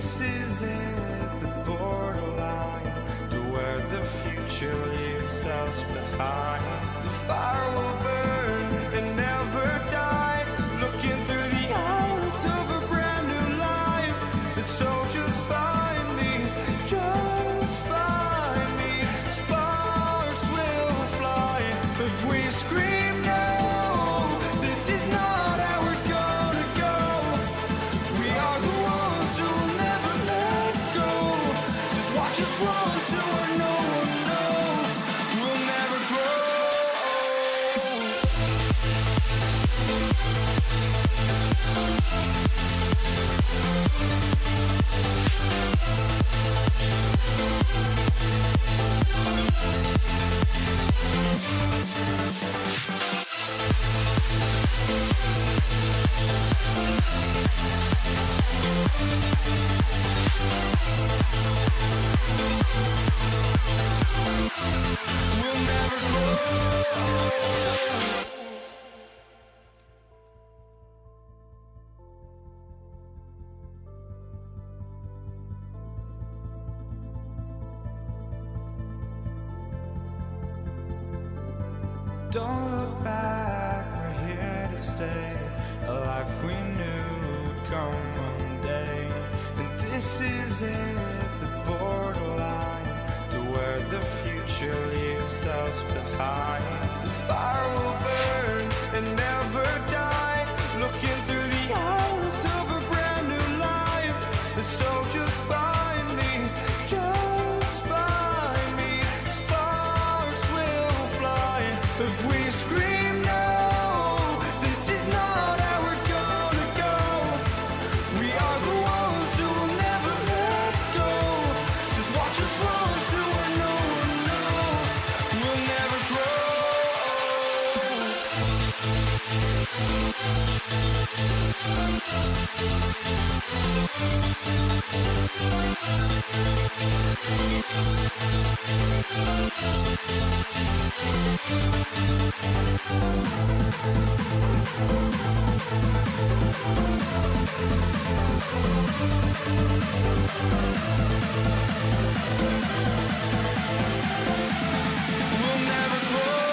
this is it, the borderline to where the future leaves us behind. The fire will burn and never die, looking through the eyes of a brand new life. And so just find me, just find me. Sparks will fly if we scream no. This is not how we're gonna go. We are the ones who will never let go. Just watch us run to where no one knows. We'll never grow. We'll never grow. Don't look back, we're here to stay. A life we knew would come one day. And this is it, the borderline to where the future leaves us behind. The fire will burn and never die, looking through the eyes of a brand new life. And so just find me, just find me. Sparks will fly if we scream no. This is not how we're gonna go. We are the ones who will never let go. Just watch us run to where no one knows. We'll never grow. We'll never grow.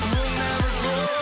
We'll never grow.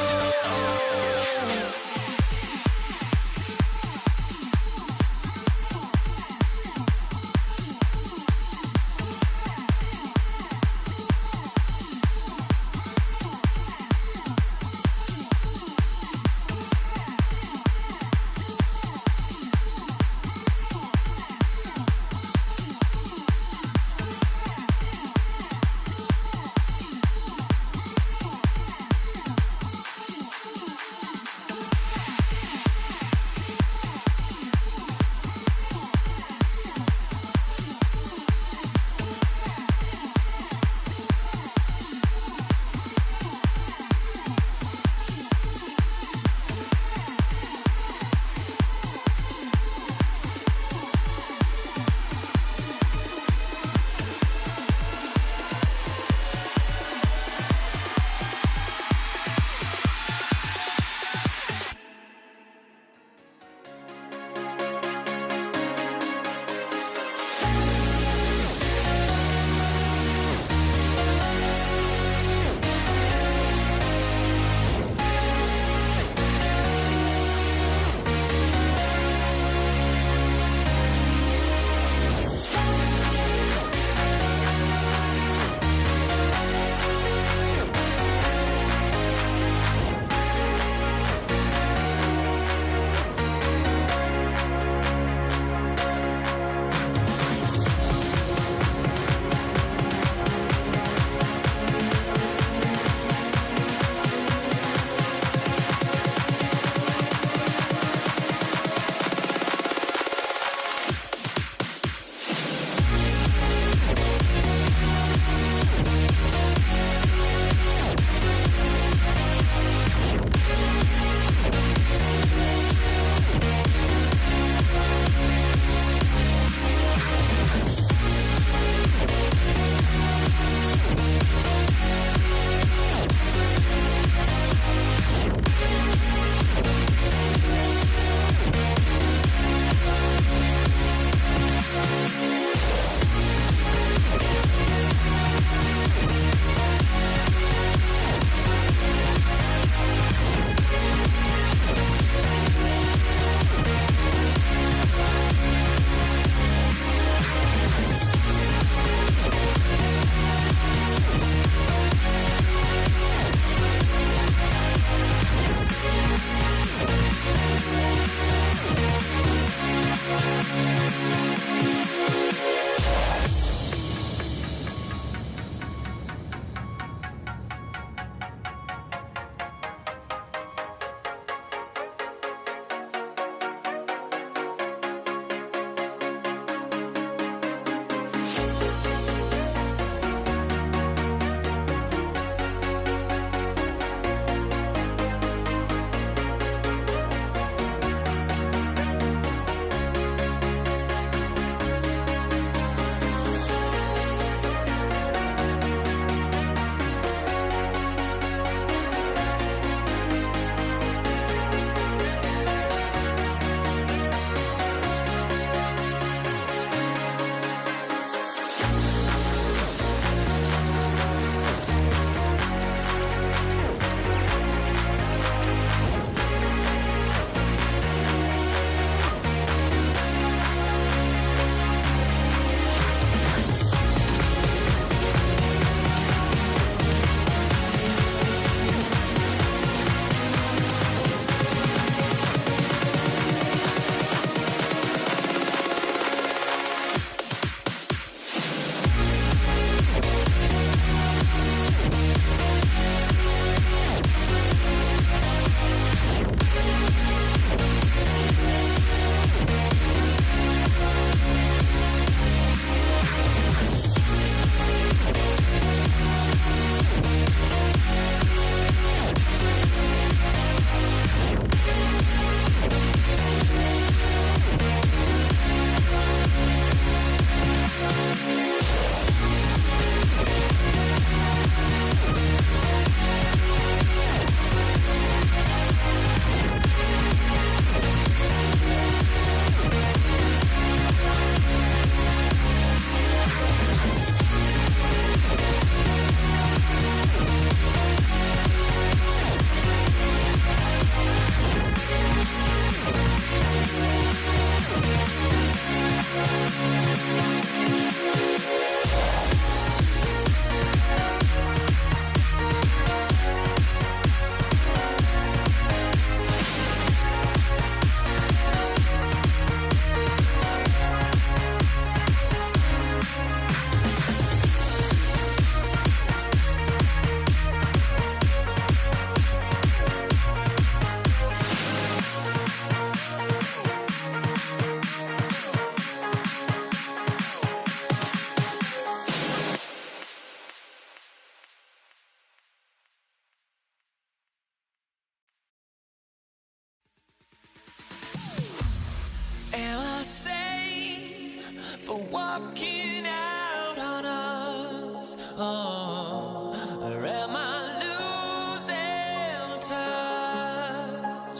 walking out on us? Oh, or am I losing touch?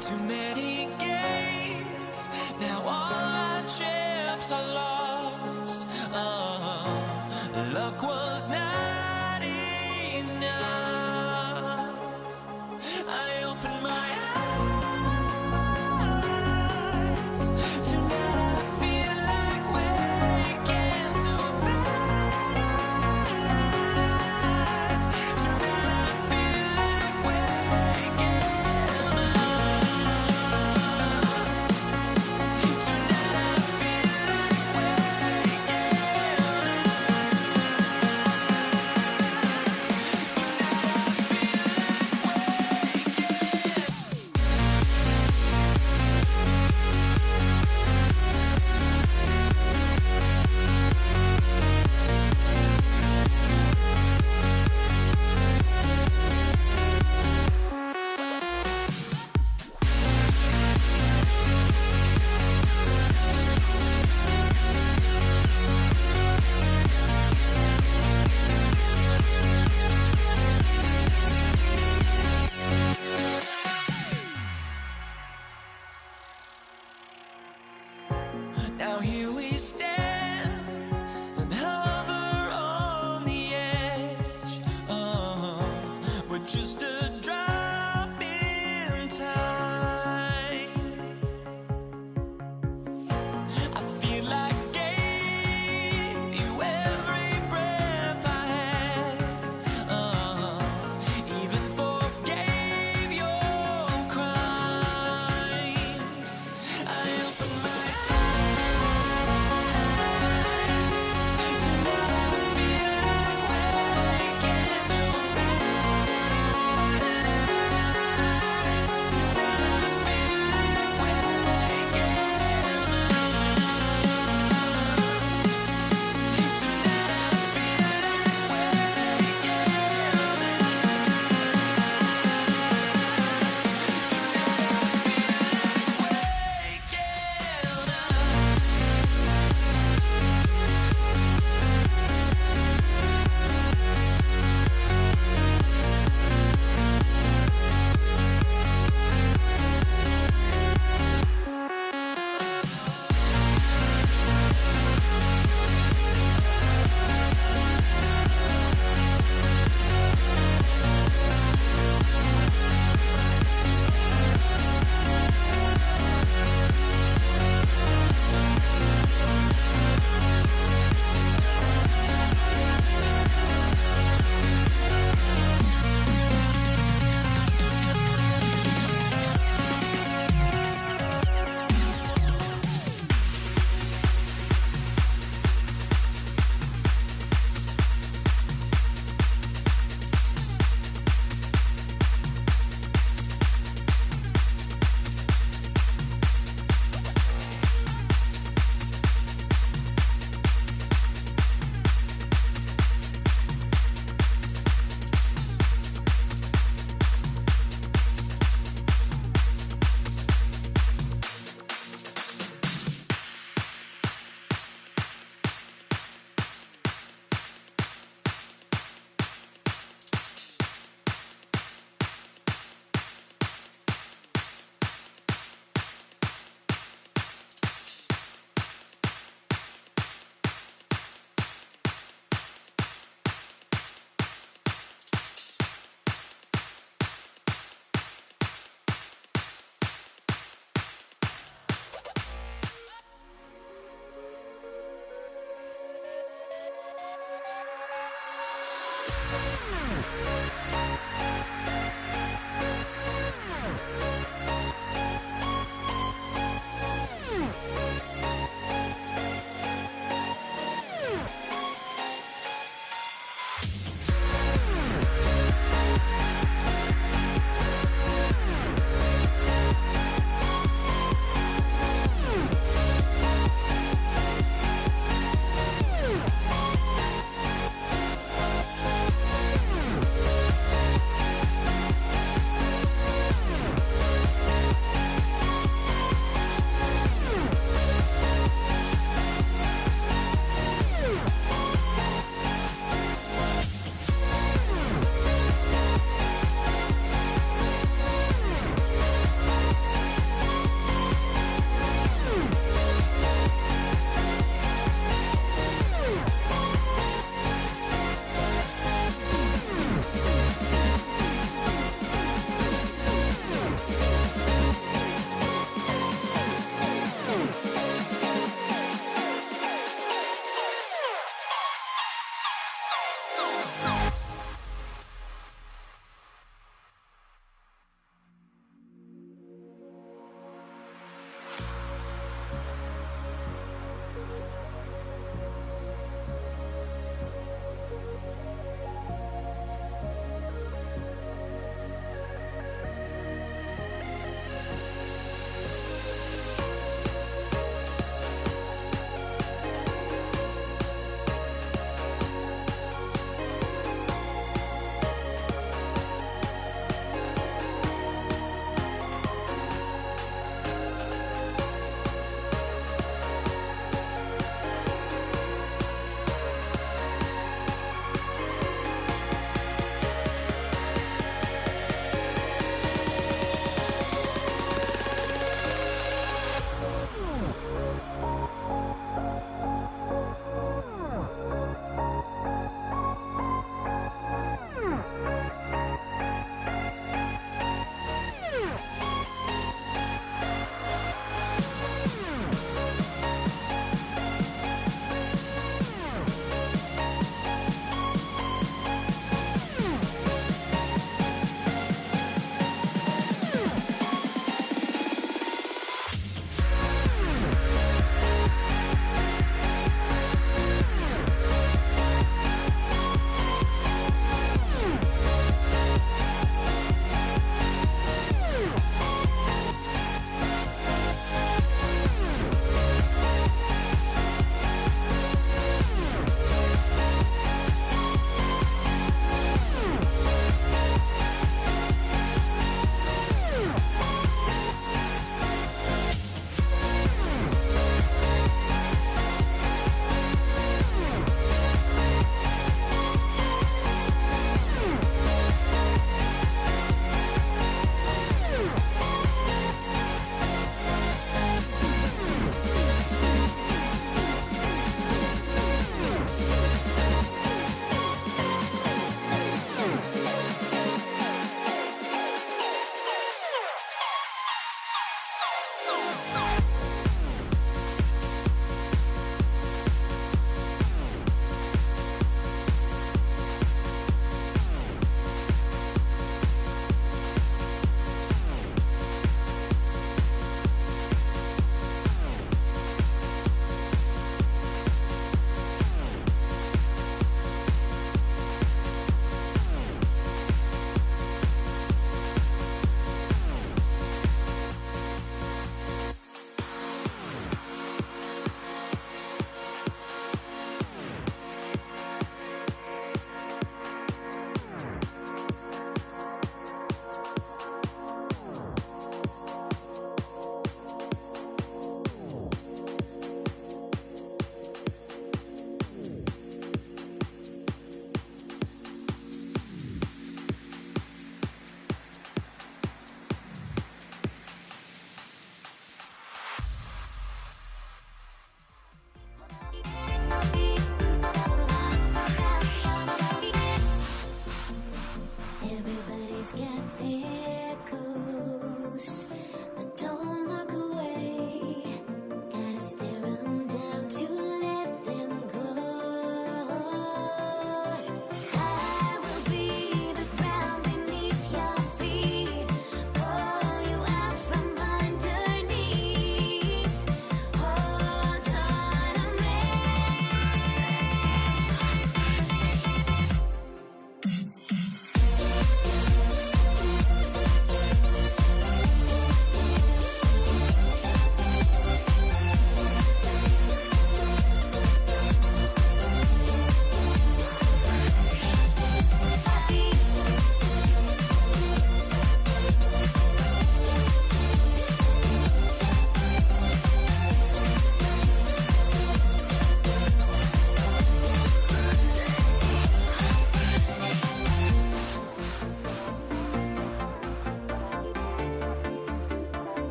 Too many games, now all our chips are lost. Oh, luck was not enough. I opened my eyes. Tonight I feel like waking to life. Tonight I feel like waking up. Tonight I feel like waking now here we stand and hover on the edge. Oh, we're just a drop in time. I feel like gave you every breath I had. Oh, even forgave your crimes. I opened my eyes.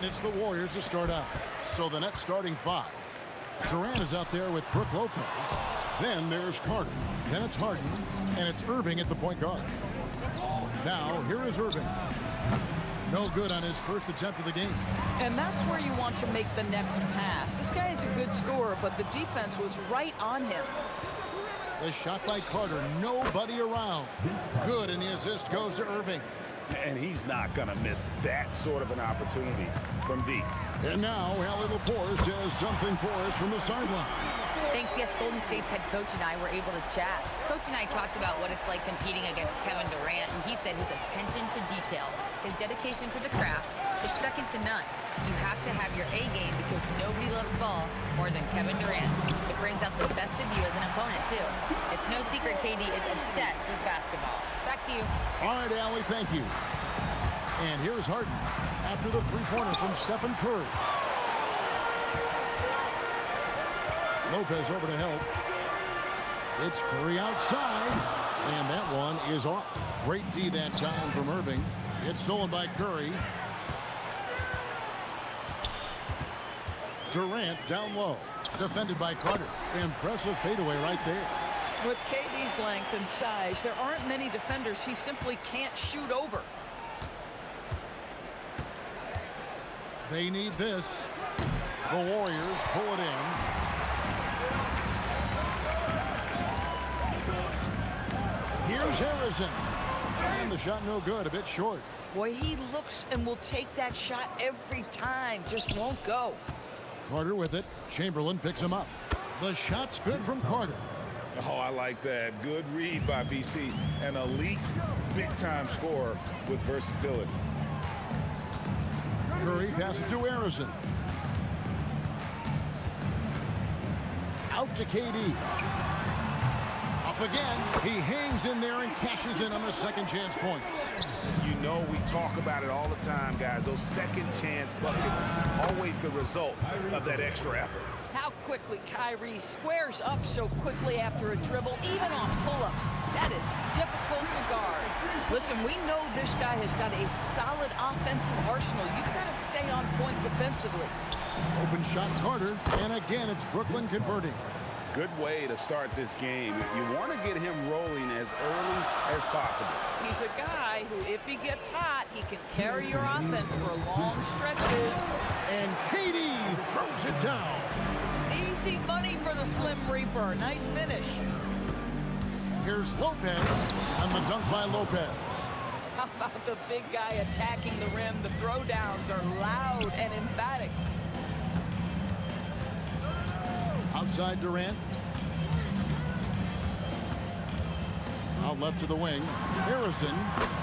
And it's the Warriors to start out. So the next starting five. Durant is out there with Brook Lopez. Then there's Carter. Then it's Harden. And it's Irving at the point guard. Now, here is Irving. No good on his first attempt of the game. And that's where you want to make the next pass. This guy is a good scorer, but the defense was right on him. The shot by Carter. Nobody around. Good, and the assist goes to Irving. And he's not going to miss that sort of an opportunity from deep. And now, Allie LaForce has something for us from the sideline. Thanks, yes, Golden State's head coach and I were able to chat. Coach and I talked about what it's like competing against Kevin Durant, and he said his attention to detail, his dedication to the craft, it's second to none. You have to have your A game because nobody loves ball more than Kevin Durant. It brings out the best of you as an opponent, too. It's no secret KD is obsessed with basketball. Back to you. All right, Allie, thank you. And here's Harden after the three-pointer from Stephen Curry. Lopez over to help. It's Curry outside, and that one is off. Great D that time from Irving. It's stolen by Curry. Durant down low, defended by Carter. Impressive fadeaway right there. With KD's length and size, there aren't many defenders he simply can't shoot over. They need this. The Warriors pull it in. Here's Harrison. And the shot no good, a bit short. Boy, he looks and will take that shot every time. Just won't go. Carter with it. Chamberlain picks him up. The shot's good from Carter. Oh, I like that. Good read by BC. An elite, big-time scorer with versatility. Curry passes to Harrison. Out to KD. Up again. He hangs in there and cashes in on the second chance points. You know we talk about it all the time, guys. Those second chance buckets, always the result of that extra effort. How quickly Kyrie squares up so quickly after a dribble, even on pull-ups. That is difficult to guard. Listen, we know this guy has got a solid offensive arsenal. You've got to stay on point defensively. Open shot Carter, and again it's Brooklyn converting. Good way to start this game. You want to get him rolling as early as possible. He's a guy who, if he gets hot, he can carry your offense for long stretches. And KD throws it down. Easy money for the Slim Reaper. Nice finish. Here's Lopez, and the dunk by Lopez. How about the big guy attacking the rim? The throwdowns are loud and emphatic. Outside Durant. Out left to the wing. Harrison.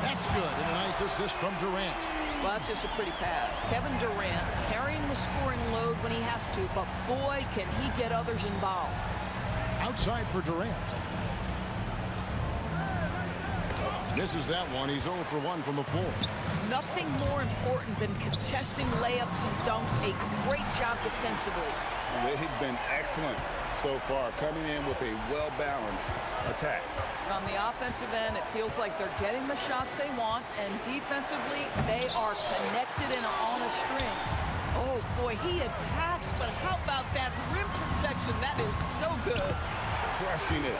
That's good. And a nice assist from Durant. Well, that's just a pretty pass. Kevin Durant carrying the scoring load when he has to, but boy, can he get others involved. Outside for Durant. Misses that one. He's 0 for 1 from the floor. Nothing more important than contesting layups and dunks. A great job defensively. They've been excellent so far, coming in with a well-balanced attack. On the offensive end, it feels like they're getting the shots they want, and defensively, they are connected and on a string. Oh, boy, he attacks, but how about that rim protection? That is so good. crushing it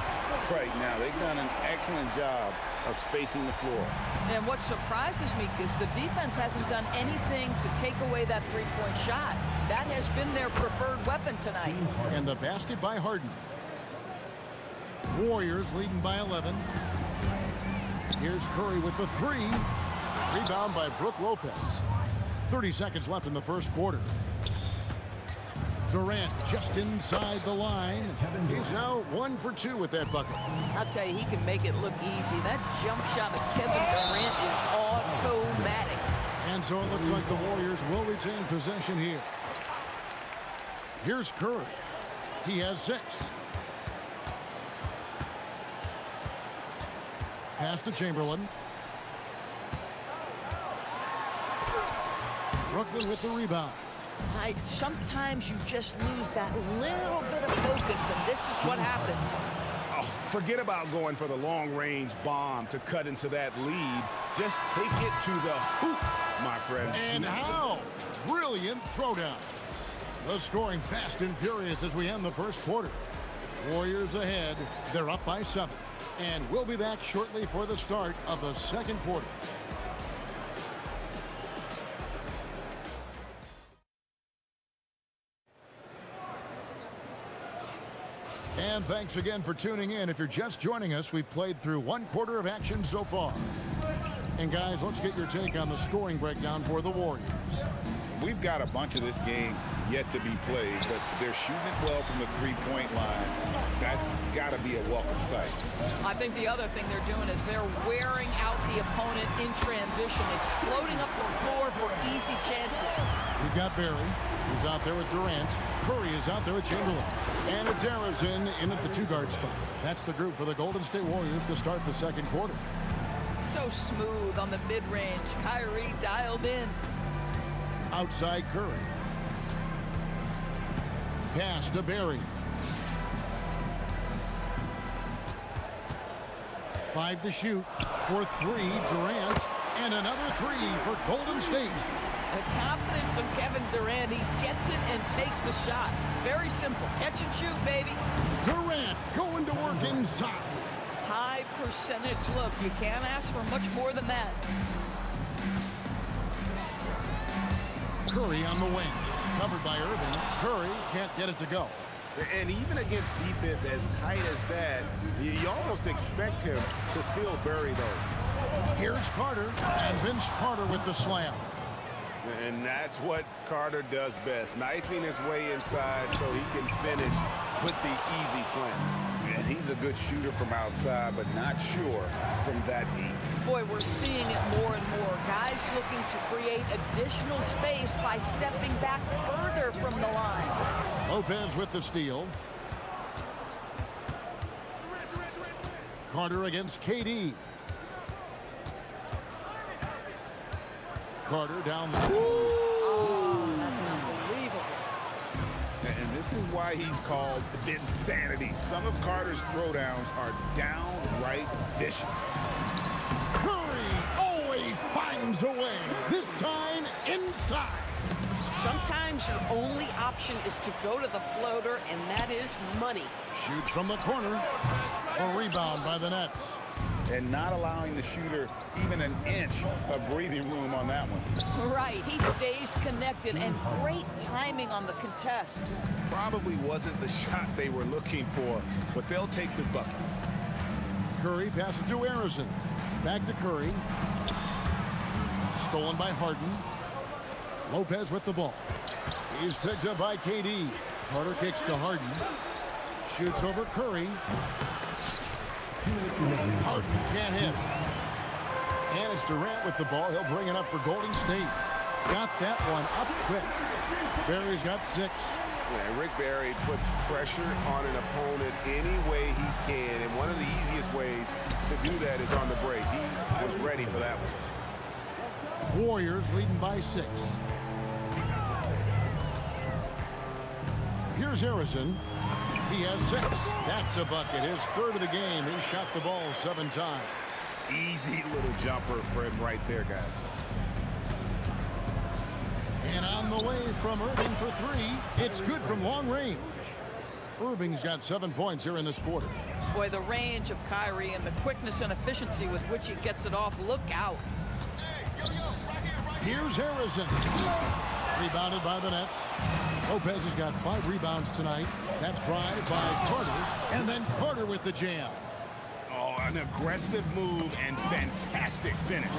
right now. They've done an excellent job of spacing the floor. And what surprises me is the defense hasn't done anything to take away that three-point shot. That has been their preferred weapon tonight. And the basket by Harden. Warriors leading by 11. Here's Curry with the three. Rebound by Brook Lopez. 30 seconds left in the first quarter. Durant just inside the line. He's now 1 for 2 with that bucket. I'll tell you, he can make it look easy. That jump shot of Kevin Durant is automatic. And so it looks like the Warriors will retain possession here. Here's Curry. He has 6. Pass to Chamberlain. Brooklyn with the rebound. Sometimes you just lose that little bit of focus, and this is what happens. Oh, forget about going for the long-range bomb to cut into that lead. Just take it to the hoop, my friend. And how? Brilliant throwdown. The scoring fast and furious as we end the first quarter. Warriors ahead. They're up by 7. And we'll be back shortly for the start of the second quarter. And thanks again for tuning in. If you're just joining us, we've played through 1 quarter of action so far. And guys, let's get your take on the scoring breakdown for the Warriors. We've got a bunch of this game yet to be played, but they're shooting it well from the three-point line. That's got to be a welcome sight. I think the other thing they're doing is they're wearing out the opponent in transition, exploding up the floor for easy chances. We've got Barry, who's out there with Durant. Curry is out there with Chamberlain. And it's Harrison in at the 2-guard spot. That's the group for the Golden State Warriors to start the second quarter. So smooth on the mid-range. Kyrie dialed in. Outside Curry. Pass to Barry. 5 to shoot for 3, Durant. And another 3 for Golden State. The confidence of Kevin Durant. He gets it and takes the shot. Very simple. Catch and shoot, baby. Durant going to work inside. High percentage look. You can't ask for much more than that. Curry on the wing. Covered by Irving. Curry can't get it to go. And even against defense as tight as that, you almost expect him to still bury those. Here's Carter. And Vince Carter with the slam. And that's what Carter does best, knifing his way inside so he can finish with the easy slam. And he's a good shooter from outside, but not sure from that deep. Boy, we're seeing it more and more. Guys looking to create additional space by stepping back further from the line. Lopez with the steal. Carter against KD. Carter down the... Oh, that's unbelievable. And this is why he's called Vinsanity. Some of Carter's throwdowns are downright vicious. Curry always finds a way. This time inside. Sometimes your only option is to go to the floater, and that is money. Shoots from the corner. A rebound by the Nets. And not allowing the shooter even an inch of breathing room on that one. Right, he stays connected, and great timing on the contest. Probably wasn't the shot they were looking for, but they'll take the bucket. Curry passes to Harrison. Back to Curry. Stolen by Harden. Lopez with the ball. He's picked up by KD. Carter kicks to Harden. Shoots over Curry. Harden can't hit. And it's Durant with the ball. He'll bring it up for Golden State. Got that one up quick. Barry's got 6. Yeah, Rick Barry puts pressure on an opponent any way he can, and one of the easiest ways to do that is on the break. He was ready for that one. Warriors leading by 6. Here's Harrison. He has 6. That's a bucket. His 3rd of the game. He shot the ball 7 times. Easy little jumper for him right there, guys. And on the way from Irving for 3. It's good from long range. Irving's got 7 points here in this quarter. Boy, the range of Kyrie and the quickness and efficiency with which he gets it off. Look out. Here's Harrison. Rebounded by the Nets. Lopez has got 5 rebounds tonight. That drive by Carter. And then Carter with the jam. Oh, an aggressive move and fantastic finish.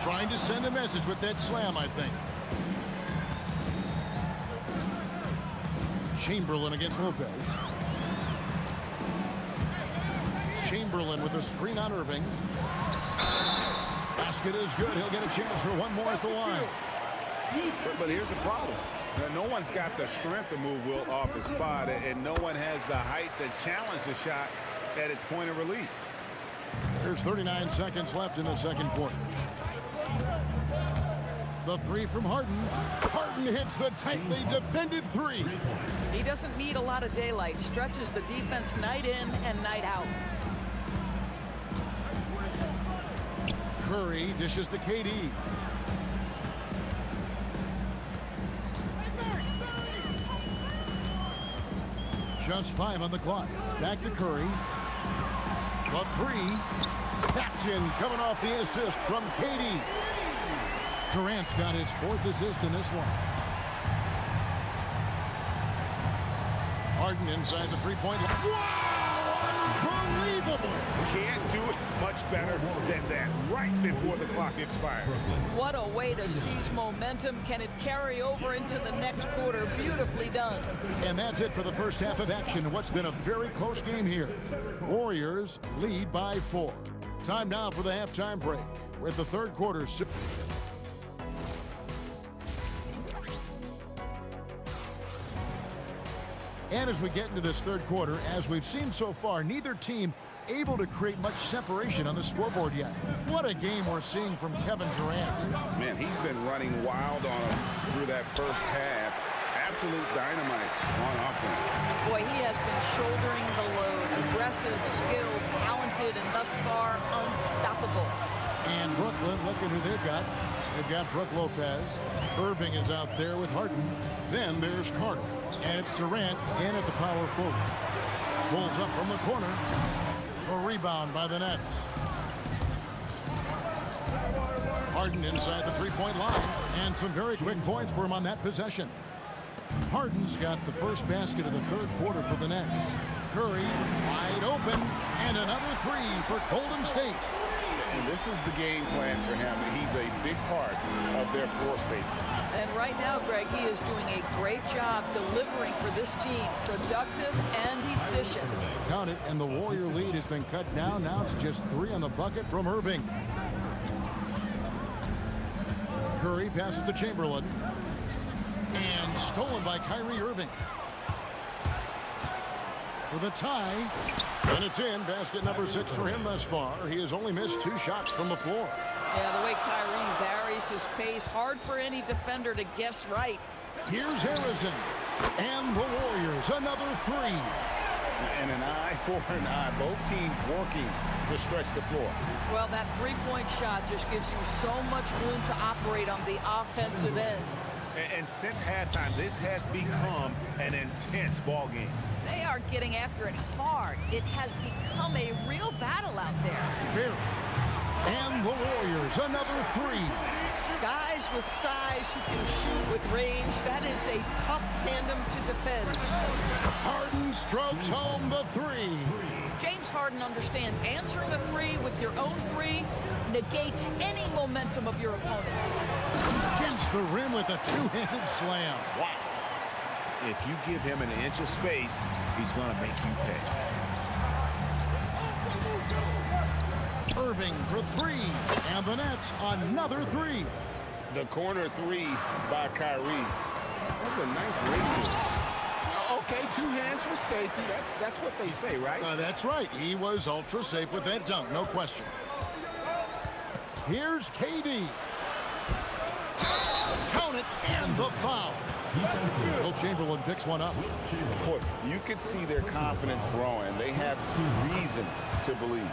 Trying to send a message with that slam, I think. Chamberlain against Lopez. Chamberlain with a screen on Irving. Basket is good. He'll get a chance for one more at the line. But here's the problem. No one's got the strength to move Wilt off his spot, and no one has the height to challenge the shot at its point of release. There's 39 seconds left in the second quarter. The three from Harden. Harden hits the tightly defended three. He doesn't need a lot of daylight. Stretches the defense night in and night out. Curry dishes to KD. Just 5 on the clock. Back to Curry. The three. Action coming off the assist from KD. Durant's got his 4th assist in this one. Harden inside the three-point line. Wow! Unbelievable! Can't do it much better than that right before the clock expires. What a way to seize momentum. Can it carry over into the next quarter? Beautifully done. And that's it for the first half of action in what's been a very close game here. Warriors lead by 4. Time now for the halftime break with the third quarter. And as we get into this third quarter, as we've seen so far, neither team able to create much separation on the scoreboard yet. What a game we're seeing from Kevin Durant. Man, he's been running wild on him through that first half. Absolute dynamite on offense. Boy, he has been shouldering the load. Aggressive, skilled, talented, and thus far unstoppable. And Brooklyn, look at who they've got. They've got Brook Lopez. Irving is out there with Harden. Then there's Carter. And it's Durant in at the power forward. Pulls up from the corner. A rebound by the Nets. Harden inside the three-point line. And some very quick points for him on that possession. Harden's got the first basket of the third quarter for the Nets. Curry wide open. And another three for Golden State. And this is the game plan for him. He's a big part of their floor space. And right now, Greg, he is doing a great job delivering for this team. Productive and efficient. Count it, and the Warrior lead has been cut down now to just 3 on the bucket from Irving. Curry passes to Chamberlain. And stolen by Kyrie Irving. For the tie. And it's in. Basket number 6 for him thus far. He has only missed 2 shots from the floor. Yeah, the way Kyrie varies his pace, hard for any defender to guess right. Here's Harrison. And the Warriors, another 3. And an eye for an eye. Both teams working to stretch the floor. Well, that three-point shot just gives you so much room to operate on the offensive end. And since halftime, this has become an intense ball game. They are getting after it hard. It has become a real battle out there. Here. And the Warriors, another 3. Guys with size who can shoot with range. That is a tough tandem to defend. Harden strokes home the 3. James Harden understands answering a 3 with your own 3 negates any momentum of your opponent. Against the rim with a 2-handed slam. Wow. If you give him an inch of space, he's going to make you pay. Irving for 3. And the Nets, another 3. The corner 3 by Kyrie. That's a nice ratio. Okay, 2 hands for safety. That's what they say, right? That's right. He was ultra safe with that dunk, no question. Here's KD. Count it, and the foul. Will Chamberlain picks one up. Boy, you could see their confidence growing. They have reason to believe.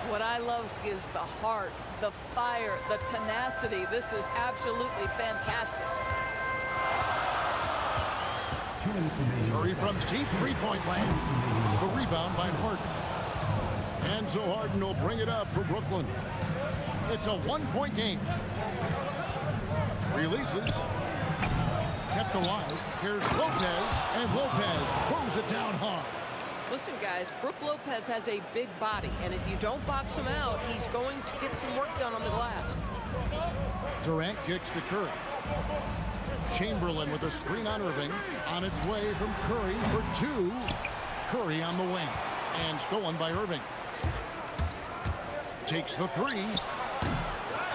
What I love is the heart, the fire, the tenacity. This is absolutely fantastic. Curry from deep three-point land. The rebound by Harden. And so Harden will bring it up for Brooklyn. It's a one-point game. Releases. Kept alive. Here's Lopez, and Lopez throws it down hard. Listen, guys, Brook Lopez has a big body, and if you don't box him out, he's going to get some work done on the glass. Durant kicks to Curry. Chamberlain with a screen on Irving. On its way from Curry for two. Curry on the wing. And stolen by Irving. Takes the three.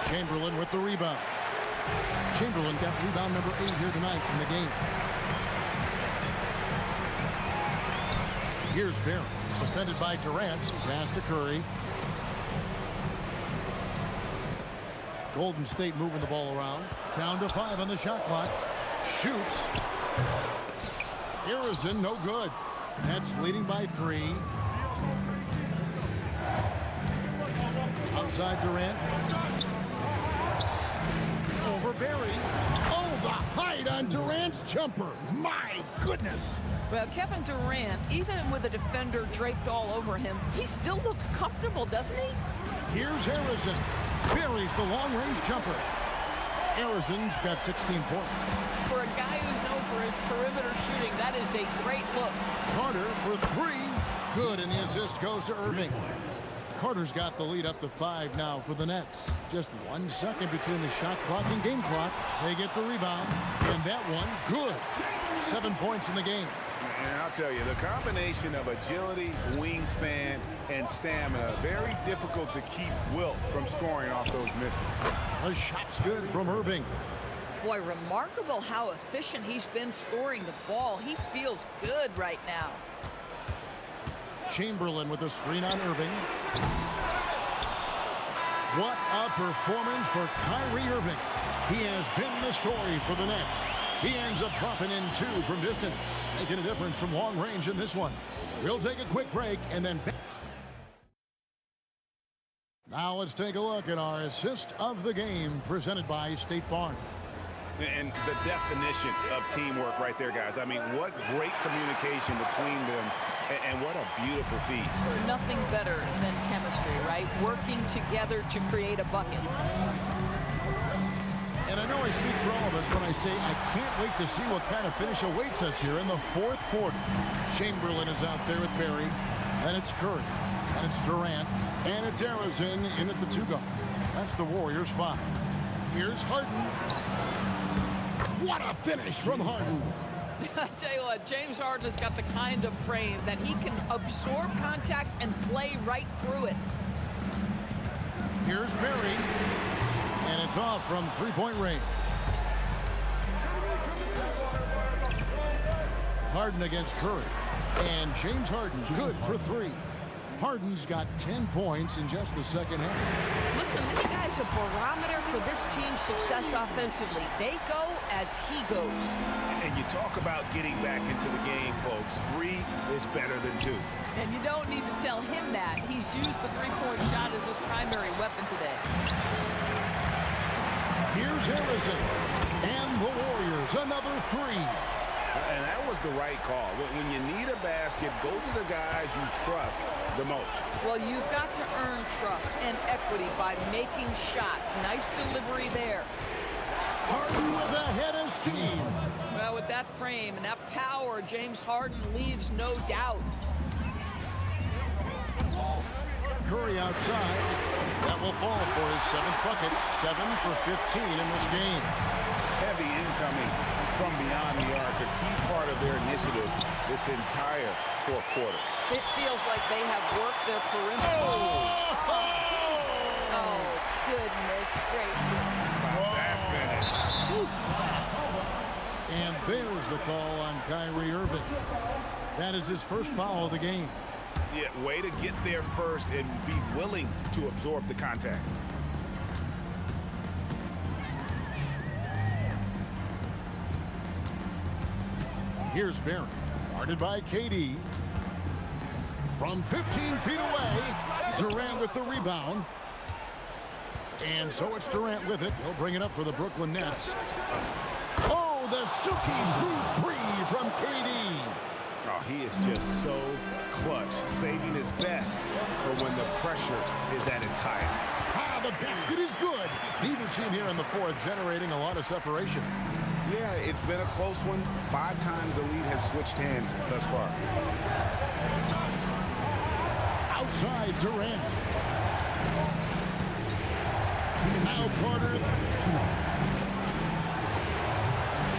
Chamberlain with the rebound. Chamberlain got rebound number 8 here tonight in the game. Here's Barry, defended by Durant. Pass to Curry. Golden State moving the ball around. Down to 5 on the shot clock. Shoots. Harrison, no good. Nets leading by 3. Outside Durant. Over Barry. Oh, the height on Durant's jumper. My goodness. Well, Kevin Durant, even with a defender draped all over him, he still looks comfortable, doesn't he? Here's Harrison. Buries the long-range jumper. Harrison's got 16 points. For a guy who's known for his perimeter shooting, that is a great look. Carter for 3. Good, and the assist goes to Irving. Carter's got the lead up to 5 now for the Nets. Just 1 second between the shot clock and game clock. They get the rebound, and that one, good. 7 points in the game. And I'll tell you, the combination of agility, wingspan, and stamina, very difficult to keep Wilt from scoring off those misses. A shot's good from Irving. Boy, remarkable how efficient he's been scoring the ball. He feels good right now. Chamberlain with a screen on Irving. What a performance for Kyrie Irving. He has been the story for the Nets. He ends up dropping in 2 from distance, making a difference from long range in this one. We'll take a quick break and then... Now let's take a look at our assist of the game presented by State Farm. And the definition of teamwork right there, guys. I mean, what great communication between them, and what a beautiful feat. Nothing better than chemistry, right? Working together to create a bucket. And I know I speak for all of us when I say I can't wait to see what kind of finish awaits us here in the 4th quarter. Chamberlain is out there with Barry, and it's Curry, and it's Durant, and it's Harrison in at the 2 guard. That's the Warriors 5. Here's Harden. What a finish from Harden. I tell you what, James Harden has got the kind of frame that he can absorb contact and play right through it. Here's Barry. And it's off from 3-point range. Harden against Curry. And James Harden good for 3. Harden's got 10 points in just the second half. Listen, this guy's a barometer for this team's success offensively. They go as he goes. And you talk about getting back into the game, folks. 3 is better than 2. And you don't need to tell him that. He's used the 3-point shot as his primary weapon today. Here's Harrison. And the Warriors, another 3. And that was the right call. When you need a basket, go to the guys you trust the most. Well, you've got to earn trust and equity by making shots. Nice delivery there. Harden with a head of steam. Well, with that frame and that power, James Harden leaves no doubt. Curry outside. That will fall for his 7th bucket. 7 for 15 in this game. Heavy incoming from beyond the arc, a key part of their initiative this entire 4th quarter. It feels like they have worked their perimeter. Oh, goodness gracious. That finish. And there's the call on Kyrie Irving. That is his first foul of the game. Yeah, way to get there first and be willing to absorb the contact. Here's Barry, guarded by KD. From 15 feet away, Durant with the rebound. And so it's Durant with it. He'll bring it up for the Brooklyn Nets. Oh, Oh, the silky smooth three from KD. Oh, he is just so clutch, saving his best for when the pressure is at its highest. Ah, the basket is good. Neither team here in the fourth generating a lot of separation. Yeah, it's been a close one. 5 times the lead has switched hands thus far. Outside Durant. Now Carter.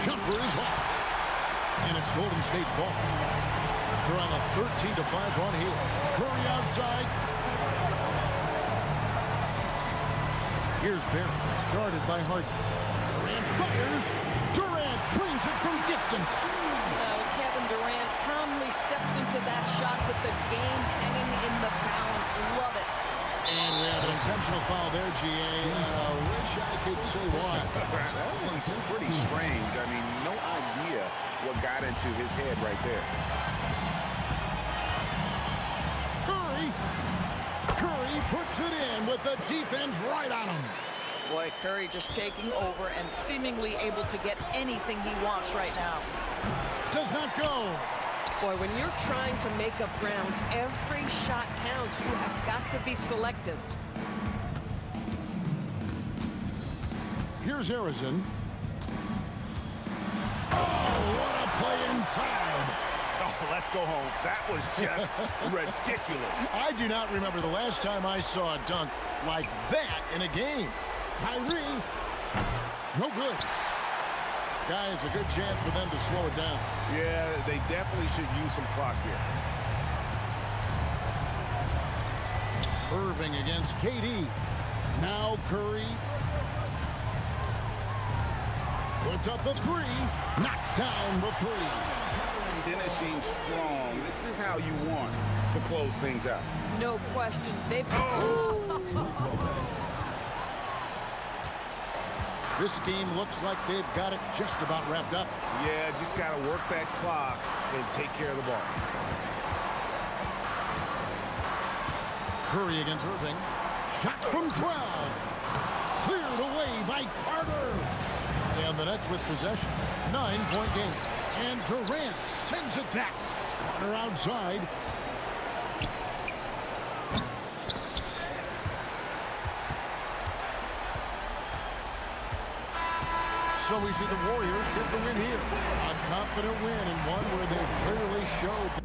Jumper is off. And it's Golden State's ball. They're on a 13-5 run here. Curry outside. Here's Barry, guarded by Harden. Durant fires. Durant drains it from distance. Kevin Durant calmly steps into that shot with the game hanging in the balance. Love it. And we have an intentional foul there, GA. Wish I could say why. That one's pretty strange. I mean, no idea what got into his head right there. Curry puts it in with the defense right on him. Boy, Curry just taking over and seemingly able to get anything he wants right now. Does not go. Boy, when you're trying to make up ground, every shot counts. You have got to be selective. Here's Harrison. Oh, what a play inside. Oh, let's go home. That was just ridiculous. I do not remember the last time I saw a dunk like that in a game. Kyrie, no good. Guys, a good chance for them to slow it down. Yeah, they definitely should use some clock here. Irving against KD. Now Curry. Puts up the three. Knocks down the three. Finishing strong. This is how you want to close things out. No question. They've... This game looks like they've got it just about wrapped up. Yeah, just got to work that clock and take care of the ball. Curry against Irving. Shot from 12. Cleared away by Carter. And the Nets with possession. 9-point game. And Durant sends it back. Carter outside. So we see the Warriors get the win here. A confident win and one where they clearly showed.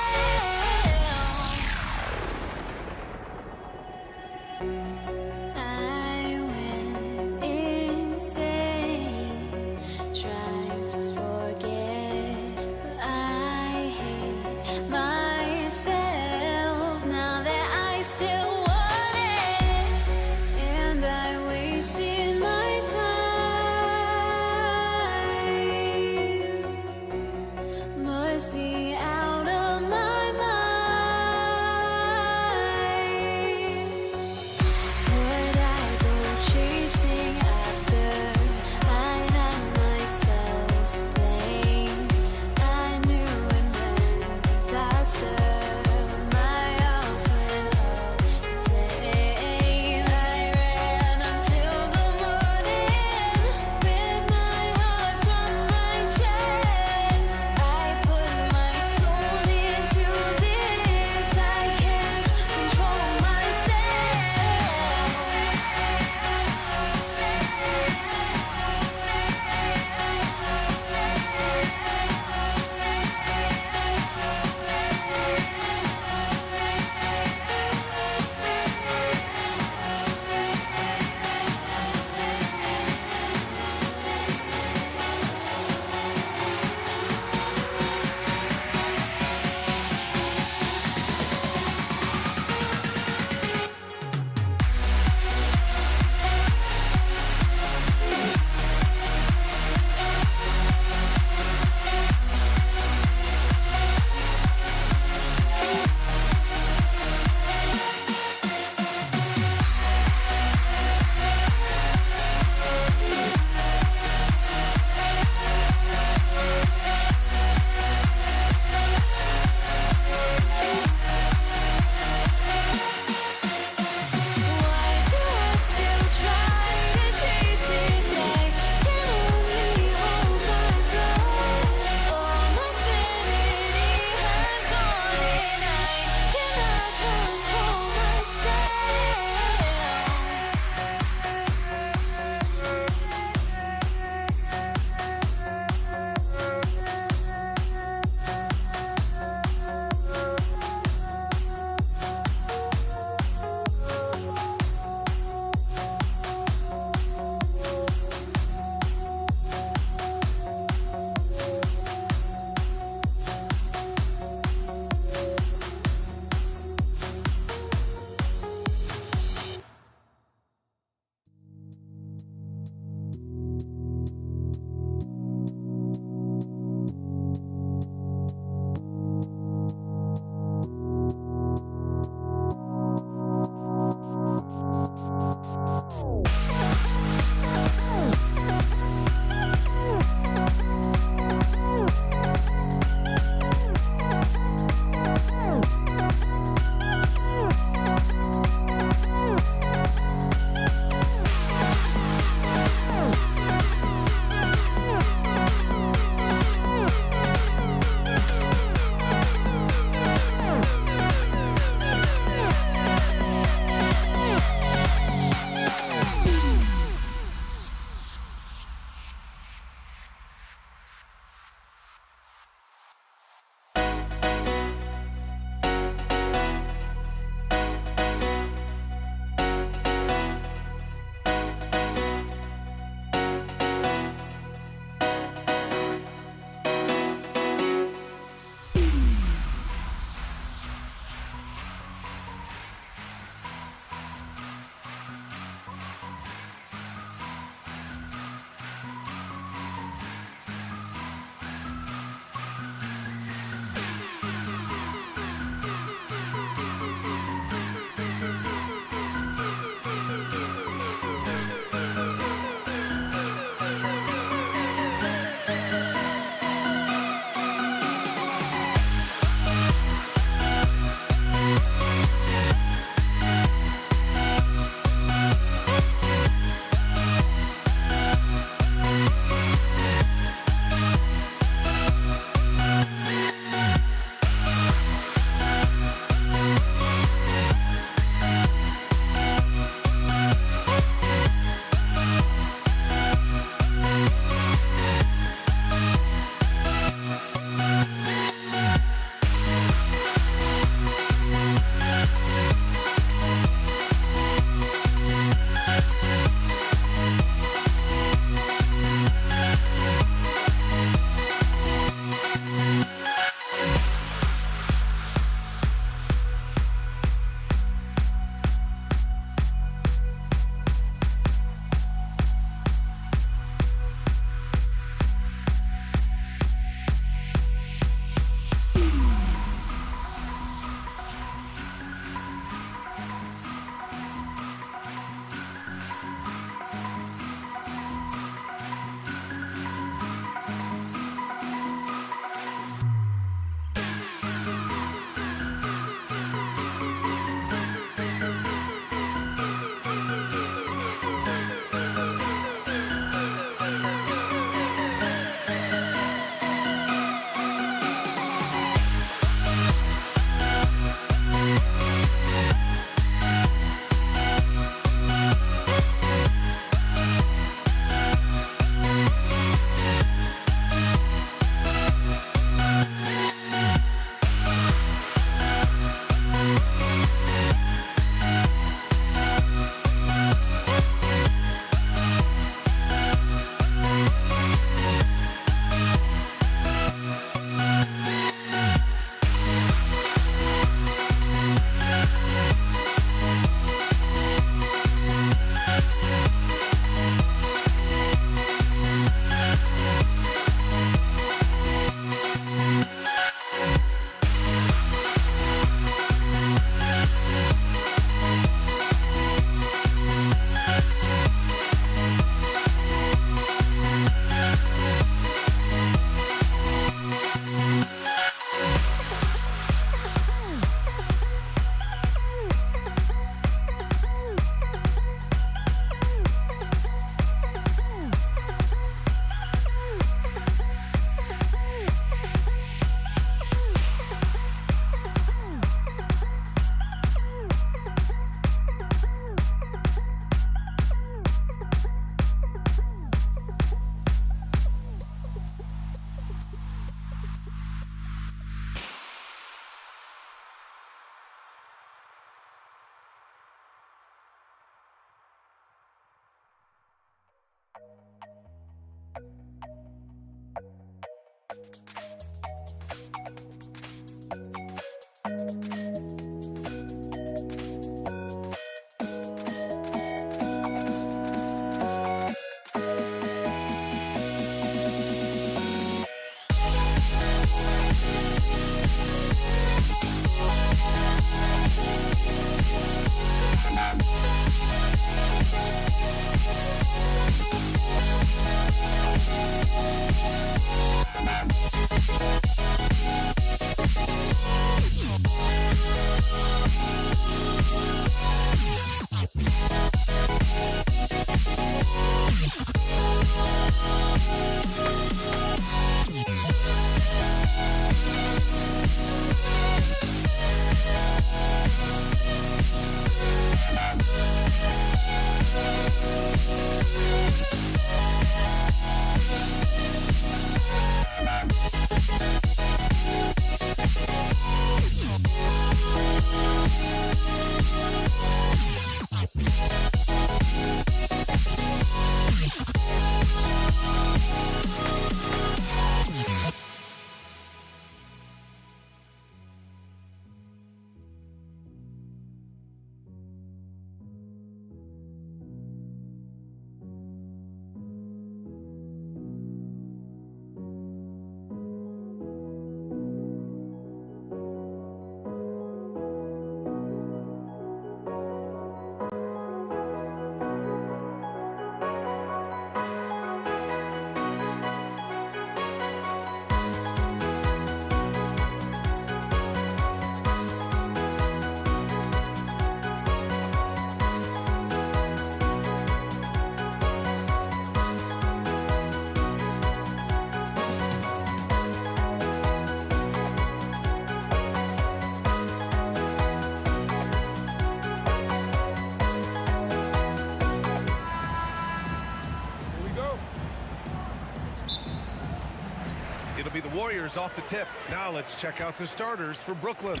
be the Warriors off the tip. Now let's check out the starters for Brooklyn.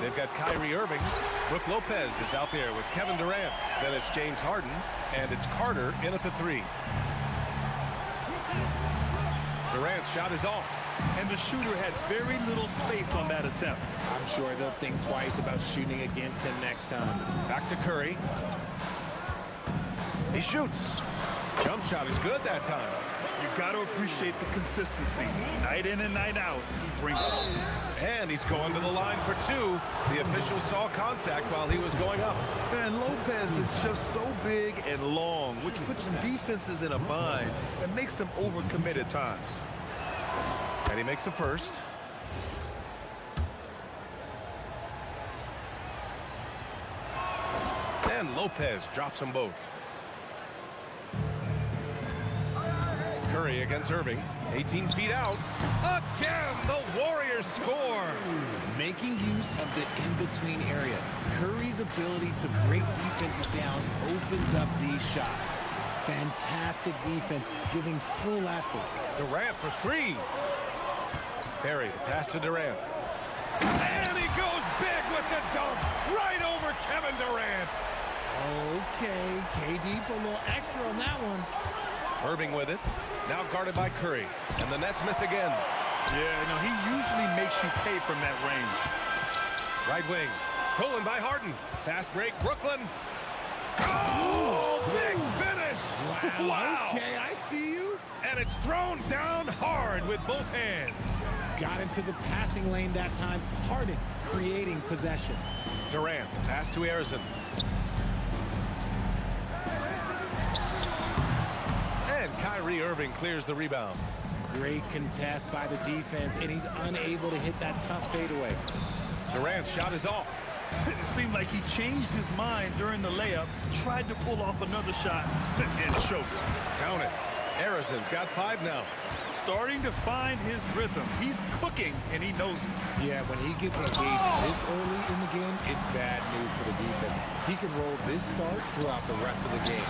They've got Kyrie Irving. Brook Lopez is out there with Kevin Durant. Then it's James Harden, and it's Carter in at the 3. Durant's shot is off. And the shooter had very little space on that attempt. I'm sure they'll think twice about shooting against him next time. Back to Curry. He shoots. Jump shot is good that time. You got to appreciate the consistency. Night in and night out, he brings it. And he's going to the line for 2. The official saw contact while he was going up. And Lopez is just so big and long, which puts defenses in a bind and makes them overcommit at times. And he makes a first. And Lopez drops them both. Curry against Irving. 18 feet out. Again, the Warriors score. Making use of the in-between area. Curry's ability to break defenses down opens up these shots. Fantastic defense, giving full effort. Durant for 3. Perry, the pass to Durant. And he goes big with the dunk. Right over Kevin Durant. Okay, KD put a little extra on that one. Irving with it. Now guarded by Curry. And the Nets miss again. Yeah, no, he usually makes you pay from that range. Right wing. Stolen by Harden. Fast break, Brooklyn. Oh, big finish. Wow. Okay, I see you. And it's thrown down hard with both hands. Got into the passing lane that time. Harden creating possessions. Durant, pass to Arizon. And Kyrie Irving clears the rebound. Great contest by the defense, and he's unable to hit that tough fadeaway. Durant's shot is off. It seemed like he changed his mind during the layup, tried to pull off another shot, and choked. Count it. Arizon's got 5 now. Starting to find his rhythm. He's cooking, and he knows it. Yeah, when he gets engaged this early in the game, it's bad news for the defense. He can roll this start throughout the rest of the game.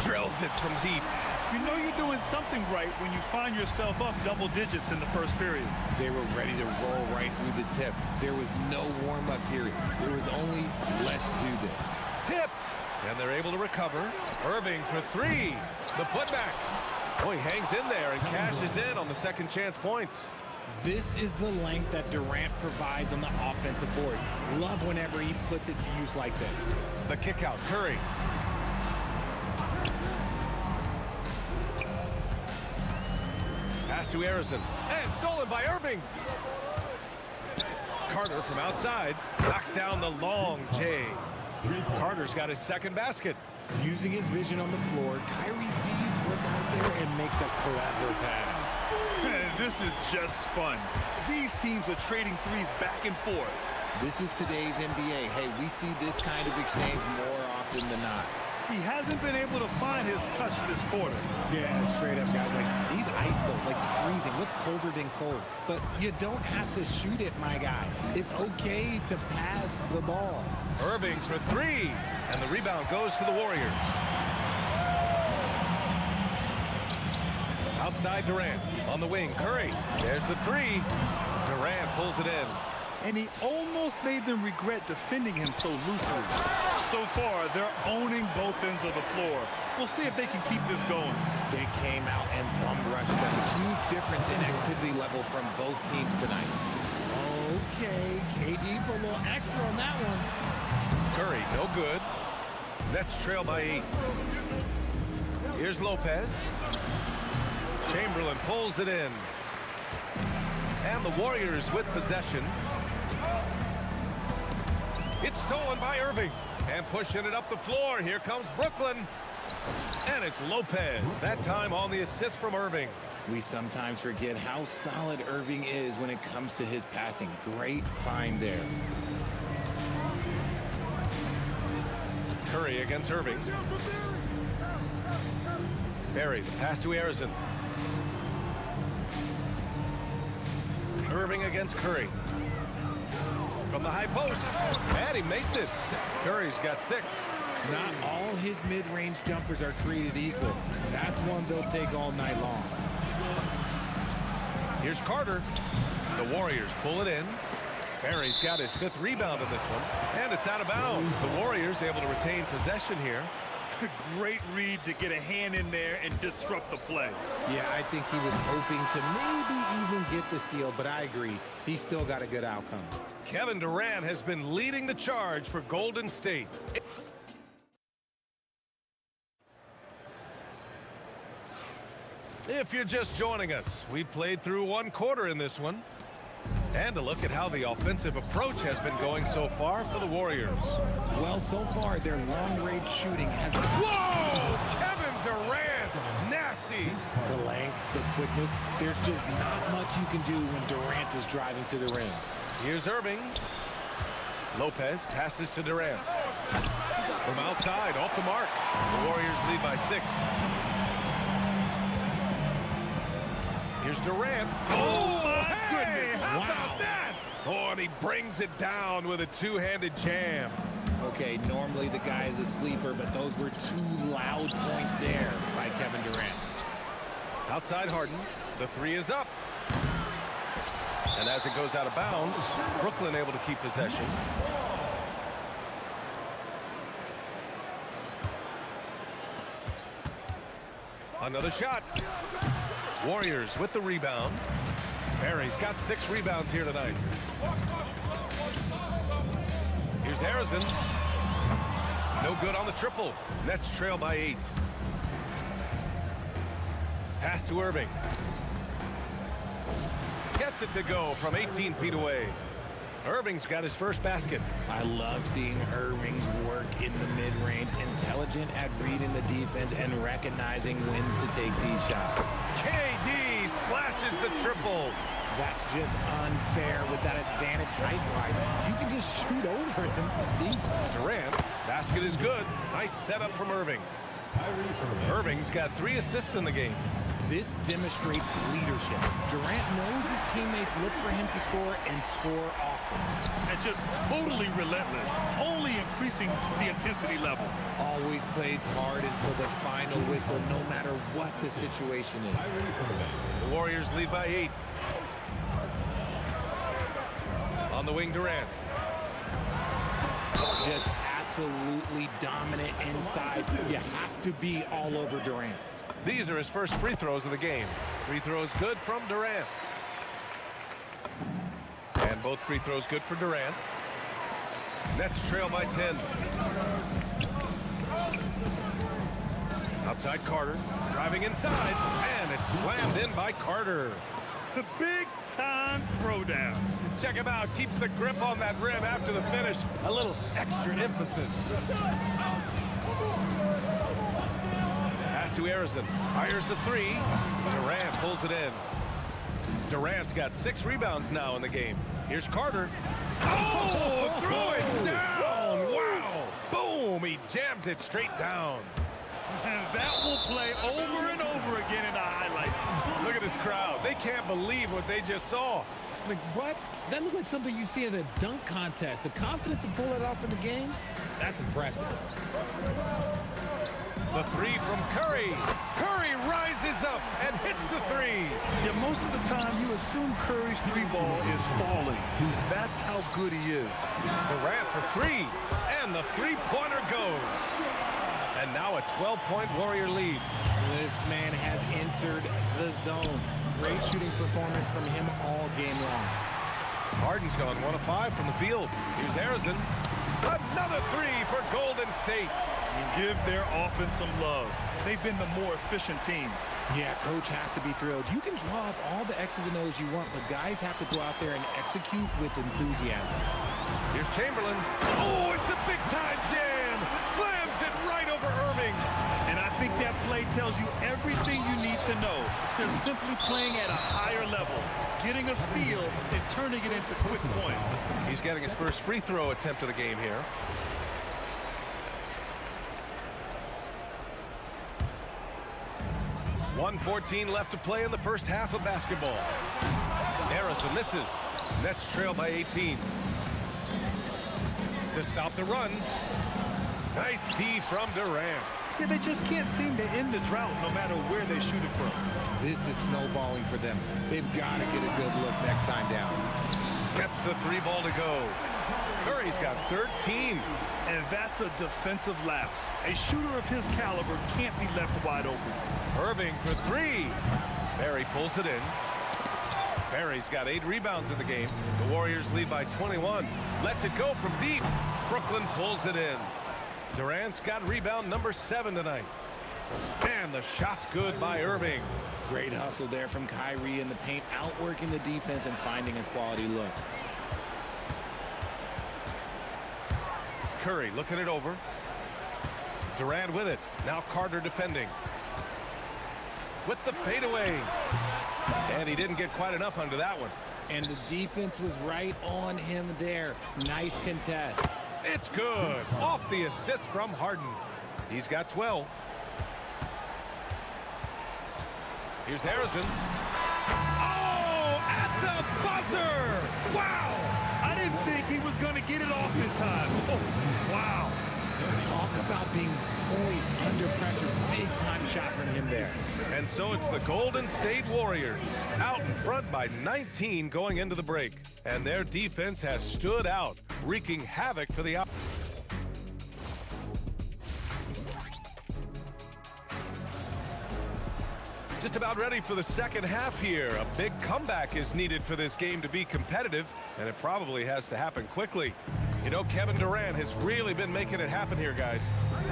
Drills it from deep. You know you're doing something right when you find yourself up double digits in the first period. They were ready to roll right through the tip. There was no warm-up period. There was only, let's do this. Tipped. And they're able to recover. Irving for 3. The putback. Oh, he hangs in there and cashes in on the second chance points. This is the length that Durant provides on the offensive boards. Love whenever he puts it to use like this. The kick out, Curry. Pass to Arizon. And stolen by Irving. Carter from outside knocks down the long J. Carter's got his second basket. Using his vision on the floor, Kyrie sees what's out there and makes a clever pass. This is just fun. These teams are trading threes back and forth. This is today's NBA. Hey, we see this kind of exchange more often than not. He hasn't been able to find his touch this quarter. Yeah, straight up, guys. Like, he's ice cold, like freezing. What's colder than cold? But you don't have to shoot it, my guy. It's okay to pass the ball. Irving for 3. And the rebound goes to the Warriors. Outside Durant. On the wing, Curry. There's the 3. Durant pulls it in. And he almost made them regret defending him so loosely. So far, they're owning both ends of the floor. We'll see if they can keep this going. They came out and bum rushed them. A huge difference in activity level from both teams tonight. Okay, KD put a little extra on that one. Curry, no good. Nets trail by 8. Here's Lopez. Chamberlain pulls it in. And the Warriors with possession. It's stolen by Irving. And pushing it up the floor. Here comes Brooklyn. And it's Lopez. That time on the assist from Irving. We sometimes forget how solid Irving is when it comes to his passing. Great find there. Curry against Irving. Perry, the pass to Arizon. Irving against Curry. From the high post. And he makes it. Curry's got 6. Not all his mid-range jumpers are created equal. That's one they'll take all night long. Here's Carter. The Warriors pull it in. Barry's got his 5th rebound in this one, and it's out of bounds. The Warriors able to retain possession here. Great read to get a hand in there and disrupt the play. Yeah, I think he was hoping to maybe even get the steal, but I agree. He still got a good outcome. Kevin Durant has been leading the charge for Golden State. If you're just joining us, we played through 1 quarter in this one. And a look at how the offensive approach has been going so far for the Warriors. Well, so far, their long-range shooting has been... Whoa! Kevin Durant! Nasty! The length, the quickness, there's just not much you can do when Durant is driving to the rim. Here's Irving. Lopez passes to Durant. From outside, off the mark. The Warriors lead by 6. Here's Durant. Oh, my goodness! How about that? Oh, and he brings it down with a 2-handed jam. Okay, normally the guy is a sleeper, but those were 2 loud points there by Kevin Durant. Outside Harden. The 3 is up. And as it goes out of bounds, Brooklyn able to keep possession. Another shot. Warriors with the rebound. Barry's got 6 rebounds here tonight. Here's Harrison. No good on the triple. Nets trail by 8. Pass to Irving. Gets it to go from 18 feet away. Irving's got his first basket. I love seeing Irving's work in the mid-range, intelligent at reading the defense and recognizing when to take these shots. KD splashes the triple. That's just unfair with that advantage height-wise. You can just shoot over him from deep. Durant, basket is good. Nice setup from Irving. Irving's got 3 assists in the game. This demonstrates leadership. Durant knows his teammates look for him to score and score often. And just totally relentless, only increasing the intensity level. Always plays hard until the final whistle, no matter what the situation is. The Warriors lead by 8. On the wing, Durant. Just absolutely dominant inside. You have to be all over Durant. These are his first free throws of the game. Free throws good from Durant. And both free throws good for Durant. Nets trail by 10. Outside Carter, driving inside, and it's slammed in by Carter. The big-time throwdown. Check him out, keeps the grip on that rim after the finish. A little extra emphasis. Pass to Harrison, fires the 3. Durant pulls it in. Durant's got 6 rebounds now in the game. Here's Carter. Oh, throw it down! Wow! Boom! He jams it straight down. And that will play over and over again in the highlights. Look at this crowd. They can't believe what they just saw. Like, what? That looked like something you see in a dunk contest. The confidence to pull it off in the game, that's impressive. The 3 from Curry. Curry rises up and hits the 3. Yeah, most of the time you assume Curry's 3-ball is falling. That's how good he is. Durant for 3, and the 3-pointer goes. And now a 12-point Warrior lead. This man has entered the zone. Great shooting performance from him all game long. Harden's gone 1 of 5 from the field. Here's Harrison. Another 3 for Golden State. Give their offense some love. They've been the more efficient team. Yeah, coach has to be thrilled. You can draw up all the X's and O's you want, but guys have to go out there and execute with enthusiasm. Here's Chamberlain. Oh, it's a big-time jam. Slams it right over Irving. And I think that play tells you everything you need to know. They're simply playing at a higher level, getting a steal and turning it into quick points. He's getting his first free throw attempt of the game here. .114 left to play in the first half of basketball. Harrison misses. Nets trail by 18. To stop the run. Nice D from Durant. Yeah, they just can't seem to end the drought no matter where they shoot it from. This is snowballing for them. They've got to get a good look next time down. Gets the 3 ball to go. Curry's got 13. And that's a defensive lapse. A shooter of his caliber can't be left wide open. Irving for 3. Barry pulls it in. Barry's got 8 rebounds in the game. The Warriors lead by 21. Lets it go from deep. Brooklyn pulls it in. Durant's got rebound number 7 tonight. And the shot's good by Irving. Great hustle there from Kyrie in the paint, outworking the defense and finding a quality look. Curry looking it over. Durant with it. Now Carter defending. With the fadeaway. And he didn't get quite enough under that one. And the defense was right on him there. Nice contest. It's good. Off the assist from Harden. He's got 12. Here's Harrison. Oh, at the buzzer! Wow! I didn't think he was going to get it off in time. Oh, wow. Talk about being poised under pressure. Big time shot from him there. And so it's the Golden State Warriors out in front by 19 going into the break. And their defense has stood out, wreaking havoc for the opposition. Just about ready for the second half here. A big comeback is needed for this game to be competitive, and it probably has to happen quickly. You know, Kevin Durant has really been making it happen here, guys.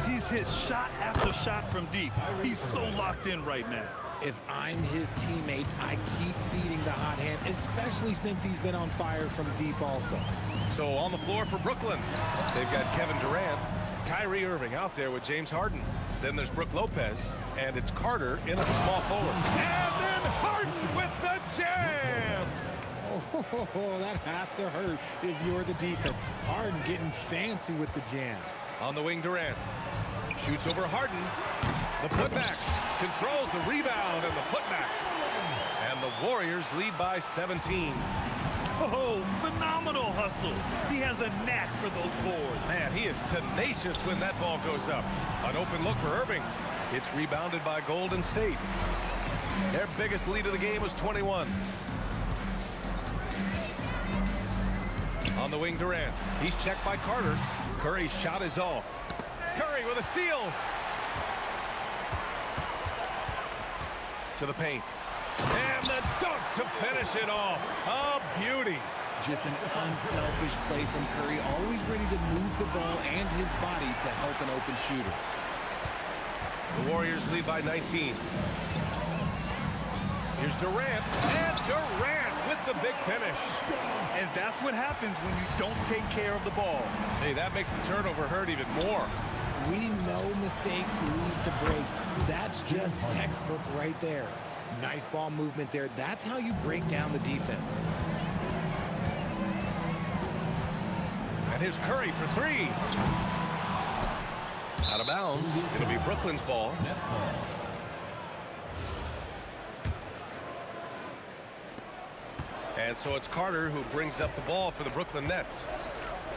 He's hit shot after shot from deep. He's so locked in right now. If I'm his teammate, I keep feeding the hot hand, especially since he's been on fire from deep also. So on the floor for Brooklyn, they've got Kevin Durant, Kyrie Irving out there with James Harden. Then there's Brook Lopez, and it's Carter in at the small forward. And then Harden with the jam! Oh, that has to hurt if you're the defense. Harden getting fancy with the jam. On the wing, Durant. Shoots over Harden. The putback. Controls the rebound and the putback. And the Warriors lead by 17. Oh, phenomenal hustle. He has a knack for those boards. Man, he is tenacious when that ball goes up. An open look for Irving. It's rebounded by Golden State. Their biggest lead of the game was 21. On the wing, Durant. He's checked by Carter. Curry's shot is off. Curry with a steal. To the paint. And the dunk to finish it off. A beauty. Just an unselfish play from Curry, always ready to move the ball and his body to help an open shooter. The Warriors lead by 19. Here's Durant. And Durant with the big finish. And that's what happens when you don't take care of the ball. Hey, that makes the turnover hurt even more. We know mistakes lead to breaks. That's just textbook right there. Nice ball movement there. That's how you break down the defense. And here's Curry for 3. Out of bounds. It'll be Brooklyn's ball. And so it's Carter who brings up the ball for the Brooklyn Nets.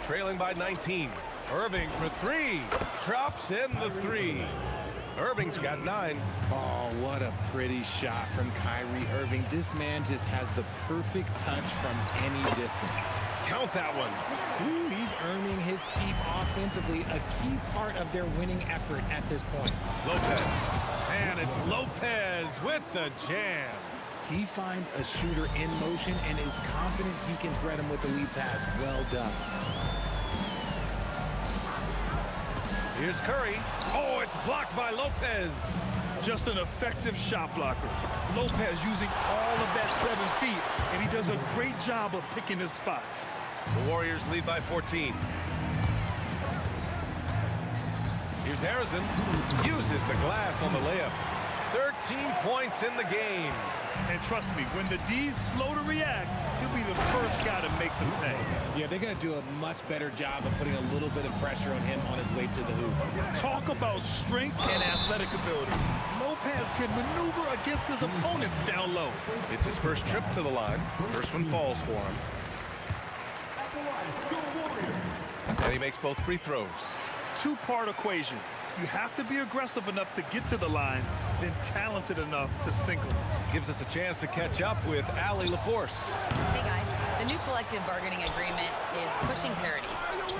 Trailing by 19. Irving for 3. Drops in the 3. Irving's got 9. Oh, what a pretty shot from Kyrie Irving. This man just has the perfect touch from any distance. Count that one. Ooh, he's earning his keep offensively, a key part of their winning effort at this point. Lopez. And it's Lopez with the jam. He finds a shooter in motion and is confident he can thread him with the lead pass. Well done. Here's Curry. Oh, it's blocked by Lopez. Just an effective shot blocker. Lopez using all of that 7 feet, and he does a great job of picking his spots. The Warriors lead by 14. Here's Harrison. Uses the glass on the layup. 13 points in the game. And trust me, when the D's slow to react, he'll be the first guy to make them pay. Yeah, they're going to do a much better job of putting a little bit of pressure on him on his way to the hoop. Talk about strength and athletic ability. Lopez can maneuver against his opponents down low. It's his first trip to the line. First one falls for him. At the line, your Warriors. And he makes both free throws. Two-part equation. You have to be aggressive enough to get to the line, then talented enough to sink them. Gives us a chance to catch up with Allie LaForce. Hey guys, the new collective bargaining agreement is pushing parity.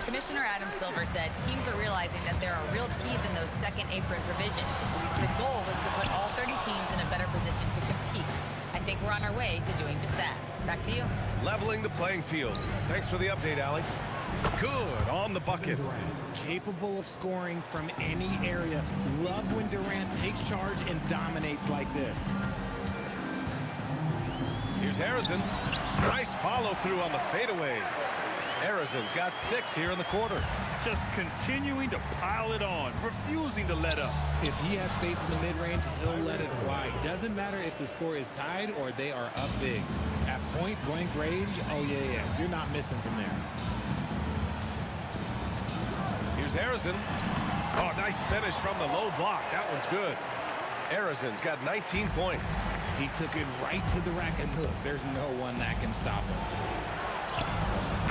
Commissioner Adam Silver said teams are realizing that there are real teeth in those second apron provisions. The goal was to put all 30 teams in a better position to compete. I think we're on our way to doing just that. Back to you. Leveling the playing field. Thanks for the update, Allie. Good on the bucket. Capable of scoring from any area. Love when Durant takes charge and dominates like this. Here's Harrison. Nice follow through on the fadeaway. Harrison's got 6 here in the quarter. Just continuing to pile it on, refusing to let up. If he has space in the mid-range, he'll let it fly. Doesn't matter if the score is tied or they are up big. At point-blank range, oh yeah, you're not missing from there. Here's Harrison. Oh, nice finish from the low block. That one's good. Harrison's got 19 points. He took it right to the rack, and look, there's no one that can stop him.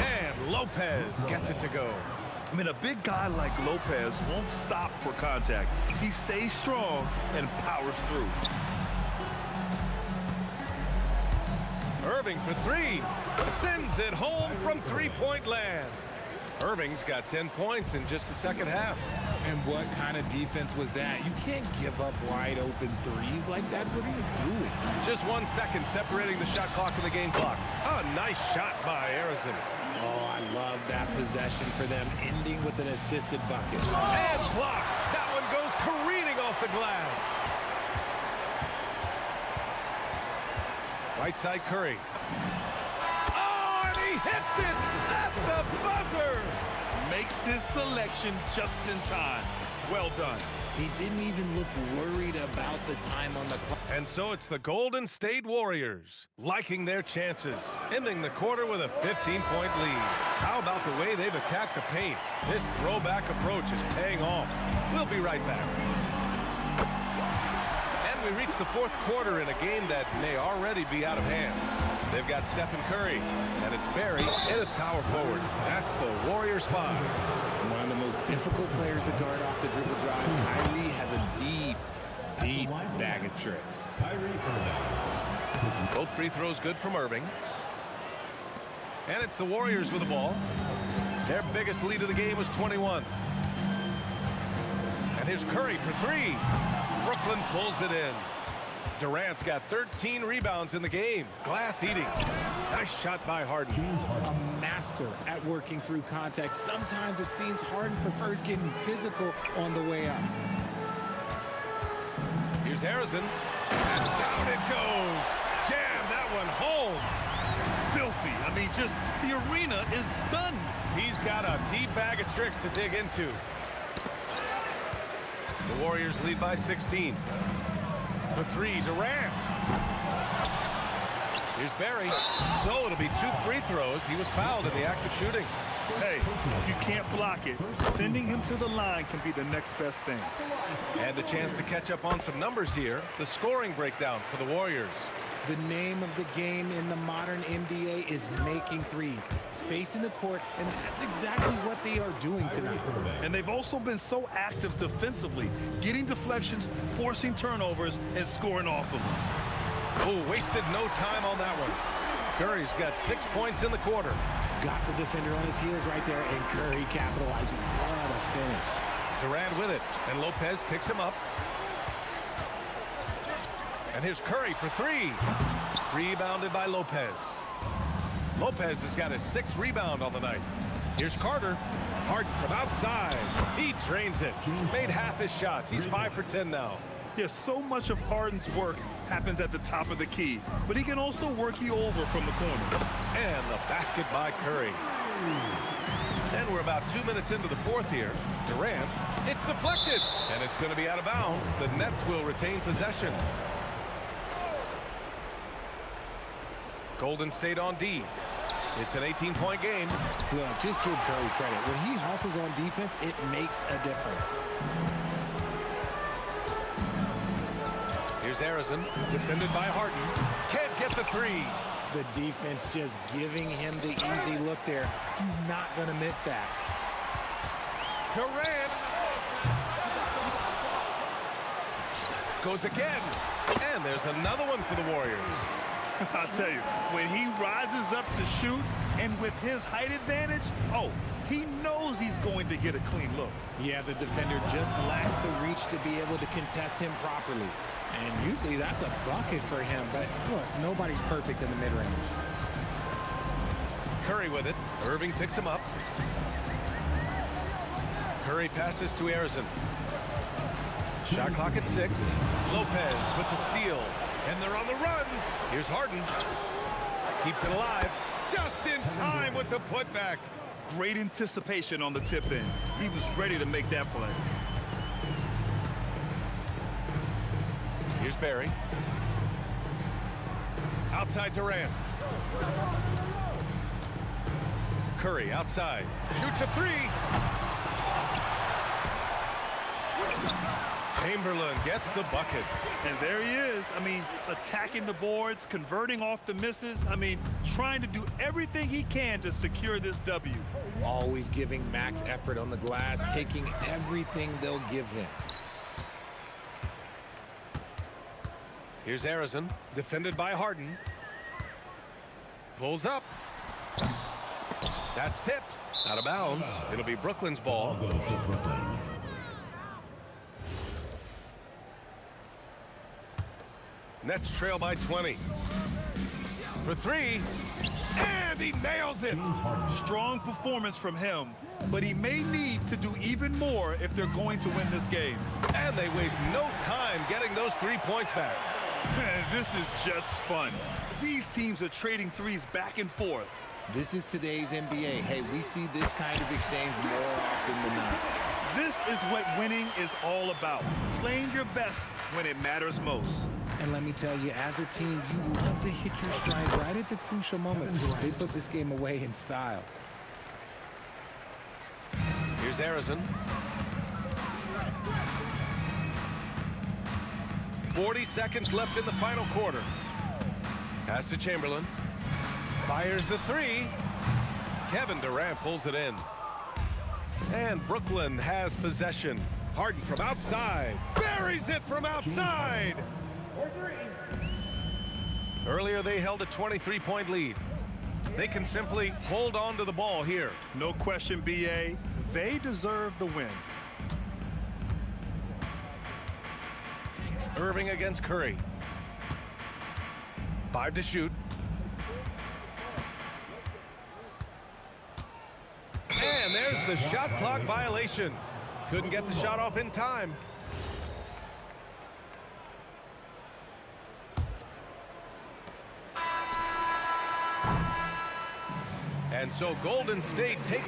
And Lopez gets it to go. I mean, a big guy like Lopez won't stop for contact. He stays strong and powers through. Irving for 3. Sends it home from three-point land. Irving's got 10 points in just the second half. And what kind of defense was that? You can't give up wide open threes like that. What are you doing? Just 1 second separating the shot clock and the game clock. A nice shot by Harrison. Oh, I love that possession for them, ending with an assisted bucket. And blocked. That one goes careening off the glass. Right side Curry. Oh, and he hits it at the buzzer. Makes his selection just in time. Well done. He didn't even look worried about the time on the clock. And so it's the Golden State Warriors liking their chances, ending the quarter with a 15-point lead. How about the way they've attacked the paint? This throwback approach is paying off. We'll be right back. And we reach the fourth quarter in a game that may already be out of hand. They've got Stephen Curry, and it's Barry in at power forward. That's the Warriors 5. One of the most difficult players to guard off the dribble drive. Kyrie has a deep bag of tricks. Both free throws good from Irving. And it's the Warriors with the ball. Their biggest lead of the game was 21. And here's Curry for 3. Brooklyn pulls it in. Durant's got 13 rebounds in the game. Glass eating. Nice shot by Harden. A master at working through contact. Sometimes it seems Harden prefers getting physical on the way up. Here's Harrison. And down it goes. Jam that one home. Filthy. I mean, just the arena is stunned. He's got a deep bag of tricks to dig into. The Warriors lead by 16. For 3, Durant. Here's Barry. So it'll be 2 free throws. He was fouled in the act of shooting. Hey, if you can't block it, sending him to the line can be the next best thing. And a chance to catch up on some numbers here. The scoring breakdown for the Warriors. The name of the game in the modern NBA is making threes. Space in the court, and that's exactly what they are doing tonight. And they've also been so active defensively, getting deflections, forcing turnovers, and scoring off of them. Oh, wasted no time on that one. Curry's got 6 points in the quarter. Got the defender on his heels right there, and Curry capitalized. What a finish. Durant with it, and Lopez picks him up. And here's Curry for 3. Rebounded by Lopez. Lopez has got his 6th rebound on the night. Here's Carter. Harden from outside. He drains it. Made half his shots. He's 5 for 10 now. Yes, so much of Harden's work happens at the top of the key, but he can also work you over from the corner. And the basket by Curry. And we're about 2 minutes into the fourth here. Durant, it's deflected, and it's going to be out of bounds. The Nets will retain possession. Golden State on D. It's an 18-point game. Look, just give Curry credit. When he hustles on defense, it makes a difference. Here's Harrison, defended by Harden. Can't get the 3. The defense just giving him the easy look there. He's not going to miss that. Durant. goes again. And there's another one for the Warriors. I'll tell you, when he rises up to shoot and with his height advantage, oh, he knows he's going to get a clean look. Yeah, the defender just lacks the reach to be able to contest him properly. And usually that's a bucket for him, but look, nobody's perfect in the mid-range. Curry with it. Irving picks him up. Curry passes to Arizon. Shot clock at 6. Lopez with the steal. And they're on the run. Here's Harden. Keeps it alive. Just in time with the putback. Great anticipation on the tip in. He was ready to make that play. Here's Barry. Outside Durant. Curry outside. Shoots a 3. Chamberlain gets the bucket. And there he is. I mean, attacking the boards, converting off the misses. I mean, trying to do everything he can to secure this W. Always giving max effort on the glass, taking everything they'll give him. Here's Arizon, defended by Harden. Pulls up. That's tipped. Out of bounds. It'll be Brooklyn's ball. Nets trail by 20. For 3. And he nails it. Strong performance from him, but he may need to do even more if they're going to win this game. And they waste no time getting those 3 points back. Man, this is just fun. These teams are trading threes back and forth. This is today's NBA. Hey, we see this kind of exchange more often than not. This is what winning is all about. Playing your best when it matters most. And let me tell you, as a team, you love to hit your stride right at the crucial moments. They put this game away in style. Here's Arizon. 40 seconds left in the final quarter. Pass to Chamberlain. Fires the 3. Kevin Durant pulls it in. And Brooklyn has possession. Harden from outside. Buries it from outside. Earlier they held a 23-point lead. They can simply hold on to the ball here. No question, BA. They deserve the win. Irving against Curry. 5 to shoot. And there's the shot clock violation. Couldn't get the shot off in time. And so Golden State take...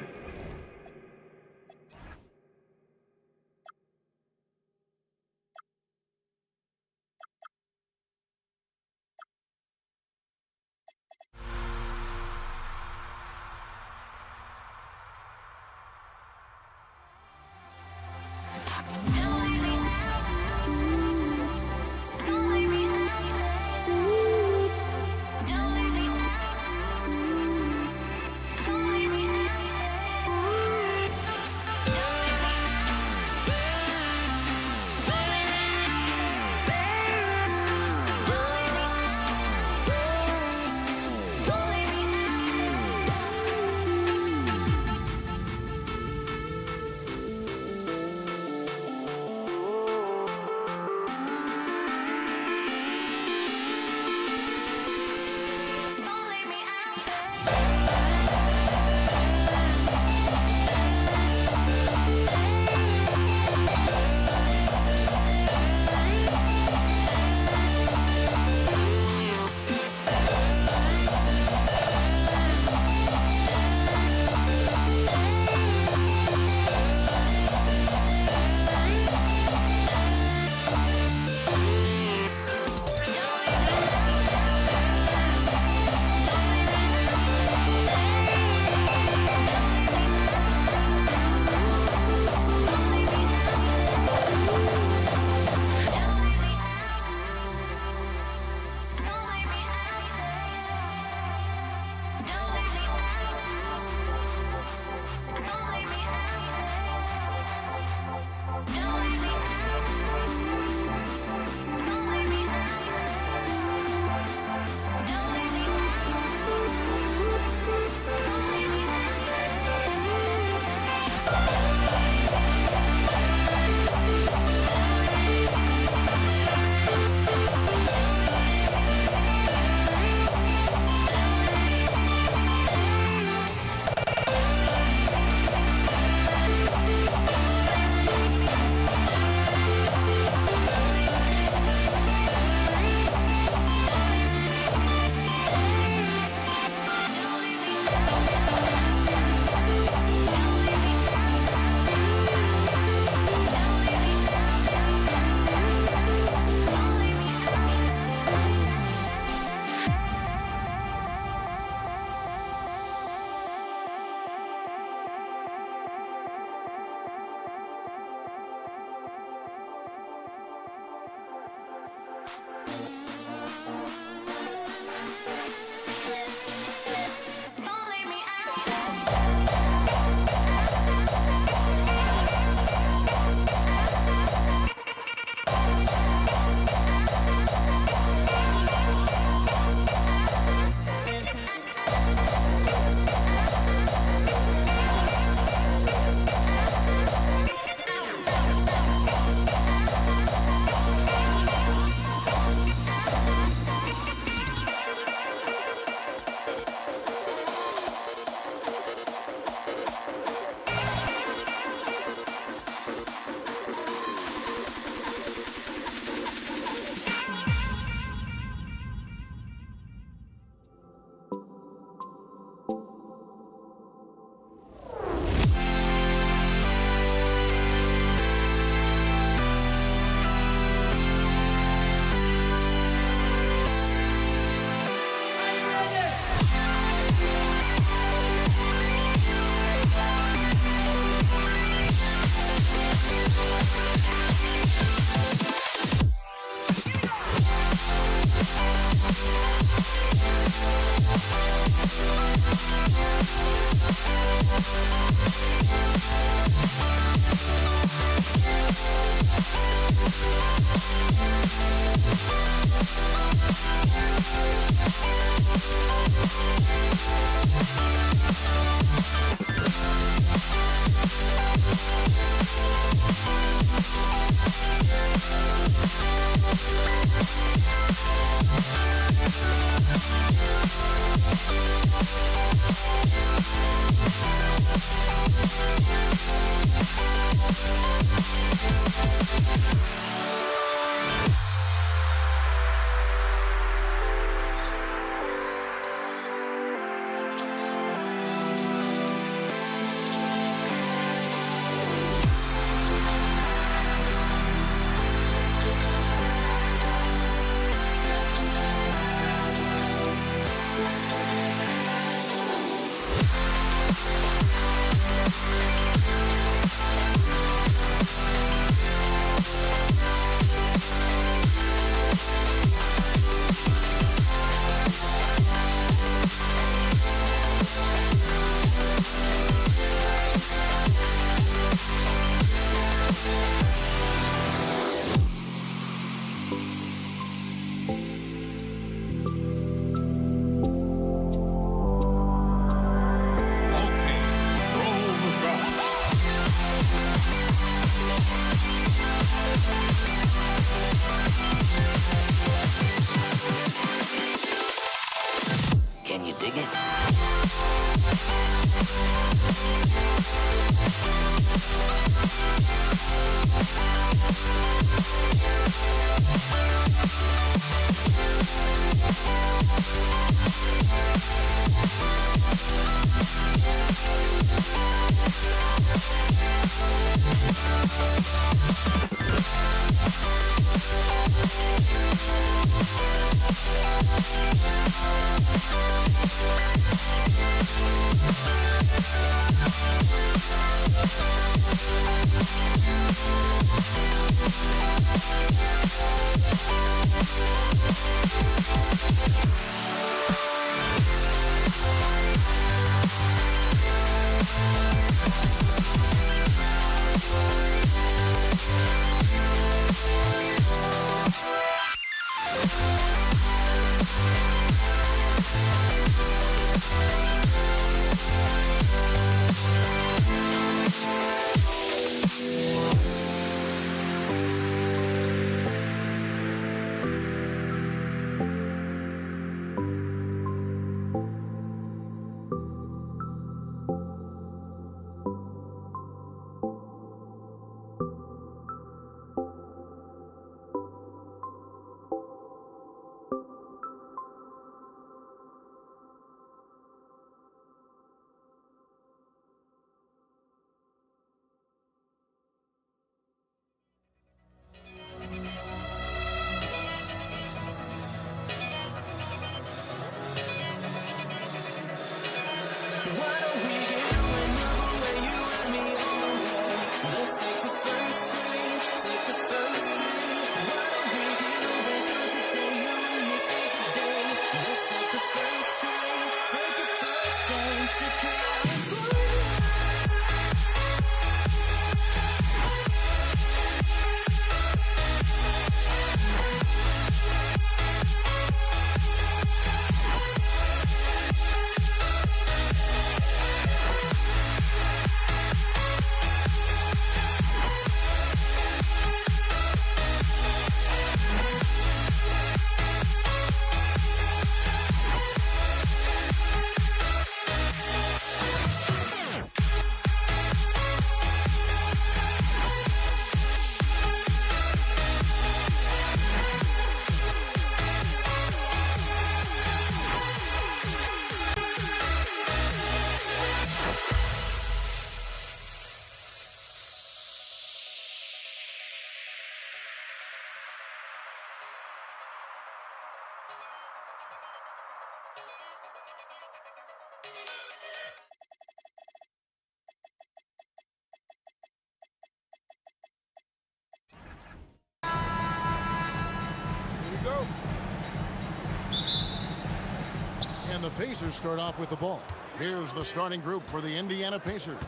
And the Pacers start off with the ball. Here's the starting group for the Indiana Pacers.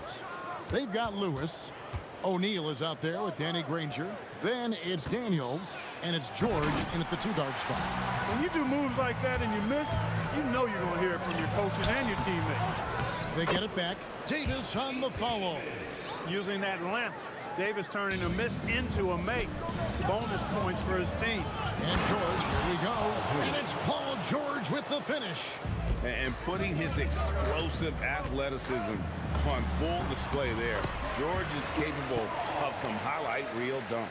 They've got Lewis. O'Neal is out there with Danny Granger. Then it's Daniels, and it's George in at the 2-guard spot. When you do moves like that and you miss, you know you're going to hear it from your coaches and your teammates. They get it back. Davis on the follow. Using that length, Davis turning a miss into a make. Bonus points for his team. And George, here we go. And it's Paul George with the finish. And putting his explosive athleticism on full display there. George is capable of some highlight reel dunks.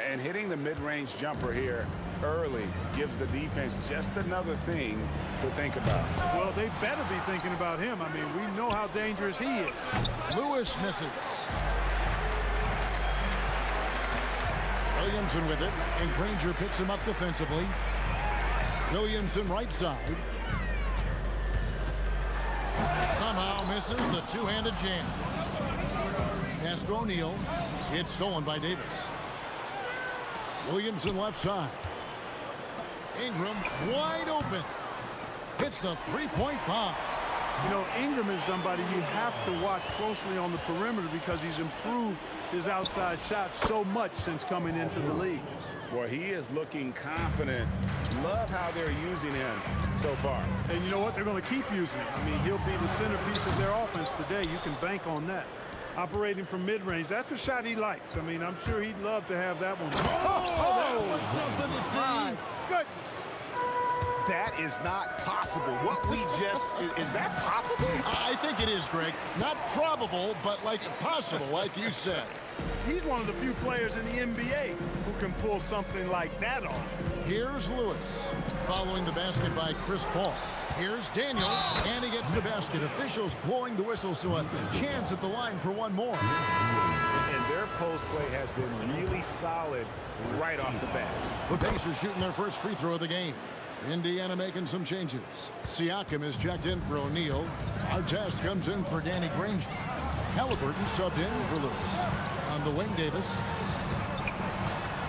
And hitting the mid-range jumper here early gives the defense just another thing to think about. Well, they better be thinking about him. I mean, we know how dangerous he is. Lewis misses. Williamson with it, and Granger picks him up defensively. Williamson right side. Somehow misses the two-handed jam. Pass to O'Neal. It's stolen by Davis. Williamson left side. Ingram wide open. Hits the three-point bomb. You know, Ingram is somebody you have to watch closely on the perimeter because he's improved his outside shot so much since coming into the league. Well, he is looking confident. Love how they're using him so far. And you know what? They're going to keep using him. I mean, he'll be the centerpiece of their offense today. You can bank on that. Operating from mid-range, that's a shot he likes. I mean, I'm sure he'd love to have that one. That was something to see. Goodness. That is not possible. What we just, is that possible? I think it is, Greg. Not probable, but like possible, like you said. He's one of the few players in the NBA who can pull something like that off. Here's Lewis, following the basket by Chris Paul. Here's Daniels, and he gets the basket. Officials blowing the whistle, so a chance at the line for one more. And their post play has been really solid right off the bat. The Pacers shooting their first free throw of the game. Indiana making some changes. Siakam is checked in for O'Neal. Artest comes in for Danny Granger. Halliburton subbed in for Lewis. On the wing, Davis.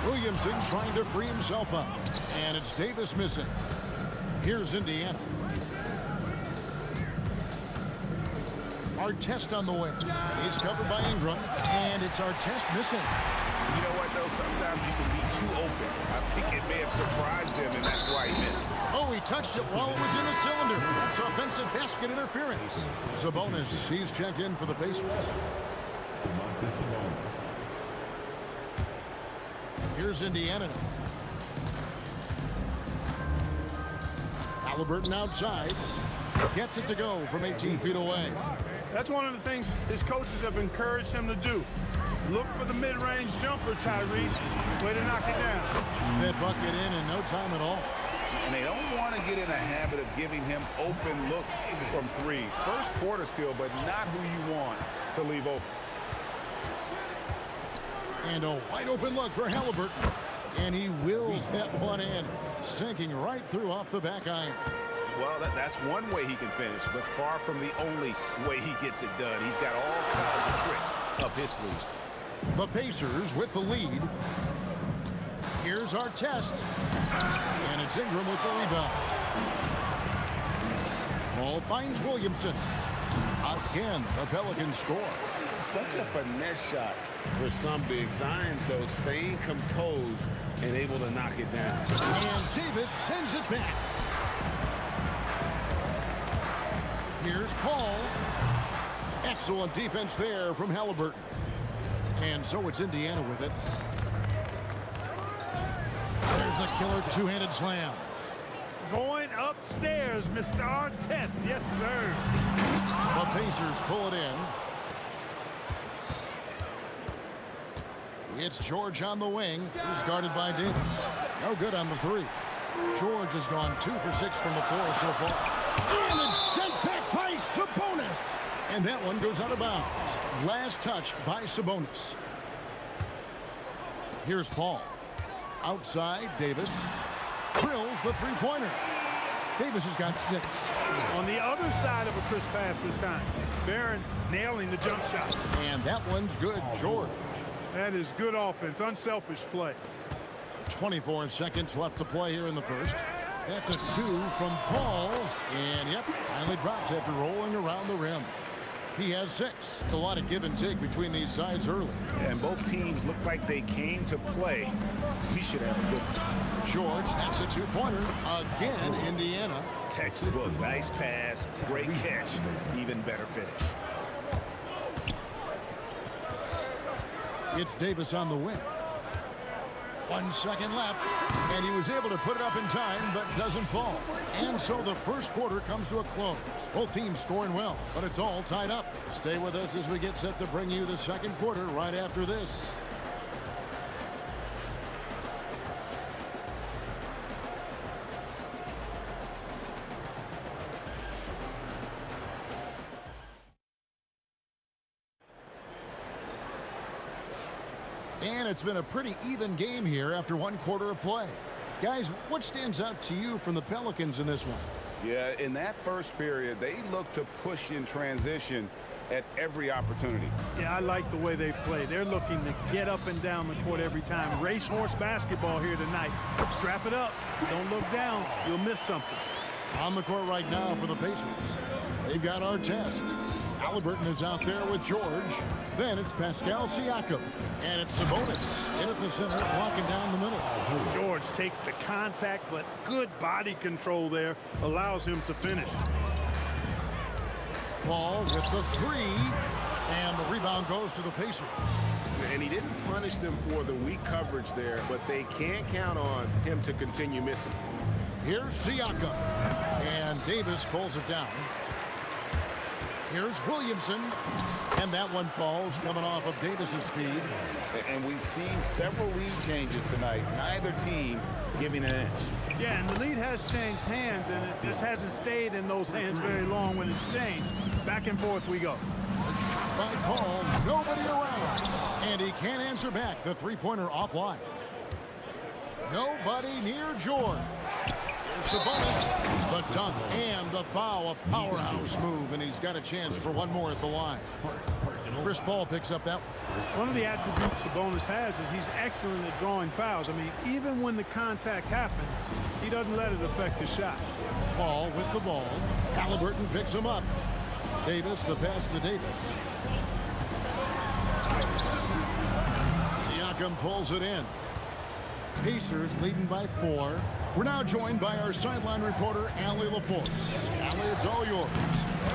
Williamson trying to free himself up. And it's Davis missing. Here's Indiana. Artest on the wing. He's covered by Ingram. And it's Artest missing. You know what, though? Sometimes you can be too open. I think it may have surprised him, and that's why he missed. Oh, he touched it while it was in the cylinder. That's offensive basket interference. Sabonis, he's checked in for the Pacers. Here's Indiana. Halliburton outside. Gets it to go from 18 feet away. That's one of the things his coaches have encouraged him to do. Look for the mid-range jumper, Tyrese. Way to knock it down. That bucket in no time at all. And they don't want to get in a habit of giving him open looks from three. First quarter still, but not who you want to leave open. And a wide open look for Halliburton. And he wills that one in, sinking right through off the back iron. Well, that's one way he can finish, but far from the only way he gets it done. He's got all kinds of tricks up his sleeve. The Pacers with the lead. Here's Artest. And it's Ingram with the rebound. Ball finds Williamson. Again, the Pelicans score. Such a finesse shot for some big Zions, though, staying composed and able to knock it down. And Davis sends it back. Here's Paul. Excellent defense there from Halliburton. And so it's Indiana with it. There's the killer two-handed slam. Going upstairs, Mr. Artest. Yes, sir. The Pacers pull it in. It's George on the wing. He's guarded by Davis. No good on the three. George has gone 2 for 6 from the floor so far. And it's sent back by Sabonis. And that one goes out of bounds. Last touch by Sabonis. Here's Paul. Outside, Davis. Drills the three-pointer. Davis has got 6. On the other side of a crisp pass this time. Barron nailing the jump shot. And that one's good, George. That is good offense, unselfish play. 24 seconds left to play here in the first. That's a 2 from Paul. And, yep, finally drops after rolling around the rim. He has 6. A lot of give and take between these sides early. And both teams look like they came to play. He should have a good one. George, that's a 2-pointer. Again, Indiana. Textbook, nice pass, great catch, even better finish. It's Davis on the wing. 1 second left, and he was able to put it up in time, but doesn't fall. And so the first quarter comes to a close. Both teams scoring well, but it's all tied up. Stay with us as we get set to bring you the second quarter right after this. And it's been a pretty even game here after 1 quarter of play. Guys, what stands out to you from the Pelicans in this one? Yeah, in that first period, they looked to push in transition at every opportunity. Yeah, I like the way they play. They're looking to get up and down the court every time. Racehorse basketball here tonight. Strap it up. Don't look down. You'll miss something. On the court right now for the Pacers. They've got our test. Halliburton is out there with George. Then it's Pascal Siakam. And it's Sabonis in at the center, blocking down the middle. George takes the contact, but good body control there allows him to finish. Paul with the 3. And the rebound goes to the Pacers. And he didn't punish them for the weak coverage there, but they can't count on him to continue missing. Here's Siakam. And Davis pulls it down. Here's Williamson, and that one falls coming off of Davis's feed. And we've seen several lead changes tonight. Neither team giving an inch. Yeah, and the lead has changed hands, and it just hasn't stayed in those hands very long when it's changed. Back and forth we go. By Paul, nobody around. And he can't answer back. The 3-pointer offline. Nobody near George. Sabonis, the dunk and the foul, a powerhouse move, and he's got a chance for one more at the line. Chris Paul picks up that one. One of the attributes Sabonis has is he's excellent at drawing fouls. I mean, even when the contact happens, he doesn't let it affect his shot. Paul with the ball. Halliburton picks him up. Davis, the pass to Davis. Siakam pulls it in. Pacers leading by 4. We're now joined by our sideline reporter, Allie LaForce. Allie, it's all yours.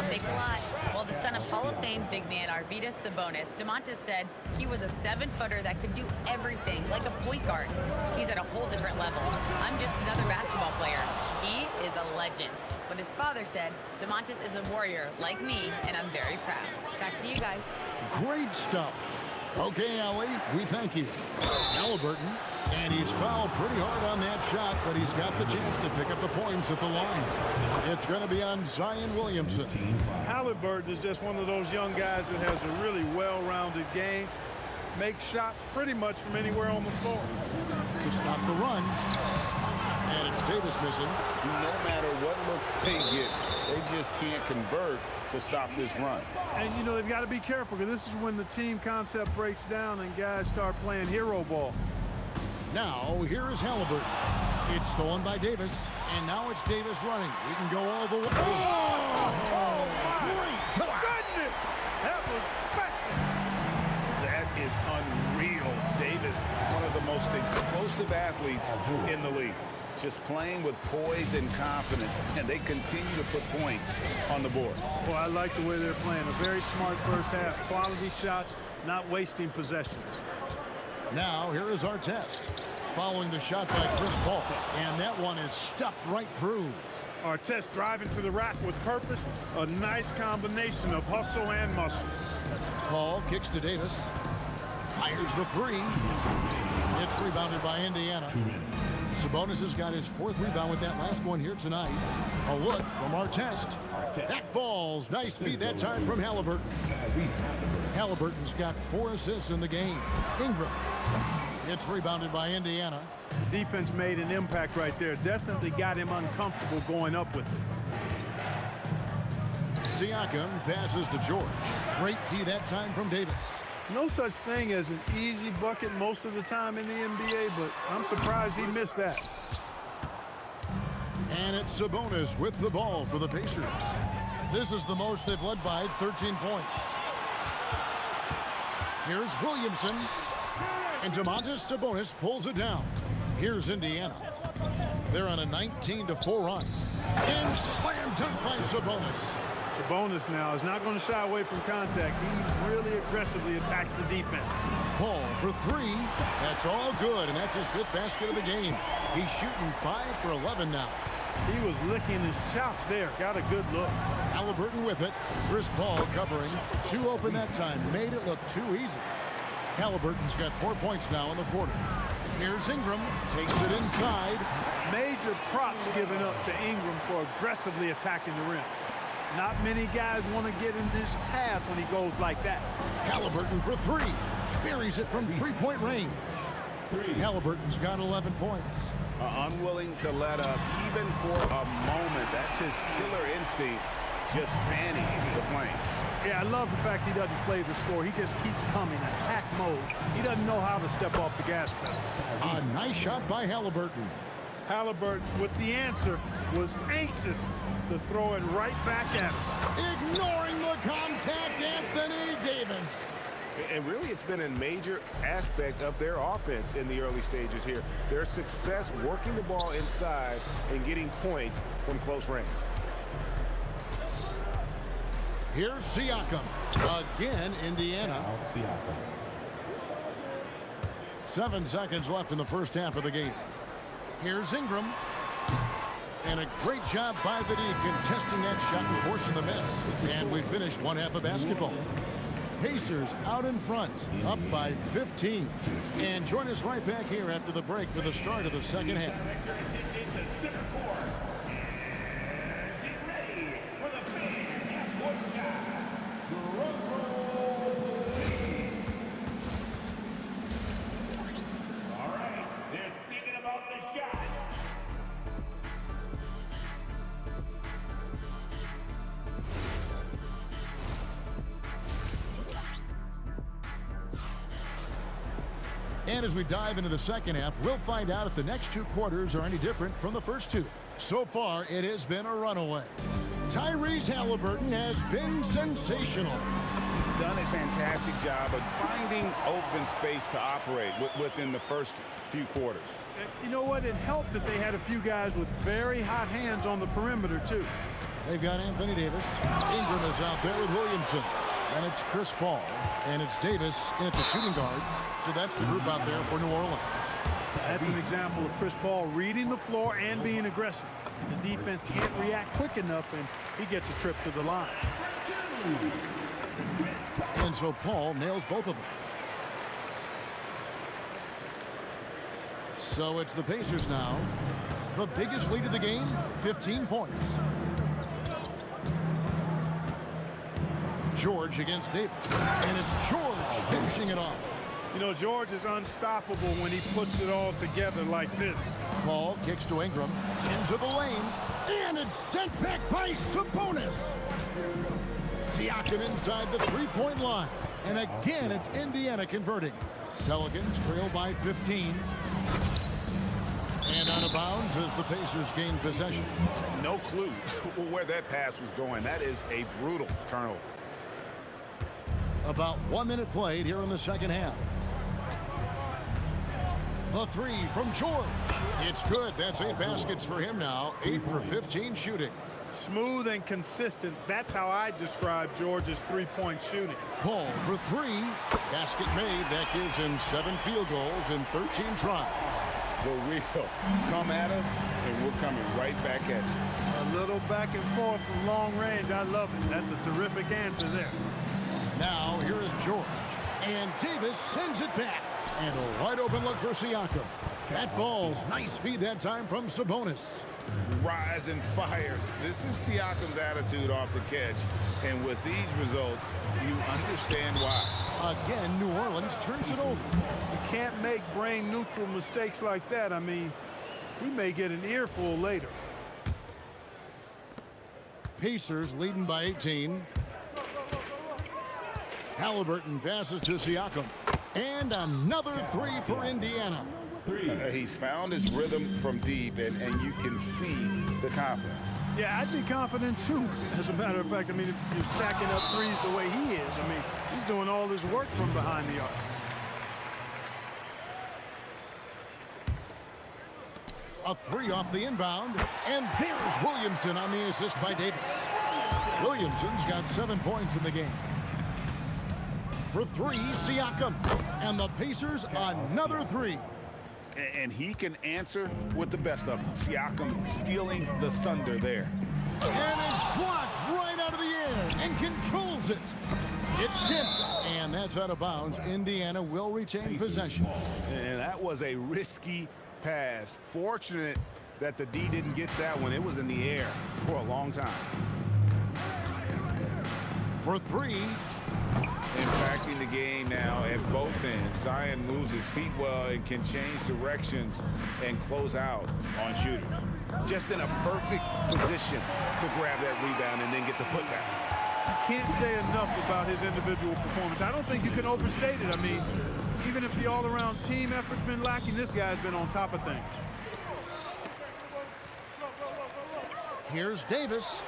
Thanks a lot. Well, the son of Hall of Fame big man Arvydas Sabonis, DeMontis said he was a 7-footer that could do everything, like a point guard. He's at a whole different level. I'm just another basketball player. He is a legend. But his father said, DeMontis is a warrior like me, and I'm very proud. Back to you guys. Great stuff. Okay, Allie, we thank you. Halliburton, and he's fouled pretty hard on that shot, but he's got the chance to pick up the points at the line. It's going to be on Zion Williamson. Halliburton is just one of those young guys that has a really well-rounded game. Makes shots pretty much from anywhere on the floor. To stop the run. And it's Davis missing. No matter what looks they get, they just can't convert to stop this run. And, you know, they've got to be careful because this is when the team concept breaks down and guys start playing hero ball. Now, here is Halliburton. It's stolen by Davis, and now it's Davis running. He can go all the way. Oh, my goodness! That was special. That is unreal. Davis, one of the most explosive athletes in the league. Just playing with poise and confidence, and they continue to put points on the board. Well, I like the way they're playing. A very smart first half. Quality shots, not wasting possessions. Now, here is our test. Following the shot by Chris Paul, and that one is stuffed right through. Artest driving to the rack with purpose. A nice combination of hustle and muscle. Paul kicks to Davis. Fires the 3. It's rebounded by Indiana. Sabonis has got his 4th rebound with that last one here tonight. A look from Artest. That falls. Nice feed that time from Halliburton. Halliburton's got 4 assists in the game. Ingram. It's rebounded by Indiana. Defense made an impact right there. Definitely got him uncomfortable going up with it. Siakam passes to George. Great D that time from Davis. No such thing as an easy bucket most of the time in the NBA, but I'm surprised he missed that. And it's Sabonis with the ball for the Pacers. This is the most they've led by 13 points. Here's Williamson. And Domantas Sabonis pulls it down. Here's Indiana. They're on a 19-4 run. And slam dunk by Sabonis. Sabonis now is not going to shy away from contact. He really aggressively attacks the defense. Paul for three. That's all good, and that's his 5th basket of the game. He's shooting 5 for 11 now. He was licking his chops there. Got a good look. Halliburton with it. Chris Paul covering. 2 open that time. Made it look too easy. Halliburton's got 4 points now in the quarter. Here's Ingram. Takes it inside. Major props given up to Ingram for aggressively attacking the rim. Not many guys want to get in this path when he goes like that. Halliburton for 3. Buries it from 3-point range. Halliburton's got 11 points. Unwilling to let up even for a moment. That's his killer instinct, just fanning the flame. Yeah, I love the fact he doesn't play the score. He just keeps coming, attack mode. He doesn't know how to step off the gas pedal. A nice shot by Halliburton. Halliburton, with the answer, was anxious to throw it right back at him. Ignoring the contact, Anthony Davis. And really, it's been a major aspect of their offense in the early stages here. Their success working the ball inside and getting points from close range. Here's Siakam. Again, Indiana. 7 seconds left in the first half of the game. Here's Ingram. And a great job by the D contesting that shot and forcing the miss. And we finished one half of basketball. Pacers out in front, up by 15. And join us right back here after the break for the start of the second half. And as we dive into the second half, we'll find out if the next 2 quarters are any different from the first 2. So far, it has been a runaway. Tyrese Halliburton has been sensational. He's done a fantastic job of finding open space to operate within the first few quarters. You know what? It helped that they had a few guys with very hot hands on the perimeter, too. They've got Anthony Davis. Ingram is out there with Williamson. And it's Chris Paul. And it's Davis in at the shooting guard. So that's the group out there for New Orleans. That's an example of Chris Paul reading the floor and being aggressive. The defense can't react quick enough, and he gets a trip to the line. And so Paul nails both of them. So it's the Pacers now. The biggest lead of the game, 15 points. George against Davis. And it's George finishing it off. You know, George is unstoppable when he puts it all together like this. Paul kicks to Ingram. Into the lane. And it's sent back by Sabonis. Siakam inside the 3-point line. And again, it's Indiana converting. Pelicans trail by 15. And out of bounds as the Pacers gain possession. No clue where that pass was going. That is a brutal turnover. About 1 minute played here in the second half. The 3 from George. It's good. That's 8 baskets for him now. 8 for 15 shooting. Smooth and consistent. That's how I describe George's 3-point shooting. Paul for 3. Basket made. That gives him 7 field goals in 13 tries. The wheel come at us, and we're coming right back at you. A little back and forth from long range. I love it. That's a terrific answer there. Now here is George. And Davis sends it back. And a wide open look for Siakam. That falls. Nice feed that time from Sabonis. Rise and fires. This is Siakam's attitude off the catch. And with these results, you understand why. Again, New Orleans turns it over. You can't make brain-neutral mistakes like that. I mean, he may get an earful later. Pacers leading by 18. Halliburton passes to Siakam. And another 3 for Indiana. He's found his rhythm from deep, and you can see the confidence. Yeah, I'd be confident too. As a matter of fact, I mean, if you're stacking up threes the way he is, I mean, he's doing all his work from behind the arc. A three off the inbound, and there's Williamson on the assist by Davis. Williamson's got 7 points in the game. For three, Siakam, and the Pacers another three. And he can answer with the best of them. Siakam stealing the thunder there. And it's blocked right out of the air and controls it. It's tipped, and that's out of bounds. Indiana will retain possession. And that was a risky pass. Fortunate that the D didn't get that one. It was in the air for a long time. For three. Impacting the game now at both ends. Zion moves his feet well and can change directions and close out on shooters. Just in a perfect position to grab that rebound and then get the putback. You can't say enough about his individual performance. I don't think you can overstate it. I mean, even if the all-around team effort's been lacking, this guy's been on top of things. Here's Davis.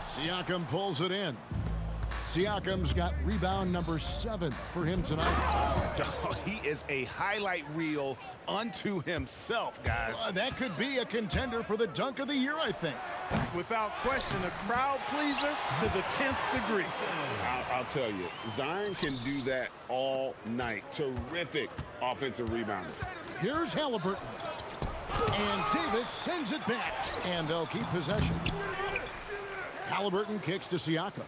Siakam pulls it in. Siakam's got rebound number 7 for him tonight. Oh, he is a highlight reel unto himself, guys. That could be a contender for the dunk of the year, I think. Without question, a crowd pleaser to the 10th degree. I'll tell you, Zion can do that all night. Terrific offensive rebounder. Here's Halliburton. And Davis sends it back. And they'll keep possession. Halliburton kicks to Siakam.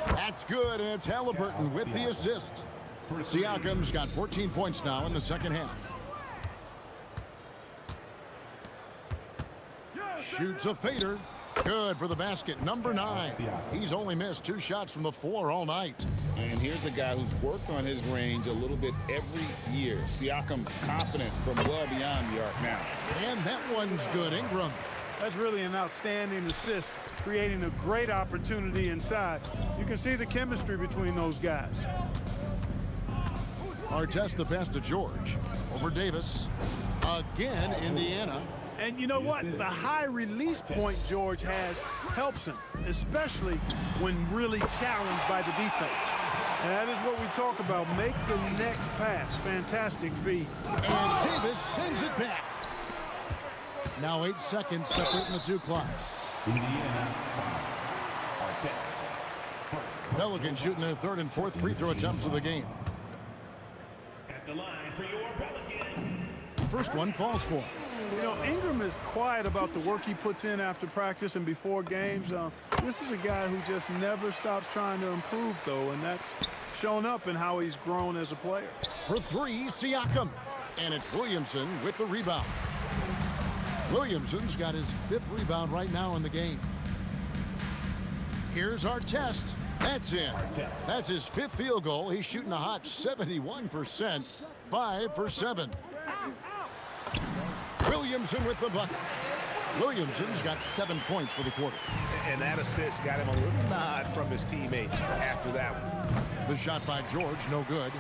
That's good, and it's Halliburton with the assist. Siakam's got 14 points now in the second half. Shoots a fader. Good for the basket, number 9. He's only missed 2 shots from the floor all night. And here's a guy who's worked on his range a little bit every year. Siakam confident from well beyond the arc now. And that one's good, Ingram. That's really an outstanding assist, creating a great opportunity inside. You can see the chemistry between those guys. Artest the pass to George. Over Davis. Again, Indiana. And you know what? The high release point George has helps him, especially when really challenged by the defense. And that is what we talk about. Make the next pass. Fantastic feed. And Davis sends it back. Now 8 seconds separating the 2 clocks. Pelicans shooting their 3rd and 4th free throw attempts of the game. At the line for your Pelicans. First one falls for him. You know, Ingram is quiet about the work he puts in after practice and before games. This is a guy who just never stops trying to improve, though, and that's shown up in how he's grown as a player. For three, Siakam. And it's Williamson with the rebound. Williamson's got his 5th rebound right now in the game. Here's Artest. That's in. That's his 5th field goal. He's shooting a hot 71%. 5 for 7. Williamson with the bucket. Williamson's got 7 points for the quarter. And that assist got him a little nod from his teammate after that one. The shot by George, no good.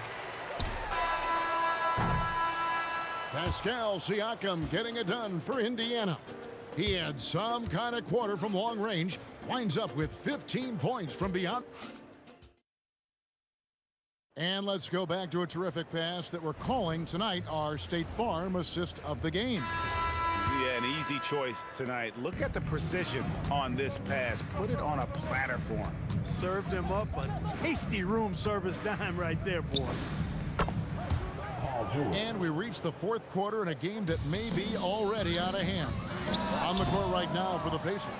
Pascal Siakam getting it done for Indiana. He had some kind of quarter from long range. Winds up with 15 points from beyond. And let's go back to a terrific pass that we're calling tonight our State Farm assist of the game. Yeah, an easy choice tonight. Look at the precision on this pass. Put it on a platter for him. Served him up a tasty room service dime right there, boy. And we reach the 4th quarter in a game that may be already out of hand. On the court right now for the Pacers.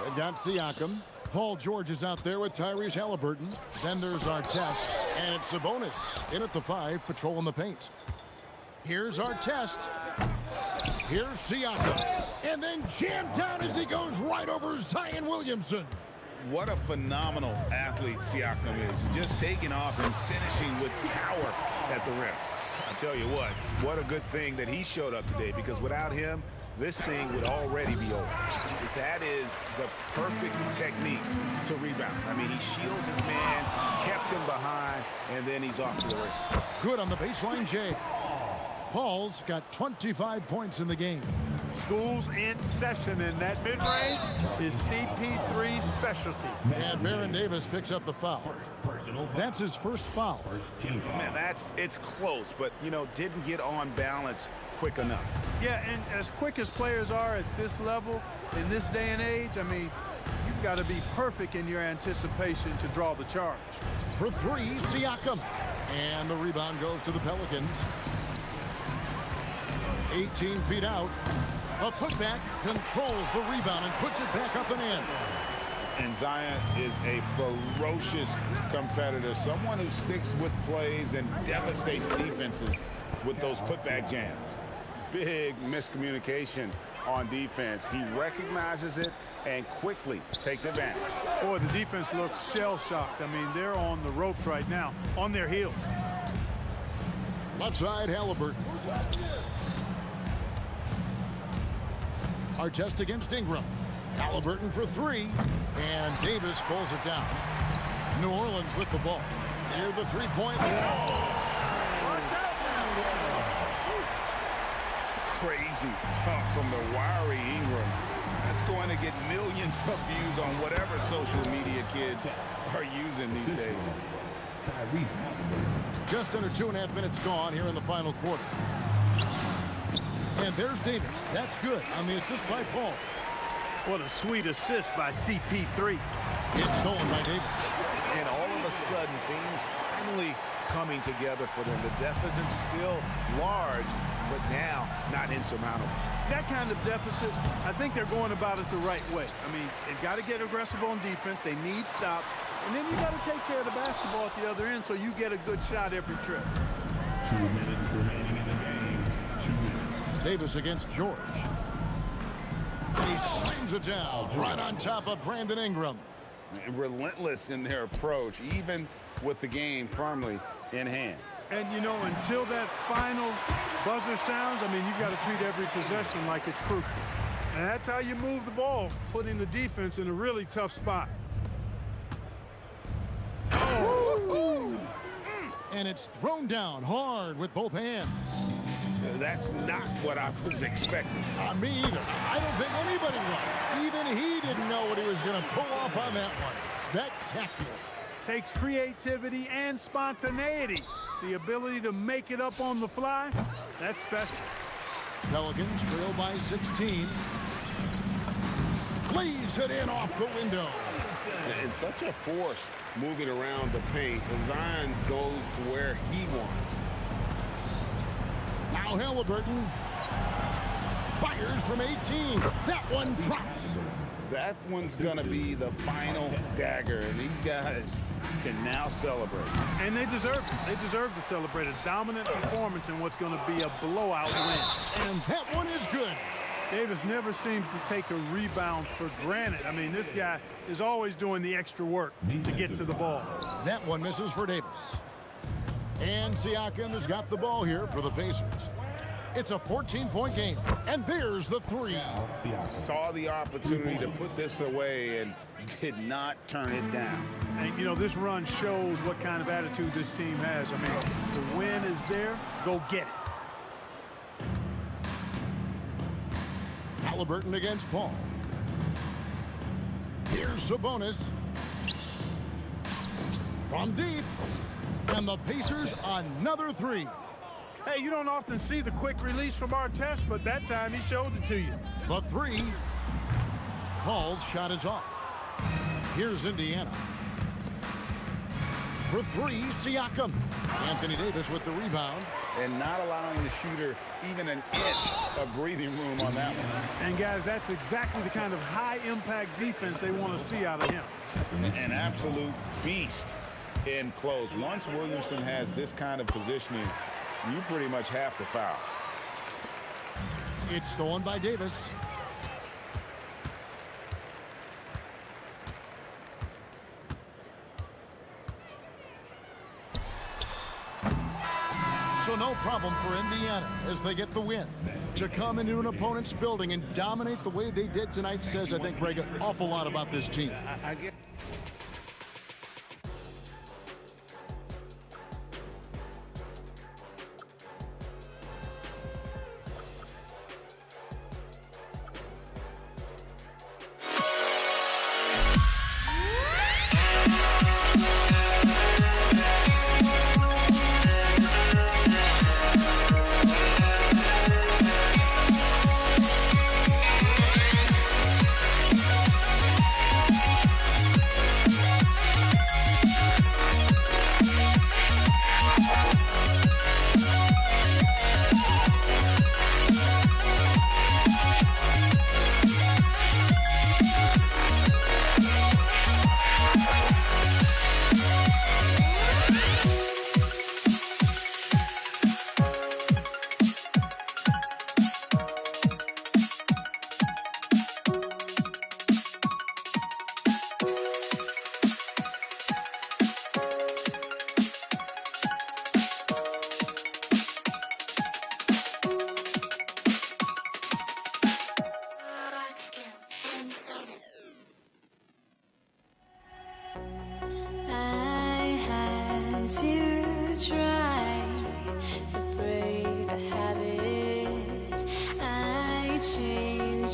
They've got Siakam. Paul George is out there with Tyrese Halliburton. Then there's Artest. And it's Sabonis in at the 5, patrolling the paint. Here's Artest. Here's Siakam. And then jammed down as he goes right over Zion Williamson. What a phenomenal athlete Siakam is. Just taking off and finishing with power at the rim. I'll tell you what a good thing that he showed up today, because without him, this thing would already be over. That is the perfect technique to rebound. I mean, he shields his man, kept him behind, and then he's off to the races. Good on the baseline, Jay. Paul's got 25 points in the game. School's in session, and that mid-range is CP3's specialty. And Baron Davis picks up the foul. That's his first foul. Man, it's close, but, you know, didn't get on balance quick enough. Yeah, and as quick as players are at this level, in this day and age, I mean, you've got to be perfect in your anticipation to draw the charge. For three, Siakam. And the rebound goes to the Pelicans. 18 feet out. A putback controls the rebound and puts it back up and in. And Zion is a ferocious competitor, someone who sticks with plays and devastates defenses with those putback jams. Big miscommunication on defense. He recognizes it and quickly takes advantage. Boy, the defense looks shell-shocked. I mean, they're on the ropes right now, on their heels. Left side, Halliburton. Artest against Ingram. Halliburton for three. And Davis pulls it down. New Orleans with the ball. Near the three-point line. Crazy talk from the wiry Ingram. That's going to get millions of views on whatever social media kids are using these days. Just under 2.5 minutes gone here in the final quarter. And there's Davis. That's good on the assist by Paul. What a sweet assist by CP3. It's stolen by Davis. And all of a sudden, things finally coming together for them. The deficit's still large, but now not insurmountable. That kind of deficit, I think they're going about it the right way. I mean, they've got to get aggressive on defense. They need stops. And then you got to take care of the basketball at the other end so you get a good shot every trip. 2 minutes remaining in the game. 2 minutes. Davis against George. And he slams it down right on top of Brandon Ingram. And relentless in their approach, even with the game firmly in hand. And, you know, until that final buzzer sounds, I mean, you've got to treat every possession like it's crucial. And that's how you move the ball, putting the defense in a really tough spot. Oh. And it's thrown down hard with both hands. That's not what I was expecting. Me either. I don't think anybody was. Even he didn't know what he was going to pull off on that one. Spectacular. Takes creativity and spontaneity. The ability to make it up on the fly, that's special. Pelicans trail by 16. Cleaves it in off the window. And such a force moving around the paint. Zion goes where he wants. Now Halliburton fires from 18. That one drops. That one's going to be the final dagger, and these guys can now celebrate. And they deserve it. They deserve to celebrate a dominant performance in what's going to be a blowout win. And that one is good. Davis never seems to take a rebound for granted. I mean, this guy is always doing the extra work to get to the ball. That one misses for Davis. And Siakam has got the ball here for the Pacers. It's a 14-point game, and there's the three. Saw the opportunity to put this away and did not turn it down. And, you know, this run shows what kind of attitude this team has. I mean, the win is there. Go get it. Halliburton against Paul. Here's Sabonis. From deep. And the Pacers another three. Hey, you don't often see the quick release from Artest, but that time he showed it to you. The three. Paul's shot is off. Here's Indiana. For three, Siakam. Anthony Davis with the rebound. And not allowing the shooter even an inch of breathing room on that one. And, guys, that's exactly the kind of high-impact defense they want to see out of him. An absolute beast in close. Once Williamson has this kind of positioning, you pretty much have to foul. It's stolen by Davis. So no problem for Indiana as they get the win. To come into an opponent's building and dominate the way they did tonight says, I think, Greg, an awful lot about this team. I get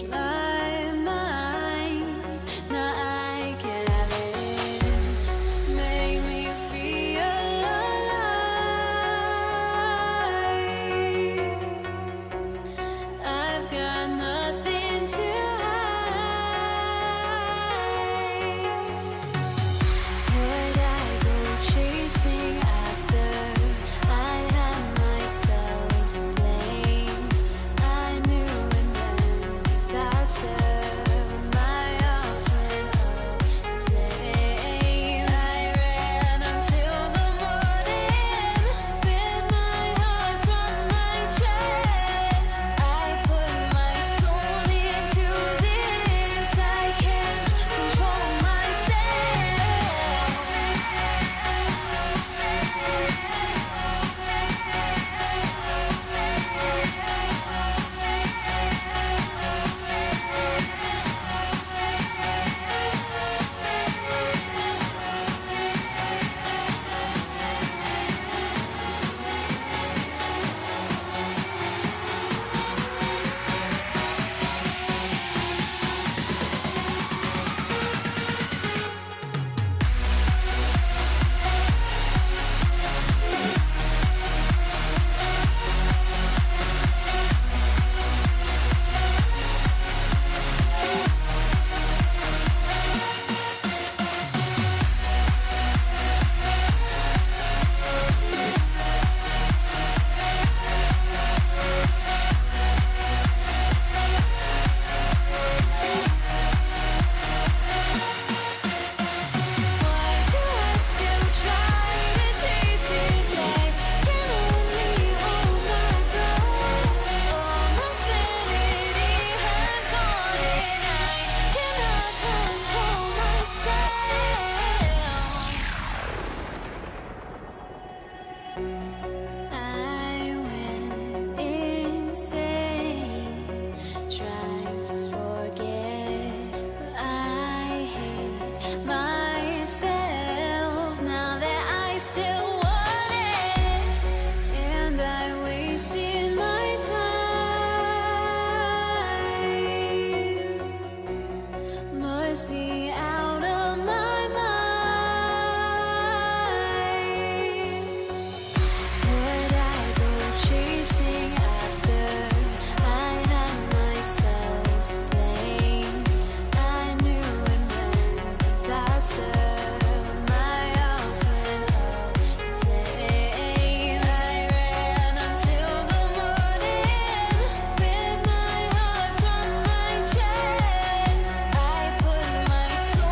my mind. Now I can have it. Make me feel alive. I've got nothing to hide. Would I go chasing after? I had myself to blame. I knew it meant disaster. My arms went up in flames. I ran until the morning. Bit my heart from my chest. I put my soul into this. I can't control I went insane, trying to forget, but I hate myself now that I still want it, and I wasted my time. Must be out of my mind. Would I go chasing after? I had myself to blame. I knew it meant disaster. My arms went up in flames. I ran until the morning. Bit my heart from my chest. I put my soul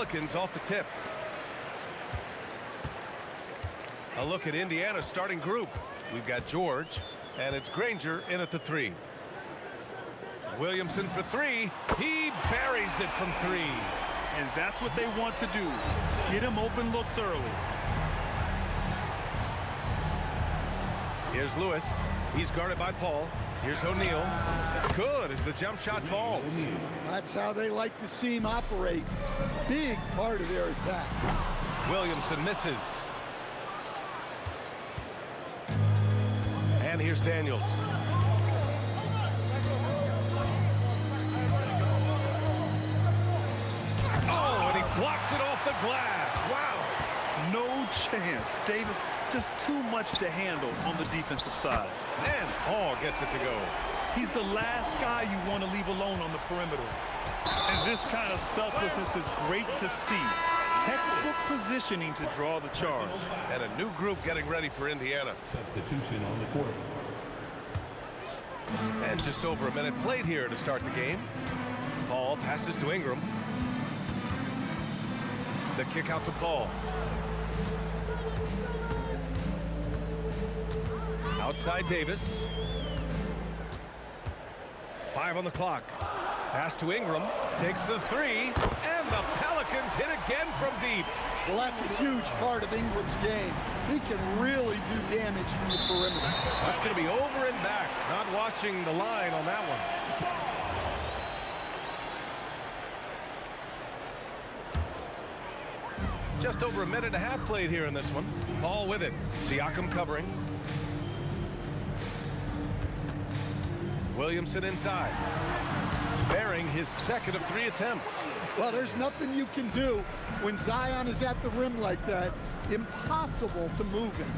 Pelicans off the tip. A look at Indiana's starting group. We've got George, and it's Granger in at the 3. Williamson for 3. He buries it from 3. And that's what they want to do. Get him open looks early. Here's Lewis. He's guarded by Paul. Here's O'Neal. Good as the jump shot falls. That's how they like to see him operate. Big part of their attack. Williamson misses. And here's Daniels. Oh, and he blocks it off the glass. Wow. No chance. Davis just too much to handle on the defensive side. And Paul gets it to go. He's the last guy you want to leave alone on the perimeter. And this kind of selflessness is great to see. Textbook positioning to draw the charge. And a new group getting ready for Indiana. Substitution on the court. And just over a minute played here to start the game. Paul passes to Ingram. The kick out to Paul. Outside Davis. 5 on the clock. Pass to Ingram. Takes the 3. And the Pelicans hit again from deep. Well, that's a huge part of Ingram's game. He can really do damage from the perimeter. That's going to be over and back. Not watching the line on that one. Just over a minute and a half played here in this one. Paul with it. Siakam covering. Williamson inside. Bearing his second of 3 attempts. Well, there's nothing you can do when Zion is at the rim like that. Impossible to move him.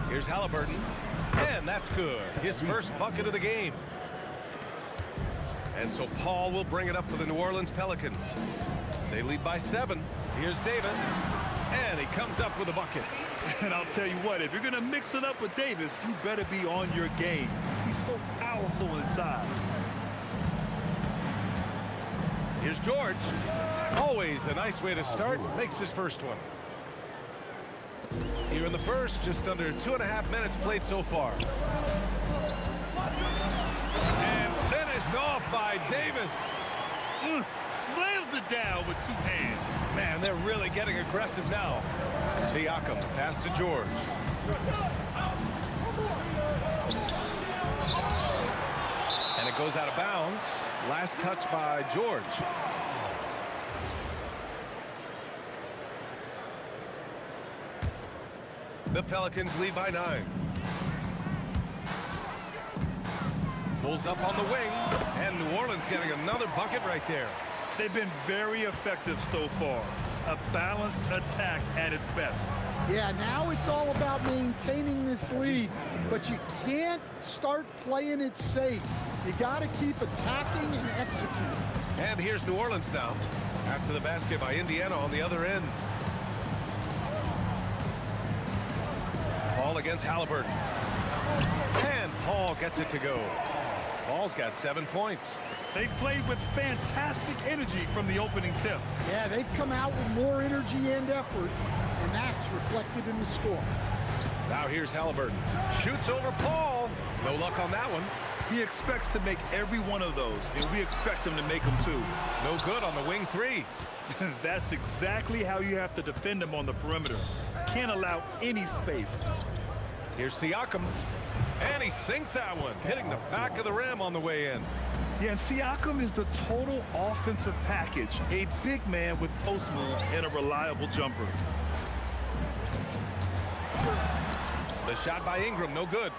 Here's Halliburton. And that's good. His first bucket of the game. And so Paul will bring it up for the New Orleans Pelicans. They lead by 7. Here's Davis. And he comes up with a bucket. And I'll tell you what, if you're going to mix it up with Davis, you better be on your game. He's so powerful inside. Here's George. Always a nice way to start. Makes his first one. Here in the first, just under 2.5 minutes played so far. And finished off by Davis. Slams it down with 2 hands. Man, they're really getting aggressive now. Siakam, pass to George. And it goes out of bounds. Last touch by George. The Pelicans lead by 9. Pulls up on the wing, and New Orleans getting another bucket right there. They've been very effective so far. A balanced attack at its best. Yeah, now it's all about maintaining this lead, but you can't start playing it safe. You got to keep attacking and executing. And here's New Orleans now, after the basket by Indiana on the other end. Paul against Halliburton. And Paul gets it to go. Paul's got 7 points. They've played with fantastic energy from the opening tip. Yeah, they've come out with more energy and effort, and that's reflected in the score. Now here's Halliburton. Shoots over Paul. No luck on that one. He expects to make every one of those, and we expect him to make them too. No good on the wing 3. That's exactly how you have to defend him on the perimeter. Can't allow any space. Here's Siakam. And he sinks that one, hitting the back of the rim on the way in. Yeah, and Siakam is the total offensive package. A big man with post moves and a reliable jumper. The shot by Ingram, no good.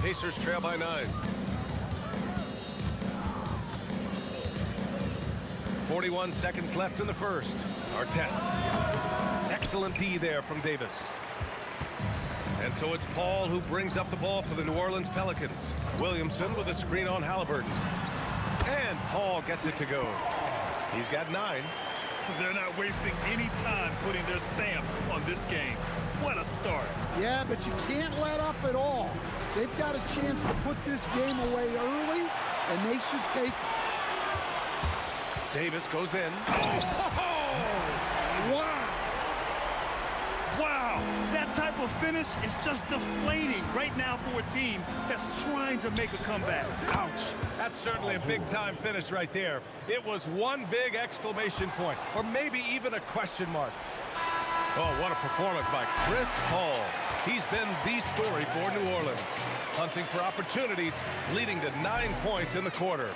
Pacers trail by 9. 41 seconds left in the first. Our test. Excellent D there from Davis. And so it's Paul who brings up the ball for the New Orleans Pelicans. Williamson with a screen on Halliburton. And Paul gets it to go. He's got 9. They're not wasting any time putting their stamp on this game. What a start. Yeah, but you can't let up at all. They've got a chance to put this game away early, and they should take it. Davis goes in. Oh! Wow! Wow, that type of finish is just deflating right now for a team that's trying to make a comeback. Ouch. That's certainly a big-time finish right there. It was one big exclamation point, or maybe even a question mark. Oh, what a performance by Chris Paul. He's been the story for New Orleans, hunting for opportunities, leading to 9 points in the quarter.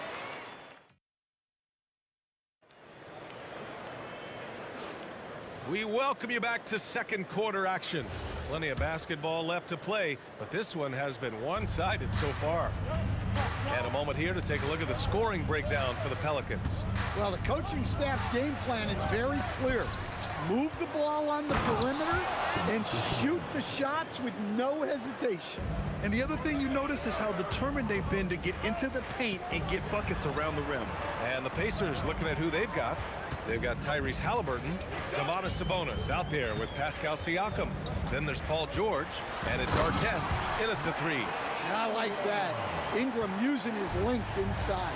We welcome you back to second quarter action. Plenty of basketball left to play, but this one has been one-sided so far. And a moment here to take a look at the scoring breakdown for the Pelicans. Well, the coaching staff's game plan is very clear. Move the ball on the perimeter and shoot the shots with no hesitation. And the other thing you notice is how determined they've been to get into the paint and get buckets around the rim. And the Pacers looking at who they've got. They've got Tyrese Halliburton, Domantas Sabonis out there with Pascal Siakam. Then there's Paul George, and it's Artest in at the three. I like that. Ingram using his length inside.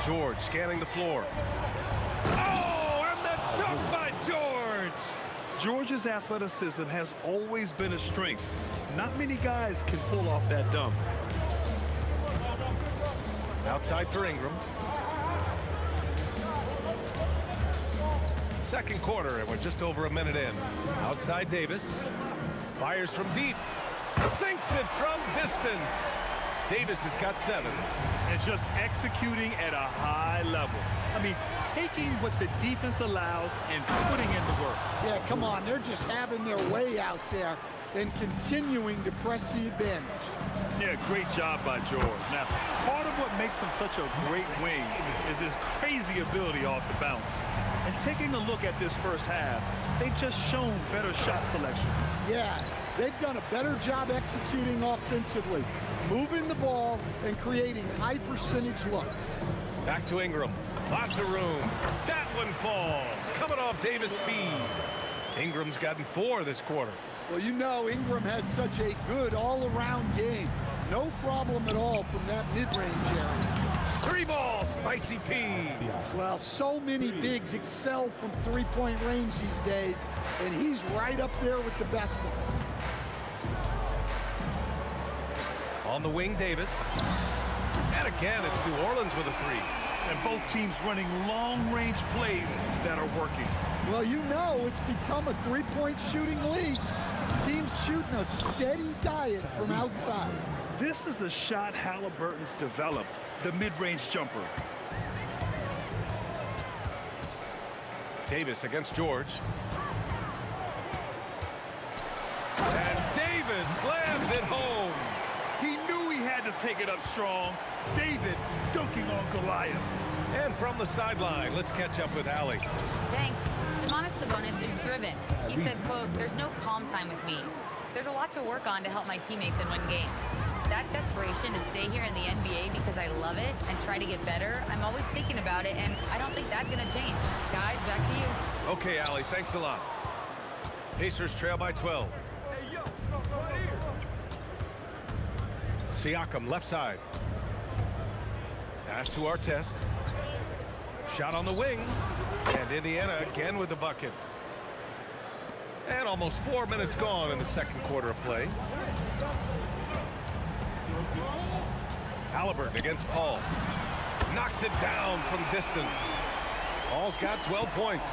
George scanning the floor. Oh, and the dunk by George! George's athleticism has always been a strength. Not many guys can pull off that dunk. Outside for Ingram. Second quarter, and we're just over a minute in. Outside Davis. Fires from deep. Sinks it from distance. Davis has got 7. And just executing at a high level. I mean, taking what the defense allows and putting in the work. Yeah, come on. They're just having their way out there and continuing to press the advantage. Yeah, great job by George. Now, part of what makes him such a great wing is his crazy ability off the bounce. And taking a look at this first half, they've just shown better shot selection. Yeah, they've done a better job executing offensively, moving the ball and creating high percentage looks. Back to Ingram. Lots of room. That one falls. Coming off Davis' feed. Ingram's gotten 4 this quarter. Well, you know Ingram has such a good all-around game. No problem at all from that mid-range area. 3 ball, Spicy P. Well, so many bigs excel from three-point range these days, and he's right up there with the best of them. On the wing, Davis. And again, it's New Orleans with a 3. And both teams running long-range plays that are working. Well, you know it's become a three-point shooting league. Teams shooting a steady diet from outside. This is a shot Halliburton's developed, the mid-range jumper. Davis against George. And Davis slams it home. He knew he had to take it up strong. David dunking on Goliath. And from the sideline, let's catch up with Allie. Thanks. Domantas Sabonis is driven. He said, quote, "There's no calm time with me. There's a lot to work on to help my teammates and win games. That desperation to stay here in the NBA because I love it and try to get better, I'm always thinking about it, and I don't think that's going to change. Guys, back to you." Okay, Allie, thanks a lot. Pacers trail by 12. Siakam, left side. Pass to Artest. Shot on the wing. And Indiana again with the bucket. And almost 4 minutes gone in the second quarter of play. Halliburton against Paul. Knocks it down from distance. Paul's got 12 points.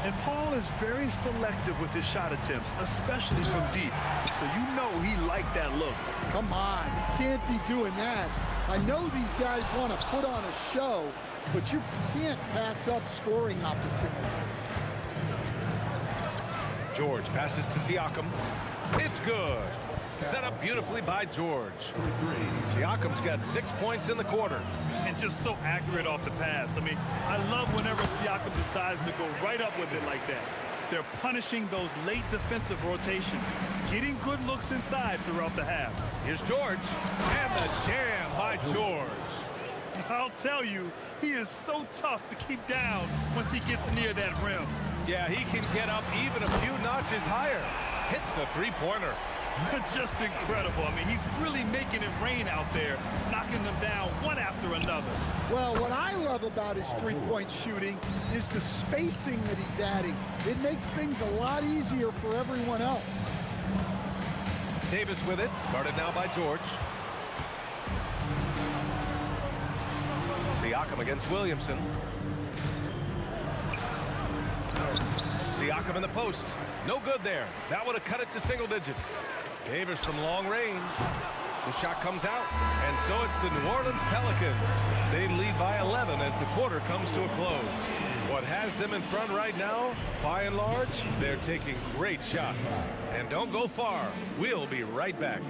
And Paul is very selective with his shot attempts, especially from deep. So you know he liked that look. Come on, you can't be doing that. I know these guys want to put on a show, but you can't pass up scoring opportunities. George passes to Siakam. It's good. Set up beautifully by George. Siakam's got 6 points in the quarter. And just so accurate off the pass. I mean, I love whenever Siakam decides to go right up with it like that. They're punishing those late defensive rotations, getting good looks inside throughout the half. Here's George, and the jam by George. I'll tell you, he is so tough to keep down once he gets near that rim. Yeah, he can get up even a few notches higher. Hits the three-pointer. Just incredible. I mean, he's really making it rain out there, knocking them down one after another. Well, what I love about his three-point shooting is the spacing that he's adding. It makes things a lot easier for everyone else. Davis with it, guarded now by George. Siakam against Williamson. Siakam in the post. No good there. That would have cut it to single digits. Davis from long range. The shot comes out, and so it's the New Orleans Pelicans. They lead by 11 as the quarter comes to a close. What has them in front right now, by and large, they're taking great shots. And don't go far. We'll be right back.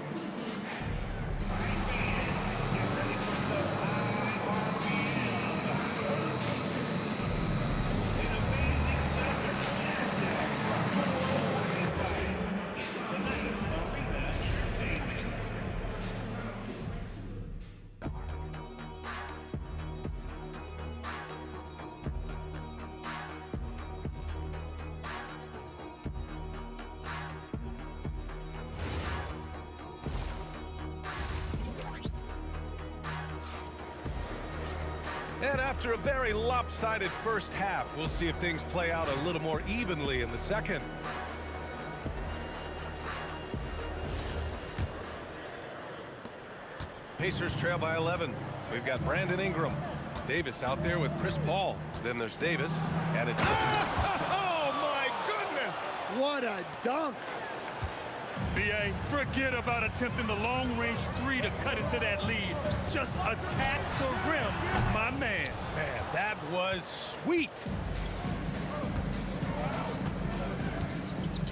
And after a very lopsided first half, we'll see if things play out a little more evenly in the second. Pacers trail by 11. We've got Brandon Ingram. Davis out there with Chris Paul. Then there's Davis. And it's... Oh, my goodness! What a dunk! B.A., forget about attempting the long-range three to cut into that lead. Just attack the rim, my man. Man, that was sweet.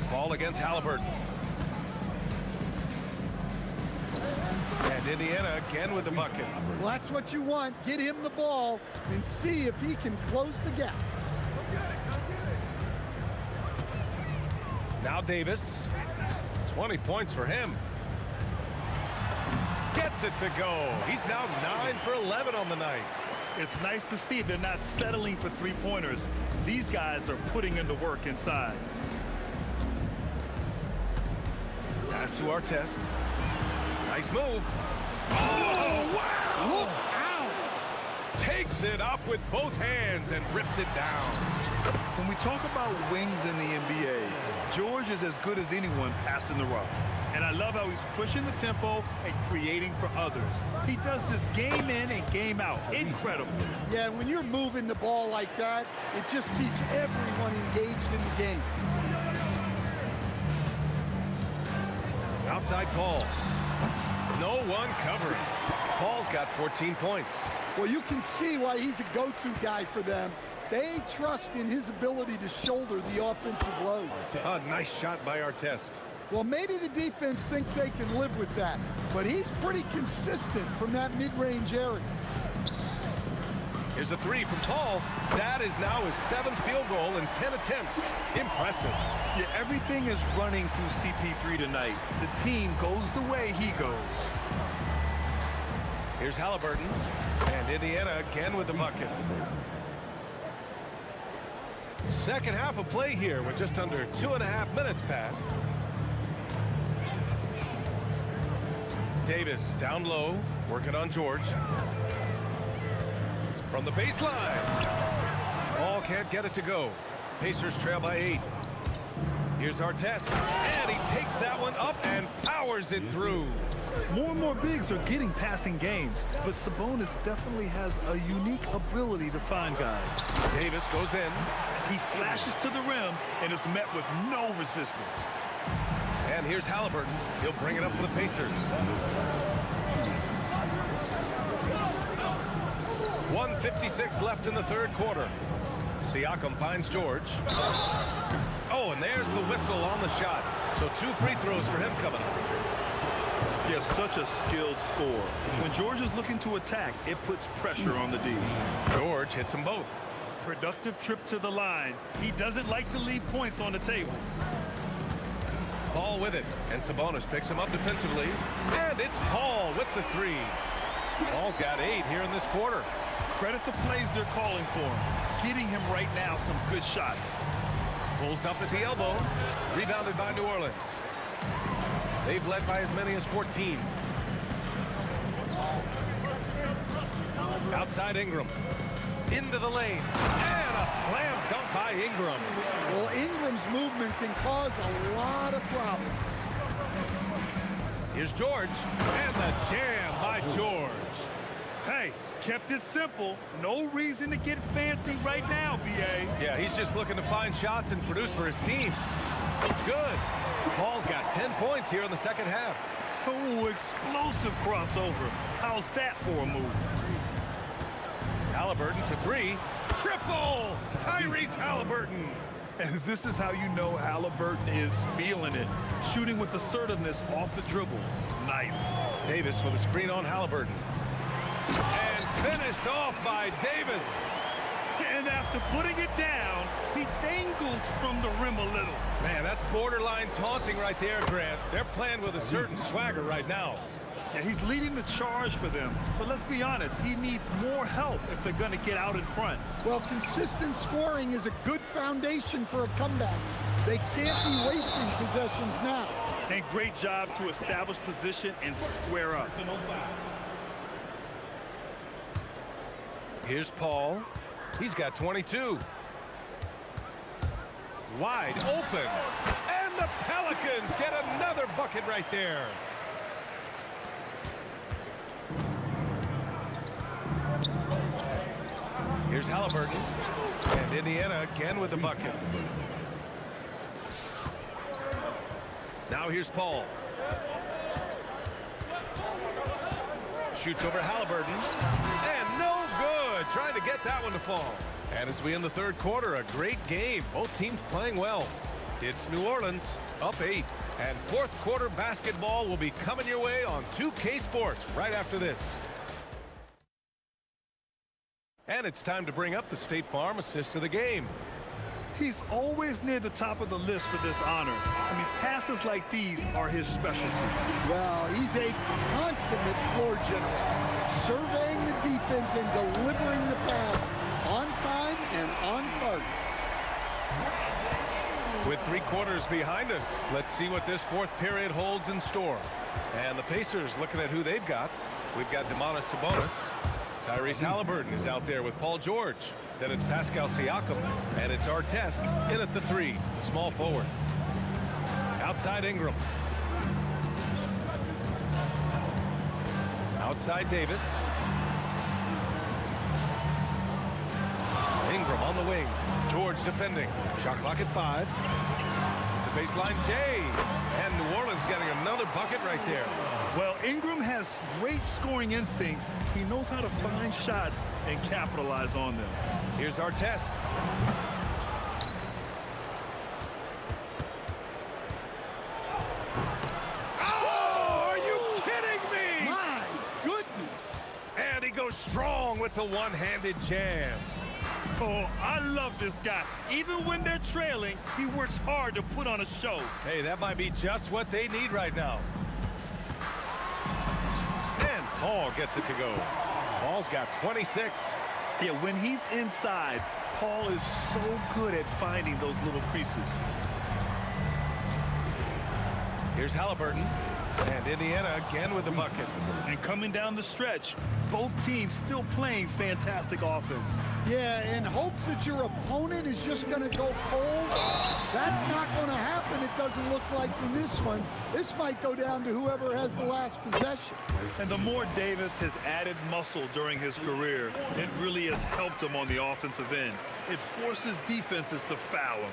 Ball against Halliburton. And Indiana again with the bucket. Well, that's what you want. Get him the ball and see if he can close the gap. Now Davis. 20 points for him. Gets it to go. He's now 9 for 11 on the night. It's nice to see they're not settling for three-pointers. These guys are putting in the work inside. Pass to Artest. Nice move. Oh, wow! Look out! Takes it up with both hands and rips it down. When we talk about wings in the NBA, George is as good as anyone passing the rock. And I love how he's pushing the tempo and creating for others. He does this game in and game out. Incredible. Yeah, when you're moving the ball like that, it just keeps everyone engaged in the game. Outside Paul. No one covering. Paul's got 14 points. Well, you can see why he's a go-to guy for them. They trust in his ability to shoulder the offensive load. A nice shot by Artest. Well, maybe the defense thinks they can live with that, but he's pretty consistent from that mid-range area. Here's a three from Paul. That is now his 7th field goal in 10 attempts. Impressive. Yeah, everything is running through CP3 tonight. The team goes the way he goes. Here's Halliburton. And Indiana again with the bucket. Second half of play here with just under 2.5 minutes passed. Davis down low, working on George. From the baseline. Ball can't get it to go. Pacers trail by 8. Here's Artest. And he takes that one up and powers it through. More and more bigs are getting passing games, but Sabonis definitely has a unique ability to find guys. Davis goes in. He flashes to the rim and is met with no resistance. And here's Halliburton. He'll bring it up for the Pacers. 1:56 left in the third quarter. Siakam finds George. Oh, and there's the whistle on the shot. So 2 free throws for him coming up. Yeah, such a skilled scorer. When George is looking to attack, it puts pressure on the D. George hits them both. Productive trip to the line. He doesn't like to leave points on the table. Paul with it, and Sabonis picks him up defensively. And it's Paul with the 3. Paul's got 8 here in this quarter. Credit the plays they're calling for him. Getting him right now some good shots. Pulls up at the elbow. Rebounded by New Orleans. They've led by as many as 14. Outside Ingram. Into the lane. And a slam dunk by Ingram. Well, Ingram's movement can cause a lot of problems. Here's George. And the jam by George. Hey, kept it simple. No reason to get fancy right now, B.A. Yeah, he's just looking to find shots and produce for his team. It's good. Paul's got 10 points here in the second half. Oh, explosive crossover. How's that for a move? Halliburton for three. Triple! Tyrese Halliburton. And this is how you know Halliburton is feeling it. Shooting with assertiveness off the dribble. Nice. Davis with a screen on Halliburton. And finished off by Davis. And after putting it down, he dangles from the rim a little. Man, that's borderline taunting right there, Grant. They're playing with a certain swagger right now. Yeah, he's leading the charge for them. But let's be honest, he needs more help if they're going to get out in front. Well, consistent scoring is a good foundation for a comeback. They can't be wasting possessions now. And great job to establish position and square up. Here's Paul. He's got 22. Wide open. And the Pelicans get another bucket right there. Here's Halliburton. And Indiana again with the bucket. Now here's Paul. Shoots over Halliburton. And no good. Trying to get that one to fall. And as we end the third quarter, a great game. Both teams playing well. It's New Orleans up 8. And fourth quarter basketball will be coming your way on 2K Sports right after this. And it's time to bring up the State Farm assist of the game. He's always near the top of the list for this honor. I mean, passes like these are his specialty. Well, he's a consummate floor general, surveying the defense and delivering the pass on time and on target. With 3 quarters behind us, let's see what this fourth period holds in store. And the Pacers looking at who they've got. We've got Domantas Sabonis. Tyrese Halliburton is out there with Paul George. Then it's Pascal Siakam. And it's Artest in at the 3, the small forward. Outside Ingram. Outside Davis. Ingram on the wing. George defending. Shot clock at 5. The baseline Jay. And New Orleans getting another bucket right there. Well, Ingram has great scoring instincts. He knows how to find shots and capitalize on them. Here's Artest. Oh, are you kidding me? My goodness. And he goes strong with the one-handed jam. Oh, I love this guy. Even when they're trailing, he works hard to put on a show. Hey, that might be just what they need right now. And Paul gets it to go. Paul's got 26. Yeah, when he's inside, Paul is so good at finding those little creases. Here's Halliburton. And Indiana again with the bucket. And coming down the stretch, both teams still playing fantastic offense. Yeah, in hopes that your opponent is just going to go cold. That's not going to happen, it doesn't look like in this one. This might go down to whoever has the last possession. And the more Davis has added muscle during his career, it really has helped him on the offensive end. It forces defenses to foul him.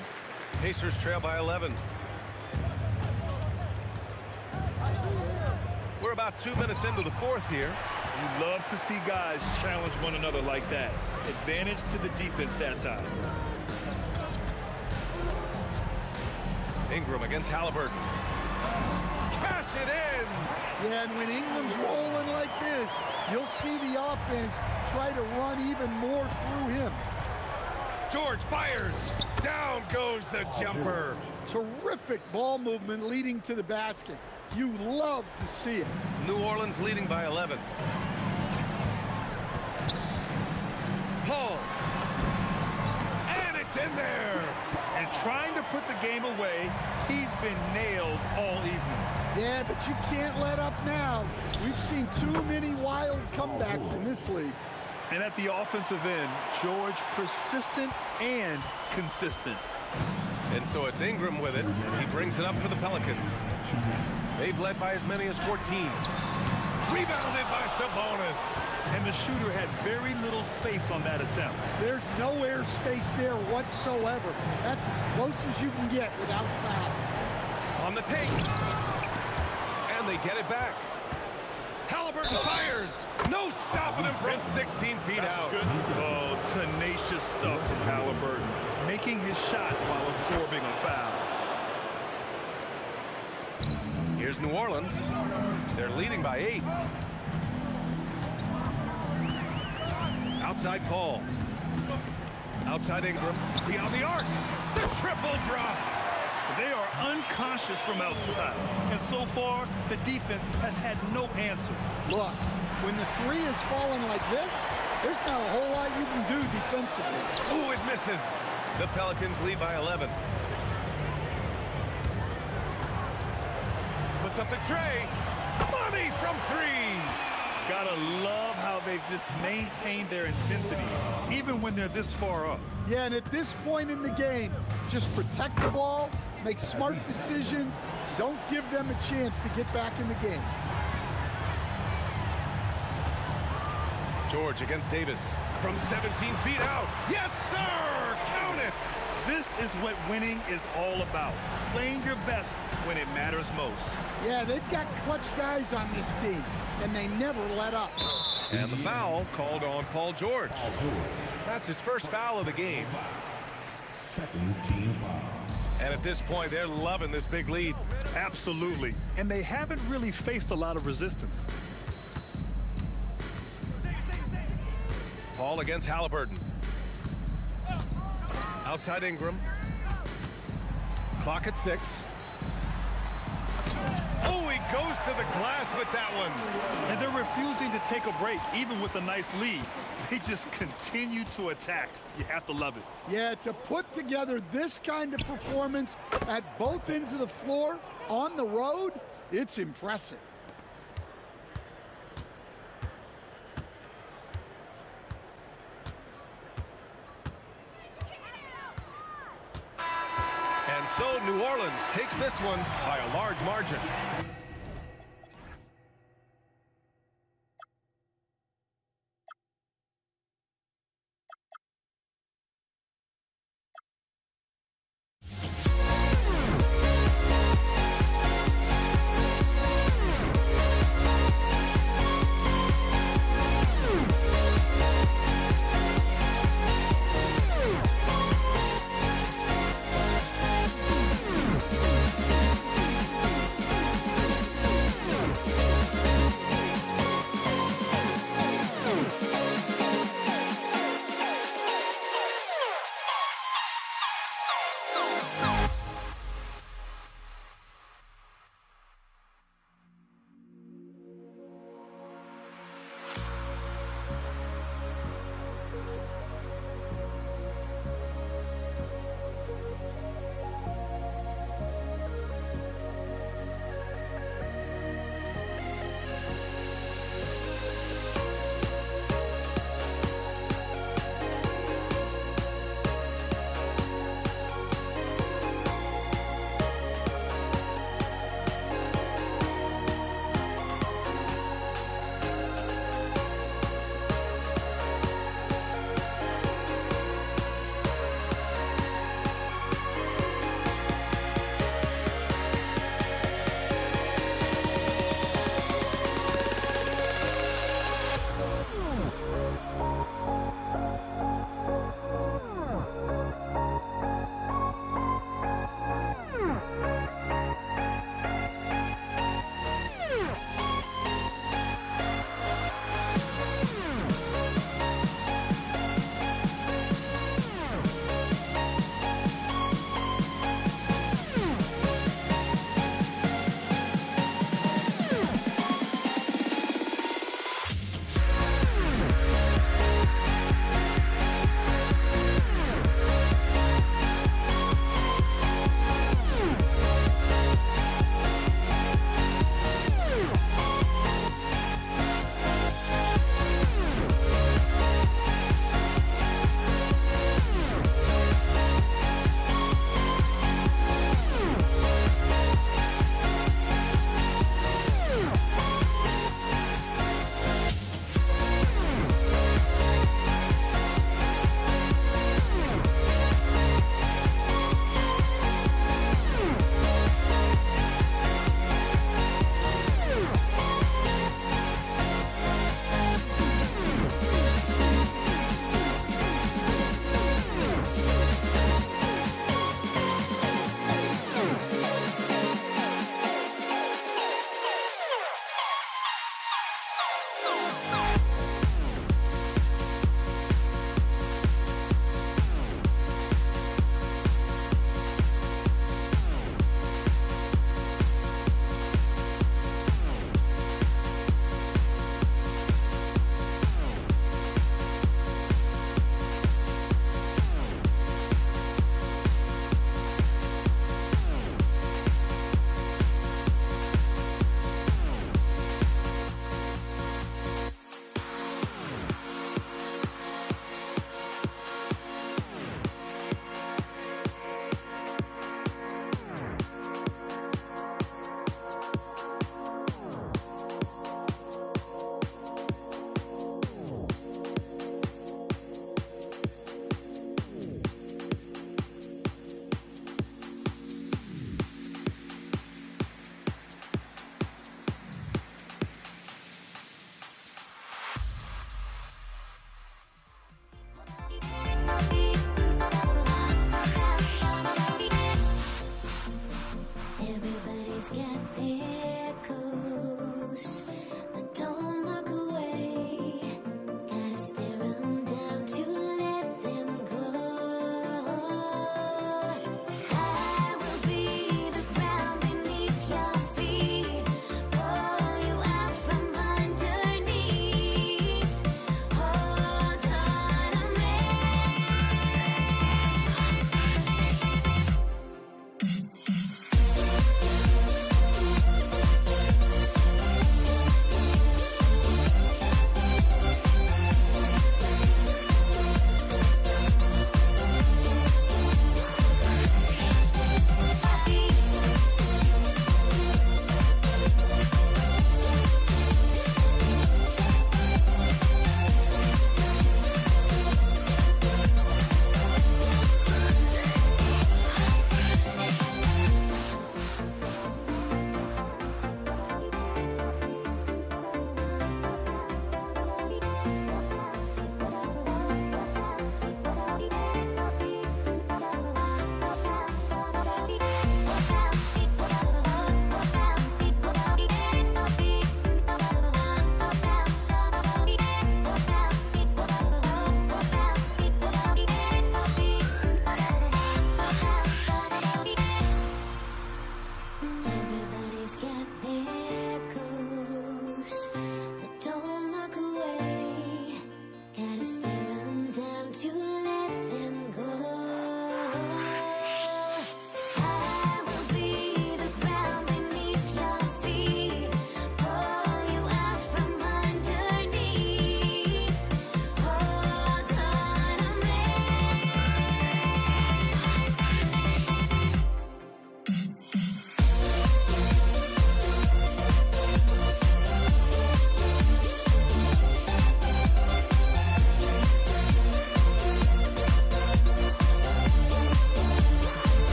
Pacers trail by 11. We're about 2 minutes into the fourth here. You love to see guys challenge one another like that. Advantage to the defense that time. Ingram against Halliburton. Cash it in! Yeah, and when Ingram's rolling like this, you'll see the offense try to run even more through him. George fires. Down goes the jumper. Terrific ball movement leading to the basket. You love to see it. New Orleans leading by 11. Paul. And it's in there. And trying to put the game away, he's been nailed all evening. Yeah, but you can't let up now. We've seen too many wild comebacks in this league. And at the offensive end, George, persistent and consistent. And so it's Ingram with it. He brings it up for the Pelicans. They've led by as many as 14. Rebounded by Sabonis. And the shooter had very little space on that attempt. There's no air space there whatsoever. That's as close as you can get without foul. On the take. And they get it back. Halliburton fires. No stopping him from 16 feet out. Good. Oh, tenacious stuff from Halliburton. Making his shot while absorbing a foul. Here's New Orleans. They're leading by 8. Outside Paul. Outside Ingram. Beyond the arc. The triple drops. They are unconscious from outside. And so far, the defense has had no answer. Look, when the three is falling like this, there's not a whole lot you can do defensively. Ooh, it misses. The Pelicans lead by 11. Puts up the tray. Money from 3. Gotta love how they've just maintained their intensity, even when they're this far up. Yeah, and at this point in the game, just protect the ball, make smart decisions, don't give them a chance to get back in the game. George against Davis from 17 feet out. Yes, sir! Count it! This is what winning is all about. Playing your best when it matters most. Yeah, they've got clutch guys on this team, and they never let up. And the foul called on Paul George. That's his first foul of the game. Second team foul. And at this point, they're loving this big lead. Absolutely. And they haven't really faced a lot of resistance. Paul against Halliburton. Outside Ingram. Clock at 6. Oh, he goes to the glass with that one. And they're refusing to take a break, even with a nice lead. They just continue to attack. You have to love it. Yeah, to put together this kind of performance at both ends of the floor on the road, it's impressive. And so New Orleans takes this one by a large margin.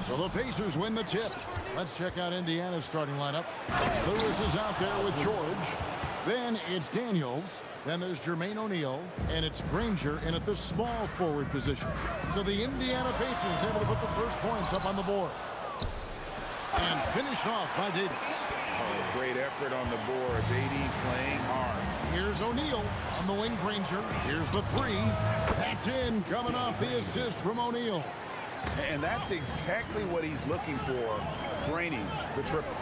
So the Pacers win the tip. Let's check out Indiana's starting lineup. Lewis is out there with George. Then it's Daniels. Then there's Jermaine O'Neal. And it's Granger in at the small forward position. So the Indiana Pacers able to put the first points up on the board. And finished off by Davis. Oh, great effort on the boards. AD playing hard. Here's O'Neal on the wing. Granger. Here's the three. That's in, coming off the assist from O'Neal. And that's exactly what he's looking for, draining the triple.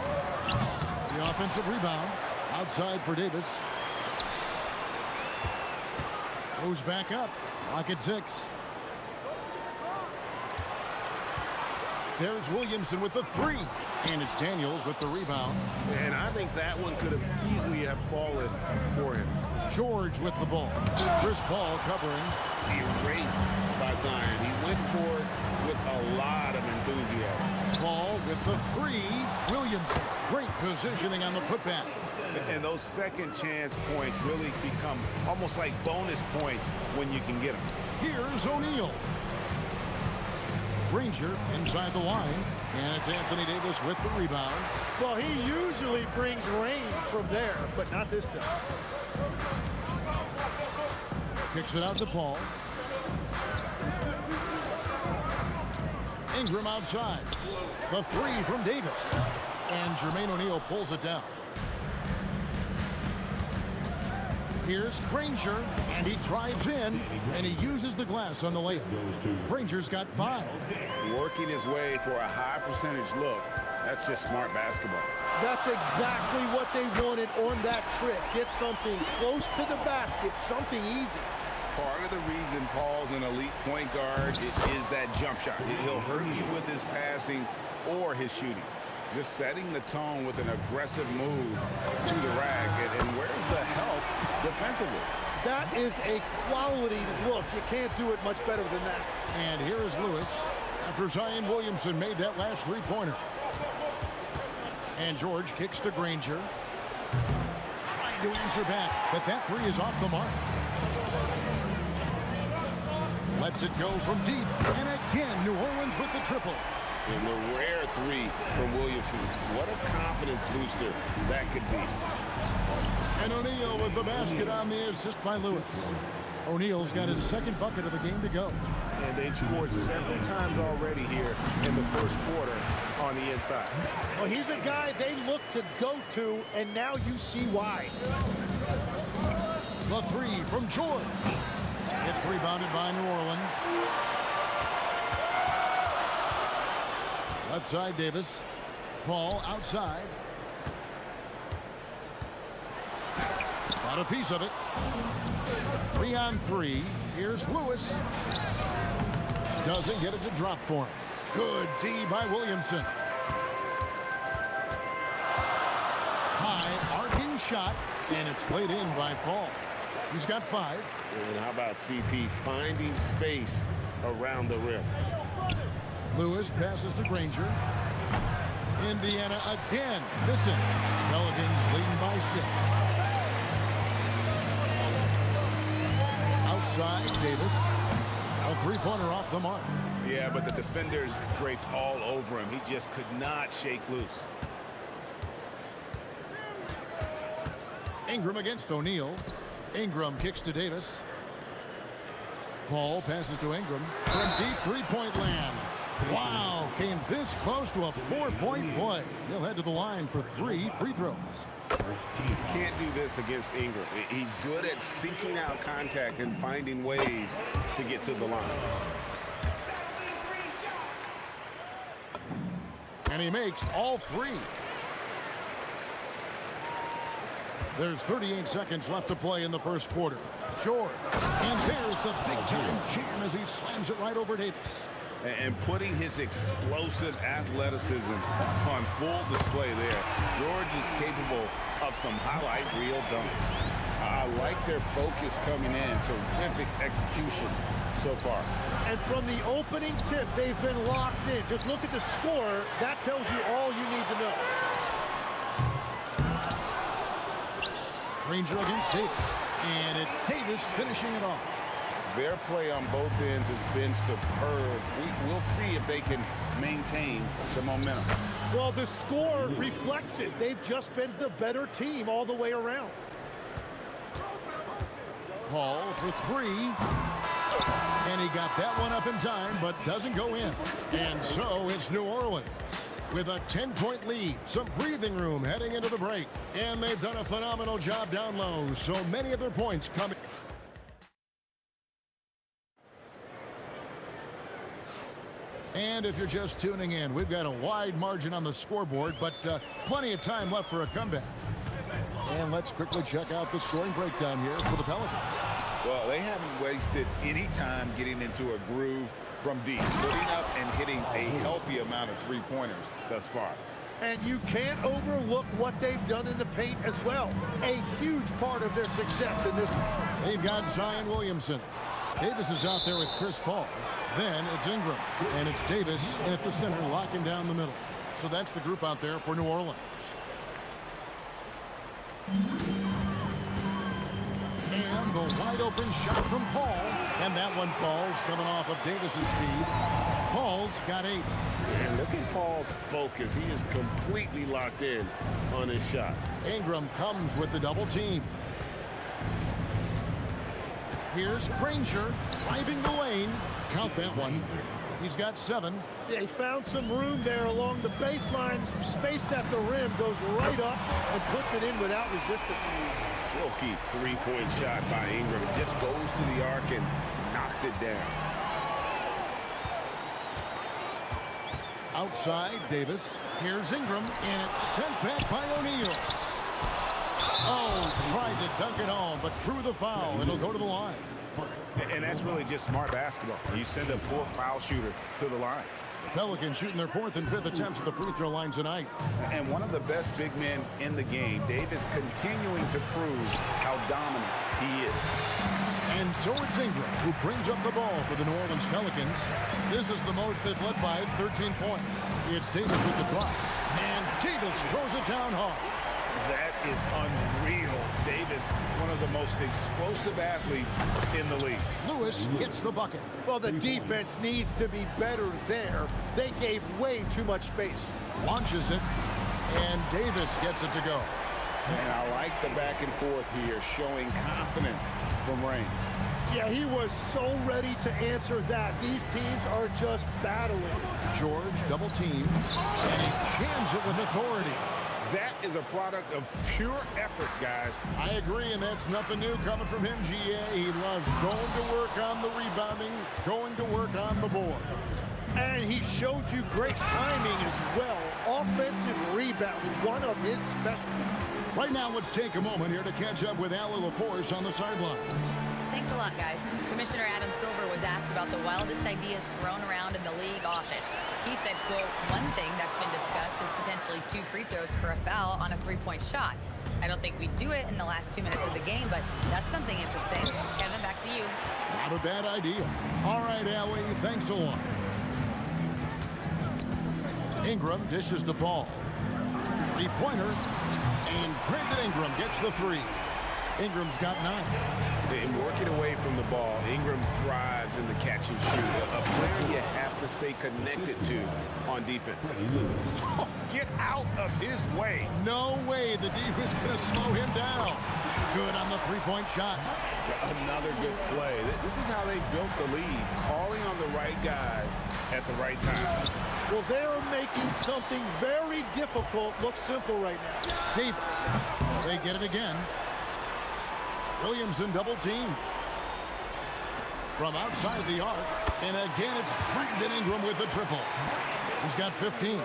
The offensive rebound outside for Davis. Goes back up. Clock at 6. There's Williamson with the three. And it's Daniels with the rebound. And I think that one could have easily have fallen for him. George with the ball. Chris Paul covering. Erased by Zion. He went for it with a lot of enthusiasm. Paul with the three. Williamson. Great positioning on the putback. And those second chance points really become almost like bonus points when you can get them. Here's O'Neal. Granger inside the line. And it's Anthony Davis with the rebound. Well, he usually brings rain from there, but not this time. Kicks it out to Paul. Ingram outside. The three from Davis. And Jermaine O'Neal pulls it down. Here's Granger, and he drives in, and he uses the glass on the layup. Granger's got 5. Working his way for a high percentage look. That's just smart basketball. That's exactly what they wanted on that trick. Get something close to the basket, something easy. Part of the reason Paul's an elite point guard is that jump shot. He'll hurt you with his passing or his shooting. Just setting the tone with an aggressive move to the rack. And where's the help defensively? That is a quality look. You can't do it much better than that. And here is Lewis after Zion Williamson made that last three-pointer. And George kicks to Granger. Trying to answer back, but that three is off the mark. Lets it go from deep. And again, New Orleans with the triple. And the rare three from Williamson. What a confidence booster that could be. And O'Neal with the basket on the assist by Lewis. O'Neal's got his second bucket of the game to go. And they've scored several times already here in the first quarter on the inside. Well, he's a guy they look to go to, and now you see why. The three from George. It's rebounded by New Orleans. Left side, Davis. Paul outside. Got a piece of it. 3 on 3. Here's Lewis. Doesn't get it to drop for him. Good D by Williamson. High arcing shot, and it's played in by Paul. He's got 5. And how about CP finding space around the rim? Lewis passes to Granger. Indiana again missing. Pelicans leading by 6. Outside, Davis. A three-pointer off the mark. Yeah, but the defenders draped all over him. He just could not shake loose. Ingram against O'Neal. Ingram kicks to Davis. Paul passes to Ingram. From deep three-point land. Wow, came this close to a 4-point play. He'll head to the line for 3 free throws. You can't do this against Ingram. He's good at seeking out contact and finding ways to get to the line. And he makes all 3. There's 38 seconds left to play in the first quarter. George. And there's the big-time jam as he slams it right over Davis. And putting his explosive athleticism on full display there. George is capable of some highlight reel dunks. I like their focus coming in. Terrific execution so far. And from the opening tip, they've been locked in. Just look at the score. That tells you all you need to know. Granger against Davis. And it's Davis finishing it off. Their play on both ends has been superb. We'll see if they can maintain the momentum. Well, the score reflects it. They've just been the better team all the way around. Paul for 3. And he got that one up in time, but doesn't go in. And so it's New Orleans with a 10-point lead. Some breathing room heading into the break. And they've done a phenomenal job down low. So many of their points coming. And if you're just tuning in, we've got a wide margin on the scoreboard, but plenty of time left for a comeback. And let's quickly check out the scoring breakdown here for the Pelicans. Well, they haven't wasted any time getting into a groove from deep, putting up and hitting a healthy amount of three-pointers thus far. And you can't overlook what they've done in the paint as well. A huge part of their success in this one. They've got Zion Williamson. Davis is out there with Chris Paul. Then it's Ingram, and it's Davis at the center, locking down the middle. So that's the group out there for New Orleans. And the wide open shot from Paul, and that one falls coming off of Davis's feed. Paul's got 8. And look at Paul's focus. He is completely locked in on his shot. Ingram comes with the double team. Here's Granger driving the lane. Count that one. He's got 7. Yeah, he found some room there along the baseline. Some space at the rim, goes right up and puts it in without resistance. Silky three-point shot by Ingram. Just goes to the arc and knocks it down. Outside, Davis. Here's Ingram, and it's sent back by O'Neal. Oh, tried to dunk it home, but threw the foul. It'll go to the line. And that's really just smart basketball. You send a poor foul shooter to the line. The Pelicans shooting their 4th and 5th attempts at the free throw line tonight. And one of the best big men in the game, Davis, continuing to prove how dominant he is. And so it's Ingram who brings up the ball for the New Orleans Pelicans. This is the most they've led by 13 points. It's Davis with the drop. And Davis throws it down hard. That is unreal. Davis, one of the most explosive athletes in the league. Lewis gets the bucket. Well, the defense needs to be better there. They gave way too much space. Launches it, and Davis gets it to go. And I like the back and forth here, showing confidence from Rain. Yeah, he was so ready to answer that. These teams are just battling. George double team, and he jams it with authority. That is a product of pure effort, guys. I agree, and that's nothing new coming from him, GA. He loves going to work on the rebounding, going to work on the board. And he showed you great timing as well. Offensive rebound, one of his specialties. Right now, let's take a moment here to catch up with Allie LaForce on the sideline. Thanks a lot, guys. Commissioner Adam Silver was asked about the wildest ideas thrown around in the league office. He said, quote, one thing that's been discussed is potentially 2 free throws for a foul on a 3-point shot. I don't think we'd do it in the last 2 minutes of the game, but that's something interesting. Kevin, back to you. Not a bad idea. All right, Allie, thanks a lot. Ingram dishes the ball. 3-pointer, and Brandon Ingram gets the 3. Ingram's got 9. In working away from the ball, Ingram thrives in the catch and shoot. A player you have to stay connected to on defense. Get out of his way. No way the D was going to slow him down. Good on the 3-point shot. Another good play. This is how they built the lead, calling on the right guys at the right time. Well, they're making something very difficult look simple right now. Davis. They get it again. Williamson double team. From outside the arc. And again, it's Brandon Ingram with the triple. He's got 15.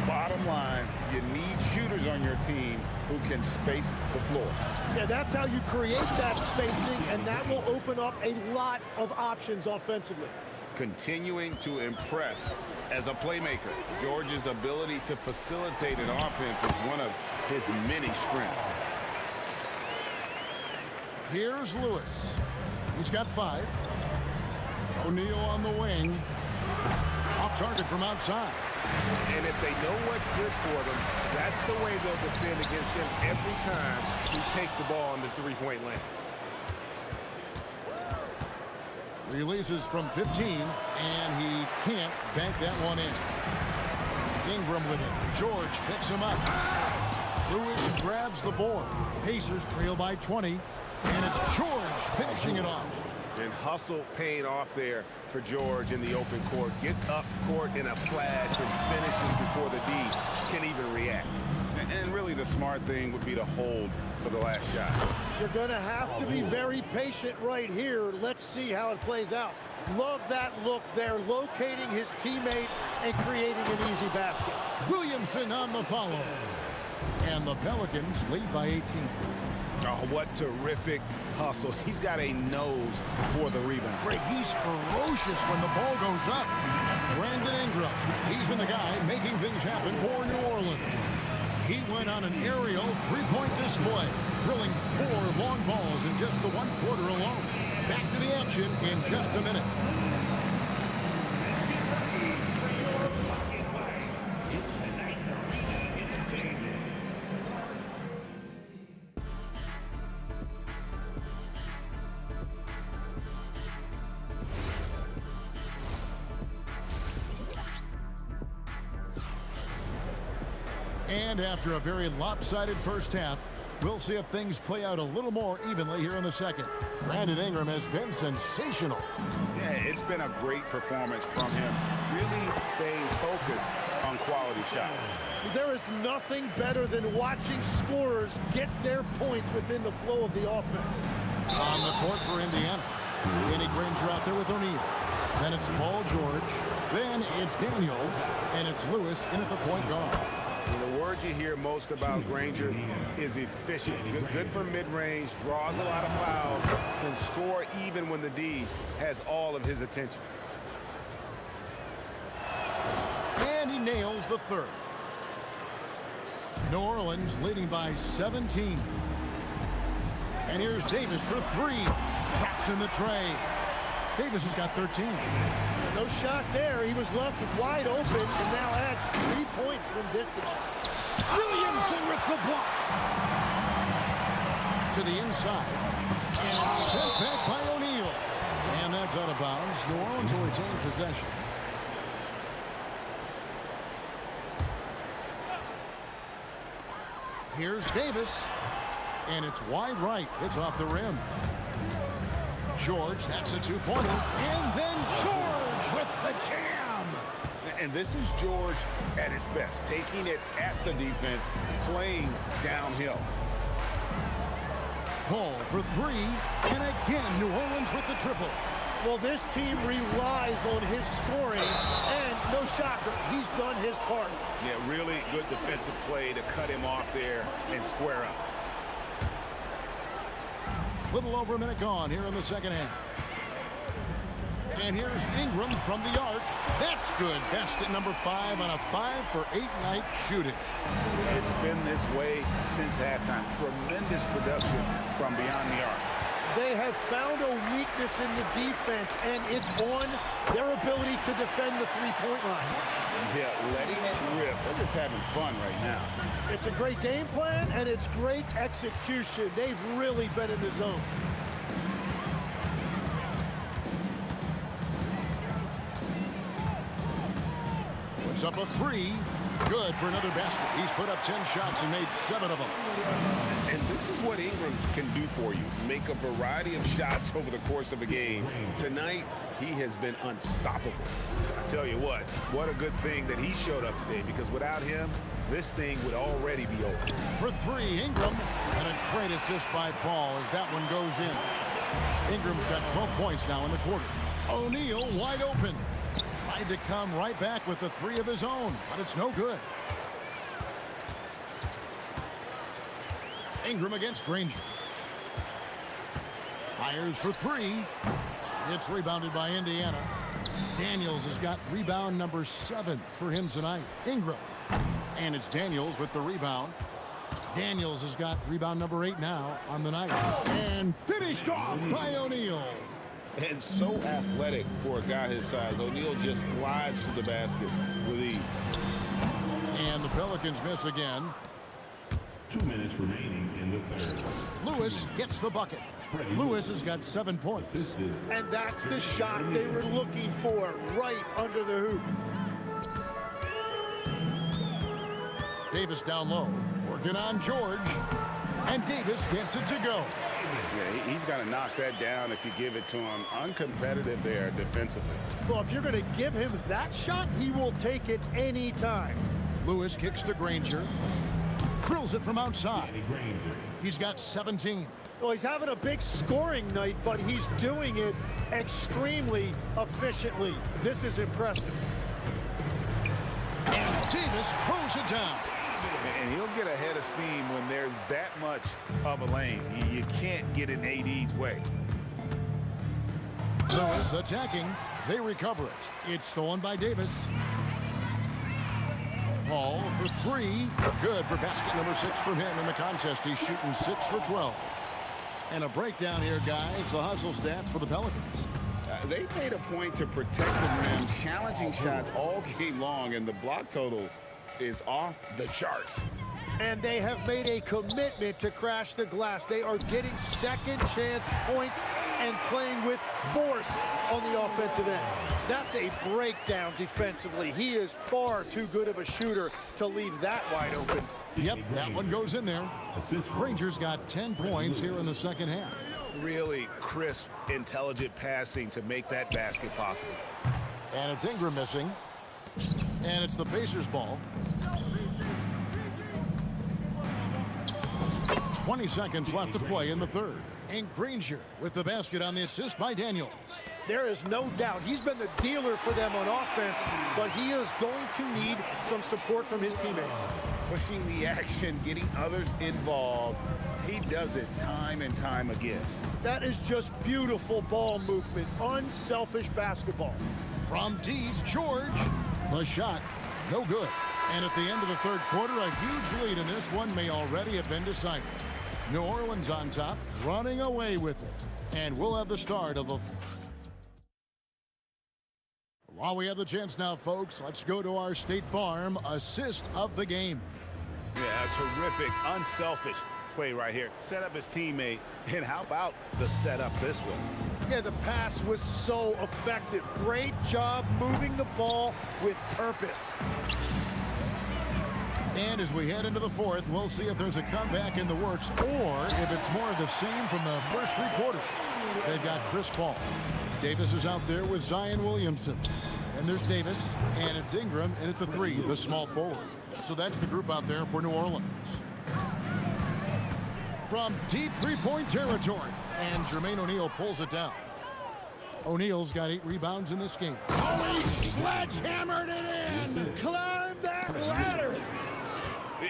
Bottom line, you need shooters on your team who can space the floor. Yeah, that's how you create that spacing, and that will open up a lot of options offensively. Continuing to impress as a playmaker. George's ability to facilitate an offense is one of his many strengths. Here's Lewis. He's got 5. O'Neal on the wing. Off target from outside. And if they know what's good for them, that's the way they'll defend against him every time he takes the ball in the 3-point lane. Releases from 15, and he can't bank that one in. Ingram with it. George picks him up. Lewis grabs the board. Pacers trail by 20, and it's George finishing it off. And hustle paying off there for George in the open court. Gets up court in a flash and finishes before the D can even react. And really the smart thing would be to hold for the last shot. You're going to have to be very patient right here. Let's see how it plays out. Love that look there, locating his teammate and creating an easy basket. Williamson on the follow. And the Pelicans lead by 18. Oh, what terrific hustle. He's got a nose for the rebound. Great, he's ferocious when the ball goes up. Brandon Ingram, he's been the guy making things happen for New Orleans. He went on an aerial 3-point display, drilling 4 long balls in just the 1 quarter alone. Back to the action in just a minute. And after a very lopsided first half, we'll see if things play out a little more evenly here in the second. Brandon Ingram has been sensational. Yeah, it's been a great performance from him. Really staying focused on quality shots. There is nothing better than watching scorers get their points within the flow of the offense. On the court for Indiana. Danny Granger out there with O'Neal. Then it's Paul George. Then it's Daniels. And it's Lewis in at the point guard. And the word you hear most about Granger is efficient. Good for mid-range, draws a lot of fouls, can score even when the D has all of his attention. And he nails the third. New Orleans leading by 17. And here's Davis for 3. Traps in the tray. Davis has got 13. No shot there. He was left wide open and now adds 3 points from distance. Williamson with the block. To the inside. And sent back by O'Neal. And that's out of bounds. New Orleans will retain possession. Here's Davis. And it's wide right. It's off the rim. George, that's a two-pointer. And then George with the jam. And this is George at his best, taking it at the defense, playing downhill. Paul for three. And again, New Orleans with the triple. Well, this team relies on his scoring, and no shocker, he's done his part. Yeah, really good defensive play to cut him off there and square up. Little over a minute gone here in the second half. And here's Ingram from the arc. That's good. Basket number 5 on a 5-for-8 night shooting. It's been this way since halftime. Tremendous production from beyond the arc. They have found a weakness in the defense, and it's on their ability to defend the three-point line. Yeah, letting it rip. They're just having fun right now. It's a great game plan, and it's great execution. They've really been in the zone. Puts up a three. Good for another basket. He's put up 10 shots and made 7 of them. And this is what Ingram can do for you. Make a variety of shots over the course of a game. Tonight, he has been unstoppable. I tell you what a good thing that he showed up today, because without him, this thing would already be over. For three, Ingram. And a great assist by Paul as that one goes in. Ingram's got 12 points now in the quarter. O'Neal wide open. Tried to come right back with the three of his own, but it's no good. Ingram against Granger. Fires for three. It's rebounded by Indiana. Daniels has got rebound number 7 for him tonight. Ingram. And it's Daniels with the rebound. Daniels has got rebound number 8 now on the night. And finished off by O'Neal. And so athletic for a guy his size. O'Neal just glides to the basket with ease. And the Pelicans miss again. 2 minutes remaining in the third. Lewis gets the bucket. Lewis has got 7 points. And that's the shot they were looking for, right under the hoop. Davis down low, working on George. And Davis gets it to go. Yeah, he's got to knock that down if you give it to him. Uncompetitive there defensively. Well, if you're going to give him that shot, he will take it any time. Lewis kicks to Granger. Drills it from outside. He's got 17. Well, he's having a big scoring night, but he's doing it extremely efficiently. This is impressive. And Davis throws it down. And he'll get a head of steam when there's that much of a lane. You can't get in AD's way. Lewis attacking. They recover it. It's stolen by Davis. Paul for three. Good for basket number 6 from him in the contest. He's shooting 6 for 12. And a breakdown here, guys. The hustle stats for the Pelicans. They made a point to protect the rim, challenging shots all game long, and the block total is off the charts. And they have made a commitment to crash the glass. They are getting second chance points and playing with force on the offensive end. That's a breakdown defensively. He is far too good of a shooter to leave that wide open. Yep, that one goes in there. Granger's got 10 points here in the second half. Really crisp, intelligent passing to make that basket possible. And it's Ingram missing. And it's the Pacers' ball. 20 seconds left to play in the third. And Granger with the basket on the assist by Daniels. There is no doubt he's been the dealer for them on offense, but he is going to need some support from his teammates. Pushing the action, getting others involved. He does it time and time again. That is just beautiful ball movement, unselfish basketball. From deep, George. The shot, no good. And at the end of the third quarter, a huge lead in this one may already have been decided. New Orleans on top, running away with it. And we'll have the start of the... While we have the chance now, folks, let's go to our State Farm assist of the game. Yeah, a terrific, unselfish play right here. Set up his teammate, and how about the setup this was? Yeah, the pass was so effective. Great job moving the ball with purpose. And as we head into the fourth, we'll see if there's a comeback in the works or if it's more of the same from the first 3 quarters. They've got Chris Paul. Davis is out there with Zion Williamson. And there's Davis, and it's Ingram in at the 3, the small forward. So that's the group out there for New Orleans. From deep 3-point territory, and Jermaine O'Neal pulls it down. O'Neal's got 8 rebounds in this game. Oh, he sledgehammered it in! Climb that ladder!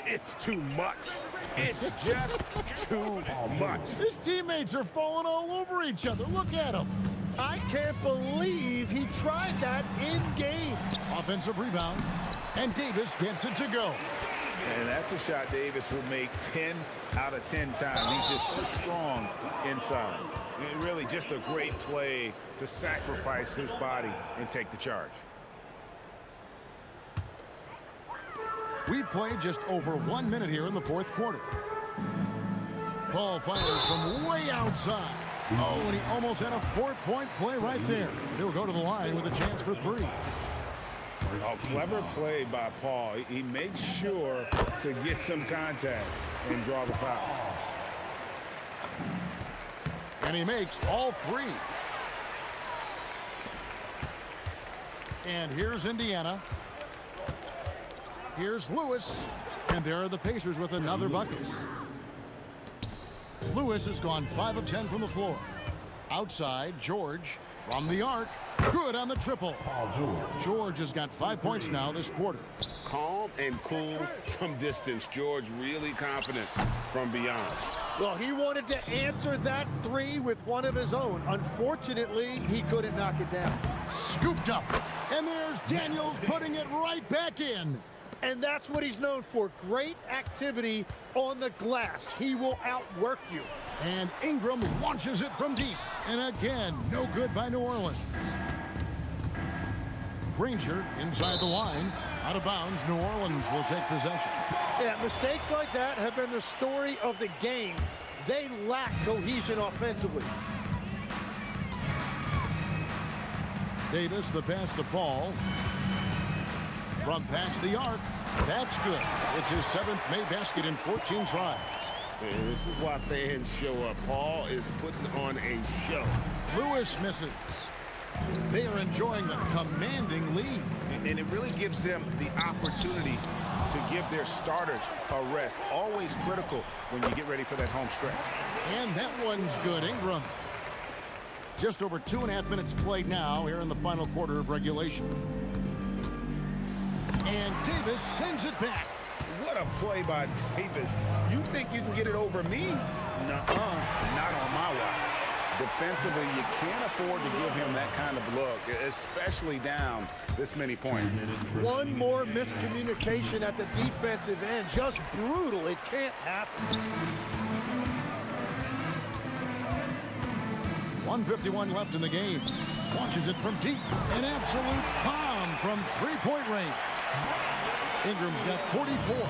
It's too much. It's just too much. His teammates are falling all over each other. Look at him. I can't believe he tried that in game. Offensive rebound, and Davis gets it to go. And that's a shot Davis will make 10 out of 10 times. He's just so strong inside. Really just a great play to sacrifice his body and take the charge. We've played just over 1 minute here in the fourth quarter. Paul fires from way outside. Oh, and he almost had a 4-point play right there. He'll go to the line with a chance for 3. A clever play by Paul. He makes sure to get some contact and draw the foul. And he makes all 3. And here's Indiana. Here's Lewis. And there are the Pacers with another bucket. Lewis has gone 5 of 10 from the floor. Outside, George from the arc. Good on the triple. George has got 5 points now this quarter. Calm and cool from distance. George really confident from beyond. Well, he wanted to answer that 3 with one of his own. Unfortunately, he couldn't knock it down. Scooped up. And there's Daniels putting it right back in. And that's what he's known for. Great activity on the glass. He will outwork you. And Ingram launches it from deep. And again, no good by New Orleans. Granger inside the line. Out of bounds, New Orleans will take possession. Yeah, mistakes like that have been the story of the game. They lack cohesion offensively. Davis, the pass to Paul. From past the arc. That's good. It's his 7th made basket in 14 tries. And this is why fans show up. Paul is putting on a show. Lewis misses. They are enjoying a commanding lead. And it really gives them the opportunity to give their starters a rest. Always critical when you get ready for that home stretch. And that one's good. Ingram. Just over 2.5 minutes played now here in the final quarter of regulation. And Davis sends it back. What a play by Davis. You think you can get it over me? Nuh-uh. Not on my watch. Defensively, you can't afford to give him that kind of look, especially down this many points. One more miscommunication at the defensive end. Just brutal. It can't happen. 1:51 left in the game. Launches it from deep. An absolute bomb from 3-point range. Ingram's got 44.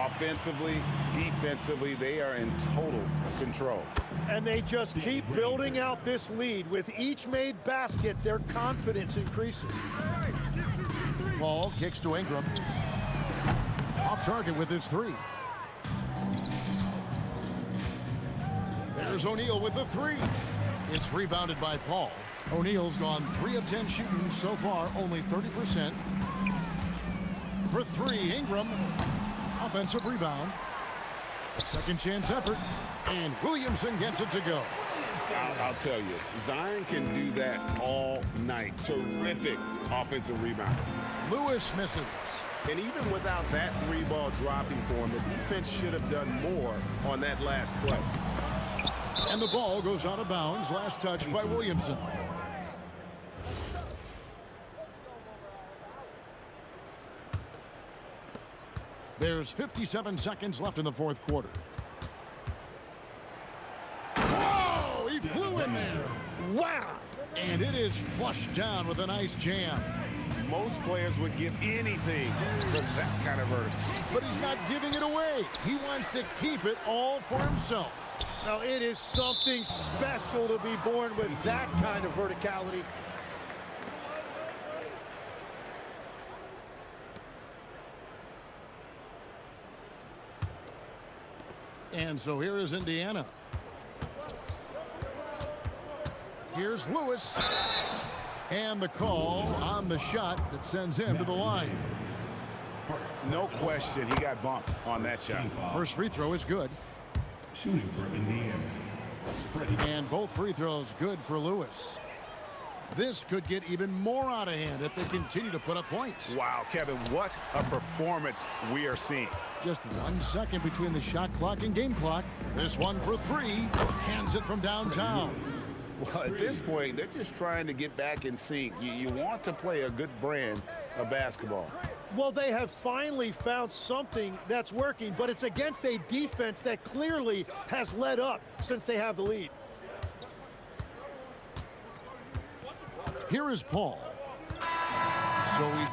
Offensively, defensively, they are in total control. And they just keep building out this lead. With each made basket, their confidence increases. Paul kicks to Ingram. Off target with his 3. There's O'Neal with the 3. It's rebounded by Paul. O'Neal's gone 3 of 10 shooting so far, only 30%. For 3, Ingram. Offensive rebound. A second chance effort. And Williamson gets it to go. I'll tell you, Zion can do that all night. Terrific offensive rebound. Lewis misses. And even without that 3-ball dropping for him, the defense should have done more on that last play. And the ball goes out of bounds. Last touch by Williamson. There's 57 seconds left in the fourth quarter. Whoa! He flew in there. Wow! And it is flushed down with a nice jam. Most players would give anything for that kind of verdict. But he's not giving it away. He wants to keep it all for himself. Now, it is something special to be born with that kind of verticality. And so here is Indiana. Here's Lewis. And the call on the shot that sends him to the line. No question, he got bumped on that shot. First free throw is good. Shooting for Indiana. And both free throws good for Lewis. This could get even more out of hand if they continue to put up points. Wow, Kevin, what a performance we are seeing. Just 1 second between the shot clock and game clock. This one for three. Cans it from downtown. Well, at this point, they're just trying to get back in sync. You want to play a good brand of basketball. Well, they have finally found something that's working, but it's against a defense that clearly has led up since they have the lead. Here is Paul. So he...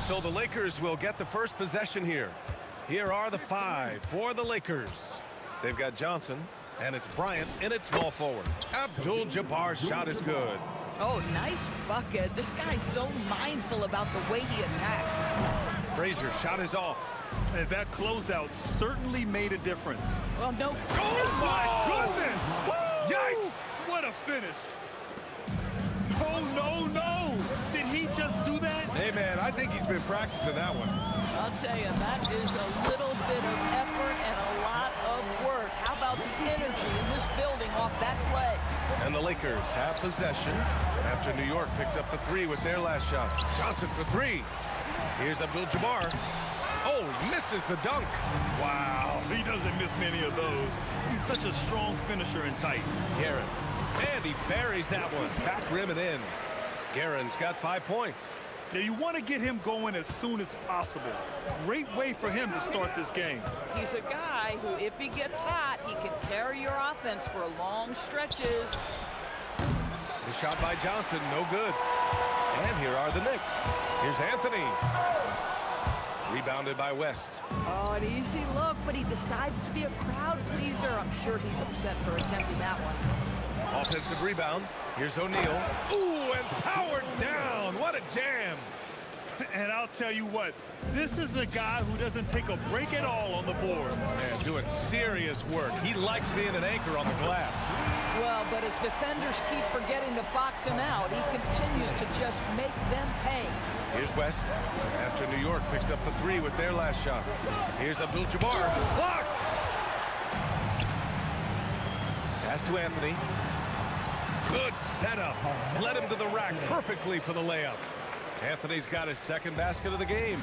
So the Lakers will get the first possession here. Here are the 5 for the Lakers. They've got Johnson, and it's Bryant in at small forward. Abdul-Jabbar's shot is good. Oh, nice bucket. This guy's so mindful about the way he attacks. Frazier's shot is off. And that closeout certainly made a difference. Well, no. Oh, my goodness! Yikes! What a finish. No. Did he just do that? Hey, man, I think he's been practicing that one. I'll tell you, that is a little bit of effort and a lot of work. How about the energy in this building off that play? And the Lakers have possession after New York picked up the 3 with their last shot. Johnson for 3. Here's Abdul-Jabbar. Oh, he misses the dunk. Wow, he doesn't miss many of those. He's such a strong finisher and tight. Guerin. And he buries that one. Back rim and in. Guerin's got 5 points. Now you want to get him going as soon as possible. Great way for him to start this game. He's a guy who, if he gets hot, he can carry your offense for long stretches. The shot by Johnson, no good. And here are the Knicks. Here's Anthony. Rebounded by West. Oh, an easy look, but he decides to be a crowd pleaser. I'm sure he's upset for attempting that one. Offensive rebound. Here's O'Neal. Ooh, and powered down. What a jam. And I'll tell you what, this is a guy who doesn't take a break at all on the boards. Man, doing serious work. He likes being an anchor on the glass. Well, but as defenders keep forgetting to box him out, he continues to just make them pay. Here's West after New York picked up the 3 with their last shot. Here's Abdul-Jabbar. Blocked! Pass to Anthony. Good setup. Led him to the rack perfectly for the layup. Anthony's got his second basket of the game.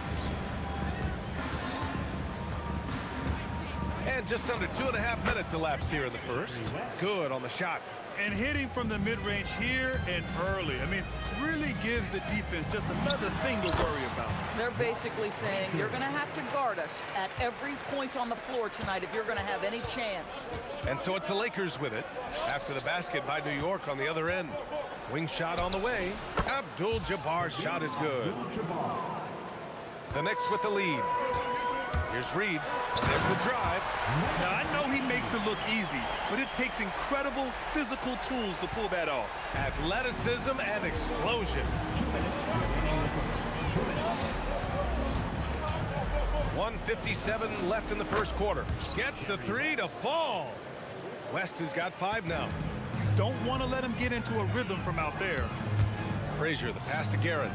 And just under 2.5 minutes elapsed here in the first. Good on the shot. And hitting from the mid-range here and early. I mean, really gives the defense just another thing to worry about. They're basically saying you're going to have to guard us at every point on the floor tonight if you're going to have any chance. And so it's the Lakers with it after the basket by New York on the other end. Wing shot on the way. Abdul-Jabbar's shot is good. The Knicks with the lead. Here's Reed. There's the drive. Now, I know he makes it look easy, but it takes incredible physical tools to pull that off. Athleticism and explosion. 1:57 left in the first quarter. Gets the 3 to fall. West has got 5 now. Don't want to let him get into a rhythm from out there. Frazier, the pass to Guerin.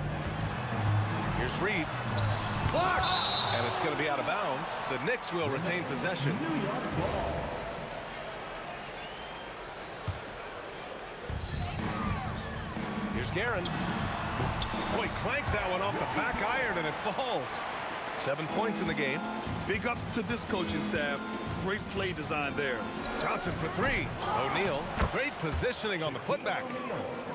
Here's Reed. Blocked! And it's going to be out of bounds. The Knicks will retain possession. Here's Guerin. Boy, clanks that one off the back iron and it falls. 7 points in the game. Big ups to this coaching staff. Great play design there. Johnson for 3. O'Neal. Great positioning on the putback.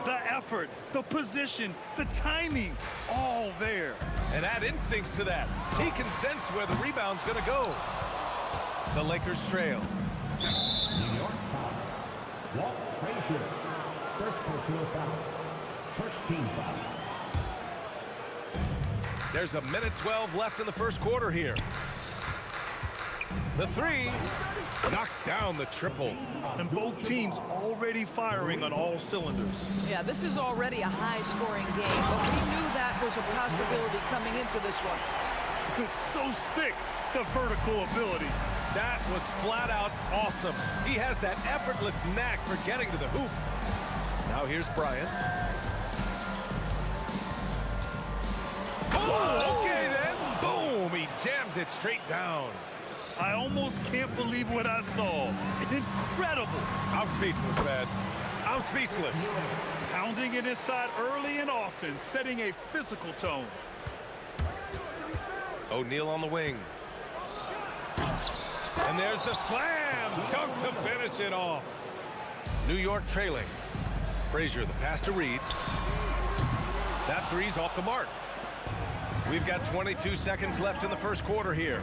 The effort, the position, the timing, all there. And add instincts to that. He can sense where the rebound's going to go. The Lakers trail. New York foul. Walt Frazier. First personal foul. First team foul. There's a minute 12 left in the first quarter here. The three knocks down the triple. And both teams already firing on all cylinders. Yeah, this is already a high-scoring game, but we knew that was a possibility coming into this one. It's so sick, the vertical ability. That was flat out awesome. He has that effortless knack for getting to the hoop. Now here's Bryant. Oh, okay then. Boom, he jams it straight down. I almost can't believe what I saw. Incredible. I'm speechless, man. I'm speechless. Pounding it inside early and often, setting a physical tone. O'Neal on the wing. And there's the slam dunk to finish it off. New York trailing. Frazier, the pass to Reed. That three's off the mark. We've got 22 seconds left in the first quarter here.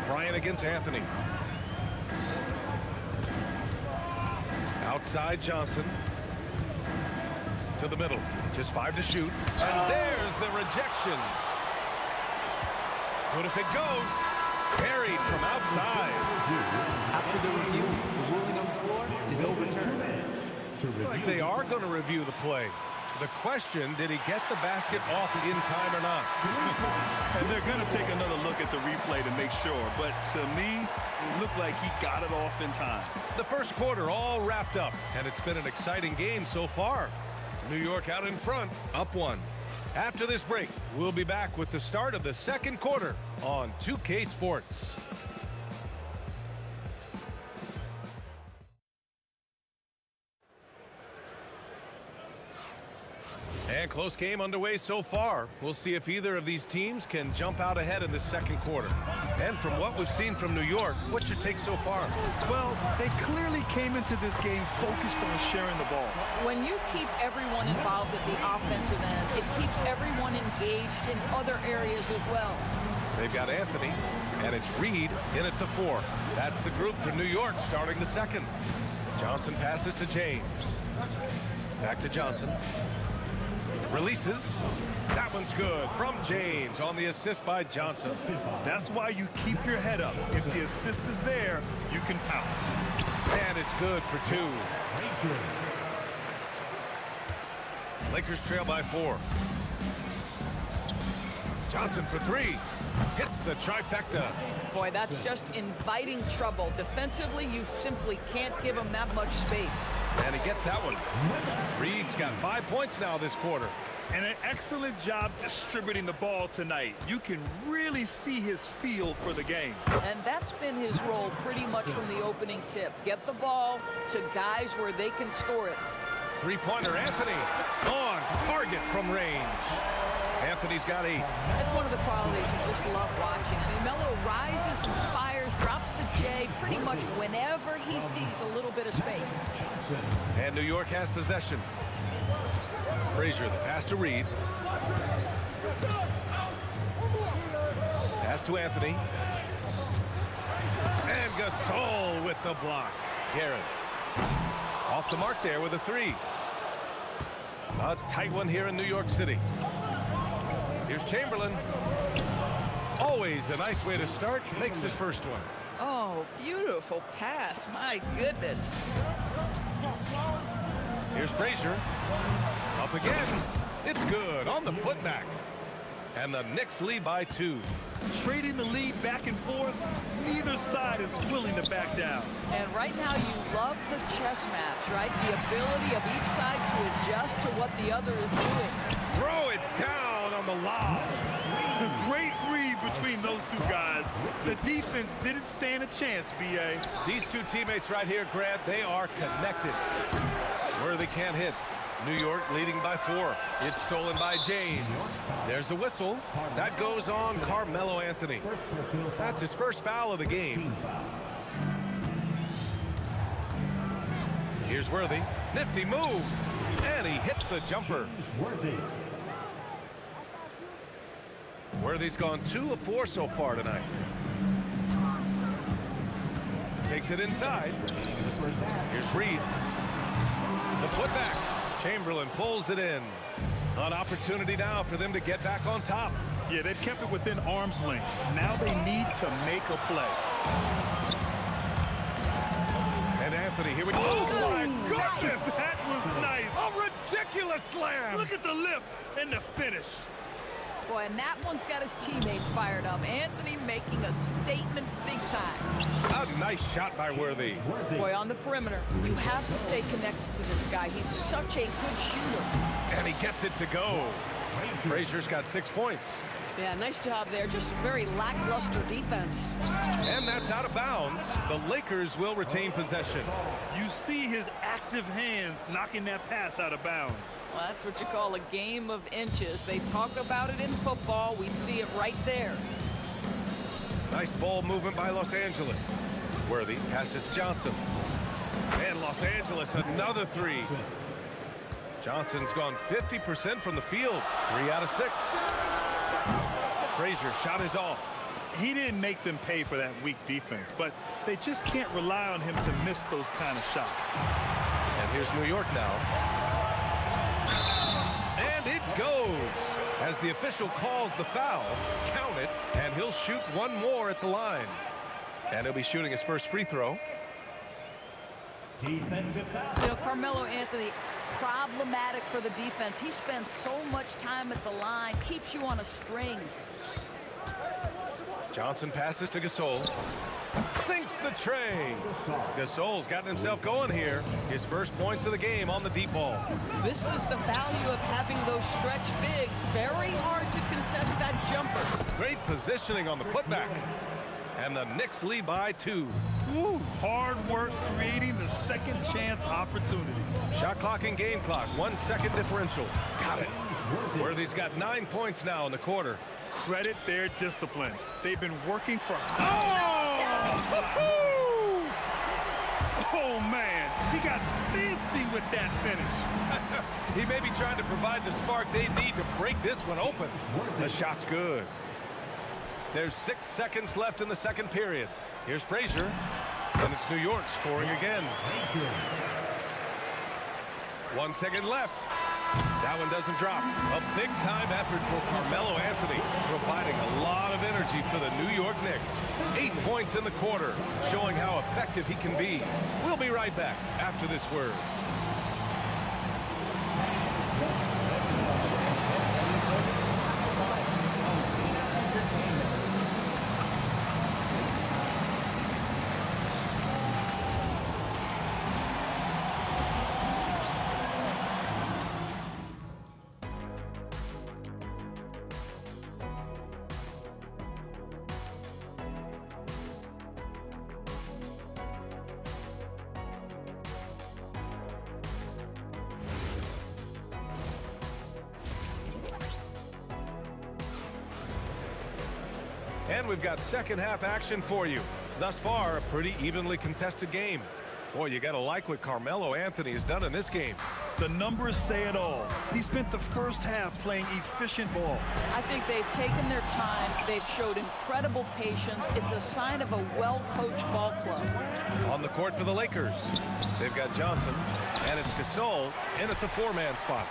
Bryant against Anthony. Outside Johnson. To the middle. Just 5 to shoot. And there's the rejection. But if it goes, carried from outside. After the review, the ruling on the floor is overturned. Looks like they are going to review the play. The question, did he get the basket off in time or not? And they're going to take another look at the replay to make sure. But to me, it looked like he got it off in time. The first quarter all wrapped up, and it's been an exciting game so far. New York out in front, up 1. After this break, we'll be back with the start of the second quarter on 2K Sports. And close game underway so far. We'll see if either of these teams can jump out ahead in the second quarter. And from what we've seen from New York, what's your take so far? Well, they clearly came into this game focused on sharing the ball. When you keep everyone involved at the offensive end, it keeps everyone engaged in other areas as well. They've got Anthony, and it's Reed in at the 4. That's the group for New York starting the second. Johnson passes to James. Back to Johnson. Releases. That one's good from James on the assist by Johnson. That's why you keep your head up. If the assist is there, you can pounce. And it's good for 2. Lakers trail by 4. Johnson for 3. Hits the trifecta. Boy, that's just inviting trouble. Defensively, you simply can't give him that much space. And he gets that one. Reed's got 5 points now this quarter. And an excellent job distributing the ball tonight. You can really see his feel for the game. And that's been his role pretty much from the opening tip. Get the ball to guys where they can score it. Three-pointer, Anthony. On target from range. Anthony's got 8. That's one of the qualities you just love watching. I mean, Melo rises and fires, drops the J pretty much whenever he sees a little bit of space. And New York has possession. Frazier, the pass to Reed. Pass to Anthony. And Gasol with the block. Garrett. Off the mark there with a 3. A tight one here in New York City. Here's Chamberlain. Always a nice way to start. Makes his first one. Oh, beautiful pass. My goodness. Here's Frazier. Up again. It's good on the putback. And the Knicks lead by 2. Trading the lead back and forth, neither side is willing to back down. And right now you love the chess match, right? The ability of each side to adjust to what the other is doing. Throw it down on the lob. Great read between those two guys. The defense didn't stand a chance, B.A. These two teammates right here, Grant, they are connected. Worthy can't hit. New York leading by 4. It's stolen by James. There's a whistle. That goes on Carmelo Anthony. That's his first foul of the game. Here's Worthy. Nifty move. And he hits the jumper. Worthy's gone 2 of 4 so far tonight. Takes it inside. Here's Reed. The putback. Chamberlain pulls it in. An opportunity now for them to get back on top. Yeah, they've kept it within arm's length. Now they need to make a play. And Anthony, here we go. Oh, my goodness! That was nice. A ridiculous slam. Look at the lift and the finish. Boy, and that one's got his teammates fired up. Anthony making a statement big time. A nice shot by Worthy. Boy, on the perimeter, you have to stay connected to this guy. He's such a good shooter. And he gets it to go. Frazier's got 6 points. Yeah, nice job there. Just very lackluster defense. And that's out of bounds. The Lakers will retain possession. You see his active hands knocking that pass out of bounds. Well, that's what you call a game of inches. They talk about it in football. We see it right there. Nice ball movement by Los Angeles. Worthy passes Johnson. And Los Angeles, another 3. Johnson's gone 50% from the field. 3 out of 6. Frazier shot is off. He didn't make them pay for that weak defense, but they just can't rely on him to miss those kind of shots. And here's New York now. And it goes. As the official calls the foul, count it, and he'll shoot 1 more at the line. And he'll be shooting his first free throw. Defensive foul. You know, Carmelo Anthony, problematic for the defense. He spends so much time at the line, keeps you on a string. Johnson passes to Gasol. Sinks the tray. Gasol's gotten himself going here. His first points of the game on the deep ball. This is the value of having those stretch bigs. Very hard to contest that jumper. Great positioning on the putback. And the Knicks lead by 2. Woo, hard work creating the second chance opportunity. Shot clock and game clock. 1 second differential. Got it. Worthy's got 9 points now in the quarter. Credit their discipline. They've been working for... Oh, man. He got fancy with that finish. He may be trying to provide the spark they need to break this one open. The shot's good. There's 6 seconds left in the second period. Here's Frazier. And it's New York scoring again. 1 second left. That one doesn't drop. A big-time effort for Carmelo Anthony, providing a lot of energy for the New York Knicks. 8 points in the quarter, showing how effective he can be. We'll be right back after this word. And we've got second half action for you. Thus far, a pretty evenly contested game. Boy, you gotta like what Carmelo Anthony has done in this game. The numbers say it all. He spent the first half playing efficient ball. I think they've taken their time. They've showed incredible patience. It's a sign of a well-coached ball club. On the court for the Lakers, they've got Johnson, and it's Gasol in at the 4-man spot.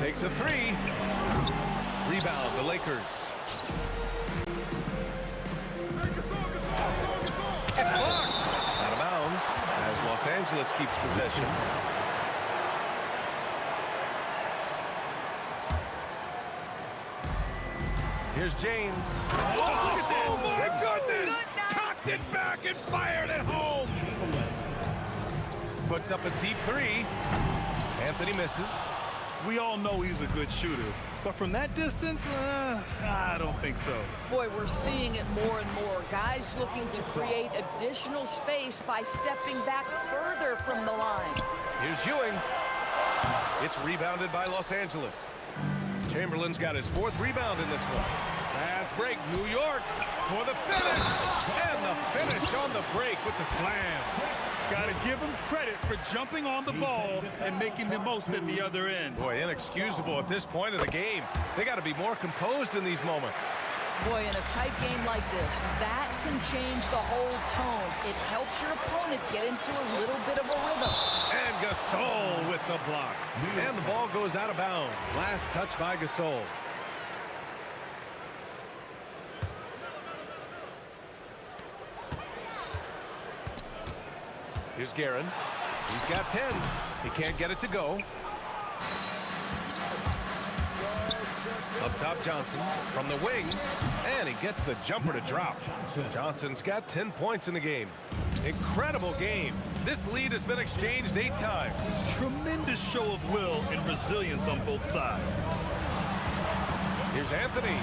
Takes a 3. Rebound, the Lakers. Blocked. Out of bounds as Los Angeles keeps possession. Here's James. Oh, look at that. Oh my goodness. Cocked it back and fired it home. Puts up a deep 3. Anthony misses. We all know he's a good shooter, but from that distance, I don't think so. Boy, we're seeing it more and more. Guys looking to create additional space by stepping back further from the line. Here's Ewing. It's rebounded by Los Angeles. Chamberlain's got his 4th rebound in this one. Fast break. New York for the finish. And the finish on the break with the slam. Got to give him credit for jumping on the ball and making the most at the other end. Boy, inexcusable at this point of the game. They got to be more composed in these moments. Boy, in a tight game like this, that can change the whole tone. It helps your opponent get into a little bit of a rhythm. And Gasol with the block. And the ball goes out of bounds. Last touch by Gasol. Here's Guerin. He's got 10. He can't get it to go. Up top, Johnson from the wing, and he gets the jumper to drop. Johnson's got 10 points in the game. Incredible game. This lead has been exchanged 8 times. Tremendous show of will and resilience on both sides. Here's Anthony.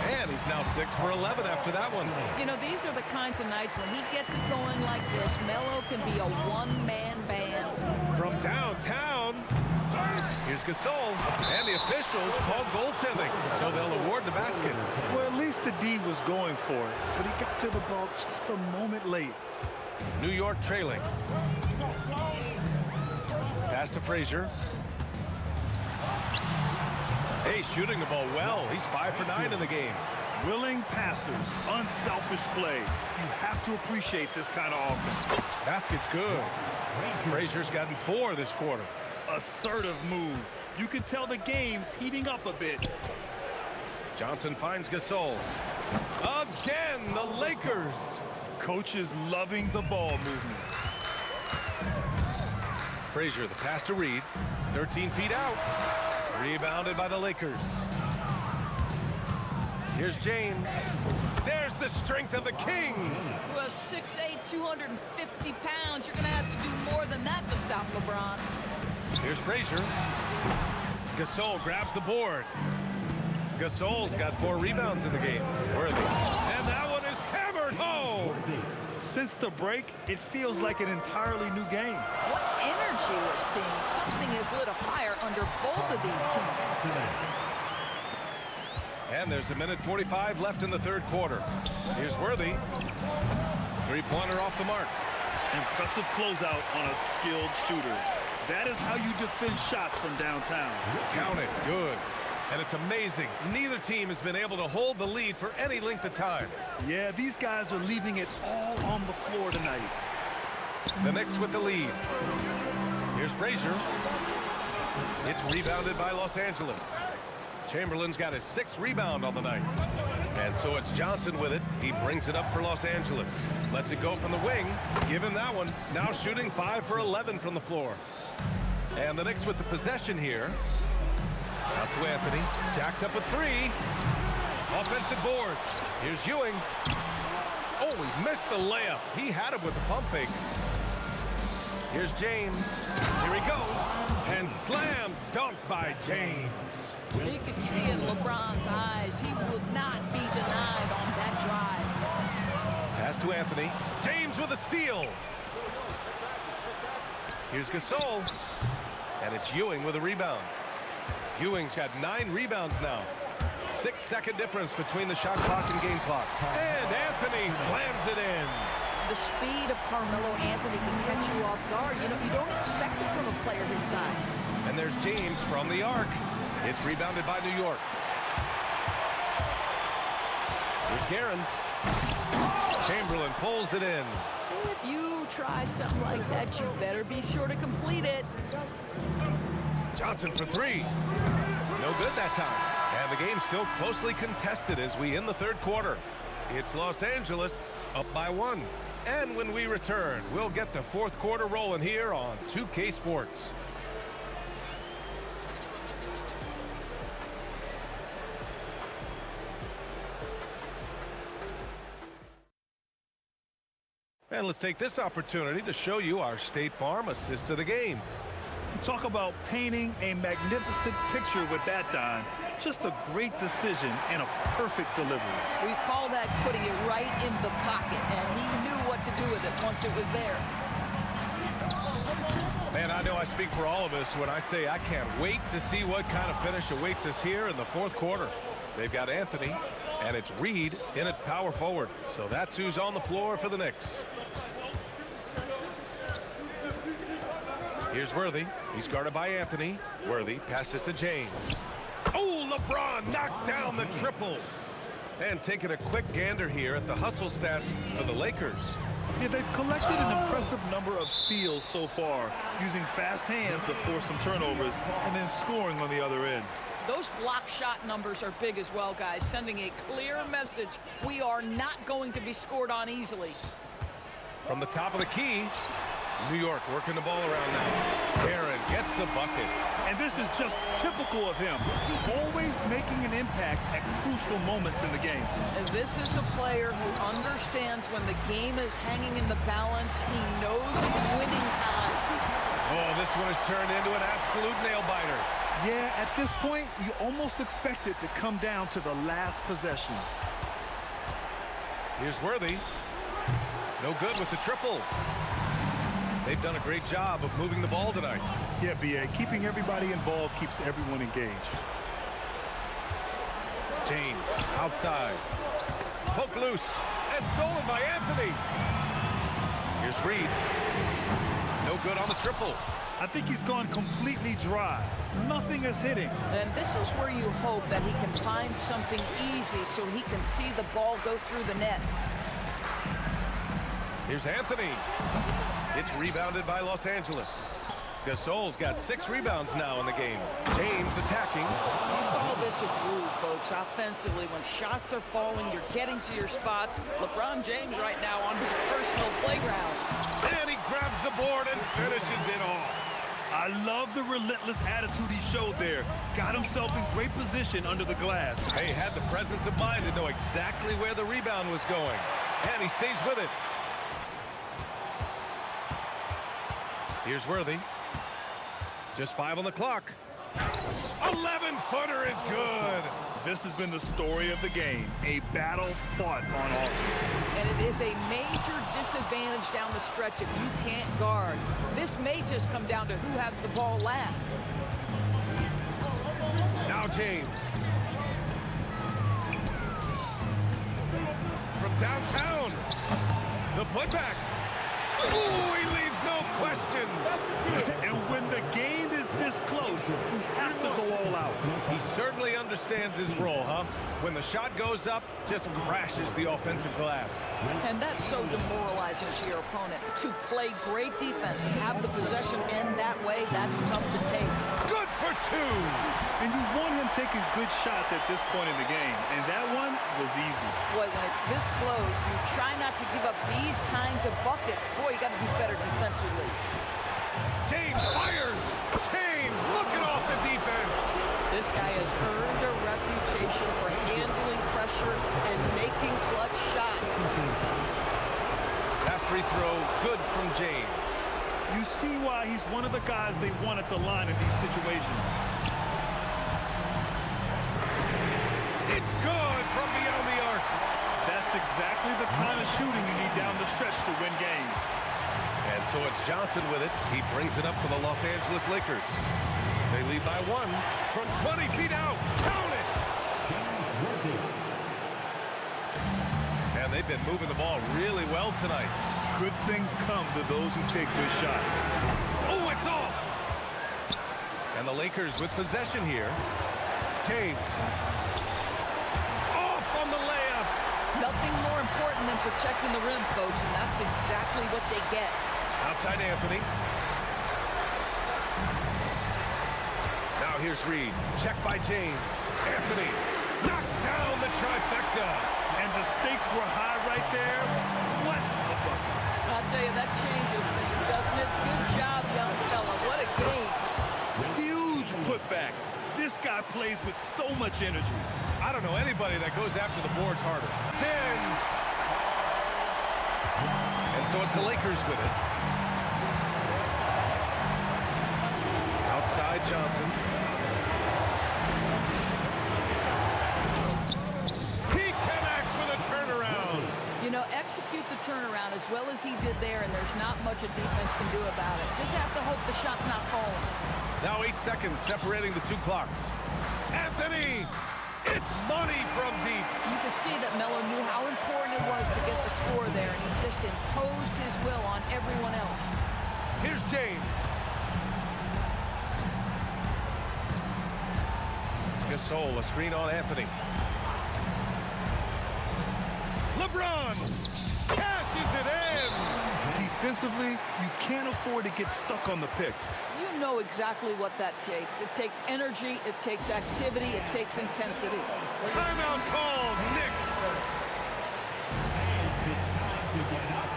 And he's now 6 for 11 after that one. You know, these are the kinds of nights when he gets it going like this. Melo can be a one-man band. From downtown, here's Gasol. And the officials called goaltending, so they'll award the basket. Well, at least the D was going for it, but he got to the ball just a moment late. New York trailing. Pass to Frazier. Hey, shooting the ball well. He's 5 for 9 in the game. Willing passers, unselfish play. You have to appreciate this kind of offense. Basket's good. Frazier's gotten 4 this quarter. Assertive move. You can tell the game's heating up a bit. Johnson finds Gasol. Again, the Lakers. Coach is loving the ball movement. Frazier, the pass to Reed. 13 feet out. Rebounded by the Lakers. Here's James. There's the strength of the king. Well, 6'8", 250 pounds. You're going to have to do more than that to stop LeBron. Here's Frazier. Gasol grabs the board. Gasol's got 4 rebounds in the game. Worthy. And that one is hammered home. Since the break, it feels like an entirely new game. What energy we're seeing. Something has lit a fire under both of these teams. And there's 1:45 left in the third quarter. Here's Worthy. 3-pointer off the mark. Impressive closeout on a skilled shooter. That is how you defend shots from downtown. Count it. Good. And it's amazing. Neither team has been able to hold the lead for any length of time. Yeah, these guys are leaving it all on the floor tonight. The Knicks with the lead. Here's Frazier. It's rebounded by Los Angeles. Chamberlain's got his 6th rebound on the night. And so it's Johnson with it. He brings it up for Los Angeles. Lets it go from the wing. Give him that one. Now shooting 5 for 11 from the floor. And the Knicks with the possession here. Out to Anthony. Jacks up with 3. Offensive board. Here's Ewing. Oh, he missed the layup. He had him with the pump fake. Here's James. Here he goes. And slam dunk by James. You could see in LeBron's eyes, he would not be denied on that drive. Pass to Anthony. James with a steal. Here's Gasol. And it's Ewing with a rebound. Ewing's got 9 rebounds now. 6-second difference between the shot clock and game clock. And Anthony slams it in. The speed of Carmelo Anthony can catch you off guard. You know, you don't expect it from a player his size. And there's James from the arc. It's rebounded by New York. Here's Guerin. Chamberlain pulls it in. If you try something like that, you better be sure to complete it. Johnson for 3. No good that time. And the game's still closely contested as we end the third quarter. It's Los Angeles up by 1. And when we return, we'll get the fourth quarter rolling here on 2K Sports. And let's take this opportunity to show you our State Farm assist of the game. Talk about painting a magnificent picture with that, Don. Just a great decision and a perfect delivery. We call that putting it right in the pocket, and he knew what to do with it once it was there. Man, I know I speak for all of us when I say I can't wait to see what kind of finish awaits us here in the fourth quarter. They've got Anthony, and it's Reed in at power forward. So that's who's on the floor for the Knicks. Here's Worthy. He's guarded by Anthony. Worthy passes to James. Oh, LeBron knocks down the triple. And taking a quick gander here at the hustle stats for the Lakers. Yeah, they've collected an impressive number of steals so far, using fast hands to force some turnovers and then scoring on the other end. Those block shot numbers are big as well, guys, sending a clear message. We are not going to be scored on easily. From the top of the key, New York working the ball around now. Aaron gets the bucket. And this is just typical of him, always making an impact at crucial moments in the game. And this is a player who understands when the game is hanging in the balance. He knows it's winning time. Oh, this one has turned into an absolute nail-biter. Yeah, at this point, you almost expect it to come down to the last possession. Here's Worthy. No good with the triple. They've done a great job of moving the ball tonight. Yeah, B.A., keeping everybody involved keeps everyone engaged. James outside. Poke loose. And stolen by Anthony. Here's Reed. No good on the triple. I think he's gone completely dry. Nothing is hitting. And this is where you hope that he can find something easy so he can see the ball go through the net. Here's Anthony. It's rebounded by Los Angeles. Gasol's got 6 rebounds now in the game. James attacking. You call this a groove, folks, offensively. When shots are falling, you're getting to your spots. LeBron James right now on his personal playground. And he grabs the board and finishes it off. I love the relentless attitude he showed there. Got himself in great position under the glass. He had the presence of mind to know exactly where the rebound was going. And he stays with it. Here's Worthy. Just 5 on the clock. 11-footer is good. This has been the story of the game. A battle fought on offense. And it is a major disadvantage down the stretch if you can't guard. This may just come down to who has the ball last. Now James. From downtown. The putback. Ooh, he leaves no question. And when the game is this close, you have to go all out. He certainly understands his role, huh? When the shot goes up, just crashes the offensive glass. And that's so demoralizing to your opponent. To play great defense and have the possession end that way, that's tough to take. Good for 2. And you want him taking good shots at this point in the game. And that one was easy. Boy, when it's this close, you try not to give up these kinds of buckets. Boy, you got to do better defensively. James fires. James looking off the defense. This guy has earned a reputation for handling pressure and making clutch shots. That free throw, good from James. You see why he's one of the guys they want at the line in these situations. It's good from beyond the arc. That's exactly the kind of shooting you need down the stretch to win games. And so it's Johnson with it. He brings it up for the Los Angeles Lakers. They lead by 1 from 20 feet out. Count it! And they've been moving the ball really well tonight. Good things come to those who take good shots. Oh, it's off! And the Lakers with possession here. James. Off on the layup. Nothing more important than protecting the rim, folks, and that's exactly what they get. Outside Anthony. Now here's Reed. Check by James. Anthony knocks down the trifecta. And the stakes were high right there. What a bucket. I'll tell you, that changes things, doesn't it? Good job, young fella. What a game. Huge putback. This guy plays with so much energy. I don't know anybody that goes after the boards harder. Thin. And so it's the Lakers with it. Outside Johnson. He connects with a turnaround. You know, execute the turnaround as well as he did there, and there's not much a defense can do about it. Just have to hope the shot's not falling. Now 8 seconds separating the 2 clocks. Anthony It's money from deep. You could see that Miller knew how important it was to get the score there, and he just imposed his will on everyone else. Here's James. Gasol, a screen on Anthony. LeBron cashes it in. Defensively, you can't afford to get stuck on the pick. You know exactly what that takes. It takes energy, it takes activity, it takes intensity. Timeout call, Knicks. And it's time to get up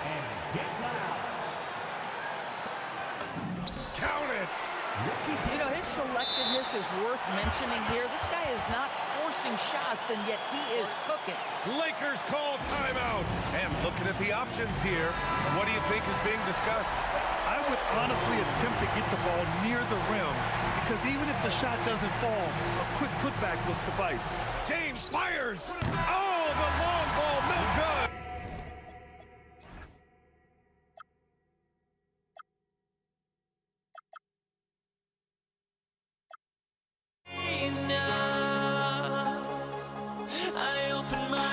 and get loud. Count it. You know, his selectiveness is worth mentioning here. This guy is not forcing shots, and yet he is cooking. Lakers call timeout. And looking at the options here, what do you think is being discussed? I would honestly attempt to get the ball near the rim because even if the shot doesn't fall, a quick putback will suffice. James fires. Oh, the long ball, no good. I open my eyes.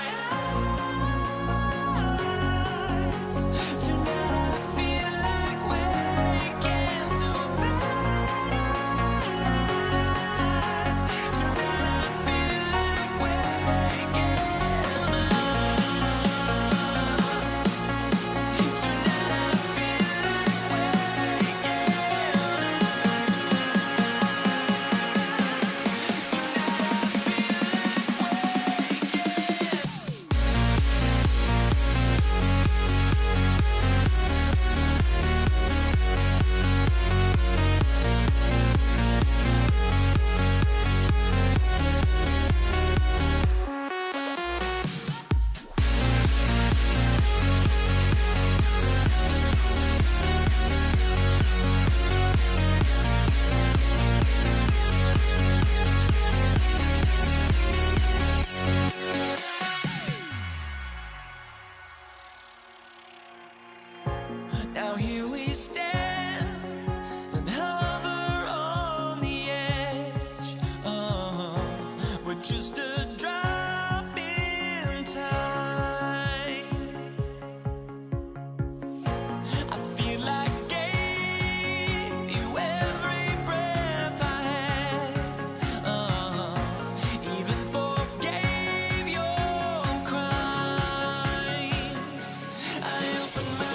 Now here we stand and hover on the edge. We're just a drop in time. I feel like I gave you every breath I had. Even forgave your crimes. I open my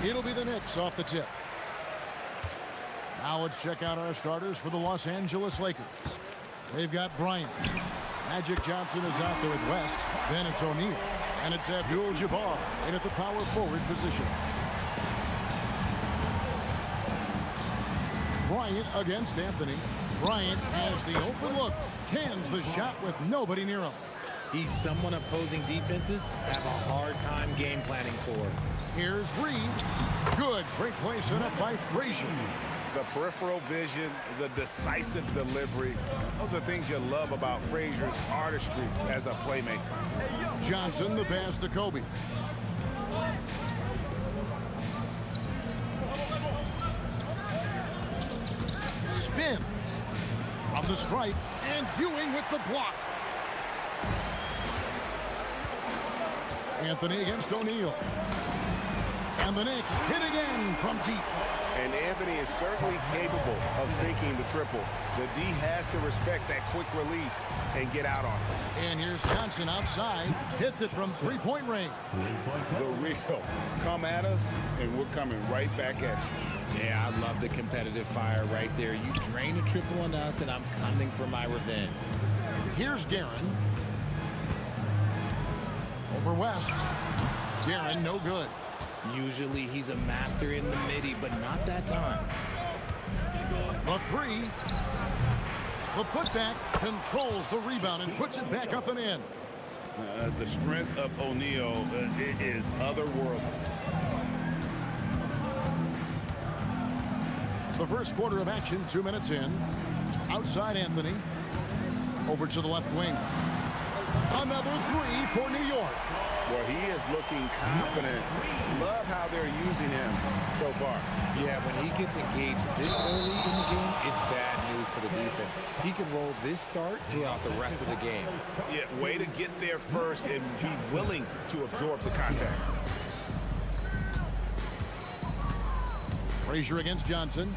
It'll be the Knicks off the tip. Now let's check out our starters for the Los Angeles Lakers. They've got Bryant. Magic Johnson is out there at West. Then it's O'Neal. And it's Abdul-Jabbar in at the power forward position. Bryant against Anthony. Bryant has the open look. Cans the shot with nobody near him. He's someone opposing defenses have a hard time game planning for. Here's Reed. Good. Great play set up by Frazier. The peripheral vision, the decisive delivery. Those are things you love about Frazier's artistry as a playmaker. Johnson, the pass to Kobe. Spins from the stripe, and Ewing with the block. Anthony against O'Neal. And the Knicks hit again from deep. And Anthony is certainly capable of sinking the triple. The D has to respect that quick release and get out on it. And here's Johnson outside. Hits it from three-point range. The real. Come at us, and we're coming right back at you. Yeah, I love the competitive fire right there. You drain a triple on us, and I'm coming for my revenge. Here's Guerin. Over West. Guerin, no good. Usually he's a master in the midi, but not that time. The three. The putback controls the rebound and puts it back up and in. The strength of O'Neal is otherworldly. The first quarter of action, 2 minutes in. Outside Anthony. Over to the left wing. Another three for New York. Well, he is looking confident. Love how they're using him so far. Yeah, when he gets engaged this early in the game, it's bad news for the defense. He can roll this start throughout the rest of the game. Yeah, way to get there first and be willing to absorb the contact. Frazier against Johnson.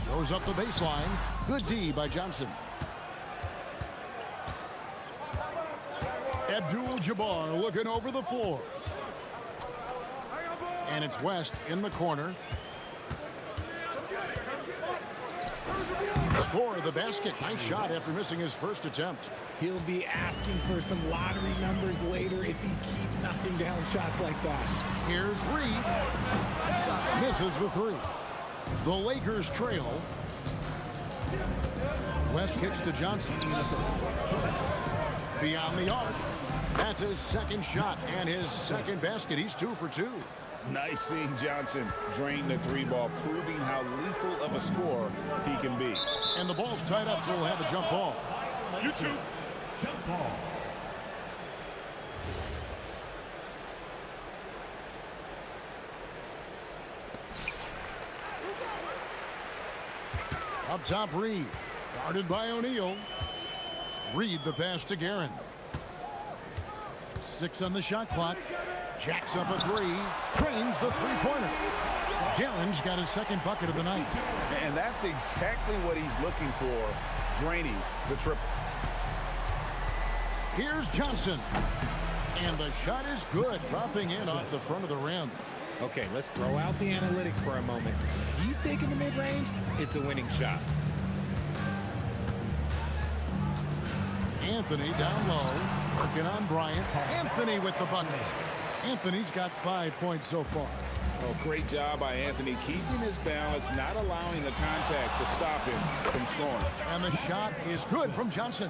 Goes up the baseline. Good D by Johnson. Abdul-Jabbar looking over the floor. And it's West in the corner. Score the basket. Nice shot after missing his first attempt. He'll be asking for some lottery numbers later if he keeps knocking down shots like that. Here's Reed. Misses the three. The Lakers trail. West kicks to Johnson. Beyond the arc. That's his second shot and his second basket. He's 2 for 2. Nice seeing Johnson drain the three ball, proving how lethal of a scorer he can be. And the ball's tied up, so we'll have a jump ball. You too. Jump ball. Up top, Reed. Guarded by O'Neal. Reed the pass to Guerin. 6 on the shot clock. Jacks up a three. Trains the three-pointer. Guerin's got his second bucket of the night. And that's exactly what he's looking for, draining the triple. Here's Johnson. And the shot is good, dropping in off the front of the rim. Okay, let's throw out the analytics for a moment. If he's taking the mid-range, it's a winning shot. Anthony down low, working on Bryant. Anthony with the bucket. Anthony's got 5 points so far. Oh, great job by Anthony, keeping his balance, not allowing the contact to stop him from scoring. And the shot is good from Johnson.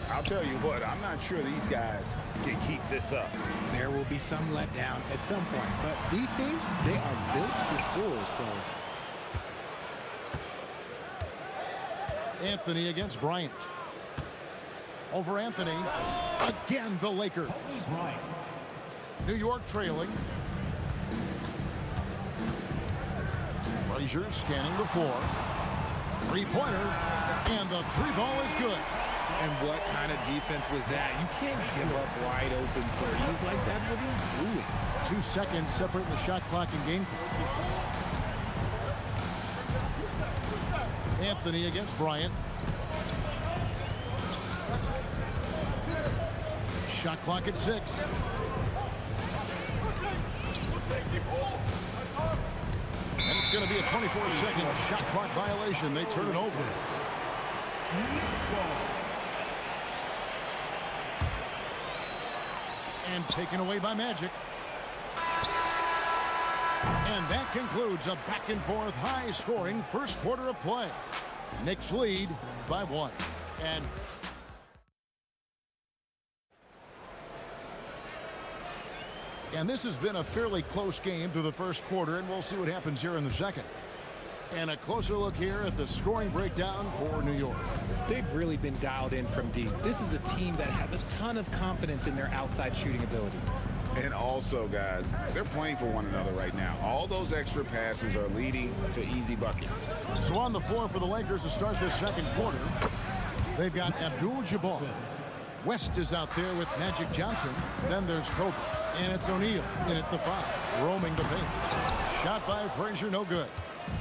I'll tell you what, I'm not sure these guys can keep this up. There will be some letdown at some point, but these teams, they are built to score, so. Anthony against Bryant. Over Anthony. Again, the Lakers. New York trailing. Frazier scanning the floor. Three-pointer. And the three ball is good. And what kind of defense was that? You can't give up wide open threes like that. What are you doing? 2 seconds separating the shot clock and game clock. Anthony against Bryant. Shot clock at 6. going to be a 24-second shot clock violation. They turn it over. And taken away by Magic. And that concludes a back-and-forth, high-scoring first quarter of play. Knicks lead by 1. And this has been a fairly close game through the first quarter, and we'll see what happens here in the second. And a closer look here at the scoring breakdown for New York. They've really been dialed in from deep. This is a team that has a ton of confidence in their outside shooting ability. And also, guys, they're playing for one another right now. All those extra passes are leading to easy buckets. So on the floor for the Lakers to start this second quarter, they've got Abdul-Jabbar. West is out there with Magic Johnson. Then there's Kobe. And it's O'Neal in at the 5, roaming the paint. Shot by Frazier, no good.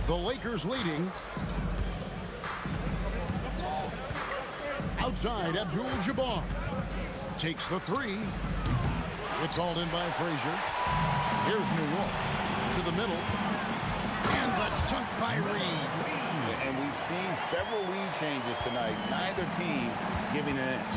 The Lakers leading. Outside, Abdul-Jabbar takes the 3. It's hauled in by Frazier. Here's New York to the middle. And the dunk by Reed. And we've seen several lead changes tonight. Neither team giving an edge.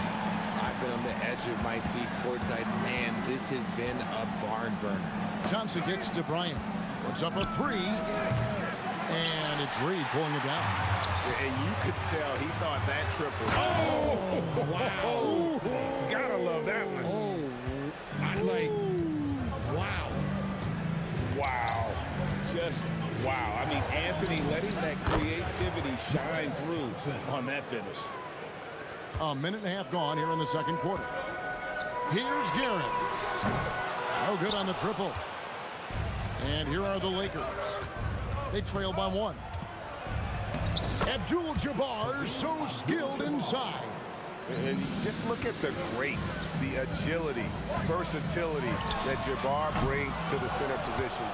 I've been on the edge of my seat courtside. Man, this has been a barn burner. Johnson kicks to Bryant. Puts up a 3. And it's Reed pulling it down. And you could tell he thought that triple. Oh, wow. Gotta love that one. Wow. Wow. Just wow. I mean, Anthony letting that creativity shine through on that finish. A minute and a half gone here in the second quarter. Here's Garrett. No good on the triple. And here are the Lakers. They trail by 1. Abdul-Jabbar so skilled inside. And just look at the grace, the agility, versatility that Jabbar brings to the center position.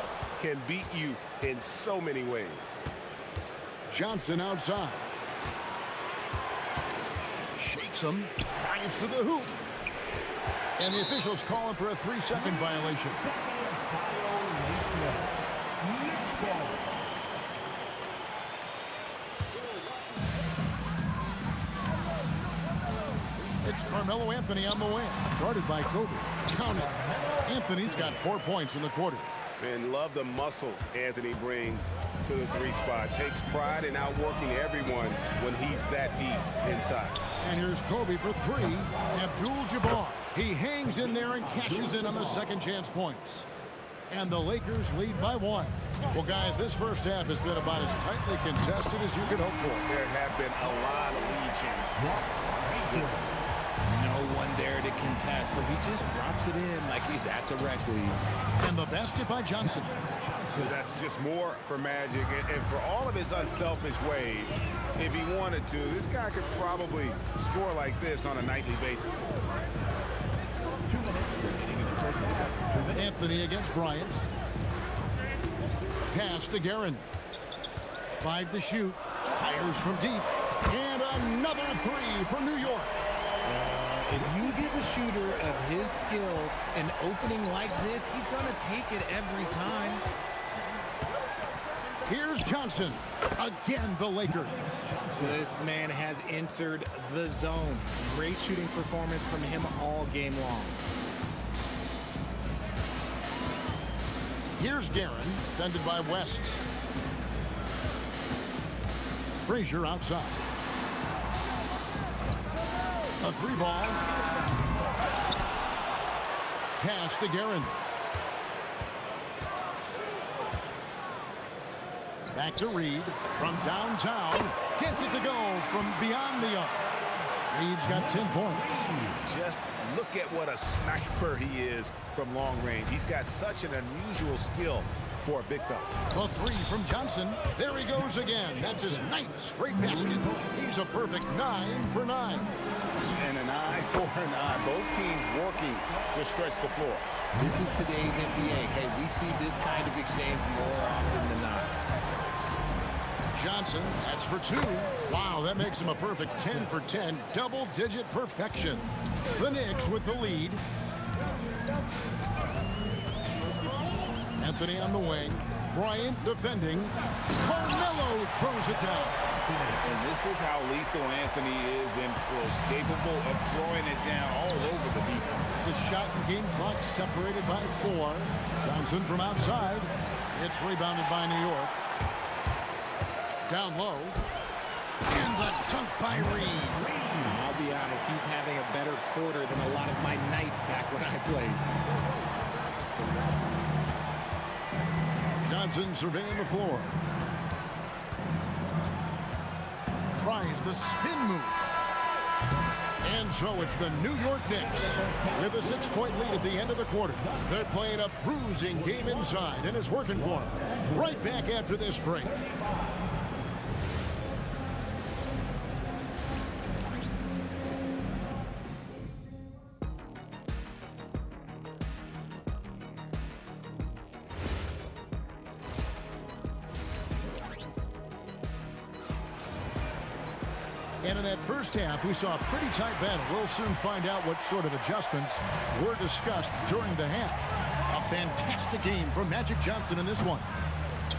Can beat you in so many ways. Johnson outside. Shakes him. Drives to the hoop. And the officials calling for a 3-second violation. It's Carmelo Anthony on the wing. Guarded by Kobe. Count it. Anthony's got 4 points in the quarter. And love the muscle Anthony brings to the 3 spot. Takes pride in outworking everyone when he's that deep inside. And here's Kobe for 3. Abdul-Jabbar. He hangs in there and cashes in on the second chance points. And the Lakers lead by 1. Well, guys, this first half has been about as tightly contested as you could hope for. There have been a lot of lead changes. No one there to contest, so he just drops it in like he's at the rec league. And the basket by Johnson. That's just more for Magic. And for all of his unselfish ways, if he wanted to, this guy could probably score like this on a nightly basis. 2 minutes remaining in the first half. Anthony against Bryant. Pass to Guerin. 5 to shoot. Fires from deep. And another 3 for New York. If you give a shooter of his skill an opening like this, he's going to take it every time. Here's Johnson. Again, the Lakers. This man has entered the zone. Great shooting performance from him all game long. Here's Guerin, defended by West. Frazier outside. A 3 ball. Pass to Guerin. Back to Reed from downtown. Gets it to go from beyond the arc. Reed's got 10 points. Just look at what a sniper he is from long range. He's got such an unusual skill for a big fella. The 3 from Johnson. There he goes again. That's his 9th straight basket. He's a perfect 9 for 9. And an eye for an eye. Both teams working to stretch the floor. This is today's NBA. Hey, we see this kind of exchange more often than not. Johnson, that's for 2. Wow, that makes him a perfect 10 for 10. Double-digit perfection. The Knicks with the lead. Anthony on the wing. Bryant defending. Carmelo throws it down. And this is how lethal Anthony is in close, capable of throwing it down all over the defense. The shot and game clock separated by 4. Johnson from outside. It's rebounded by New York. Down low. And the dunk by Reed. I'll be honest, he's having a better quarter than a lot of my nights back when I played. Johnson surveying the floor. Tries the spin move. And so it's the New York Knicks with a 6-point lead at the end of the quarter. They're playing a bruising game inside, and it's working for them. Right back after this break. And in that first half, we saw a pretty tight battle. We'll soon find out what sort of adjustments were discussed during the half. A fantastic game from Magic Johnson in this one.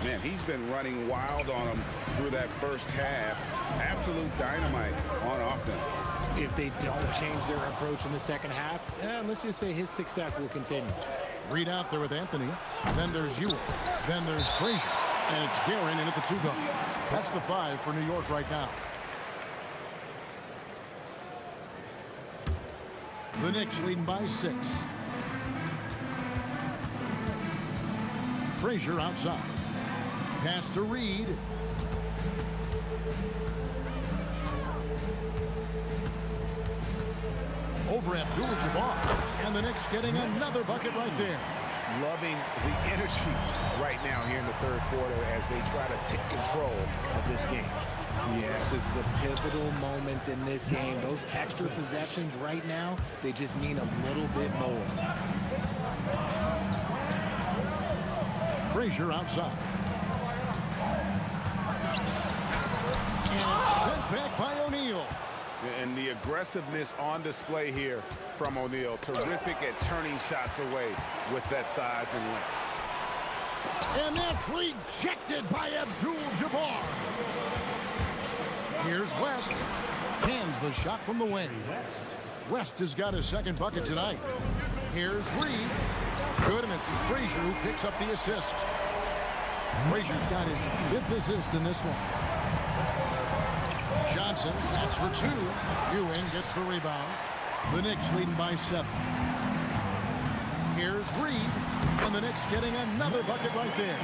Man, he's been running wild on him through that first half. Absolute dynamite on offense. If they don't change their approach in the second half, let's just say his success will continue. Reed out there with Anthony. Then there's Ewing. Then there's Frazier. And it's Guerin in at the 2-guard. That's the 5 for New York right now. The Knicks leading by 6. Frazier outside. Pass to Reed. Over Abdul-Jabbar. And the Knicks getting another bucket right there. Loving the energy right now here in the third quarter as they try to take control of this game. Yes, this is a pivotal moment in this game. Those extra possessions right now, they just mean a little bit more. Frazier outside. And sent back by O'Neal. And the aggressiveness on display here from O'Neal. Terrific at turning shots away with that size and length. And that's rejected by Abdul-Jabbar. Here's West. Cans the shot from the wing. West has got his second bucket tonight. Here's Reed. Good, and it's Frazier who picks up the assist. Frazier's got his 5th assist in this one. Johnson, that's for 2. Ewing gets the rebound. The Knicks leading by 7. Here's Reed, and the Knicks getting another bucket right there.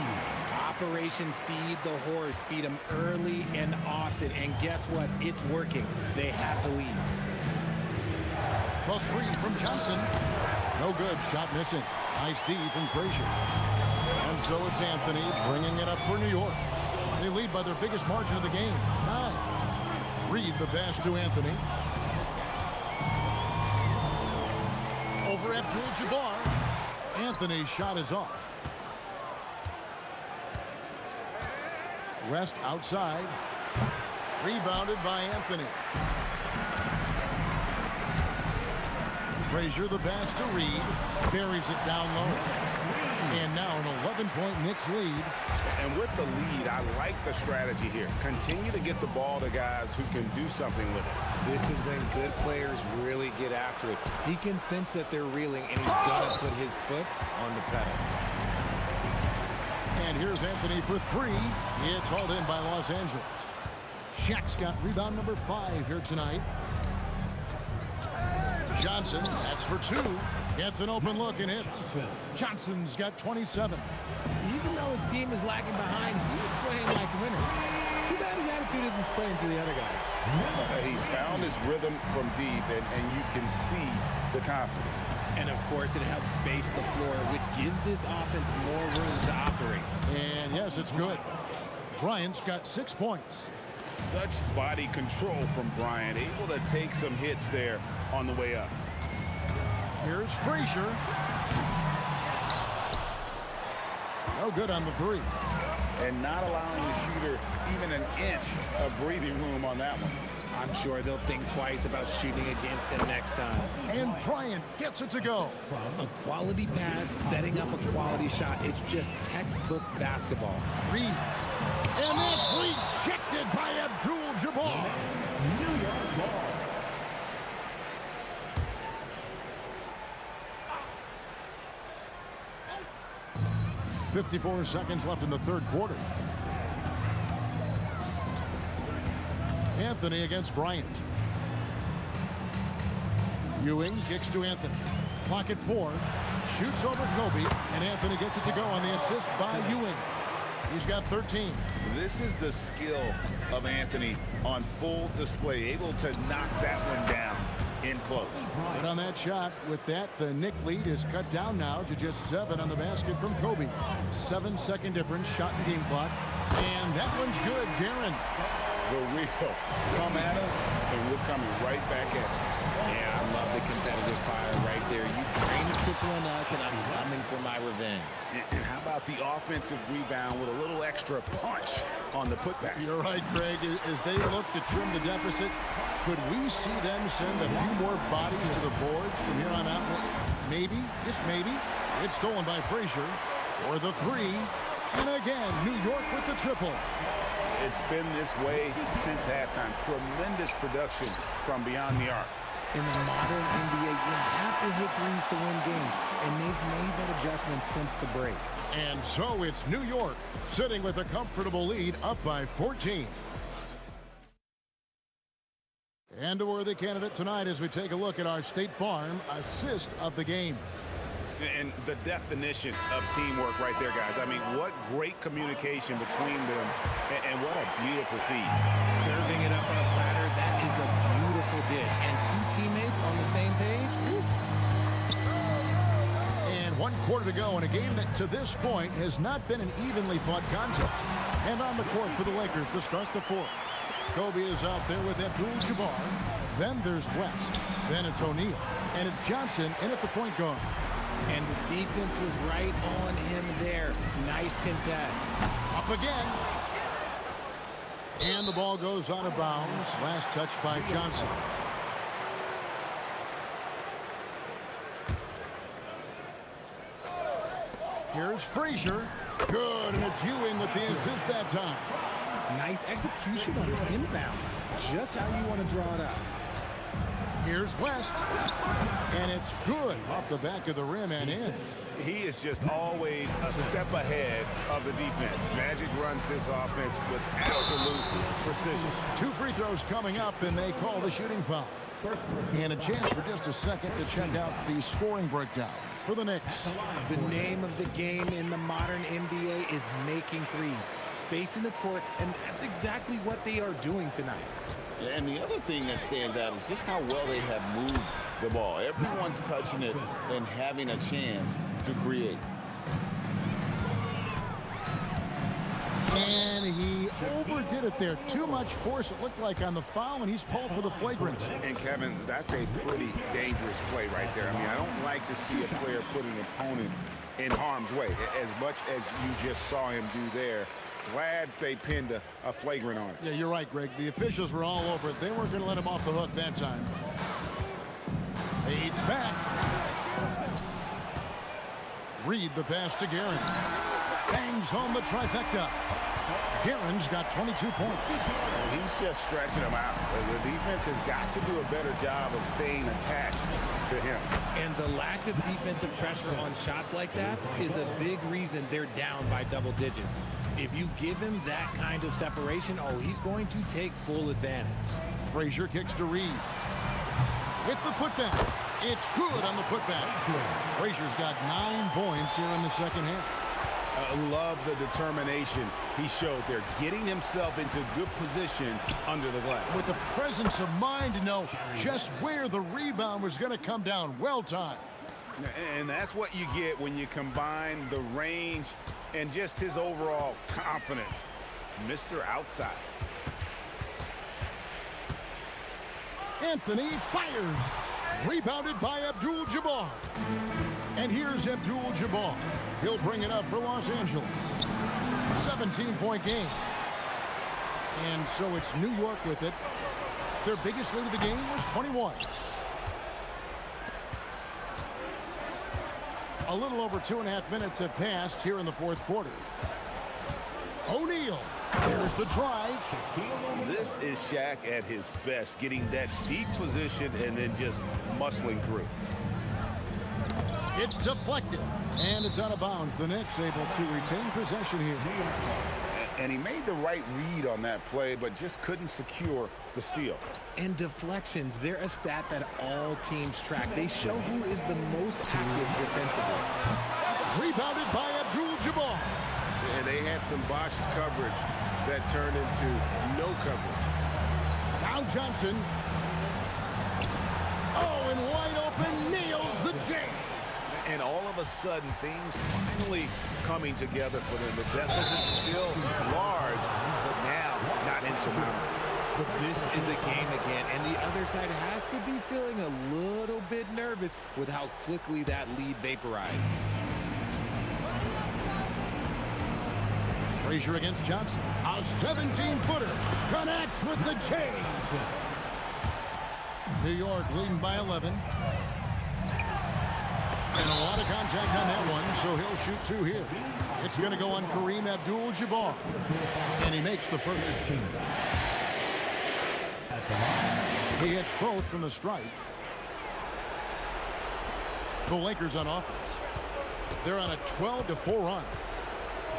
Operation Feed the Horse. Feed them early and often, and guess what? It's working. They have the lead. The 3 from Johnson. No good. Shot missing. Nice D from Frazier. And so it's Anthony bringing it up for New York. They lead by their biggest margin of the game, 9. Reed the pass to Anthony. Over Abdul-Jabbar. Anthony's shot is off. West outside. Rebounded by Anthony. Frazier the pass to Reed. Buries it down low. And now an 11-point Knicks lead. And with the lead, I like the strategy here. Continue to get the ball to guys who can do something with it. This is when good players really get after it. He can sense that they're reeling, and he's got to put his foot on the pedal. And here's Anthony for 3. It's hauled in by Los Angeles. Shaq's got rebound number 5 here tonight. Johnson, that's for 2. Gets an open look and hits. Johnson's got 27. Even though his team is lagging behind, he's playing like a winner. Too bad his attitude isn't spraying to the other guys. He's found his rhythm from deep, and you can see the confidence. And, of course, it helps space the floor, which gives this offense more room to operate. And, yes, it's good. Bryant's got 6 points. Such body control from Bryant, able to take some hits there on the way up. Here's Frazier. No good on the 3. And not allowing the shooter even an inch of breathing room on that one. I'm sure they'll think twice about shooting against him next time. And Bryant gets it to go. A quality pass, setting up a quality shot. It's just textbook basketball. Reed. And that's rejected by Abdul-Jabbar. New York ball. 54 seconds left in the third quarter. Anthony against Bryant. Ewing kicks to Anthony. Clock at 4. Shoots over Kobe, and Anthony gets it to go on the assist by Ewing. He's got 13. This is the skill of Anthony on full display, able to knock that one down in close. But on that shot, with that, the Knick lead is cut down now to just 7 on the basket from Kobe. 7-second difference, shot and game clock. And that one's good, Guerin. The wheel come at us, and we're coming right back at you. Yeah, I love the competitive fire right there. You drain a triple on us, and I'm coming for my revenge. And how about the offensive rebound with a little extra punch on the putback? You're right, Greg. As they look to trim the deficit, could we see them send a few more bodies to the boards from here on out? Maybe, just maybe. It's stolen by Frazier for the 3. And again, New York with the triple. It's been this way since halftime. Tremendous production from beyond the arc. In the modern NBA, you have to hit threes to win games, and they've made that adjustment since the break. And so it's New York sitting with a comfortable lead, up by 14. And a worthy candidate tonight as we take a look at our State Farm assist of the game. And the definition of teamwork right there, guys. I mean, what great communication between them, and what a beautiful feed. Serving it up on a platter, that is a beautiful dish. And 2 teammates on the same page. Woo. And 1 quarter to go in a game that to this point has not been an evenly fought contest. And on the court for the Lakers to start the 4th. Kobe is out there with Abdul-Jabbar. Then there's West. Then it's O'Neal. And it's Johnson in at the point guard. And the defense was right on him there. Nice contest. Up again. And the ball goes out of bounds. Last touch by Johnson. Here's Frazier. Good, and it's Ewing with the assist that time. Nice execution on the inbound. Just how you want to draw it up. Here's West. And it's good off the back of the rim and in. He is just always a step ahead of the defense. Magic runs this offense with absolute precision. 2 free throws coming up, and they call the shooting foul. And a chance for just a second to check out the scoring breakdown for the Knicks. The name of the game in the modern NBA is making threes. Space in the court, and that's exactly what they are doing tonight. And the other thing that stands out is just how well they have moved the ball. Everyone's touching it and having a chance to create. And he overdid it there. Too much force, it looked like, on the foul, and he's called for the flagrant. And, Kevin, that's a pretty dangerous play right there. I mean, I don't like to see a player put an opponent in harm's way, as much as you just saw him do there. Glad they pinned a flagrant on it. Yeah, you're right, Greg. The officials were all over it. They weren't going to let him off the hook that time. Fades back. Reed the pass to Guerin. Bangs home the trifecta. Guerin's got 22 points. He's just stretching them out. The defense has got to do a better job of staying attached to him. And the lack of defensive pressure on shots like that is a big reason they're down by double digits. If you give him that kind of separation, oh, he's going to take full advantage. Frazier kicks to Reed. With the putback. It's good on the putback. Frazier's got 9 points here in the second half. Love the determination he showed there, getting himself into good position under the glass. With the presence of mind to know just where the rebound was going to come down. Well timed. And that's what you get when you combine the range and just his overall confidence. Mr. Outside. Anthony fires. Rebounded by Abdul-Jabbar. And here's Abdul-Jabbar. He'll bring it up for Los Angeles. 17-point game. And so it's New York with it. Their biggest lead of the game was 21. A little over 2.5 minutes have passed here in the fourth quarter. O'Neal, there's the drive. This is Shaq at his best, getting that deep position and then just muscling through. It's deflected, and it's out of bounds. The Knicks able to retain possession here. And he made the right read on that play, but just couldn't secure the steal. And deflections, they're a stat that all teams track. They show who is the most active defensively. Rebounded by Abdul-Jabbar. And they had some botched coverage that turned into no coverage. Now Johnson. Oh, and wide open, nails the J. And all of a sudden, things finally coming together for them. The deficit's still large, but now not insurmountable. But this is a game again, and the other side has to be feeling a little bit nervous with how quickly that lead vaporized. Frazier against Johnson. A 17-footer connects with the J. New York leading by 11. And a lot of contact on that one, so he'll shoot two here. It's going to go on Kareem Abdul-Jabbar. And he makes the first. He hits both from the stripe. The Lakers on offense. They're on a 12-4 run.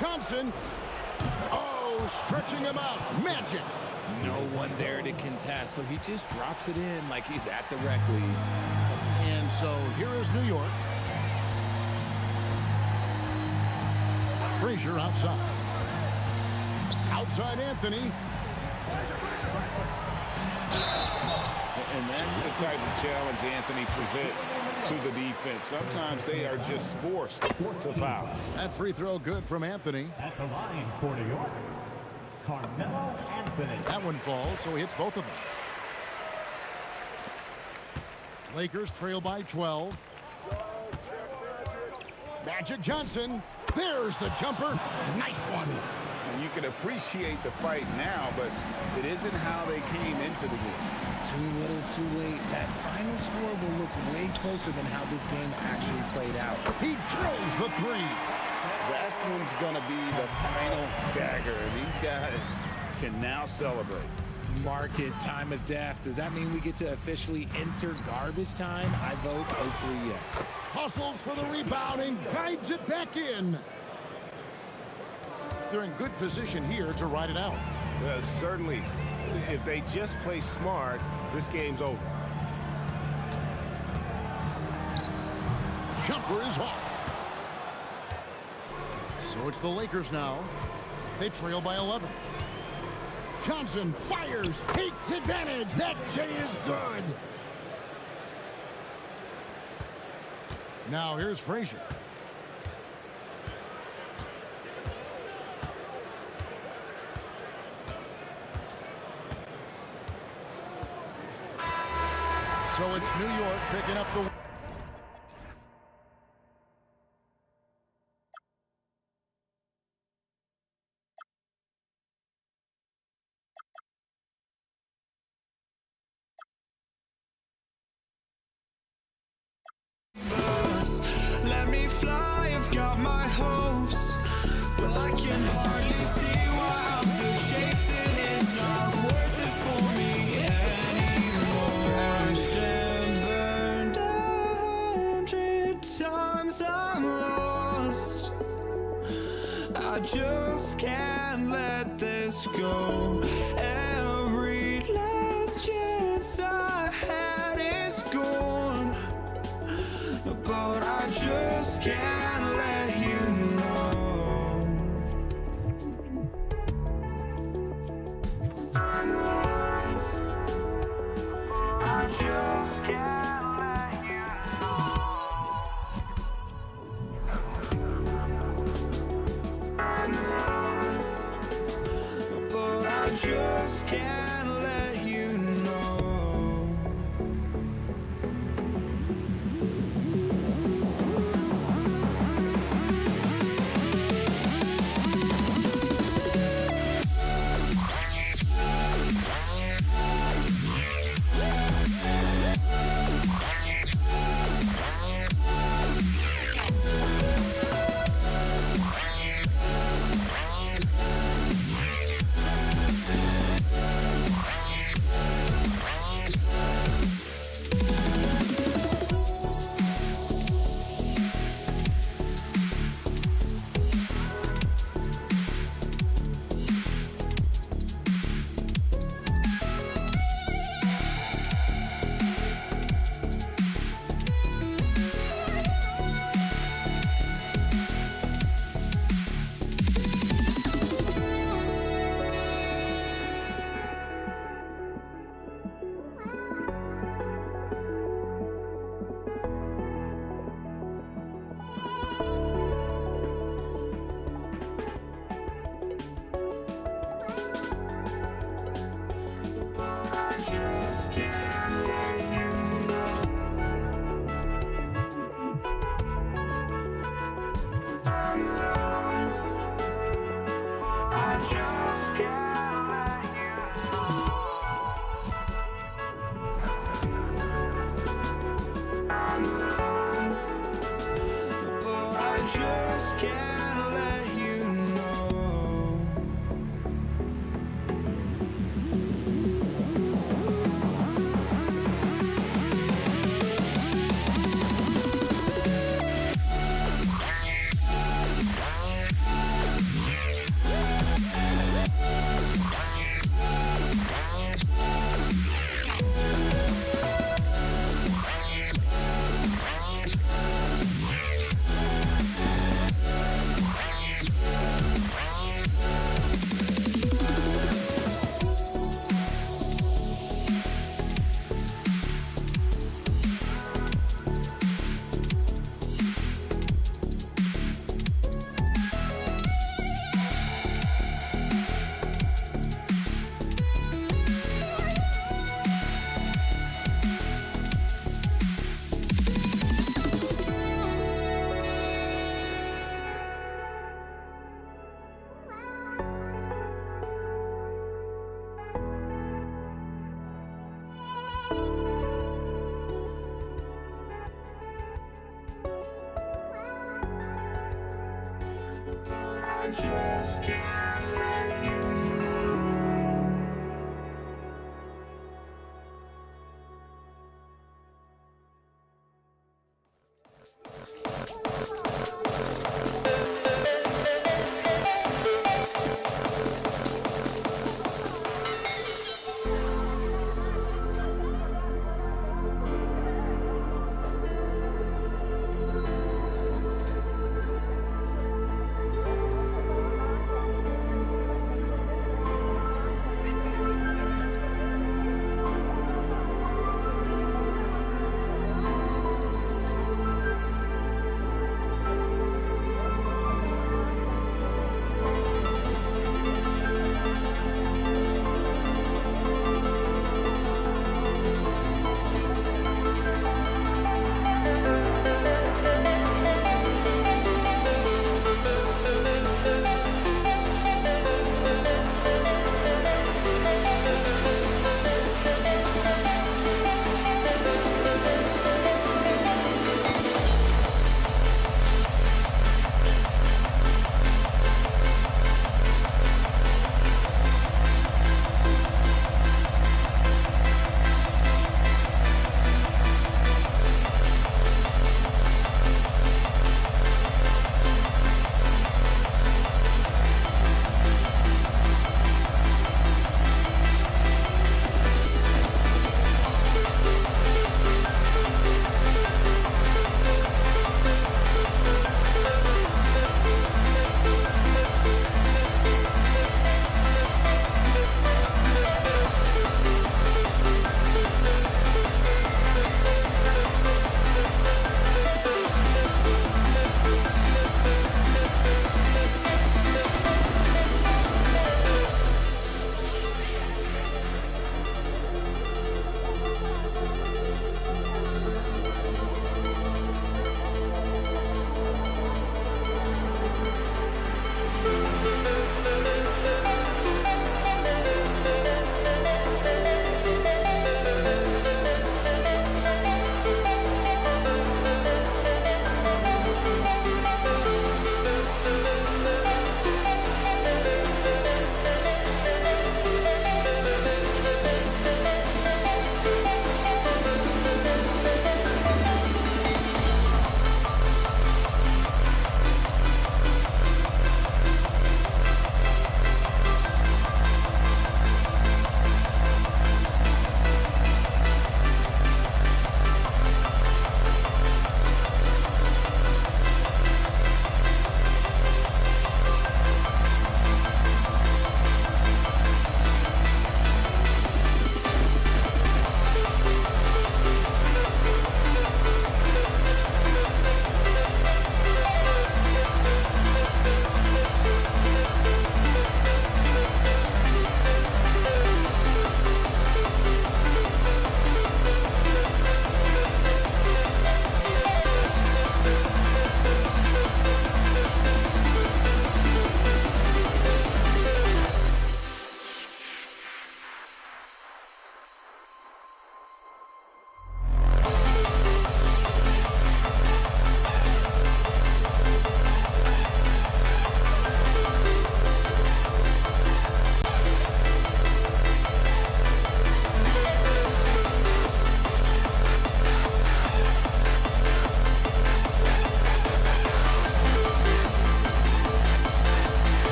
Johnson. Oh, stretching him out. Magic. No one there to contest, so he just drops it in like he's at the rec league. And so here is New York. Frazier outside. Outside Anthony. And that's the type of challenge Anthony presents to the defense. Sometimes they are just forced to foul. That free throw good from Anthony. At the line for New York, Carmelo Anthony. That one falls, so he hits both of them. Lakers trail by 12. Magic Johnson. There's the jumper. Nice one. And you can appreciate the fight now, but it isn't how they came into the game. Too little, too late. That final score will look way closer than how this game actually played out. He drills the three. That one's going to be the final dagger, and these guys can now celebrate. Mark it, time of death. Does that mean we get to officially enter garbage time? I vote hopefully yes. Hustles for the rebound and guides it back in. They're in good position here to ride it out. Certainly, if they just play smart, this game's over. Jumper is off. So it's the Lakers now. They trail by 11. Johnson fires, takes advantage. That J is good. Now here's Frazier. So it's New York picking up the... Let me fly, I've got my hopes, but I can hardly see why I'm still chasing. It's not worth it for me anymore. Crashed and burned 100 times, I'm lost. I just can't let this go. Every last chance I had is gone, but I just can't let you know. I just can't let you know. But I just can't let you know. can't let you know. I just can't let you know.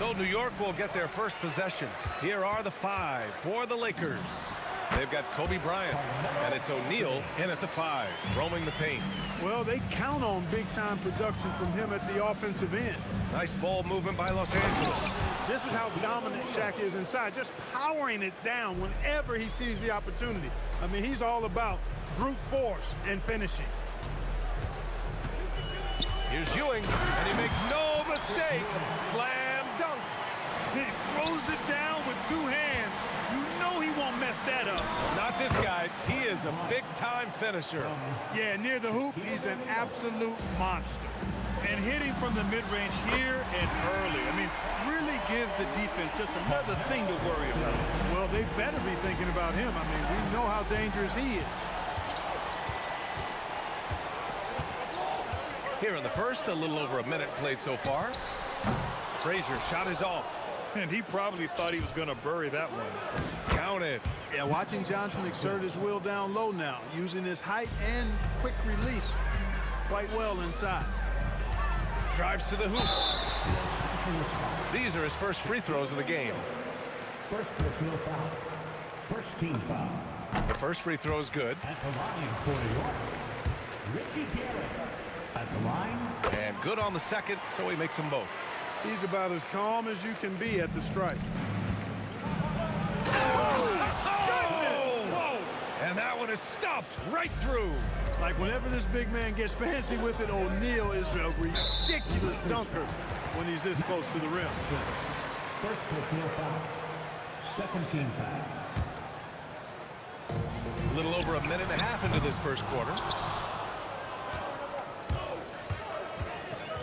So New York will get their first possession. Here are the 5 for the Lakers. They've got Kobe Bryant, and it's O'Neal in at the 5, roaming the paint. Well, they count on big-time production from him at the offensive end. Nice ball movement by Los Angeles. This is how dominant Shaq is inside, just powering it down whenever he sees the opportunity. I mean, he's all about brute force and finishing. Here's Ewing, and he makes no mistake. Slam dunk. He throws it down with 2 hands. You know he won't mess that up. Not this guy. He is a big-time finisher. Yeah, near the hoop, he's an absolute monster. And hitting from the mid-range here and early. I mean, really gives the defense just another thing to worry about. Well, they better be thinking about him. I mean, we know how dangerous he is. Here in the first, a little over a minute played so far. Frazier shot is off. And he probably thought he was going to bury that one. Counted. Yeah, watching Johnson exert his will down low now, using his height and quick release quite well inside. Drives to the hoop. These are his first free throws of the game. First personal foul. First team foul. The first free throw is good. At the line for New York, Richie Garrett. At the line. And good on the second, so he makes them both. He's about as calm as you can be at the strike. Oh! And that one is stuffed right through. Like whenever this big man gets fancy with it, O'Neal is a ridiculous dunker when he's this close to the rim. First personal foul. Second team foul. A little over a minute and a half into this first quarter.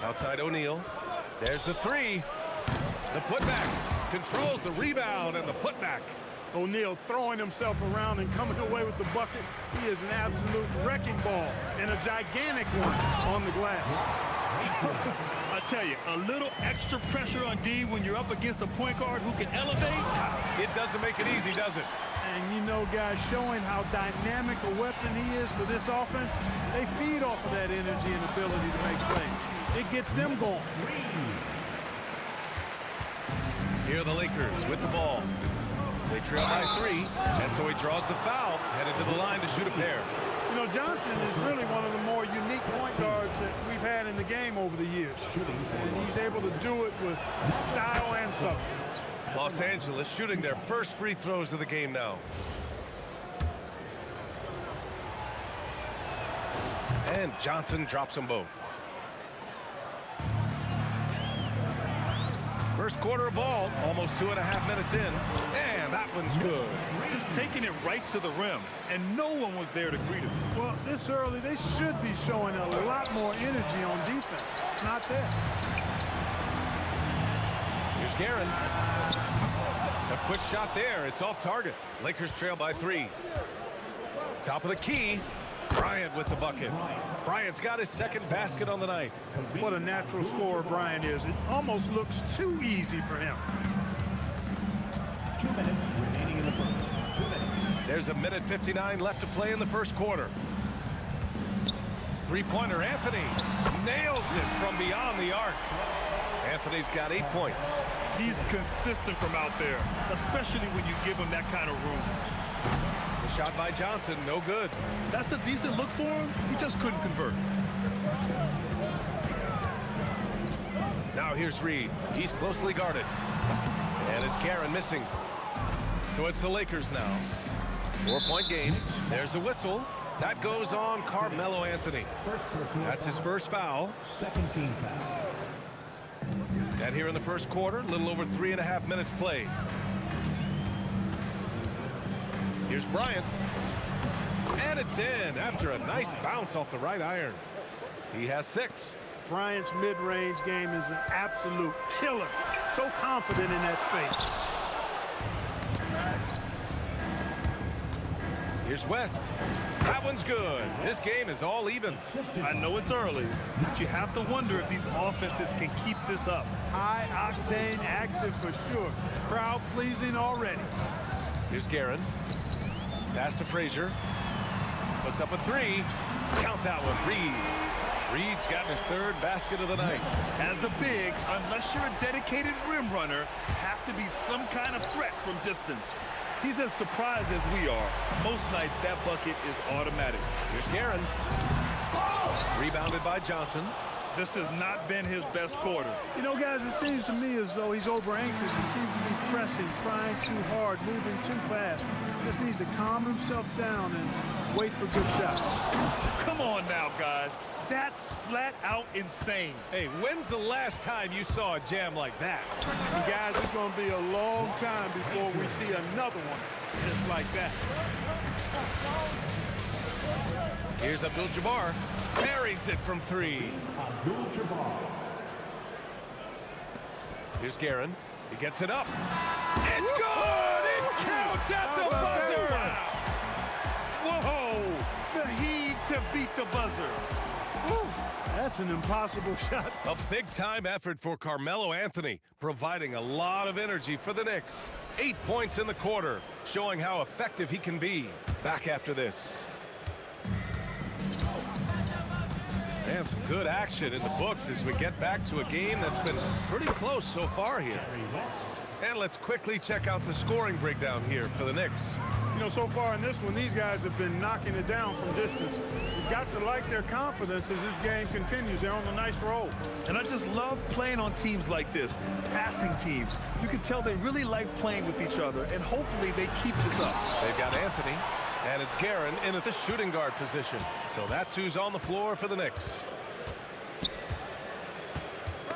Outside O'Neal. There's the 3. The putback. Controls the rebound and the putback. O'Neal throwing himself around and coming away with the bucket. He is an absolute wrecking ball and a gigantic one on the glass. I tell you, a little extra pressure on D when you're up against a point guard who can elevate. It doesn't make it easy, does it? And you know, guys, showing how dynamic a weapon he is for this offense, they feed off of that energy and ability to make plays. It gets them going. Here are the Lakers with the ball. They trail by 3, and so he draws the foul, headed to the line to shoot a pair. You know, Johnson is really one of the more unique point guards that we've had in the game over the years. And he's able to do it with style and substance. Los Angeles shooting their first free throws of the game now. And Johnson drops them both. First quarter of ball, almost 2.5 minutes in, and that one's good. Just taking it right to the rim, and no one was there to greet him. Well, this early, they should be showing a lot more energy on defense. It's not there. Here's Guerin. A quick shot there. It's off target. Lakers trail by 3. Top of the key. Bryant with the bucket. Bryant's got his second basket on the night. What a natural scorer Bryant is. It almost looks too easy for him. 2 minutes remaining in the first. 2 minutes. There's a minute 59 left to play in the first quarter. Three-pointer, Anthony nails it from beyond the arc. Anthony's got 8 points. He's consistent from out there, especially when you give him that kind of room. The shot by Johnson, no good. That's a decent look for him. He just couldn't convert. Now here's Reed. He's closely guarded. And it's Guerin missing. So it's the Lakers now. 4-point game. There's a whistle. That goes on Carmelo Anthony. That's his first foul. Second team foul. And here in the first quarter, a little over 3.5 minutes played. Here's Bryant. And it's in after a nice bounce off the right iron. He has 6. Bryant's mid-range game is an absolute killer. So confident in that space. Here's West. That one's good. This game is all even. I know it's early, but you have to wonder if these offenses can keep this up. High-octane action for sure. Crowd-pleasing already. Here's Guerin. Pass to Frazier. Puts up a 3. Count that one. Reed. Reed's got his third basket of the night. As a big, unless you're a dedicated rim runner, have to be some kind of threat from distance. He's as surprised as we are. Most nights, that bucket is automatic. Here's Guerin. Rebounded by Johnson. This has not been his best quarter. You know, guys, it seems to me as though he's over anxious. He seems to be pressing, trying too hard, moving too fast. He just needs to calm himself down and wait for good shots. Come on now, guys. That's flat out insane. Hey, when's the last time you saw a jam like that? And guys, it's going to be a long time before we see another one just like that. Here's Abdul-Jabbar. Parries it from three. Abdul-Jabbar. Here's Guerin. He gets it up. It's good! It counts at the buzzer! Whoa! The heave to beat the buzzer. Woo. That's an impossible shot. A big-time effort for Carmelo Anthony, providing a lot of energy for the Knicks. 8 points in the quarter, showing how effective he can be. Back after this. And some good action in the books as we get back to a game that's been pretty close so far here. And let's quickly check out the scoring breakdown here for the Knicks. You know, so far in this one, these guys have been knocking it down from distance. You've got to like their confidence as this game continues. They're on a nice roll. And I just love playing on teams like this, passing teams. You can tell they really like playing with each other, and hopefully they keep this up. They've got Anthony, and it's Guerin in at the shooting guard position. So that's who's on the floor for the Knicks.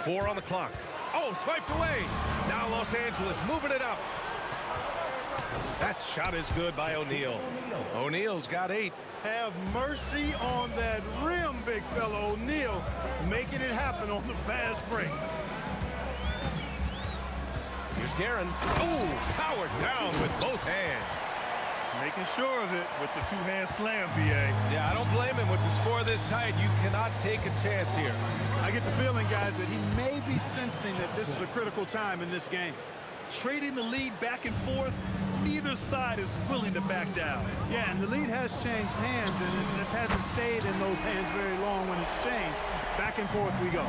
4 on the clock. Oh, swiped away. Now Los Angeles moving it up. That shot is good by O'Neal. O'Neal's got 8. Have mercy on that rim, big fella. O'Neal making it happen on the fast break. Here's Guerin. Oh, powered down with both hands. Making sure of it with the two-hand slam, B.A. Yeah, I don't blame him with the score this tight. You cannot take a chance here. I get the feeling, guys, that he may be sensing that this is a critical time in this game. Trading the lead back and forth, neither side is willing to back down. Yeah, and the lead has changed hands, and it just hasn't stayed in those hands very long when it's changed. Back and forth we go.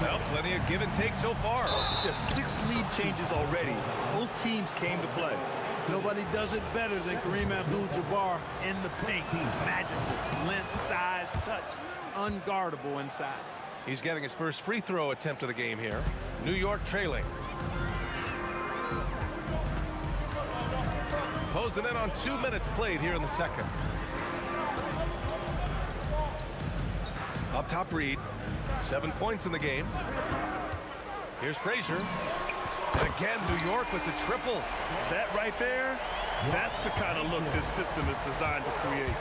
Well, plenty of give and take so far. There's 6 lead changes already. Both teams came to play. Nobody does it better than Kareem Abdul-Jabbar in the paint. Magical, length, size, touch, unguardable inside. He's getting his first free throw attempt of the game here. New York trailing. Closed it in on 2 minutes played here in the second. Up top, Reed. 7 points in the game. Here's Frazier. And again, New York with the triple. That right there, that's the kind of look this system is designed to create.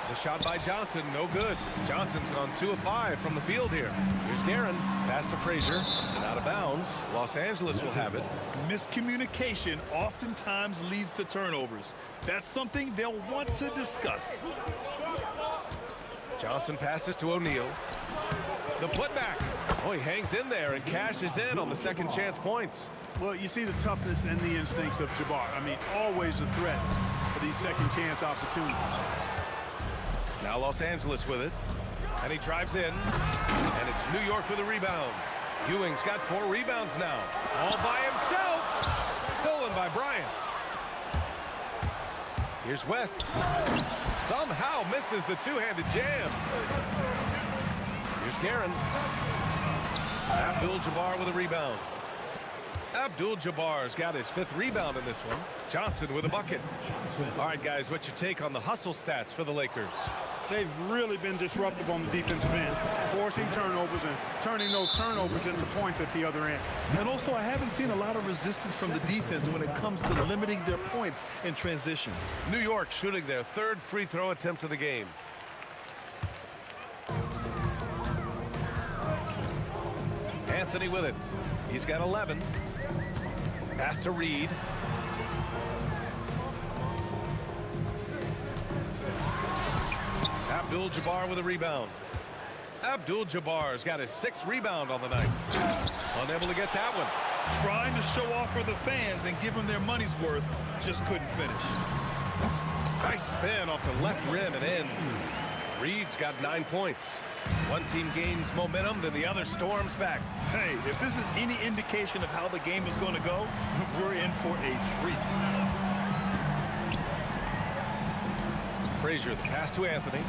The shot by Johnson, no good. Johnson's gone 2 of 5 from the field here. Here's Guerin, pass to Frazier, and out of bounds. Los Angeles will have it. Miscommunication oftentimes leads to turnovers. That's something they'll want to discuss. Johnson passes to O'Neal. The putback. Oh, he hangs in there and cashes in on the second chance points. Well, you see the toughness and the instincts of Jabbar. I mean, always a threat for these second chance opportunities. Now Los Angeles with it. And he drives in. And it's New York with a rebound. Ewing's got 4 rebounds now. All by himself. Stolen by Bryant. Here's West. Somehow misses the two-handed jam. Here's Guerin. Abdul-Jabbar with a rebound. Abdul-Jabbar's got his 5th rebound in this one. Johnson with a bucket. All right, guys, what's your take on the hustle stats for the Lakers? They've really been disruptive on the defensive end, forcing turnovers and turning those turnovers into points at the other end. And also, I haven't seen a lot of resistance from the defense when it comes to limiting their points in transition. New York shooting their 3rd free throw attempt of the game. Anthony with it. He's got 11. Pass to Reed. Abdul-Jabbar with a rebound. Abdul-Jabbar's got his 6th rebound on the night. Unable to get that one. Trying to show off for the fans and give them their money's worth, just couldn't finish. Nice spin off the left rim and in. Reed's got 9 points. One team gains momentum, then the other storms back. Hey, if this is any indication of how the game is going to go, we're in for a treat. Frazier, the pass to Anthony.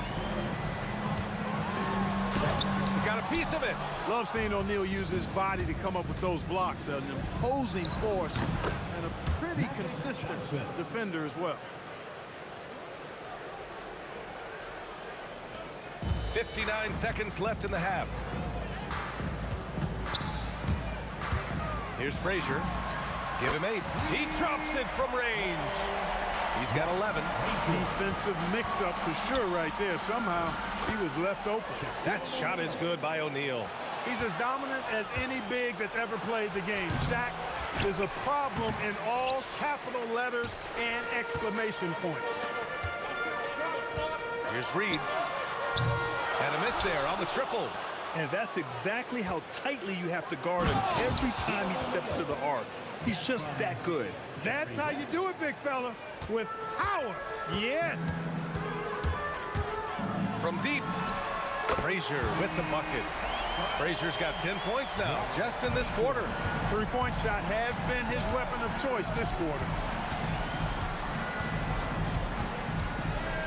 He got a piece of it. Love seeing O'Neal use his body to come up with those blocks. An imposing force and a pretty consistent defender as well. 59 seconds left in the half. Here's Frazier. Give him 8. He drops it from range. He's got 11. Defensive mix-up for sure right there. Somehow he was left open. That shot is good by O'Neal. He's as dominant as any big that's ever played the game. Shaq is a problem in all capital letters and exclamation points. Here's Reed. And a miss there on the triple. And that's exactly how tightly you have to guard him every time he steps to the arc. He's just that good. That's how you do it, big fella. With power. Yes. From deep. Frazier with the bucket. Frazier's got 10 points now, just in this quarter. Three-point shot has been his weapon of choice this quarter.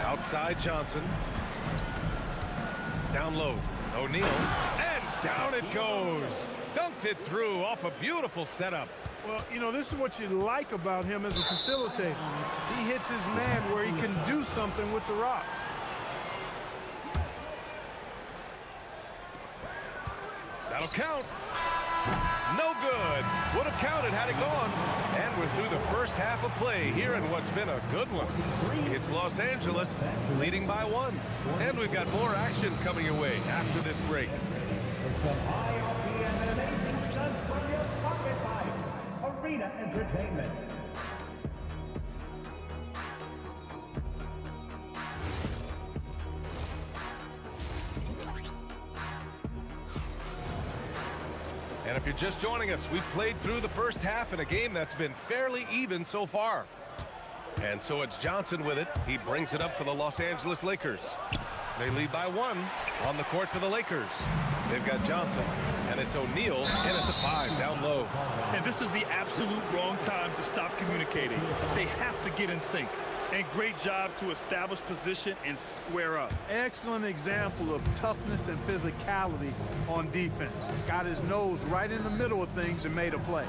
Outside Johnson. Down low. O'Neal. And down it goes. Dunked it through off a beautiful setup. Well, you know, this is what you like about him as a facilitator. He hits his man where he can do something with the rock. That'll count. No good. Would have counted had it gone. And we're through the first half of play here in what's been a good one. It's Los Angeles leading by 1. And we've got more action coming your way after this break. Arena Entertainment. And if you're just joining us, we've played through the first half in a game that's been fairly even so far. And so it's Johnson with it. He brings it up for the Los Angeles Lakers. They lead by 1 on the court for the Lakers. They've got Johnson, and it's O'Neal in at the 5 down low. And this is the absolute wrong time to stop communicating. They have to get in sync. And great job to establish position and square up. Excellent example of toughness and physicality on defense. Got his nose right in the middle of things and made a play.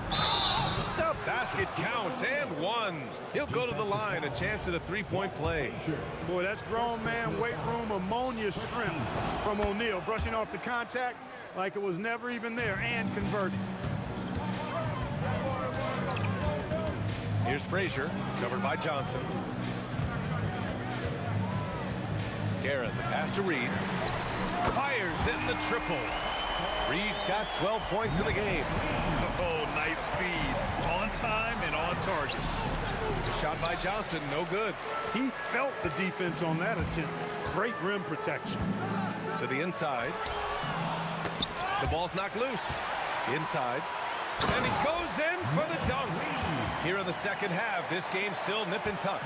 The basket counts and 1. He'll go to the line, a chance at a 3-point play. Boy, that's grown man weight room ammonia shrimp from O'Neal, brushing off the contact like it was never even there and converting. Here's Frazier, covered by Johnson. Garrett, the pass to Reed. Fires in the triple. Reed's got 12 points in the game. Oh, nice feed. On time and on target. The shot by Johnson, no good. He felt the defense on that attempt. Great rim protection. To the inside. The ball's knocked loose. Inside. And he goes in for the dunk. Here in the second half, this game's still nip and tuck.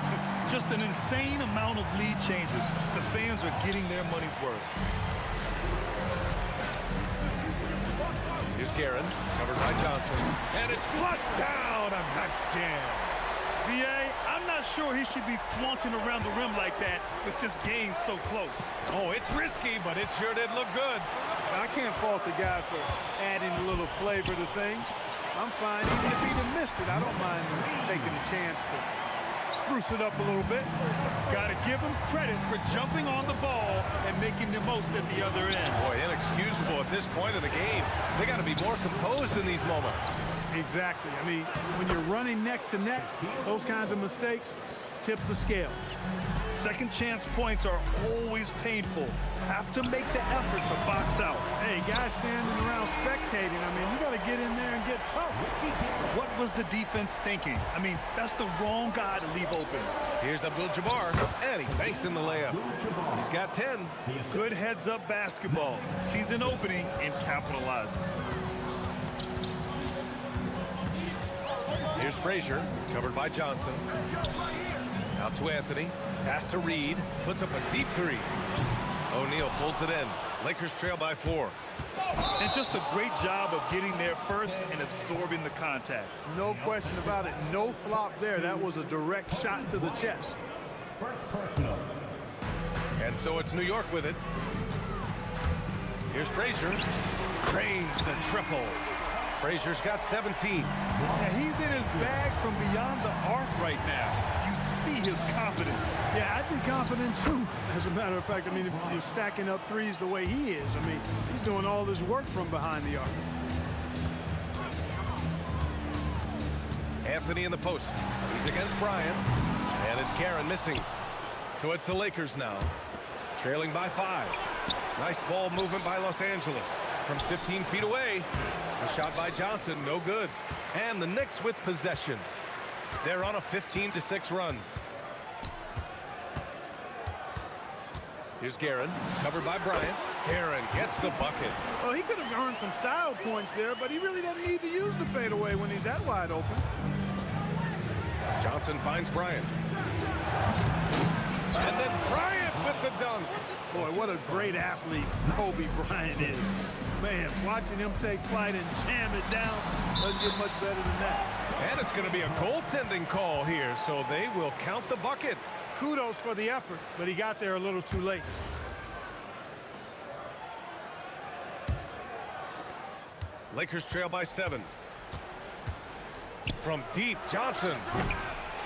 Just an insane amount of lead changes. The fans are getting their money's worth. Here's Guerin, covered by Johnson. And it's flushed down. A nice jam. B.A., I'm not sure he should be flaunting around the rim like that with this game so close. Oh, it's risky, but it sure did look good. I can't fault the guy for adding a little flavor to things. I'm fine. Even if he'd have missed it, I don't mind taking a chance to spruce it up a little bit. Got to give him credit for jumping on the ball and making the most at the other end. Boy, inexcusable at this point of the game. They got to be more composed in these moments. Exactly. I mean, when you're running neck to neck, those kinds of mistakes tip the scales. Second chance points are always painful. Have to make the effort to box out. Hey, guys standing around spectating, I mean, you got to get in there and get tough. What was the defense thinking? I mean, that's the wrong guy to leave open. Here's Abdul-Jabbar, and he banks in the layup. He's got 10. Good heads-up basketball. Sees an opening and capitalizes. Here's Frazier, covered by Johnson. Out to Anthony. Pass to Reed. Puts up a deep 3. O'Neal pulls it in. Lakers trail by 4. And just a great job of getting there first and absorbing the contact. No question about it. No flop there. That was a direct shot to the chest. First personal. And so it's New York with it. Here's Frazier. Drains the triple. Frazier's got 17. Yeah, he's in his bag from beyond the arc right now. You see his confidence. Yeah, I'd be confident too. As a matter of fact, I mean, if you're stacking up threes the way he is, I mean, he's doing all this work from behind the arc. Anthony in the post. He's against Bryant. And it's Karen missing. So it's the Lakers now. Trailing by 5. Nice ball movement by Los Angeles. From 15 feet away. A shot by Johnson, no good. And the Knicks with possession. They're on a 15-6 run. Here's Guerin, covered by Bryant. Guerin gets the bucket. Well, he could have earned some style points there, but he really doesn't need to use the fadeaway when he's that wide open. Johnson finds Bryant. And then Bryant with the dunk. Boy, what a great athlete Kobe Bryant is. Man, watching him take flight and jam it down doesn't get much better than that. And it's going to be a goaltending call here, so they will count the bucket. Kudos for the effort, but he got there a little too late. Lakers trail by 7. From deep, Johnson.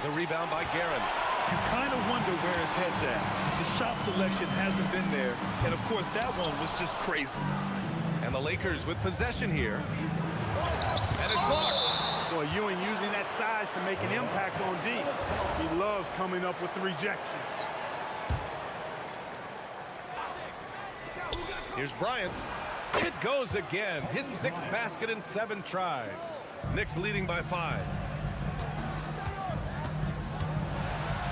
The rebound by Guerin. You kind of wonder where his head's at. The shot selection hasn't been there, and of course that one was just crazy. And the Lakers with possession here. And it's blocked. Boy, Ewing using that size to make an impact on D. He loves coming up with the rejections. Here's Bryant. It goes again. His 6th basket in 7 tries. Knicks leading by 5.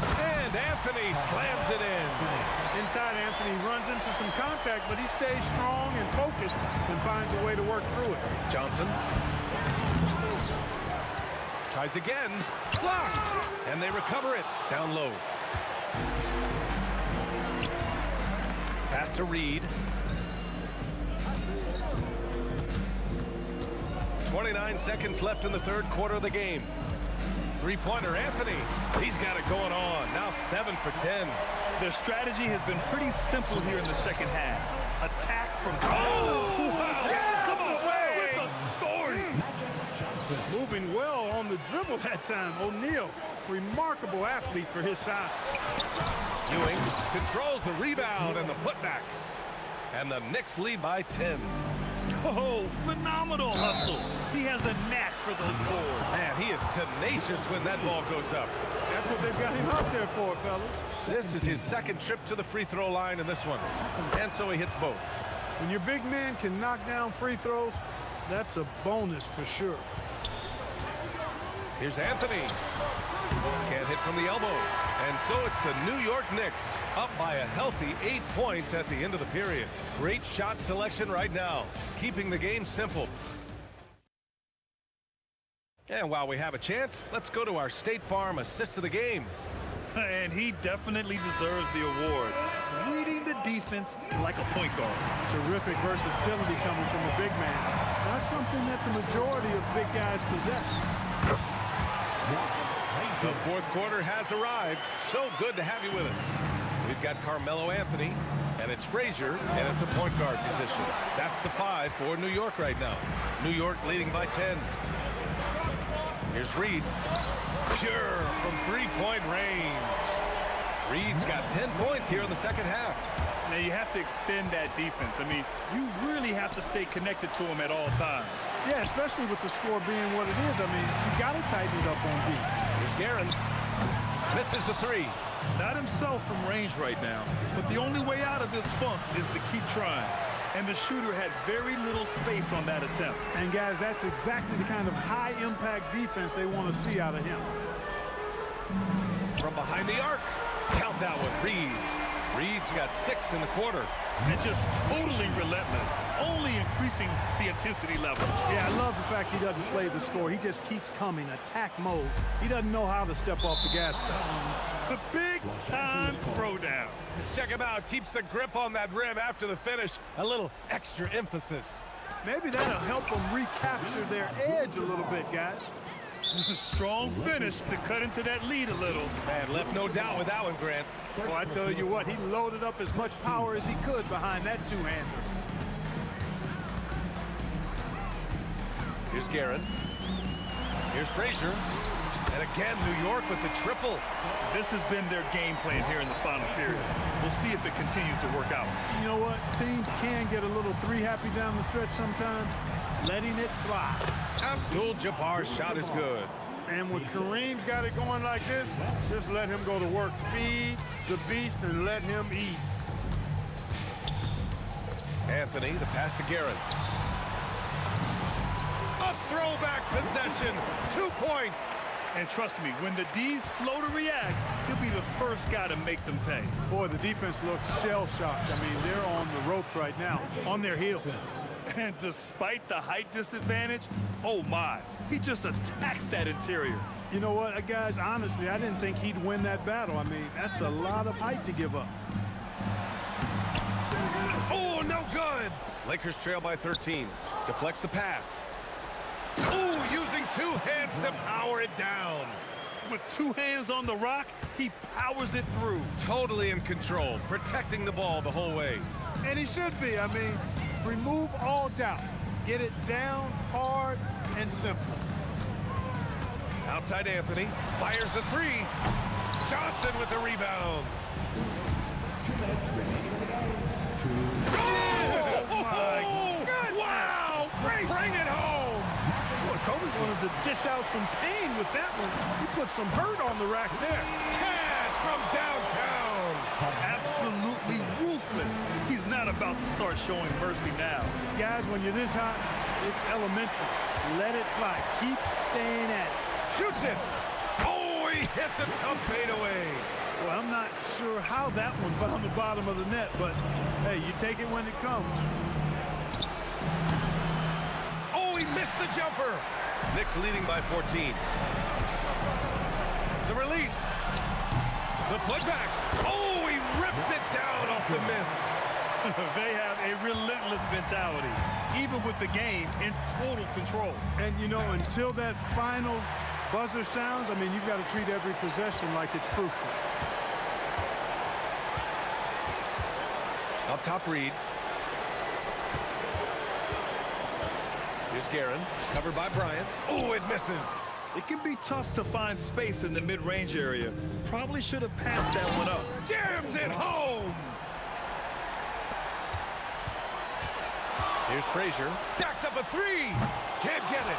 And Anthony slams it in. Inside, Anthony runs into some contact, but he stays strong and focused and finds a way to work through it. Johnson tries again. Blocked. And they recover it down low. Pass to Reed. 29 seconds left in the 3rd quarter of the game. Three-pointer, Anthony. He's got it going on. Now 7 for 10. Their strategy has been pretty simple here in the second half. Attack from... Oh! Wow! Yeah, come on, with authority. Moving well on the dribble that time. O'Neal, remarkable athlete for his size. Ewing controls the rebound and the putback. And the Knicks lead by 10. Oh, phenomenal hustle. He has a knack for those boards. Man, he is tenacious when that ball goes up. That's what they've got him up there for, fellas. This is his 2nd trip to the free throw line in this one. And so he hits both. When your big man can knock down free throws, that's a bonus for sure. Here's Anthony. Can't hit from the elbow. And so it's the New York Knicks up by a healthy 8 points at the end of the period. Great shot selection right now, keeping the game simple. And while we have a chance, let's go to our State Farm assist of the game. And he definitely deserves the award. Reading the defense like a point guard. Terrific versatility coming from a big man. Not something that the majority of big guys possess. The 4th quarter has arrived. So good to have you with us. We've got Carmelo Anthony, and it's Frazier in at the point guard position. That's the 5 for New York right now. New York leading by 10. Here's Reed. Pure from 3-point range. Reed's got 10 points here in the 2nd half. Now you have to extend that defense. I mean, you really have to stay connected to him at all times. Yeah, especially with the score being what it is. I mean, you got to tighten it up on D. Here's Guerin. Misses the 3. Not himself from range right now, but the only way out of this funk is to keep trying. And the shooter had very little space on that attempt. And guys, that's exactly the kind of high-impact defense they want to see out of him. From behind the arc. Count that one, Reed. Reed's got 6 in the quarter. And just totally relentless, only increasing the intensity level. Yeah, I love the fact he doesn't play the score. He just keeps coming, attack mode. He doesn't know how to step off the gas pedal. The big-time throwdown. Check him out. Keeps the grip on that rim after the finish. A little extra emphasis. Maybe that'll help them recapture their edge a little bit, guys. Strong finish to cut into that lead a little. Man, left no doubt with that one, Grant. Well, I tell you what, he loaded up as much power as he could behind that two-hander. Here's Guerin. Here's Frazier. And again, New York with the triple. This has been their game plan here in the final period. We'll see if it continues to work out. You know what? Teams can get a little three-happy down the stretch sometimes. Letting it fly. Abdul-Jabbar's shot is good. And when Kareem's got it going like this, just let him go to work. Feed the beast and let him eat. Anthony, the pass to Guerin. A throwback possession. 2 points. And trust me, when the D's slow to react, he'll be the first guy to make them pay. Boy, the defense looks shell-shocked. I mean, they're on the ropes right now, on their heels. And despite the height disadvantage, oh my, he just attacks that interior. You know what, guys, honestly, I didn't think he'd win that battle. I mean, that's a lot of height to give up. Oh, no good. Lakers trail by 13. Deflects the pass. Oh, using 2 hands to power it down. With 2 hands on the rock, he powers it through. Totally in control, protecting the ball the whole way. And he should be. I mean, remove all doubt. Get it down, hard, and simple. Outside Anthony, fires the 3. Johnson with the rebound. Oh, my God. Wow, bring it home. Boy, Kobe wanted to dish out some pain with that one. He put some hurt on the rack there. Cash from downtown. Absolutely ruthless. He's not about to start showing mercy now. Guys, when you're this hot, it's elementary. Let it fly. Keep staying at it. Shoots it. Oh, he hits a tough fadeaway. Well, I'm not sure how that one found the bottom of the net, but hey, you take it when it comes. Oh, he missed the jumper. Knicks leading by 14. The release. The putback. Oh, he rips it down off the miss. They have a relentless mentality, even with the game in total control. And, you know, until that final buzzer sounds, I mean, you've got to treat every possession like it's crucial. Up top, Reed. Here's Guerin, covered by Bryant. Oh, it misses. It can be tough to find space in the mid-range area. Probably should have passed that one up. Jams it home. Here's Frazier. Jacks up a 3. Can't get it.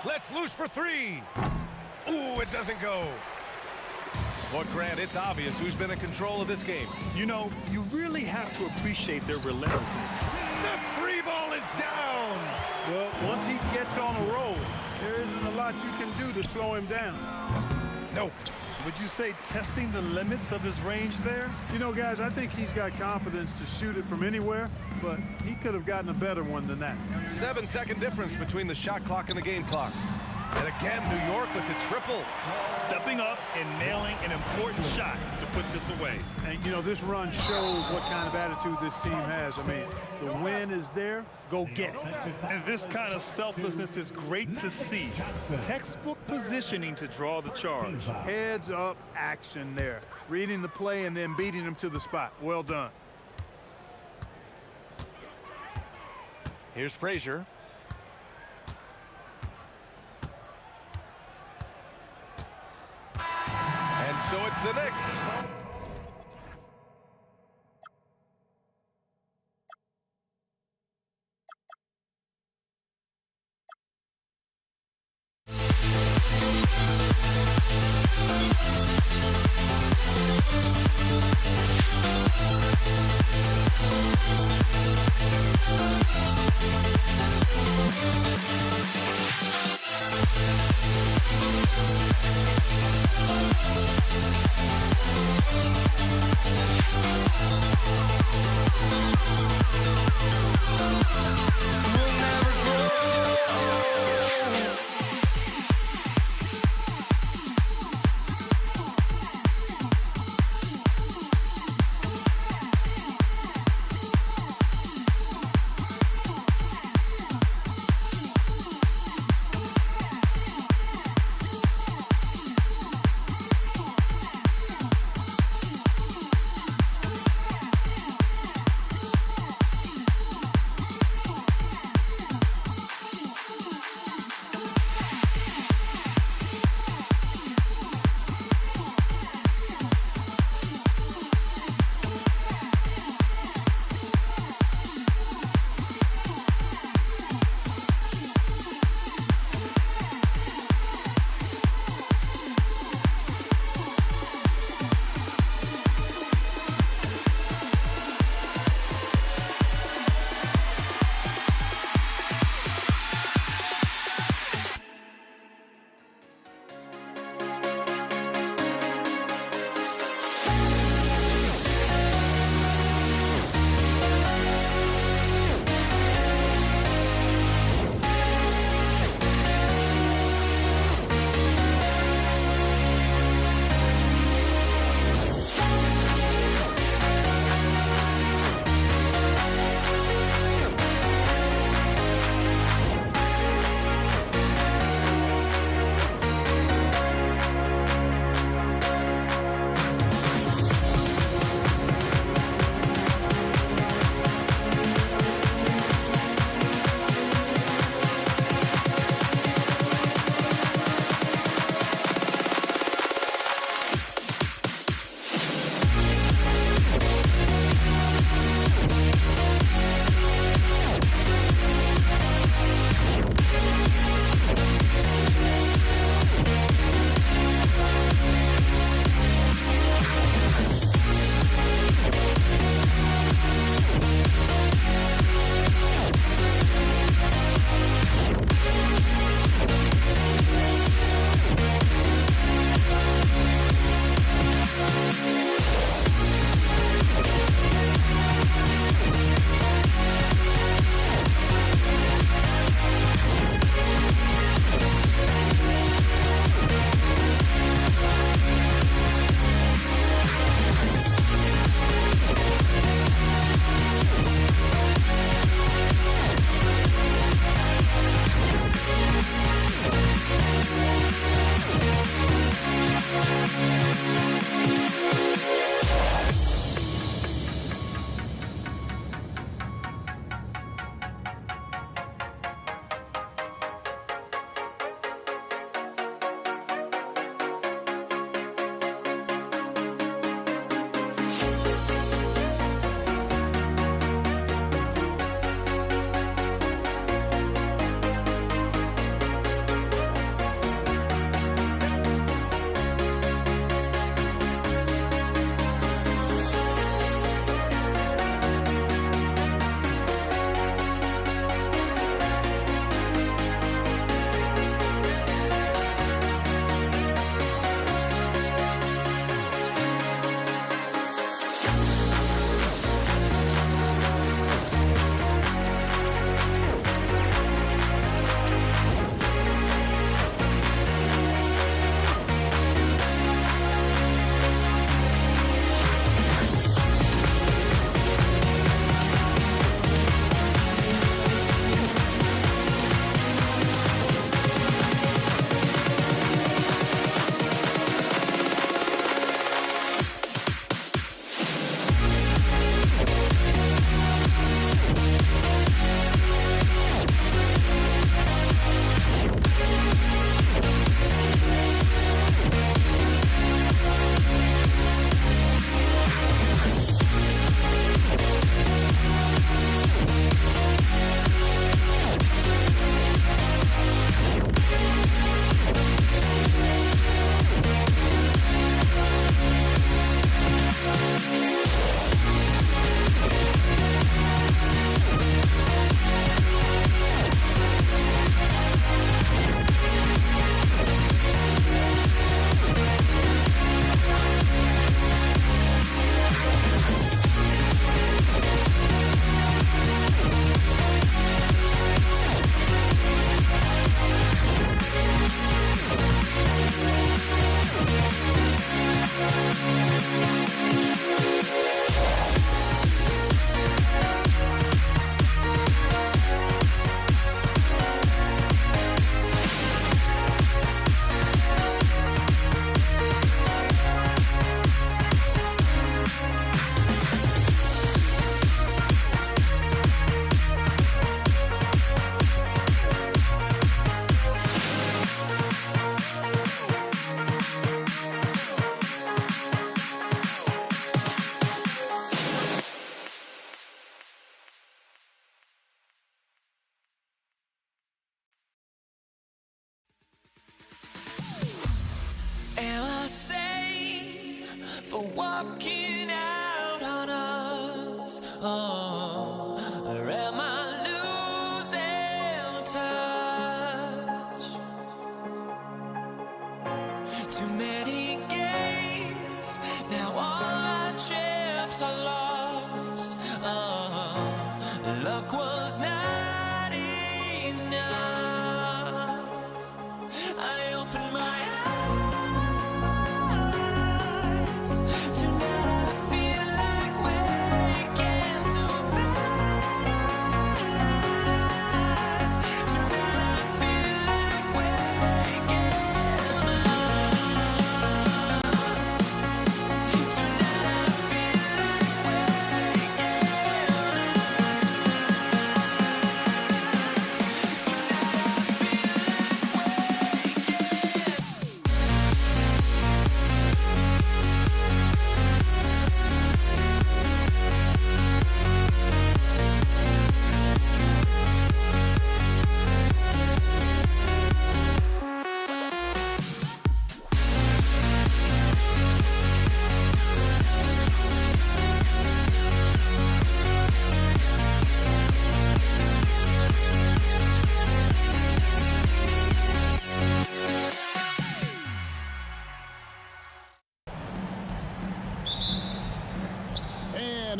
Let's loose for 3. Ooh, it doesn't go. Well, Grant, it's obvious who's been in control of this game. You know, you really have to appreciate their relentlessness. The 3 ball is down. Well, once he gets on a roll, there isn't a lot you can do to slow him down. Nope. Would you say testing the limits of his range there? You know, guys, I think he's got confidence to shoot it from anywhere, but he could have gotten a better one than that. 7-second difference between the shot clock and the game clock. And again, New York with the triple. Stepping up and nailing an important shot to put this away. And, you know, this run shows what kind of attitude this team has. I mean, the win is there. Go get it. And this kind of selflessness is great to see. Textbook positioning to draw the charge. Heads up action there. Reading the play and then beating them to the spot. Well done. Here's Frazier. And so it's the Knicks. for walking out on us? Oh, or am I losing touch? Too many games, now all our chips are lost. Oh, luck was not enough. I opened my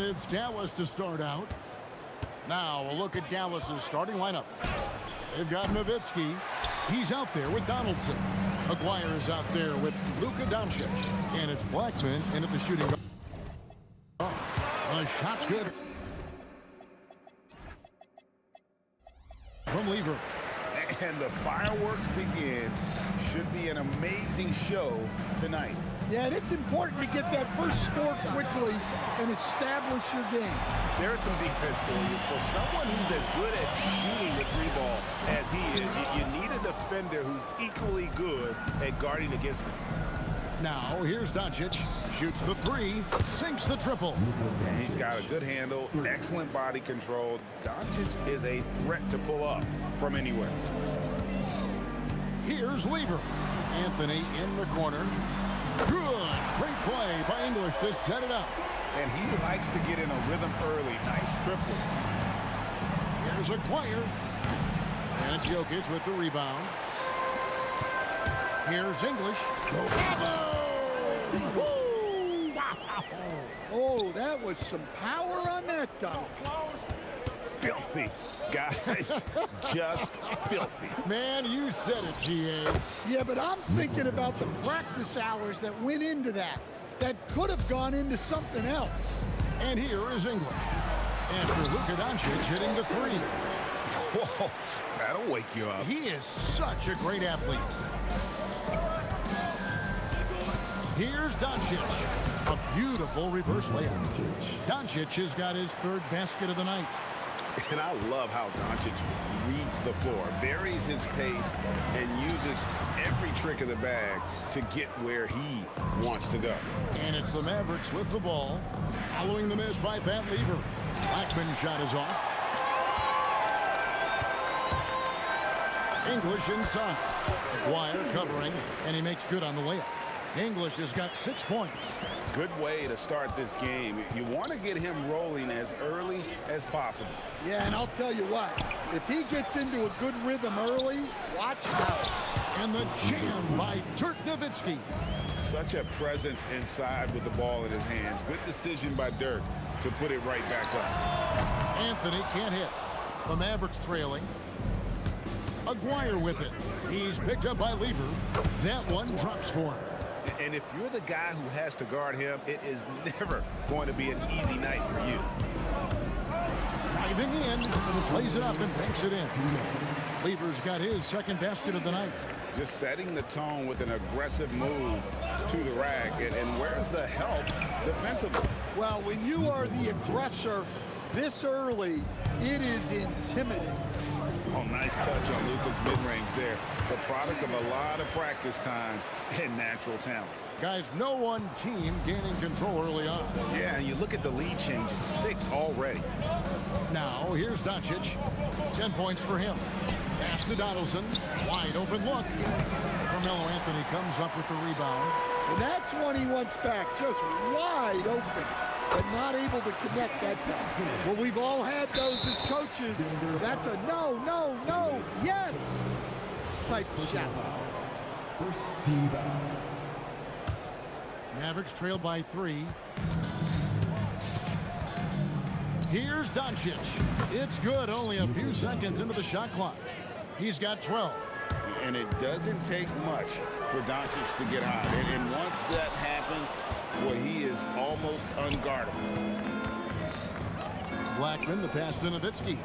And it's Dallas to start out. Now a look at Dallas's starting lineup. They've got Nowitzki. He's out there with Donaldson. McGuire's out there with Luka Doncic. And it's Blackman in at the shooting guard. The shot's good. From Lever. And the fireworks begin. Should be an amazing show tonight. Yeah, and it's important to get that first score quickly and establish your game. There's some defense for you. For someone who's as good at shooting the three ball as he is, you need a defender who's equally good at guarding against him. Now, here's Doncic. shoots the three, sinks the triple. And he's got a good handle, excellent body control. Doncic is a threat to pull up from anywhere. Here's Lever. Anthony in the corner. Good. Great play by English to set it up. And he likes to get in a rhythm early. Nice triple. Here's Acquire. And it's Jokic with the rebound. Here's English. Woo! Wow. Oh, that was some power on that dunk. Filthy. Guys, just filthy. Man, you said it, GA. Yeah, but I'm thinking about the practice hours that went into that. That could have gone into something else. And here is English. After Luka Doncic hitting the three. Whoa, that'll wake you up. He is such a great athlete. Here's Doncic. A beautiful reverse layup. Doncic has got his third basket of the night. And I love how Doncic reads the floor, varies his pace, and uses every trick of the bag to get where he wants to go. And it's the Mavericks with the ball, following the miss by Van Lever. Blackman's shot is off. English inside. McGuire covering, and he makes good on the layup. English has got 6 points. Good way to start this game. You want to get him rolling as early as possible. Yeah, and I'll tell you what, if he gets into a good rhythm early, watch out. And the jam by Dirk Nowitzki. Such a presence inside with the ball in his hands. Good decision by Dirk to put it right back up. Anthony can't hit. The Mavericks trailing. Aguirre with it. He's picked up by Lever. That one drops for him. And if you're the guy who has to guard him, it is never going to be an easy night for you. Driving in, plays it up and banks it in. Lever's got his second basket of the night. Just setting the tone with an aggressive move to the rack. And where's the help defensively? Well, when you are the aggressor this early, it is intimidating. Oh, nice touch on Luka's mid-range there. The product of a lot of practice time and natural talent. Guys, no one team gaining control early on. Yeah, and you look at the lead change, 6 already. Now, here's Doncic. 10 points for him. Pass to Donaldson. Wide open look. Carmelo Anthony comes up with the rebound. And that's one he wants back, just wide open, but not able to connect that time. Well, we've all had those as coaches. That's a no, no, no, yes type of shot. First team foul. Mavericks trailed by 3. Here's Doncic. It's good, only a few seconds into the shot clock. He's got 12. And it doesn't take much for Doncic to get hot. And once that happens, well, he is almost unguardable. Blackman, the pass to Nowitzki.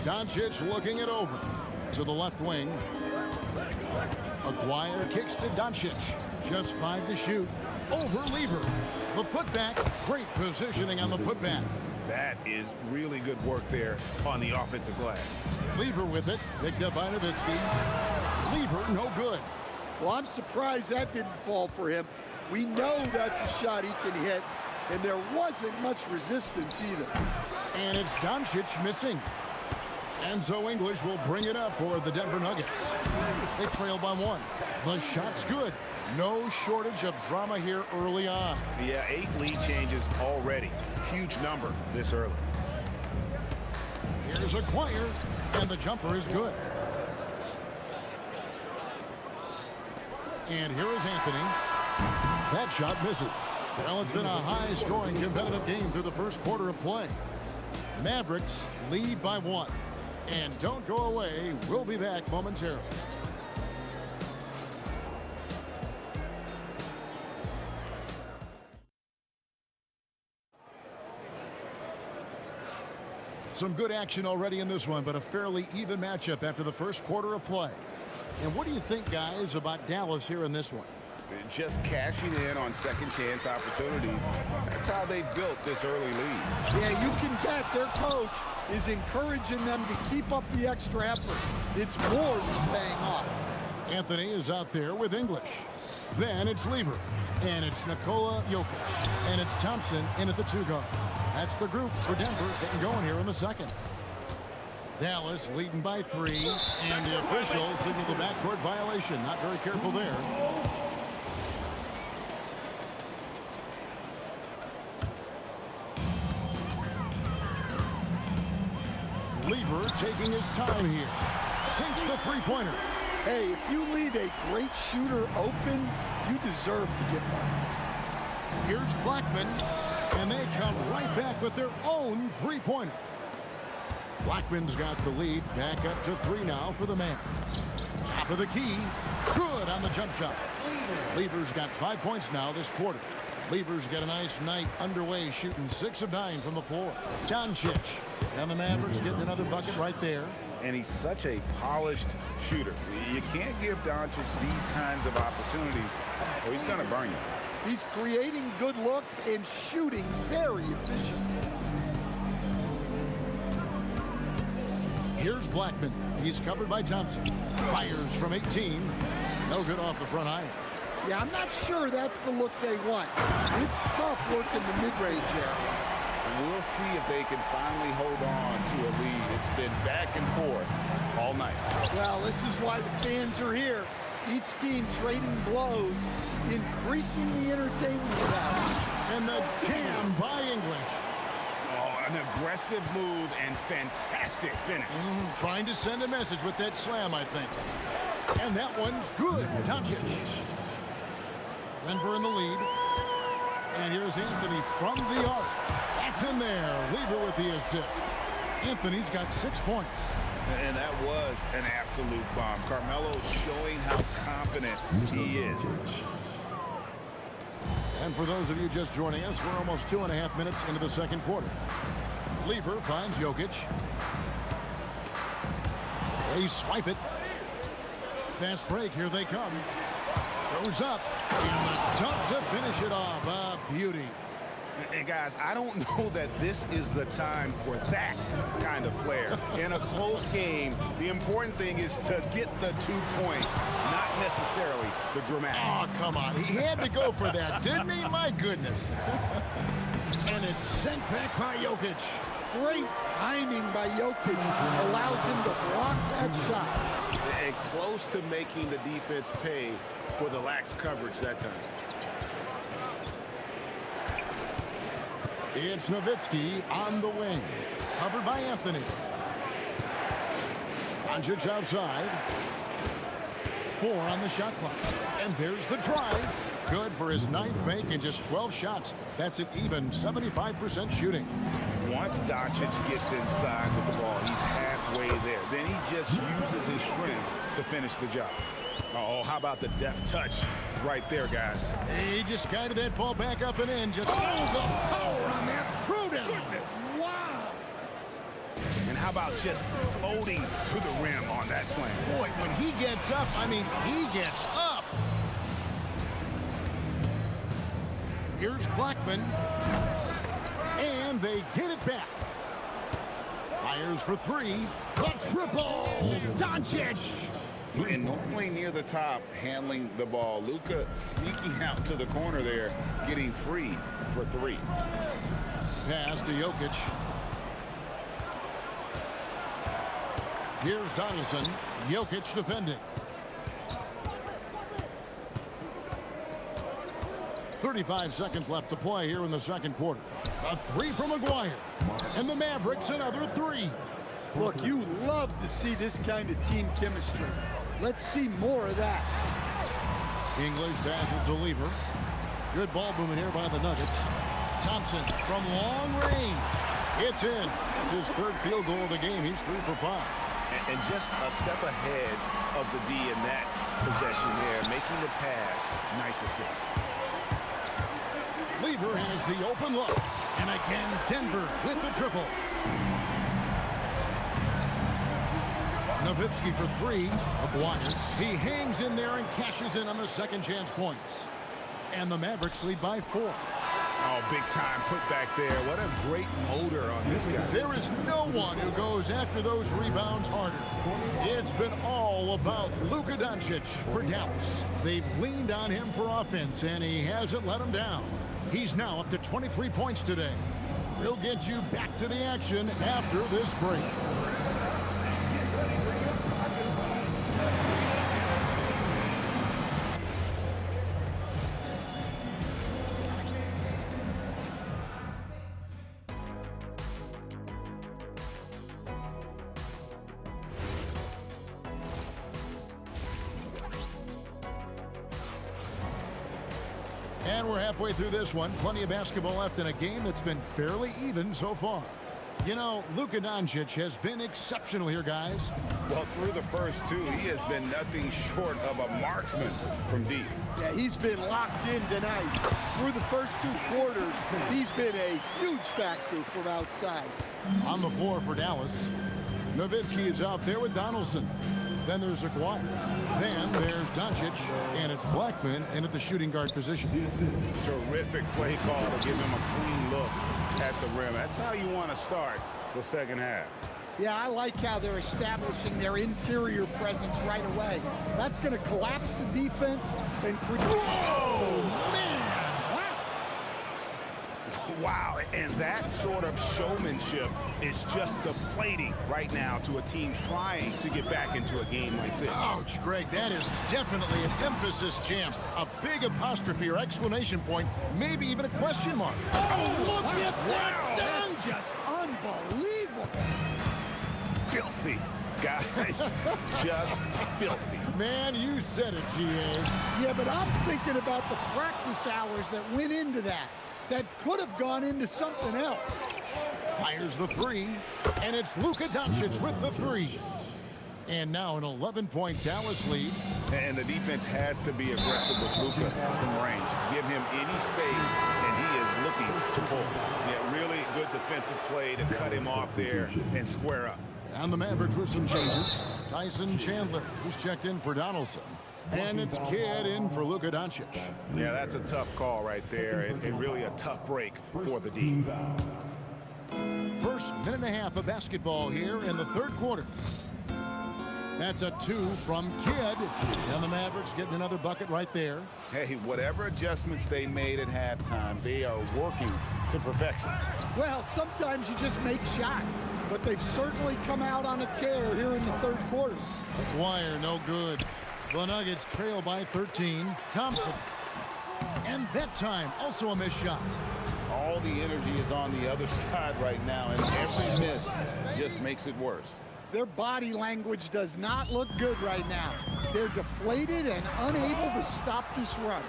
Doncic looking it over to the left wing. Aguirre kicks to Doncic. Just 5 to shoot. Over Lever. The putback. Great positioning on the putback. That is really good work there on the offensive glass. Lever with it. Picked up by Nowitzki. Lever no good. Well, I'm surprised that didn't fall for him. We know that's a shot he can hit, and there wasn't much resistance either. And it's Doncic missing. Enzo English will bring it up for the Denver Nuggets. They trail by 1. The shot's good. No shortage of drama here early on. Yeah, 8 lead changes already. Huge number this early. Here's Acquire, and the jumper is good. And here is Anthony. That shot misses. Well, it's been a high-scoring competitive game through the first quarter of play. Mavericks lead by 1. And don't go away. We'll be back momentarily. Some good action already in this one, but a fairly even matchup after the first quarter of play. And what do you think, guys, about Dallas here in this one? They're just cashing in on second chance opportunities. That's how they built this early lead. Yeah, you can bet their coach is encouraging them to keep up the extra effort. It's more than paying off. Anthony is out there with English. Then it's Lever. And it's Nikola Jokic. And it's Thompson in at the 2 guard. That's the group for Denver getting going here in the second. Dallas leading by 3. And the official signaled the backcourt violation. Not very careful there. Lever taking his time here. Sinks the three-pointer. Hey, if you leave a great shooter open, you deserve to get one. Here's Blackman, and they come right back with their own three-pointer. Blackman's got the lead, back up to 3 now for the Mavs. Top of the key, good on the jump shot. Lever's got 5 points now this quarter. Lever's got a nice night underway, shooting 6 of 9 from the floor. Doncic, and the Mavericks getting another bucket right there. And he's such a polished shooter. You can't give Doncic these kinds of opportunities, or he's going to burn you. He's creating good looks and shooting very efficient. Here's Blackman. He's covered by Thompson. Fires from 18. No good off the front iron. Yeah, I'm not sure that's the look they want. It's tough work in the mid-range area. We'll see if they can finally hold on to a lead. It's been back and forth all night. Well, this is why the fans are here. Each team trading blows, increasing the entertainment value. And the jam by English. Oh, an aggressive move and fantastic finish. Trying to send a message with that slam, I think. And that one's good. Doncic. Denver in the lead. And here's Anthony from the arc. That's in there. Lever with the assist. Anthony's got 6 points. And that was an absolute bomb. Carmelo's showing how confident he is. And for those of you just joining us, we're almost 2.5 minutes into the second quarter. Lever finds Jokic. They swipe it. Fast break. Here they come. Goes up. And the dunk to finish it off. A beauty. And guys, I don't know that this is the time for that kind of flair. In a close game, the important thing is to get the 2 points, not necessarily the dramatics. Oh, come on. He had to go for that, didn't he? My goodness. And it's sent back by Jokic. Great timing by Jokic allows him to block that shot. And close to making the defense pay for the lax coverage that time. It's Nowitzki on the wing. Covered by Anthony. Doncic outside. 4 on the shot clock. And there's the drive. Good for his 9th make in just 12 shots. That's an even 75% shooting. Once Doncic gets inside with the ball, he's halfway there. Then he just uses his strength to finish the job. Oh, how about the deft touch right there, guys? He just guided that ball back up and in. Just the power on that throwdown. Goodness. Wow. And how about just floating to the rim on that slam? Boy, when he gets up, I mean, he gets up. Here's Blackman. And they get it back. Fires for 3. The triple. Doncic. And normally near the top, handling the ball. Luka sneaking out to the corner there, getting free for 3. Pass to Jokic. Here's Donaldson. Jokic defending. 35 seconds left to play here in the second quarter. A 3 from Maguire. And the Mavericks another 3. Look, you love to see this kind of team chemistry. Let's see more of that. English passes to Lever. Good ball movement here by the Nuggets. Thompson from long range. It's in. It's his 3rd field goal of the game. He's 3 for 5. And just a step ahead of the D in that possession there, making the pass. Nice assist. Lever has the open look. And again, Denver with the triple. Nowitzki for 3. Maguire. He hangs in there and cashes in on the second chance points. And the Mavericks lead by 4. Oh, big time put back there. What a great motor on this guy. There is no one who goes after those rebounds harder. It's been all about Luka Doncic for Dallas. They've leaned on him for offense, and he hasn't let them down. He's now up to 23 points today. We'll get you back to the action after this break. And we're halfway through this one. Plenty of basketball left in a game that's been fairly even so far. You know, Luka Doncic has been exceptional here, guys. Well, through the first two, he has been nothing short of a marksman from deep. Yeah, he's been locked in tonight. Through the first 2 quarters, he's been a huge factor from outside. On the floor for Dallas, Nowitzki is out there with Donaldson. Then there's Aguirre. Then there's Doncic, and it's Blackman in at the shooting guard position. Terrific play call to give him a clean look at the rim. That's how you want to start the second half. Yeah, I like how they're establishing their interior presence right away. That's going to collapse the defense and create... Whoa, man! Wow, and that sort of showmanship is just deflating right now to a team trying to get back into a game like this. Ouch, Greg, that is definitely an emphasis jam. A big apostrophe or exclamation point, maybe even a question mark. Oh, look at that! That's just unbelievable. Filthy, guys. Just filthy. Man, you said it, G.A. Yeah, but I'm thinking about the practice hours that went into that. That could have gone into something else. Fires the three, and it's Luka Doncic with the three. And now an 11-point Dallas lead. And the defense has to be aggressive with Luka from range. Give him any space, and he is looking to pull. Yeah, really good defensive play to cut him off there and square up. And the Mavericks with some changes. Tyson Chandler, who's checked in for Donaldson. And it's Kidd in for Luka Doncic. Yeah, that's a tough call right there, and really a tough break for the D. First minute and a half of basketball here in the third quarter. That's a 2 from Kidd. And the Mavericks getting another bucket right there. Hey, whatever adjustments they made at halftime, they are working to perfection. Well, sometimes you just make shots, but they've certainly come out on a tear here in the third quarter. Aguirre, no good. The Nuggets trail by 13. Thompson. And that time, also a missed shot. All the energy is on the other side right now, and every miss just makes it worse. Their body language does not look good right now. They're deflated and unable to stop this run.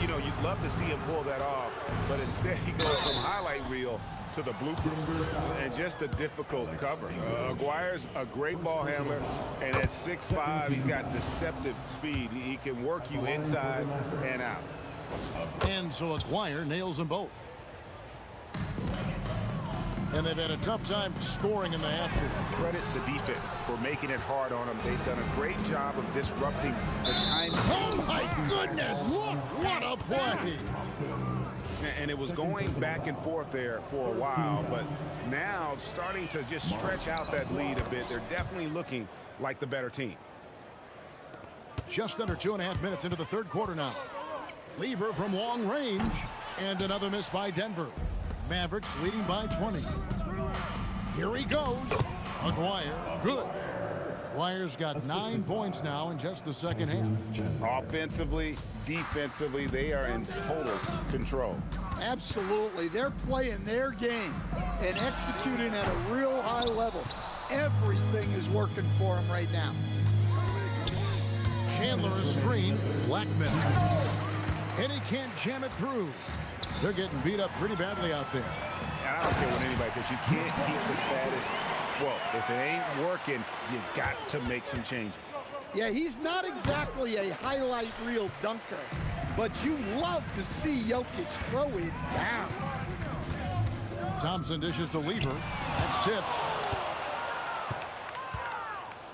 You know, you'd love to see him pull that off, but instead he goes from highlight reel to the bloopers, and just a difficult cover. Aguirre's a great ball handler, and at 6'5", he's got deceptive speed. He can work you inside and out. And so Aguirre nails them both. And they've had a tough time scoring in the half. Credit the defense for making it hard on them. They've done a great job of disrupting the time. Oh my goodness! Look, what a play! And it was going back and forth there for a while, but now starting to just stretch out that lead a bit. They're definitely looking like the better team. Just under 2.5 minutes into the third quarter now. Lever from long range, and another miss by Denver. Mavericks leading by 20. Here he goes. Aguirre, good. Aguirre's got 9 points now in just the second half. Offensively, defensively, they are in total control. Absolutely. They're playing their game and executing at a real high level. Everything is working for them right now. Chandler a screen. Blackman. And he can't jam it through. They're getting beat up pretty badly out there. And I don't care what anybody says. You can't keep the status quo. If it ain't working, you got to make some changes. Yeah, he's not exactly a highlight reel dunker, but you love to see Jokic throw it down. Thompson dishes to Lever. That's tipped.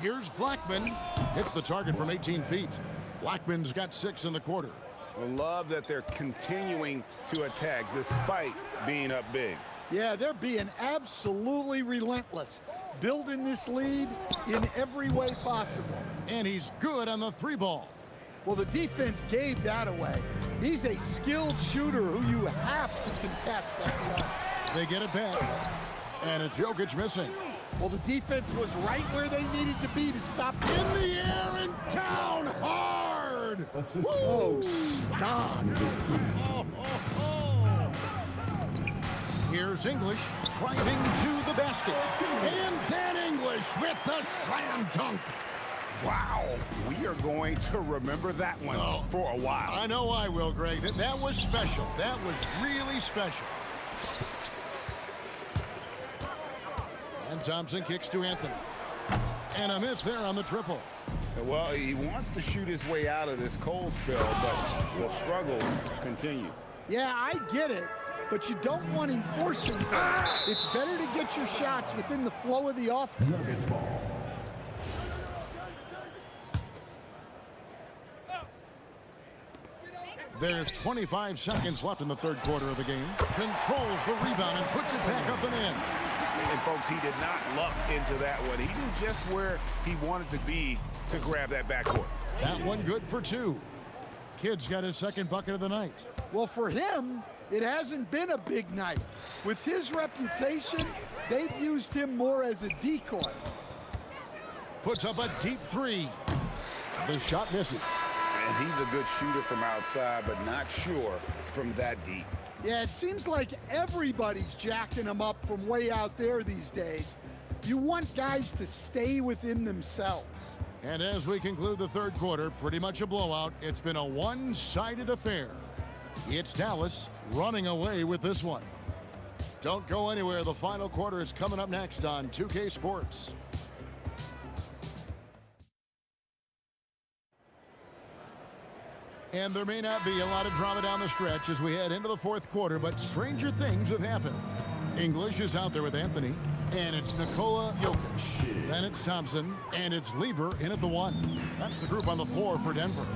Here's Blackman. Hits the target from 18 feet. Blackman's got 6 in the quarter. I love that they're continuing to attack despite being up big. Yeah, they're being absolutely relentless, building this lead in every way possible. And he's good on the 3-ball. Well, the defense gave that away. He's a skilled shooter who you have to contest at the arc. They get it back, and it's Jokic missing. Well, the defense was right where they needed to be to stop in the air and down hard. Oh, stop. Here's English driving to the basket. And then English with the slam dunk. Wow, we are going to remember that one for a while. I know I will, Greg. That was special. That was really special. And Thompson kicks to Anthony. And a miss there on the triple. Well, he wants to shoot his way out of this cold spell, but the struggles continue. Yeah, I get it, but you don't want him forcing things. It's better to get your shots within the flow of the offense. There's 25 seconds left in the third quarter of the game. Controls the rebound and puts it back up and in. And, folks, he did not luck into that one. He knew just where he wanted to be to grab that backcourt. That one good for 2. Kid's got his second bucket of the night. Well, for him, it hasn't been a big night. With his reputation, they've used him more as a decoy. Puts up a deep 3. The shot misses. And he's a good shooter from outside, but not sure from that deep. Yeah, it seems like everybody's jacking him up from way out there these days. You want guys to stay within themselves. And as we conclude the third quarter, pretty much a blowout. It's been a one-sided affair. It's Dallas running away with this one. Don't go anywhere. The final quarter is coming up next on 2K Sports. And there may not be a lot of drama down the stretch as we head into the fourth quarter, but stranger things have happened. English is out there with Anthony, and it's Nikola Jokic. Then it's Thompson, and it's Lever in at the 1. That's the group on the floor for Denver.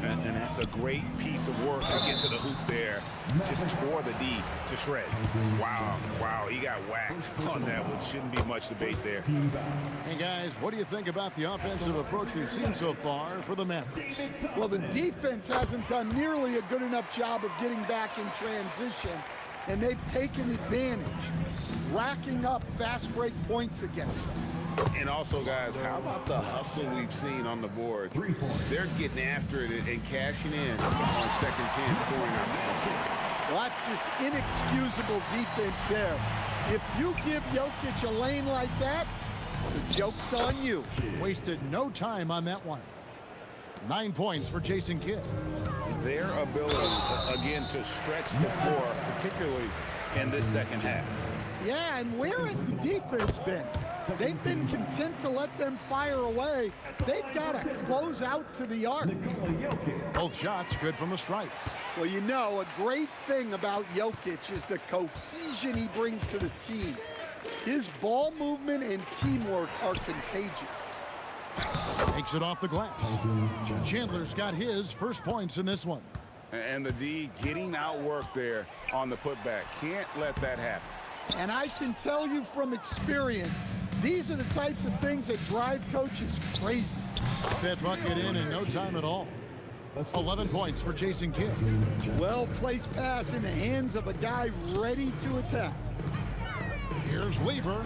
And that's a great piece of work to get to the hoop there. Just tore the D to shreds. Wow, he got whacked on that one. Shouldn't be much debate there. Hey, guys, what do you think about the offensive approach we've seen so far for the Mavericks? Well, the defense hasn't done nearly a good enough job of getting back in transition, and they've taken advantage, racking up fast break points against them. And also, guys, how about the hustle we've seen on the board? They're getting after it and cashing in on second chance scoring. Well, that's just inexcusable defense there. If you give Jokic a lane like that, the joke's on you. Wasted no time on that one. 9 points for Jason Kidd. Their ability, again, to stretch the floor, particularly in this second half. Yeah, and where has the defense been? They've been content to let them fire away. They've got to close out to the arc. Both shots good from the stripe. Well, you know, a great thing about Jokic is the cohesion he brings to the team. His ball movement and teamwork are contagious. Takes it off the glass. Chandler's got his first points in this one. And the D getting outworked there on the putback. Can't let that happen. And I can tell you from experience, these are the types of things that drive coaches crazy. That bucket in no time at all. 11 points for Jason Kidd. Well-placed pass in the hands of a guy ready to attack. Here's Lever.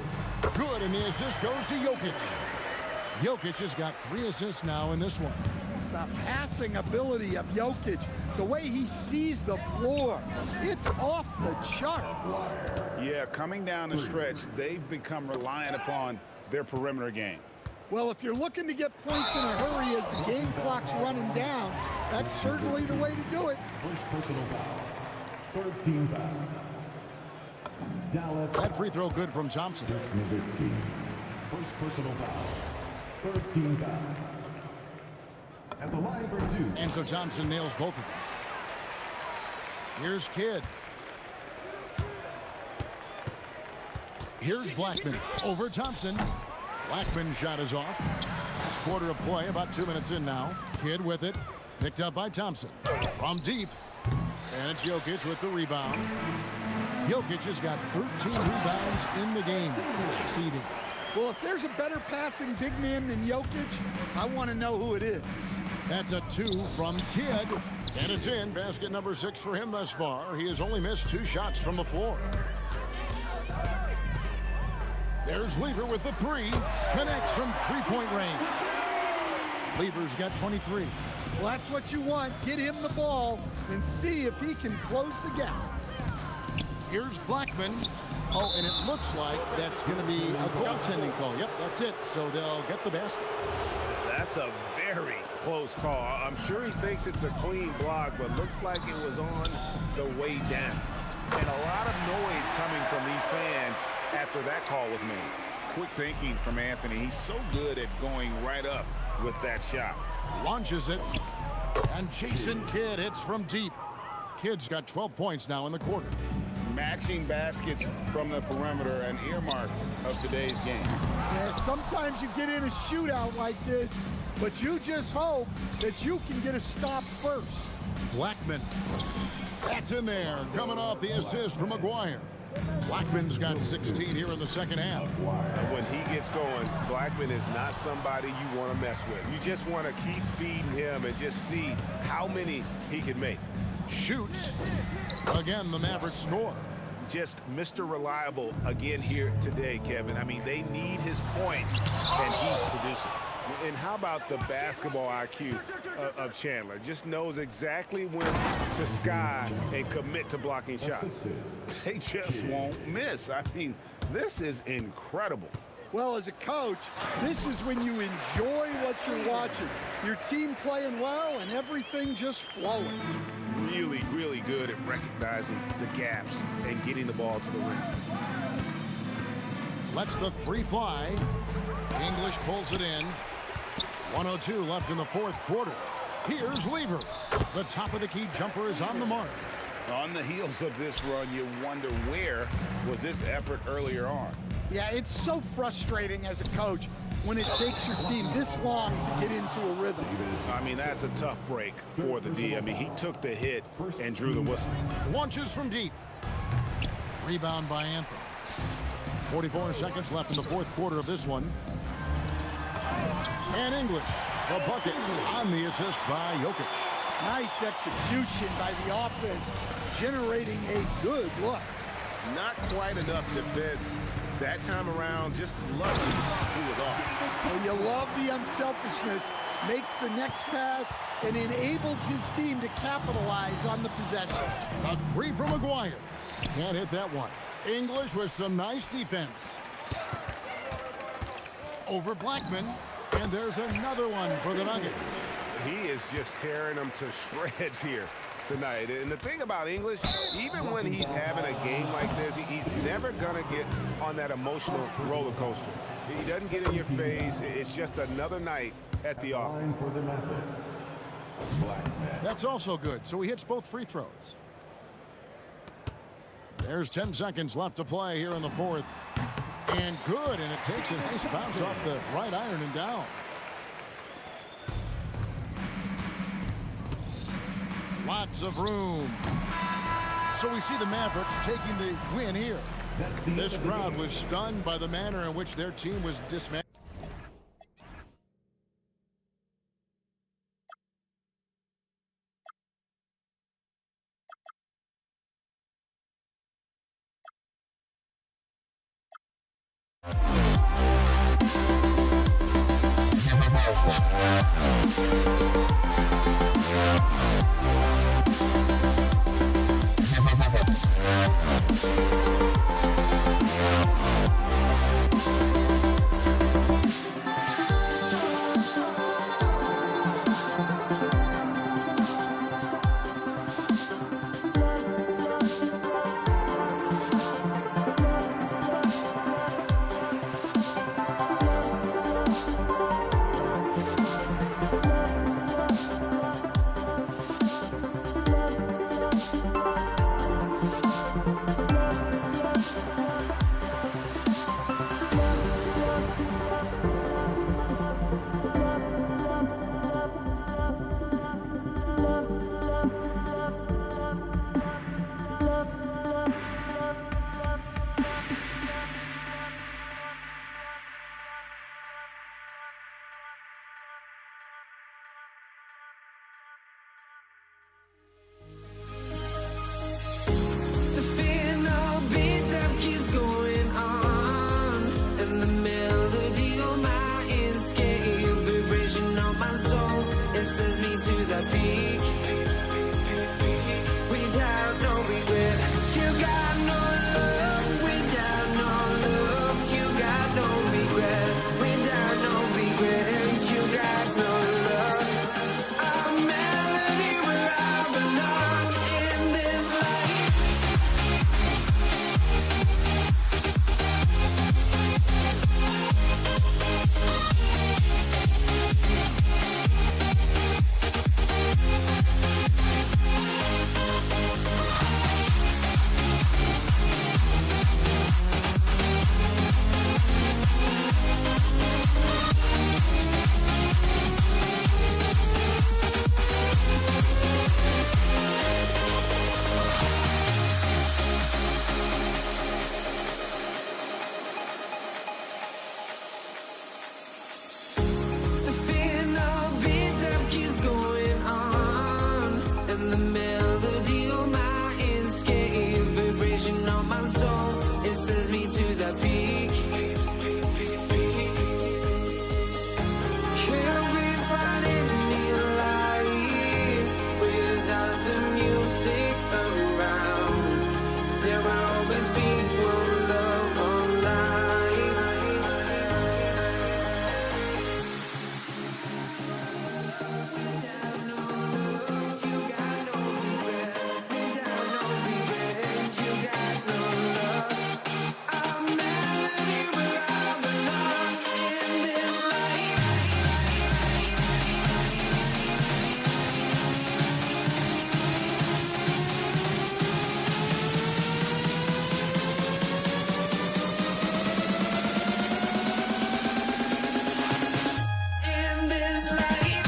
Good, and the assist goes to Jokic. Jokic has got 3 assists now in this one. The passing ability of Jokic, the way he sees the floor, it's off the charts. Yeah, coming down the stretch, they've become reliant upon their perimeter game. Well, if you're looking to get points in a hurry as the game clock's running down, that's certainly the way to do it. First personal foul. 13 foul. Dallas. That free throw good from Thompson. Nowitzki. First personal foul. 13 foul. At the line for 2. And so Thompson nails both of them. Here's Kidd. Here's Blackman over Thompson. Blackman's shot is off. Last quarter of play, about 2 minutes in now. Kidd with it. Picked up by Thompson. From deep. And it's Jokic with the rebound. Jokic has got 13 rebounds in the game. Leading. Well, if there's a better passing big man than Jokic, I want to know who it is. That's a 2 from Kidd. And it's in. Basket number 6 for him thus far. He has only missed 2 shots from the floor. There's Lever with the 3. Connects from three-point range. Lever's got 23. Well, that's what you want. Get him the ball and see if he can close the gap. Here's Blackman. Oh, and it looks like that's going to be a goaltending call. Yep, that's it. So they'll get the basket. That's a very close call. I'm sure he thinks it's a clean block, but looks like it was on the way down. And a lot of noise coming from these fans after that call was made. Quick thinking from Anthony. He's so good at going right up with that shot. Launches it. And Jason Kidd hits from deep. Kidd's got 12 points now in the quarter. Matching baskets from the perimeter, an earmark of today's game. Yeah, sometimes you get in a shootout like this, but you just hope that you can get a stop first. Blackman. That's in there, coming off the assist from McGuire. Blackman's got 16 here in the second half. When he gets going, Blackman is not somebody you want to mess with. You just want to keep feeding him and just see how many he can make. Shoots. Again, the Mavericks score. Just Mr. Reliable again here today, Kevin. I mean, they need his points, and he's producing. And how about the basketball IQ of Chandler? Just knows exactly when to sky and commit to blocking shots. They just won't miss. I mean, this is incredible. Well, as a coach, this is when you enjoy what you're watching. Your team playing well and everything just flowing. Really, really good at recognizing the gaps and getting the ball to the rim. Lets the 3 fly. English pulls it in. 1:02 left in the fourth quarter. Here's Lever. The top of the key jumper is on the mark. On the heels of this run, you wonder where was this effort earlier on. Yeah, it's so frustrating as a coach when it takes your team this long to get into a rhythm. I mean, that's a tough break for the D. I mean, he took the hit and drew the whistle. Launches from deep. Rebound by Anthony. 44 seconds left in the fourth quarter of this one. And English, the bucket on the assist by Jokic. Nice execution by the offense, generating a good look. Not quite enough defense that time around, just lucky he was off. Well, you love the unselfishness, makes the next pass, and enables his team to capitalize on the possession. A 3 from McGuire. Can't hit that one. English with some nice defense. Over Blackman, and there's another one for the Nuggets. He is just tearing them to shreds here tonight. And the thing about English, even when he's having a game like this, he's never going to get on that emotional roller coaster. He doesn't get in your face. It's just another night at the office. That's also good. So he hits both free throws. There's 10 seconds left to play here in the fourth. And good, and it takes a nice bounce off the right iron and down. Lots of room. So we see the Mavericks taking the win here. This crowd was stunned by the manner in which their team was dismantled. peak without no regret. You got no love without no love. You got no regret without no regret. You got no love. A melody where I belong in this life. The final beat up keeps going on, and the melody on my escape, vibration on my soul, it sends me to the peak. Can't we find any light without the music around? There will always be one love, one life. In this life.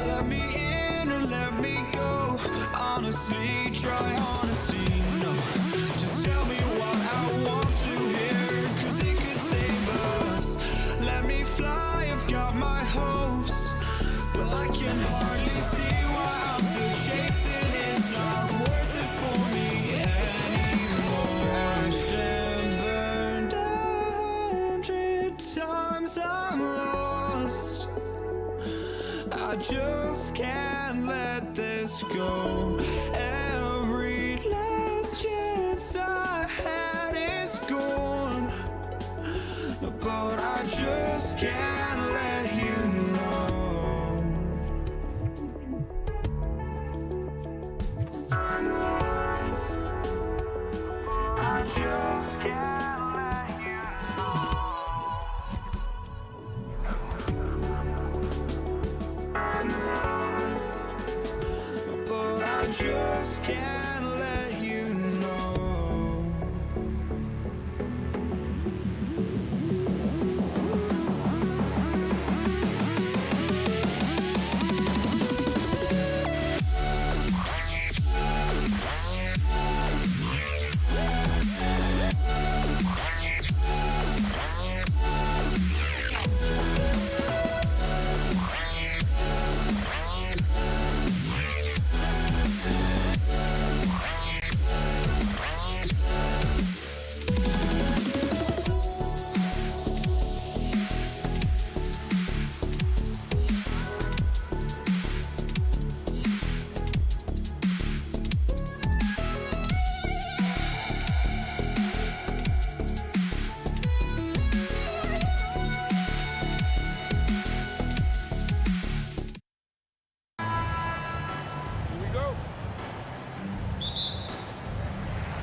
Let me in or let me go. Honestly, try honesty. No, just tell me what I want to hear, 'cause it could save us. Let me fly, I've got my hopes, but I can hardly see why I'm still chasing. It's not worth it for me anymore. Crashed and burned 100 times, I'm lost. I just can't let this go. Every last chance I had is gone, but I just can't let you know. I just can't let you but I just can't let you know.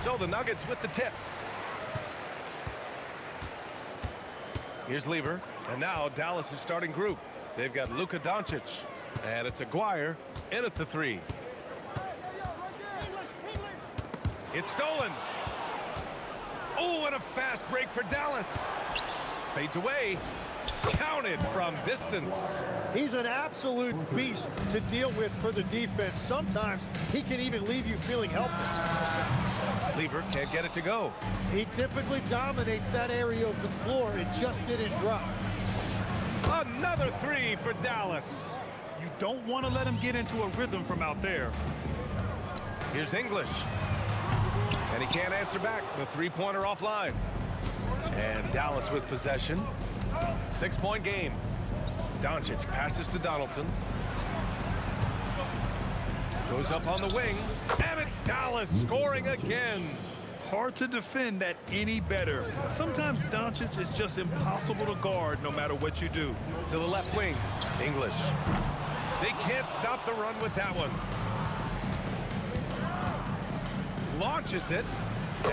So the Nuggets with the tip. Here's Lever. And now Dallas' starting group. They've got Luka Doncic. And it's Aguirre in at the 3. It's stolen. Oh, and a fast break for Dallas. Fades away. Counted from distance. He's an absolute beast to deal with for the defense. Sometimes he can even leave you feeling helpless. Lever can't get it to go. He typically dominates that area of the floor. It just didn't drop. Another 3 for Dallas. You don't want to let him get into a rhythm from out there. Here's English. And he can't answer back. The three-pointer offline. And Dallas with possession. 6-point game. Doncic passes to Donaldson. Goes up on the wing. And it's Dallas scoring again. Hard to defend that any better. Sometimes Doncic is just impossible to guard no matter what you do. To the left wing. English. They can't stop the run with that one. Launches it.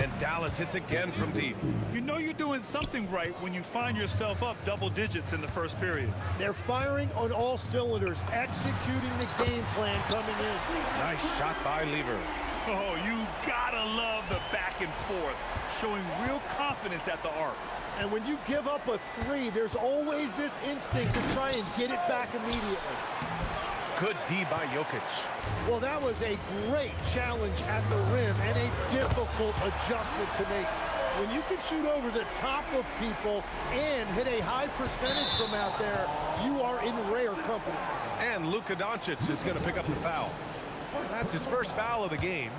And Dallas hits again from deep. You know you're doing something right when you find yourself up double digits in the first period. They're firing on all cylinders, executing the game plan coming in. Nice shot by Lever. Oh, you gotta love the back and forth, showing real confidence at the arc. And when you give up a 3, there's always this instinct to try and get it back immediately. Good D by Jokic. Well, that was a great challenge at the rim and a difficult adjustment to make. When you can shoot over the top of people and hit a high percentage from out there, you are in rare company. And Luka Doncic is going to pick up the foul. That's his first foul of the game.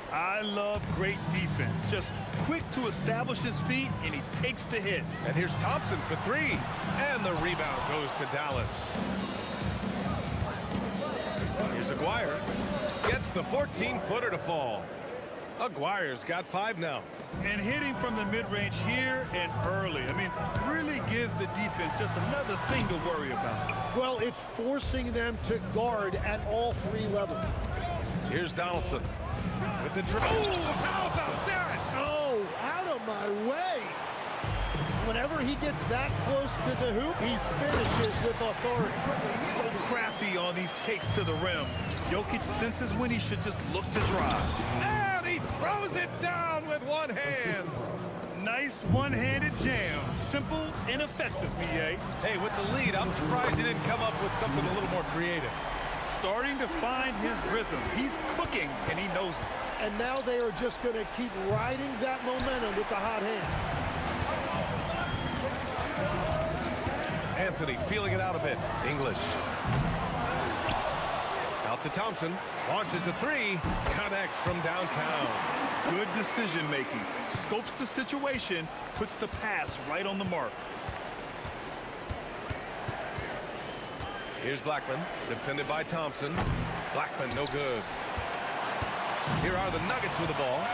I love great defense. Just quick to establish his feet, and he takes the hit. And here's Thompson for 3. And the rebound goes to Dallas. Here's Aguirre. Gets the 14-footer to fall. Aguirre's got 5 now. And hitting from the mid-range here and early. I mean, really give the defense just another thing to worry about. Well, it's forcing them to guard at all 3 levels. Here's Donaldson with the dribble. Oh, how about that? Oh, out of my way. Whenever he gets that close to the hoop, he finishes with authority. So crafty on these takes to the rim. Jokic senses when he should just look to drive. And he throws it down with one hand. Nice one-handed jam. Simple and effective, B.A. Hey, with the lead, I'm surprised he didn't come up with something a little more creative. Starting to find his rhythm. He's cooking, and he knows it. And now they are just going to keep riding that momentum with the hot hand. Anthony feeling it out a bit. English. Out to Thompson. Launches a 3. Connects from downtown. Good decision making. Scopes the situation. Puts the pass right on the mark. Here's Blackman. Defended by Thompson. Blackman no good. Here are the Nuggets with the ball.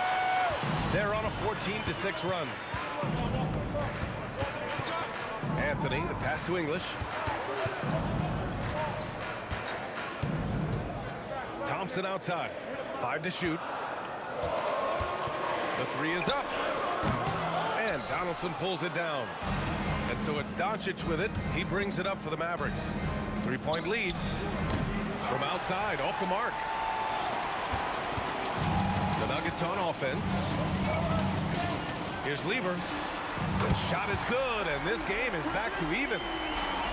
They're on a 14-6 run. Anthony, the pass to English. Thompson outside. 5 to shoot. The 3 is up. And Donaldson pulls it down. And so it's Doncic with it. He brings it up for the Mavericks. 3-point lead. From outside, off the mark. The Nuggets on offense. Here's Lever. The shot is good, and this game is back to even.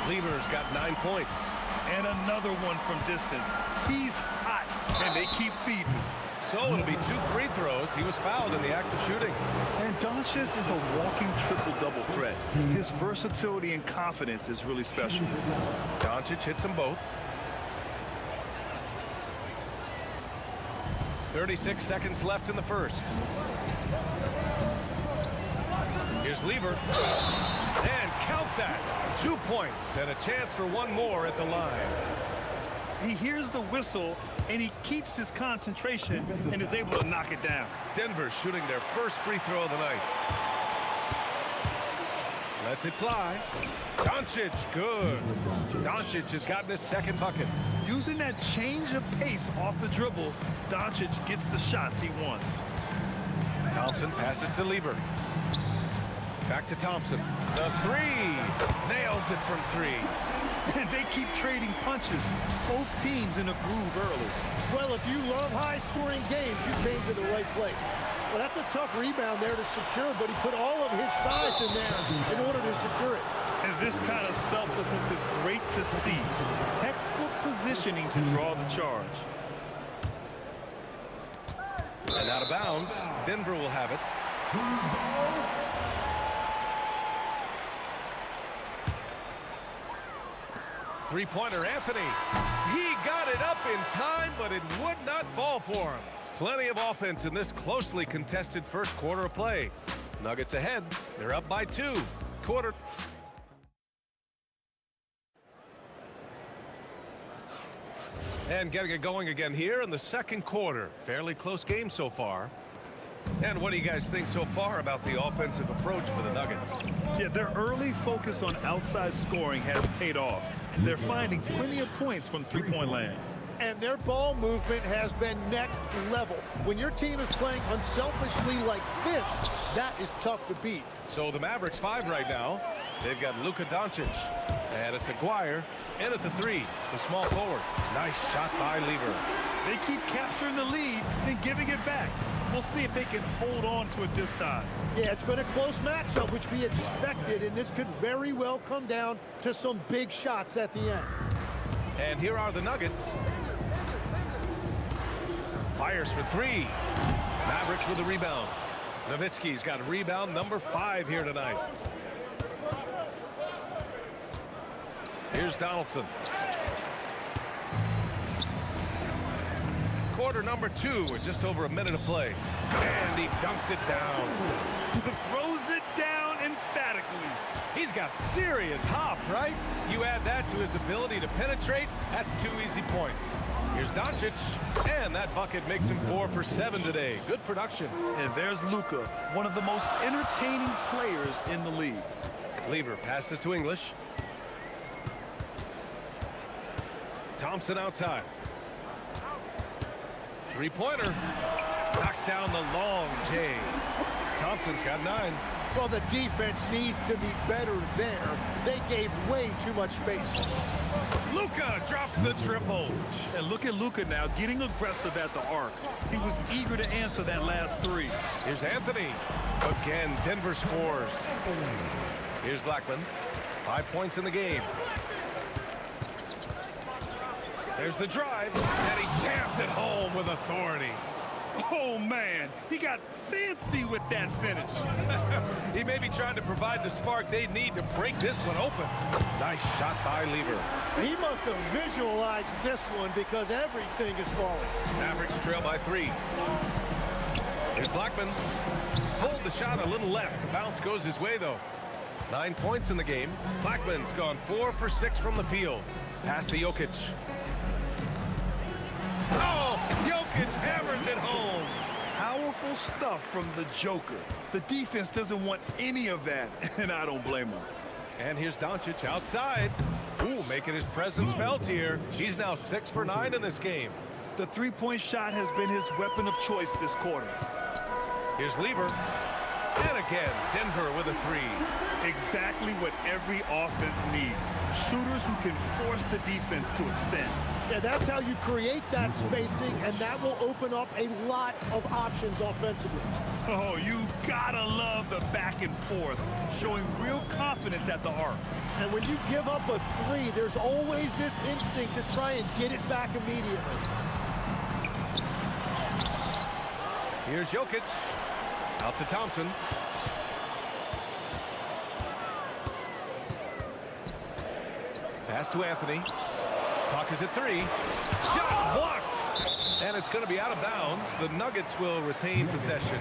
Lever's got 9 points. And another one from distance. He's hot, and they keep feeding. So it'll be 2 free throws. He was fouled in the act of shooting. And Doncic is a walking triple-double threat. His versatility and confidence is really special. Doncic hits them both. 36 seconds left in the first. Here's Lever. And count that. 2 points and a chance for one more at the line. He hears the whistle, and he keeps his concentration and is able to knock it down. Denver shooting their first free throw of the night. Lets it fly. Doncic, good. Doncic has gotten his second bucket. Using that change of pace off the dribble, Doncic gets the shots he wants. Thompson passes to Lever. Back to Thompson. The three. Nails it from three. They keep trading punches. Both teams in a groove early. Well, if you love high-scoring games, you came to the right place. Well, that's a tough rebound there to secure, but he put all of his size in there in order to secure it. And this kind of selflessness is great to see. Textbook positioning to draw the charge. And out of bounds. Denver will have it. Three-pointer, Anthony. He got it up in time, but it would not fall for him. Plenty of offense in this closely contested first quarter of play. Nuggets ahead. They're up by 2. Quarter. And getting it going again here in the second quarter. Fairly close game so far. And what do you guys think so far about the offensive approach for the Nuggets? Yeah, their early focus on outside scoring has paid off. They're finding plenty of points from three-point land. And their ball movement has been next level. When your team is playing unselfishly like this, that is tough to beat. So the Mavericks 5 right now. They've got Luka Doncic. And it's Aguirre in at the 3. The small forward. Nice shot by Lever. They keep capturing the lead, then giving it back. We'll see if they can hold on to it this time. Yeah, it's been a close matchup, which we expected, and this could very well come down to some big shots at the end. And here are the Nuggets. Fires for 3. Mavericks with a rebound. Nowitzki's got rebound number 5 here tonight. Here's Donaldson. Quarter number 2 with just over a minute to play. And he dunks it down. Throws it down emphatically. He's got serious hop, right? You add that to his ability to penetrate, that's 2 easy points. Here's Doncic, and that bucket makes him 4 for 7 today. Good production. And there's Luka, one of the most entertaining players in the league. Lever passes to English. Thompson outside. Three-pointer. Knocks down the long J. Thompson's got 9. Well, the defense needs to be better there. They gave way too much space. Luka drops the triple. And look at Luka now getting aggressive at the arc. He was eager to answer that last 3. Here's Anthony. Again, Denver scores. Here's Blackman. 5 points in the game. There's the drive, and he jams it home with authority. Oh, man, he got fancy with that finish. He may be trying to provide the spark they need to break this one open. Nice shot by Lever. He must have visualized this one because everything is falling. Mavericks trail by 3. Here's Blackman. Pulled the shot a little left. The bounce goes his way, though. 9 points in the game. Blackman's gone 4 for 6 from the field. Pass to Jokic. Oh, Jokic hammers it home. Powerful stuff from the Joker. The defense doesn't want any of that, and I don't blame him. And here's Doncic outside. Ooh, making his presence felt here. He's now 6 for 9 in this game. The three-point shot has been his weapon of choice this quarter. Here's Lever. And again, Denver with a 3. Exactly what every offense needs. Shooters who can force the defense to extend. Yeah, that's how you create that spacing, and that will open up a lot of options offensively. Oh, you gotta love the back and forth, showing real confidence at the arc. And when you give up a 3, there's always this instinct to try and get it back immediately. Here's Jokic. Out to Thompson. Pass to Anthony. Clock is at 3. Shot blocked. And it's going to be out of bounds. The Nuggets will retain possession.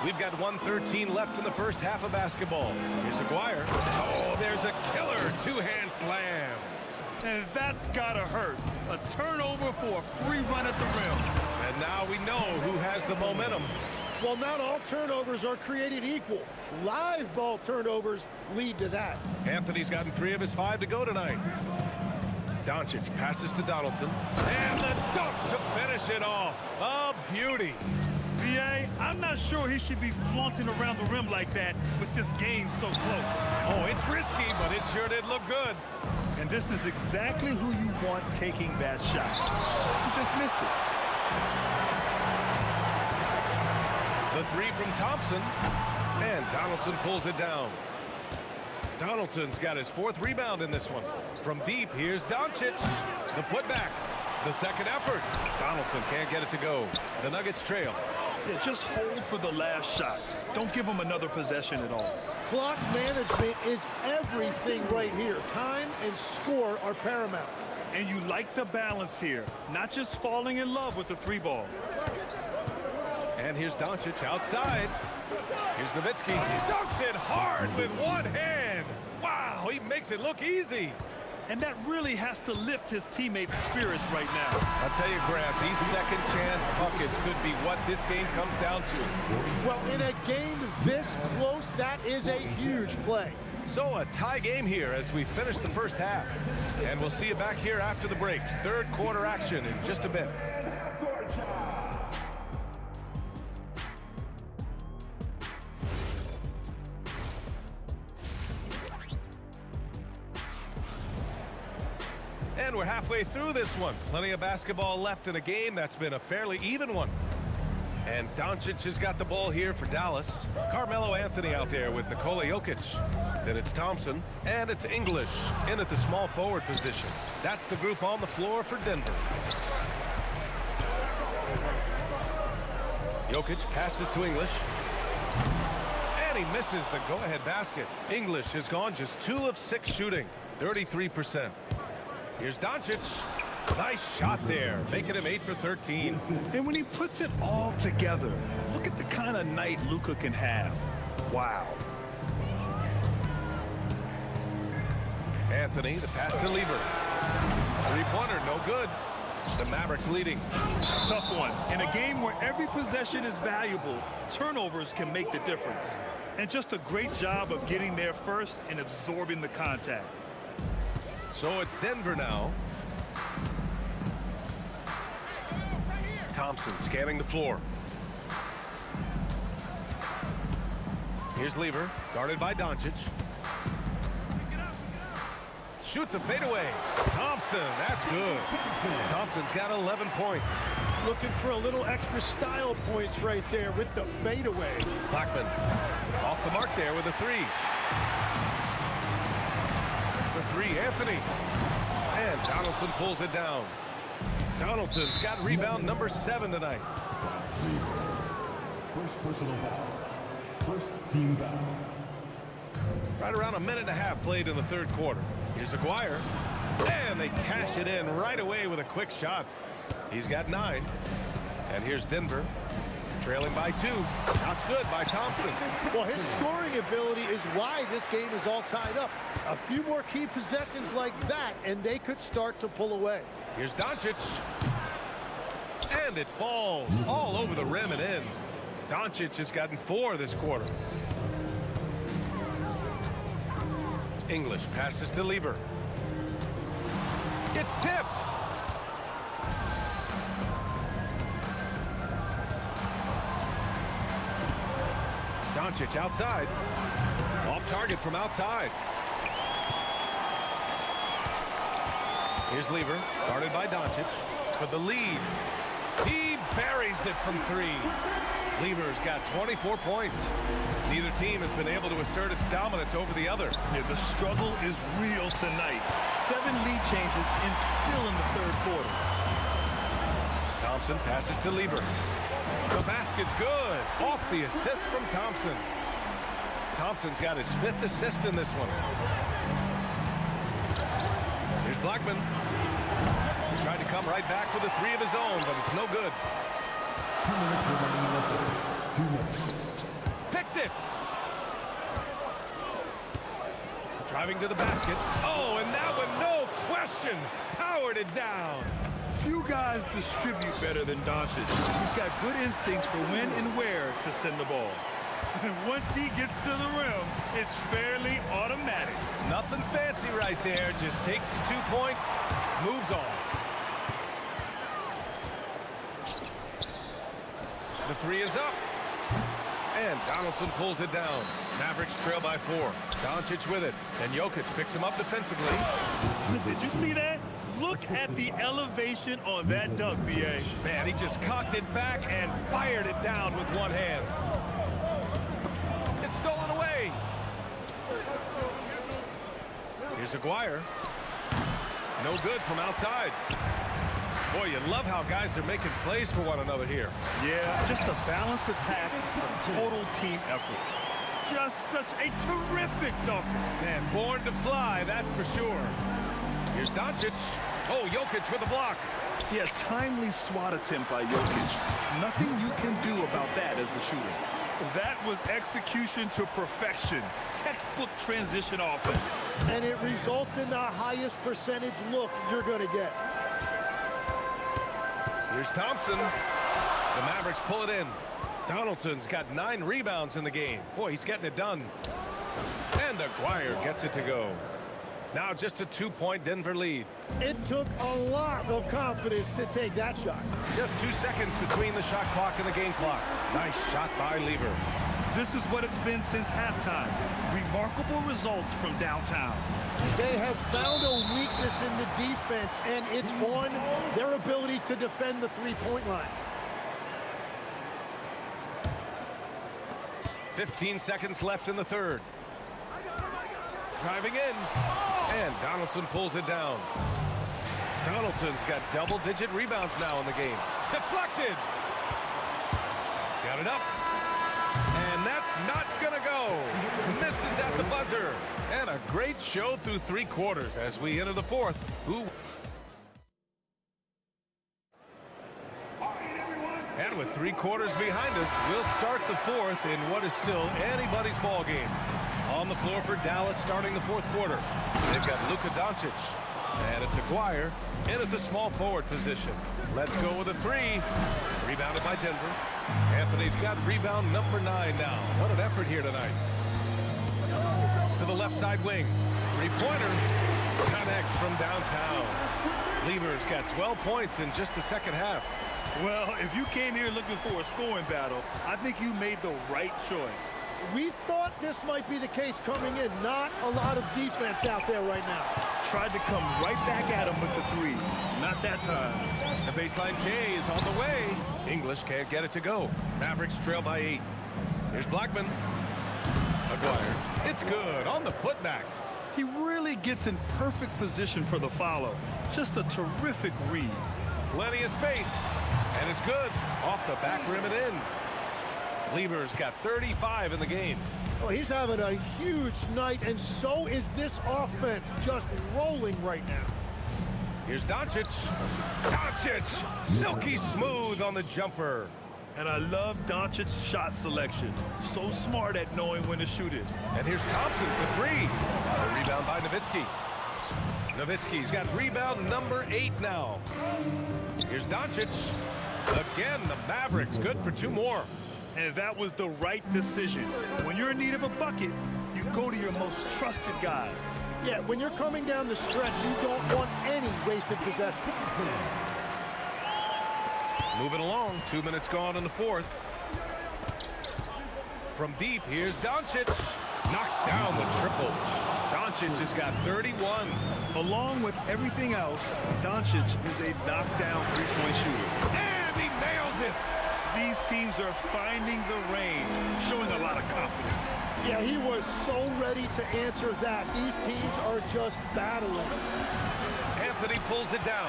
We've got 1:13 left in the first half of basketball. Here's Aguirre. Oh, there's a killer two-hand slam. And that's gotta hurt. A turnover for a free run at the rim. And now we know who has the momentum. While not all turnovers are created equal, live ball turnovers lead to that. Anthony's gotten 3 of his 5 to go tonight. Doncic passes to Donaldson. And the dunk to finish it off. A beauty. B.A., I'm not sure he should be flaunting around the rim like that with this game so close. Oh, it's risky, but it sure did look good. And this is exactly who you want taking that shot. He just missed it. The 3 from Thompson. And Donaldson pulls it down. Donaldson's got his 4th rebound in this one. From deep, here's Doncic. The putback. The second effort. Donaldson can't get it to go. The Nuggets trail. Yeah, just hold for the last shot. Don't give him another possession at all. Clock management is everything right here. Time and score are paramount. And you like the balance here, not just falling in love with the 3 ball. And here's Doncic outside. Here's Nowitzki. Dunks it hard with one hand. Wow, he makes it look easy. And that really has to lift his teammates' spirits right now. I'll tell you, Grant, these second chance buckets could be what this game comes down to. Well, in a game this close, that is a huge play. So a tie game here as we finish the first half. And we'll see you back here after the break. Third quarter action in just a bit. And we're halfway through this one. Plenty of basketball left in a game that's been a fairly even one. And Doncic has got the ball here for Dallas. Carmelo Anthony out there with Nikola Jokic. Then it's Thompson, and it's English in at the small forward position. That's the group on the floor for Denver. Jokic passes to English. And he misses the go-ahead basket. English has gone just 2 of 6 shooting, 33%. Here's Doncic. Nice shot there, making him 8 for 13. And when he puts it all together, look at the kind of night Luka can have. Wow. Anthony, the pass to Lever. 3-pointer, no good. The Mavericks leading. Tough one. In a game where every possession is valuable, turnovers can make the difference. And just a great job of getting there first and absorbing the contact. So it's Denver now. Thompson scanning the floor. Here's Lever, guarded by Doncic. Shoots a fadeaway. Thompson, that's good. Thompson's got 11 points. Looking for a little extra style points right there with the fadeaway. Blackman off the mark there with a 3. The 3, Anthony. And Donaldson pulls it down. Donaldson's got rebound number 7 tonight. First personal foul. First team foul. Right around a minute and a half played in the third quarter. Here's Aguirre. And they cash it in right away with a quick shot. He's got 9. And here's Denver, trailing by 2. Shots good by Thompson. Well, his scoring ability is why this game is all tied up. A few more key possessions like that, and they could start to pull away. Here's Doncic. And it falls all over the rim and in. Doncic has gotten 4 this quarter. English passes to Lever. It's tipped. Doncic outside. Off target from outside. Here's Lever, guarded by Doncic for the lead. He buries it from 3. Lever's got 24 points. Neither team has been able to assert its dominance over the other. Yeah, the struggle is real tonight. 7 lead changes and still in the third quarter. Thompson passes to Lever. The basket's good. Off the assist from Thompson. Thompson's got his 5th assist in this one. Here's Blackman. He tried to come right back with a 3 of his own, but it's no good. 2 minutes remaining in the third. 2 minutes. Picked it. Driving to the basket. Oh, and that one, no question, powered it down. Few guys distribute better than Doncic. He's got good instincts for when and where to send the ball. And once he gets to the rim, it's fairly automatic. Nothing fancy right there. Just takes his 2 points, moves on. The three is up. And Donaldson pulls it down. Mavericks trail by 4. Doncic with it. And Jokic picks him up defensively. Did you see that? Look at the elevation on that dunk, B.A. Man, he just cocked it back and fired it down with one hand. It's stolen away. Here's Aguirre. No good from outside. Boy, you love how guys are making plays for one another here. Yeah, just a balanced attack, a total team effort. Just such a terrific dunker. Man, born to fly, that's for sure. Here's Doncic. Oh, Jokic with a block. Yeah, timely swat attempt by Jokic. Nothing you can do about that as the shooter. That was execution to perfection. Textbook transition offense. And it results in the highest percentage look you're going to get. Here's Thompson. The Mavericks pull it in. Donaldson's got 9 rebounds in the game. Boy, he's getting it done. And Aguirre gets it to go. Now just a 2-point Denver lead. It took a lot of confidence to take that shot. Just 2 seconds between the shot clock and the game clock. Nice shot by Lever. This is what it's been since halftime. Remarkable results from downtown. They have found a weakness in the defense, and it's on their ability to defend the three-point line. 15 seconds left in the third. Driving in. And Donaldson pulls it down. Donaldson's got double-digit rebounds now in the game. Deflected. Got it up. And that's not gonna go. Misses at the buzzer. And a great show through 3 quarters as we enter the fourth. And with 3 quarters behind us, we'll start the fourth in what is still anybody's ball game. On the floor for Dallas starting the fourth quarter. They've got Luka Doncic. And it's Aguirre in at the small forward position. Let's go with a 3. Rebounded by Denver. Anthony's got rebound number 9 now. What an effort here tonight. To the left side wing. 3-pointer. Connects from downtown. Lever's got 12 points in just the second half. Well, if you came here looking for a scoring battle, I think you made the right choice. We thought this might be the case coming in. Not a lot of defense out there right now. Tried to come right back at him with the 3. Not that time. The baseline K is on the way. English can't get it to go. Mavericks trail by 8. Here's Blackman. Aguirre. It's good on the putback. He really gets in perfect position for the follow. Just a terrific read. Plenty of space. And it's good. Off the back rim and in. Lever's got 35 in the game. Oh, he's having a huge night, and so is this offense, just rolling right now. Here's Doncic. Doncic, silky smooth on the jumper. And I love Doncic's shot selection. So smart at knowing when to shoot it. And here's Thompson for 3. A rebound by Nowitzki. Nowitzki's got rebound number 8 now. Here's Doncic. Again, the Mavericks good for 2 more. And that was the right decision. When you're in need of a bucket, you go to your most trusted guys. Yeah, when you're coming down the stretch, you don't want any wasted possession. Moving along, 2 minutes gone in the fourth. From deep, here's Doncic. Knocks down the triple. Doncic has got 31. Along with everything else, Doncic is a knockdown three-point shooter. And he nails it. These teams are finding the range, showing a lot of confidence. Yeah, he was so ready to answer that. These teams are just battling. Anthony pulls it down.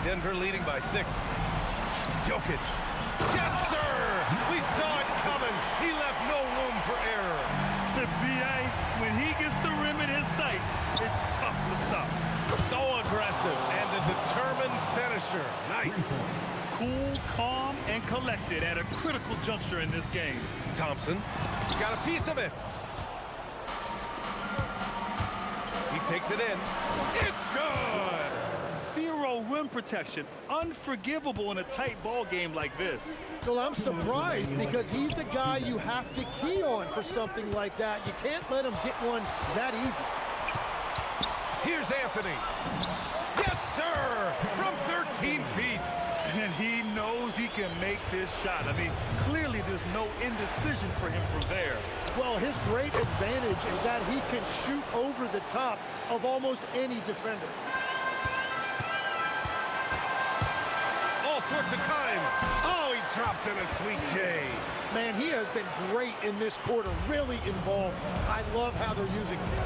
Denver leading by 6. Jokic. Yes, sir! We saw it coming. He left no room for error. The B.A., when he gets the rim in his sights, it's tough to stop. So aggressive and a determined finisher. Nice. Cool, calm, and collected at a critical juncture in this game. Thompson got a piece of it. He takes it in. It's good. 0 rim rim protection. Unforgivable in a tight ball game like this. Well, I'm surprised because he's a guy you have to key on for something like that. You can't let him get one that easy. Here's Anthony. Yes, sir! From 13 feet. And he knows he can make this shot. I mean, clearly there's no indecision for him from there. Well, his great advantage is that he can shoot over the top of almost any defender. All sorts of time. Oh, he dropped in a sweet J. Man, he has been great in this quarter, really involved. I love how they're using him.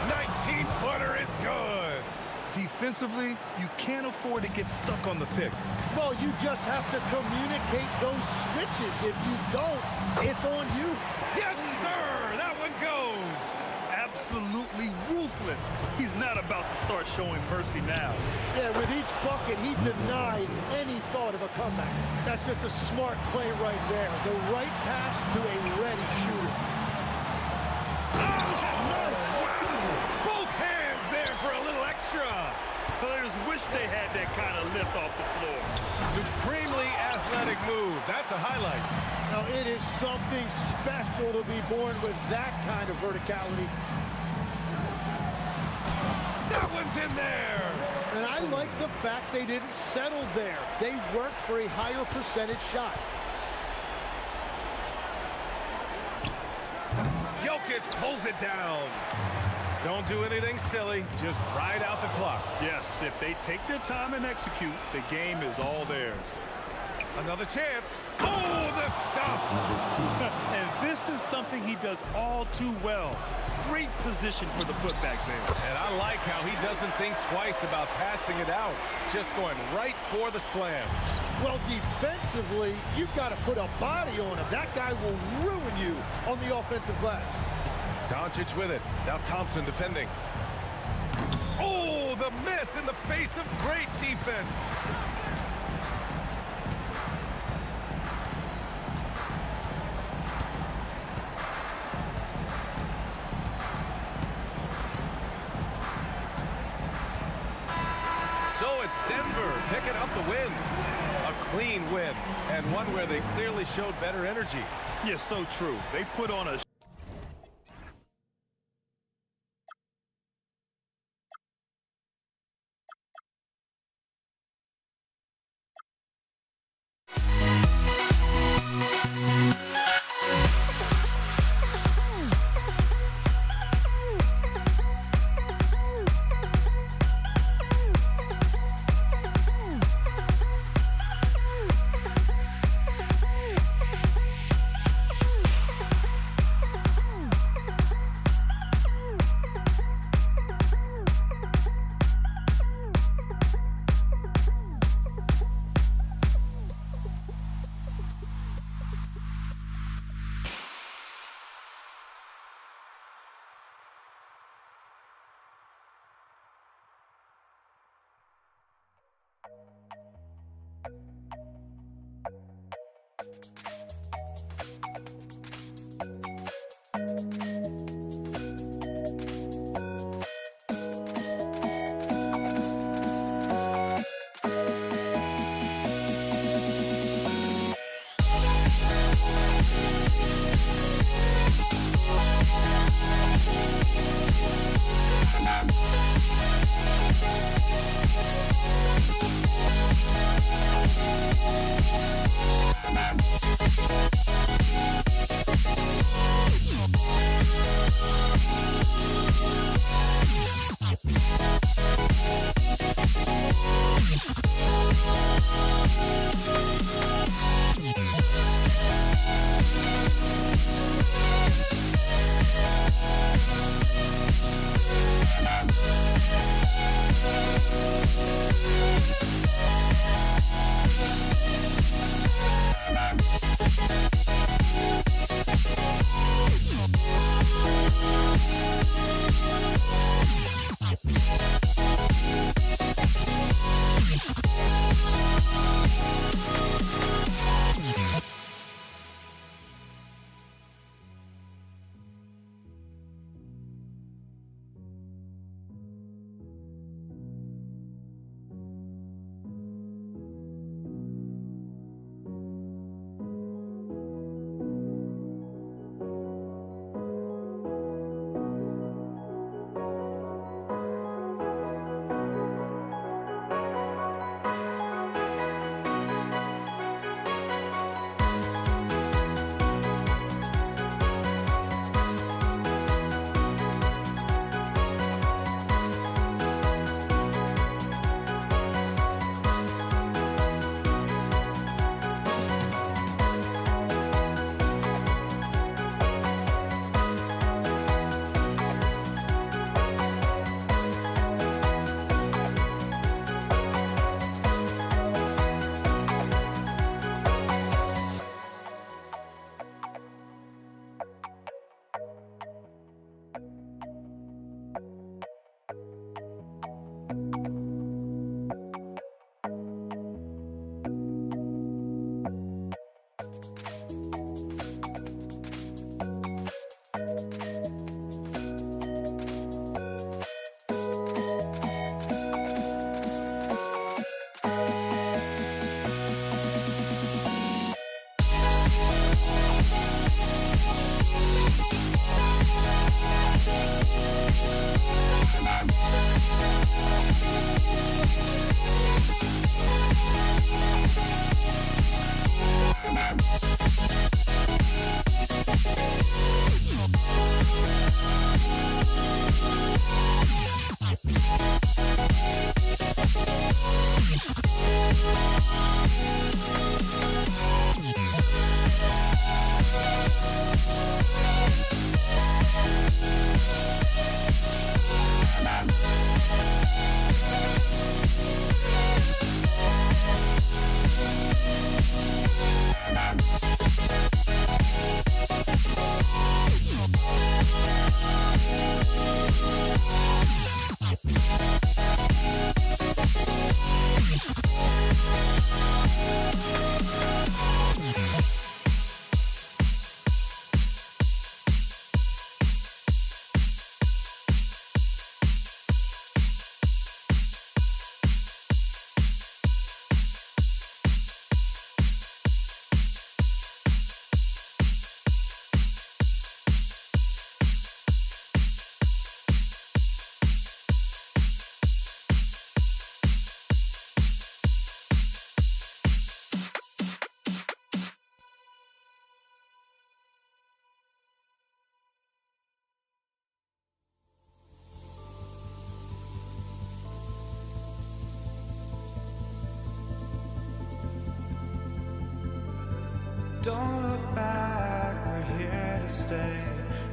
19-footer is good. Defensively, you can't afford to get stuck on the pick. Well, you just have to communicate those switches. If you don't, it's on you. Yes, sir! That one goes. Absolutely ruthless. He's not about to start showing mercy now. Yeah, with each bucket, he denies any thought of a comeback. That's just a smart play right there. The right pass to a ready shooter. Both hands there for a little extra. Players wish they had that kind of lift off the floor. Supremely athletic move. That's a highlight. Now, it is something special to be born with that kind of verticality. That one's in there. And I like the fact they didn't settle there. They worked for a higher percentage shot. Jokic pulls it down. Don't do anything silly. Just ride out the clock. Yes, if they take their time and execute, the game is all theirs. Another chance. Oh, the stuff. And this is something he does all too well. Great position for the putback there. And I like how he doesn't think twice about passing it out. Just going right for the slam. Well, defensively, you've got to put a body on him. That guy will ruin you on the offensive glass. Doncic with it. Now Thompson defending. Oh, the miss in the face of great defense. So it's Denver picking up the win. A clean win, and one where they clearly showed better energy. Yes, so true. They put on a Don't look back, we're here to stay.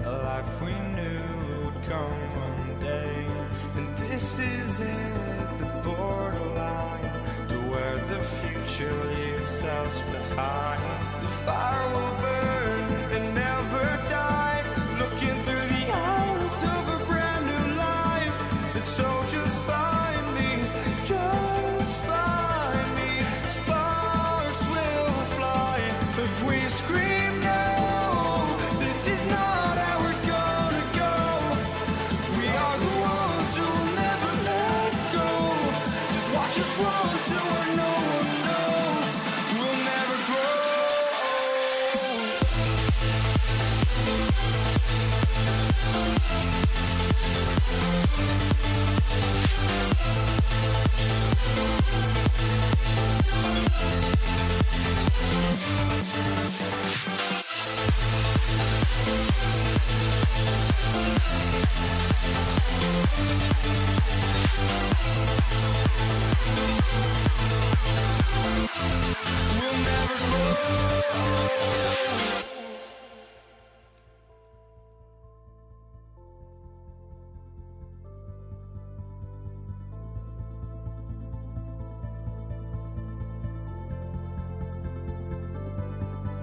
A life we knew would come one day. And this is it, the borderline, to where the future leaves us behind. The fire will burn and never die, looking through the eyes of a brand new life. And so just find me, just find me. Sparks will fly if we scream no. This is not how we're gonna go. We are the ones who will never let go. Just watch us run to where no one knows. We'll never grow. We'll never grow.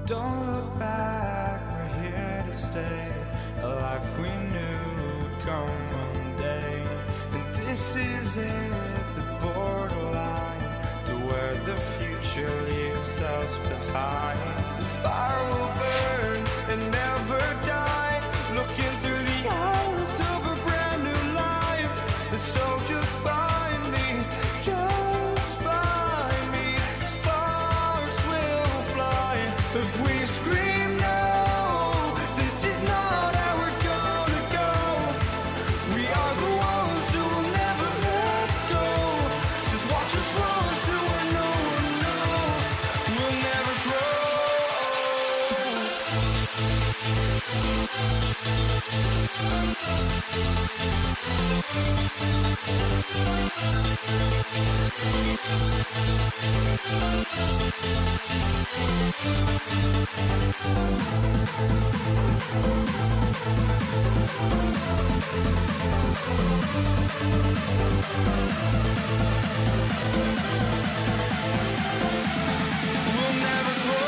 Don't look back, we're here to stay. A life we knew would come one day. And this is it, the borderline, to where the future leaves us behind. The fire will burn and never die, looking through the eyes of a brand new life. And so just find me, just find me. Sparks will fly if we scream no. This is not how we're gonna go. We are the ones who will never let go. Just watch us run to where no one knows. We'll never grow. We'll never grow. We'll never grow.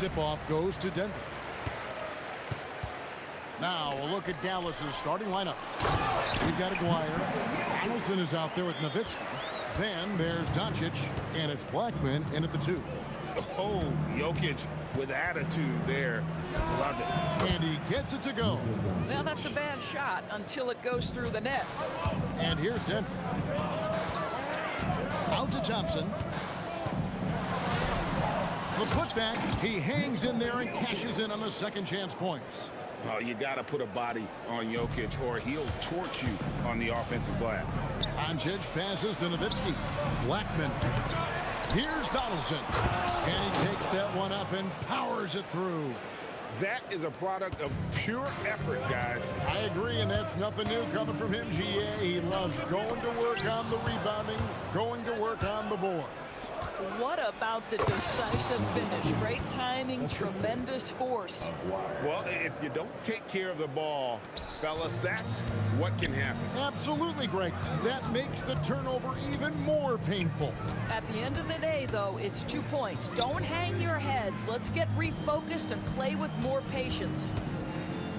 Tip-off goes to Denver. Now a look at Dallas's starting lineup. We've got Aguirre. Allison is out there with Nowitzki. Then there's Doncic, and it's Blackman in at the 2. Oh, Jokic with attitude there. Love it. And he gets it to go. Now that's a bad shot until it goes through the net. And here's Denver. Out to Thompson. The putback, he hangs in there and cashes in on the second chance points. Oh, you got to put a body on Jokic or he'll torch you on the offensive glass. Doncic passes to Nowitzki. Blackman. Here's Donaldson. And he takes that one up and powers it through. That is a product of pure effort, guys. I agree, and that's nothing new coming from him, GA. He loves going to work on the rebounding, going to work on the board. What about the decisive finish? Great timing, tremendous force. Well, if you don't take care of the ball, fellas, that's what can happen. Absolutely, Greg. That makes the turnover even more painful. At the end of the day, though, it's 2 points. Don't hang your heads. Let's get refocused and play with more patience.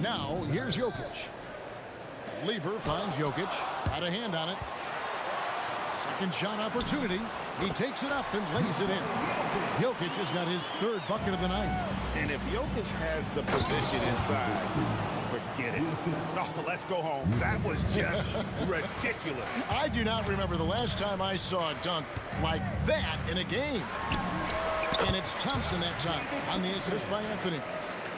Now, here's Jokic. Lever finds Jokic. Got a hand on it. Second shot opportunity. He takes it up and lays it in. Jokic has got his third bucket of the night. And if Jokic has the position inside, forget it. No, let's go home. That was just ridiculous. I do not remember the last time I saw a dunk like that in a game. And it's Thompson that time on the assist by Anthony.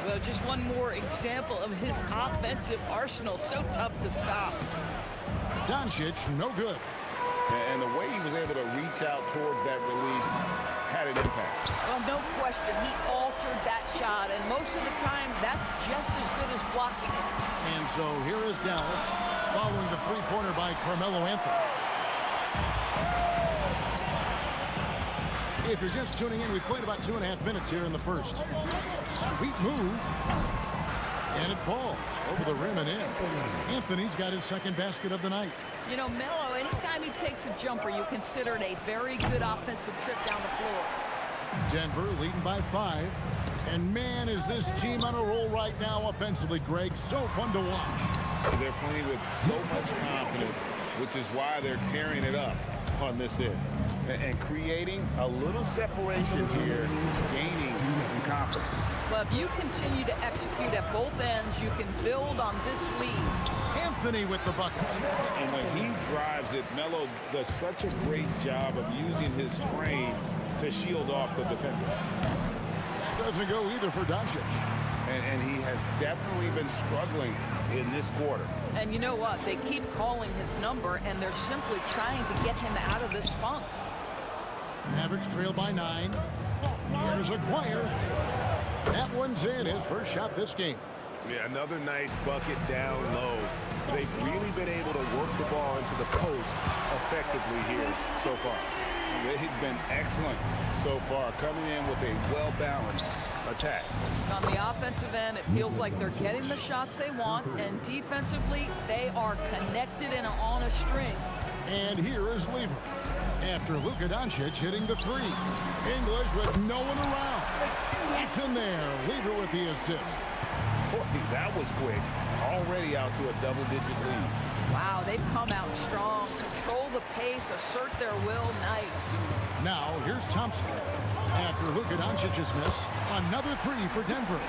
Well, just one more example of his offensive arsenal. So tough to stop. Doncic, no good. And the way he was able to reach out towards that release had an impact. Well, no question, he altered that shot, and most of the time, that's just as good as blocking it. And so here is Dallas, following the three-pointer by Carmelo Anthony. If you're just tuning in, we've played about 2.5 minutes here in the first. Sweet move. And it falls over the rim and in. Anthony's got his second basket of the night. You know, Melo, anytime he takes a jumper, you consider it a very good offensive trip down the floor. Denver leading by 5. And man, is this team on a roll right now offensively, Greg. So fun to watch. They're playing with so much confidence, which is why they're tearing it up on this end. And creating a little separation here, gaining some confidence. Well, if you continue to execute at both ends, you can build on this lead. Anthony with the bucket. And when he drives it, Melo does such a great job of using his frame to shield off the defender. That doesn't go either for Doncic. And he has definitely been struggling in this quarter. And you know what? They keep calling his number, and they're simply trying to get him out of this funk. Mavericks trail by 9. Here's Aguirre. That one's in, his first shot this game. Yeah, another nice bucket down low. They've really been able to work the ball into the post effectively here so far. They've been excellent so far, coming in with a well-balanced attack. On the offensive end, it feels like they're getting the shots they want, and defensively, they are connected and on a string. And here is Lever. After Luka Doncic hitting the 3. English with no one around. It's in there. Lever with the assist. Boy, that was quick. Already out to a double-digit lead. Wow, they've come out strong. Control the pace, assert their will. Nice. Now, here's Thompson. After Luka Doncic's miss, another 3 for Denver.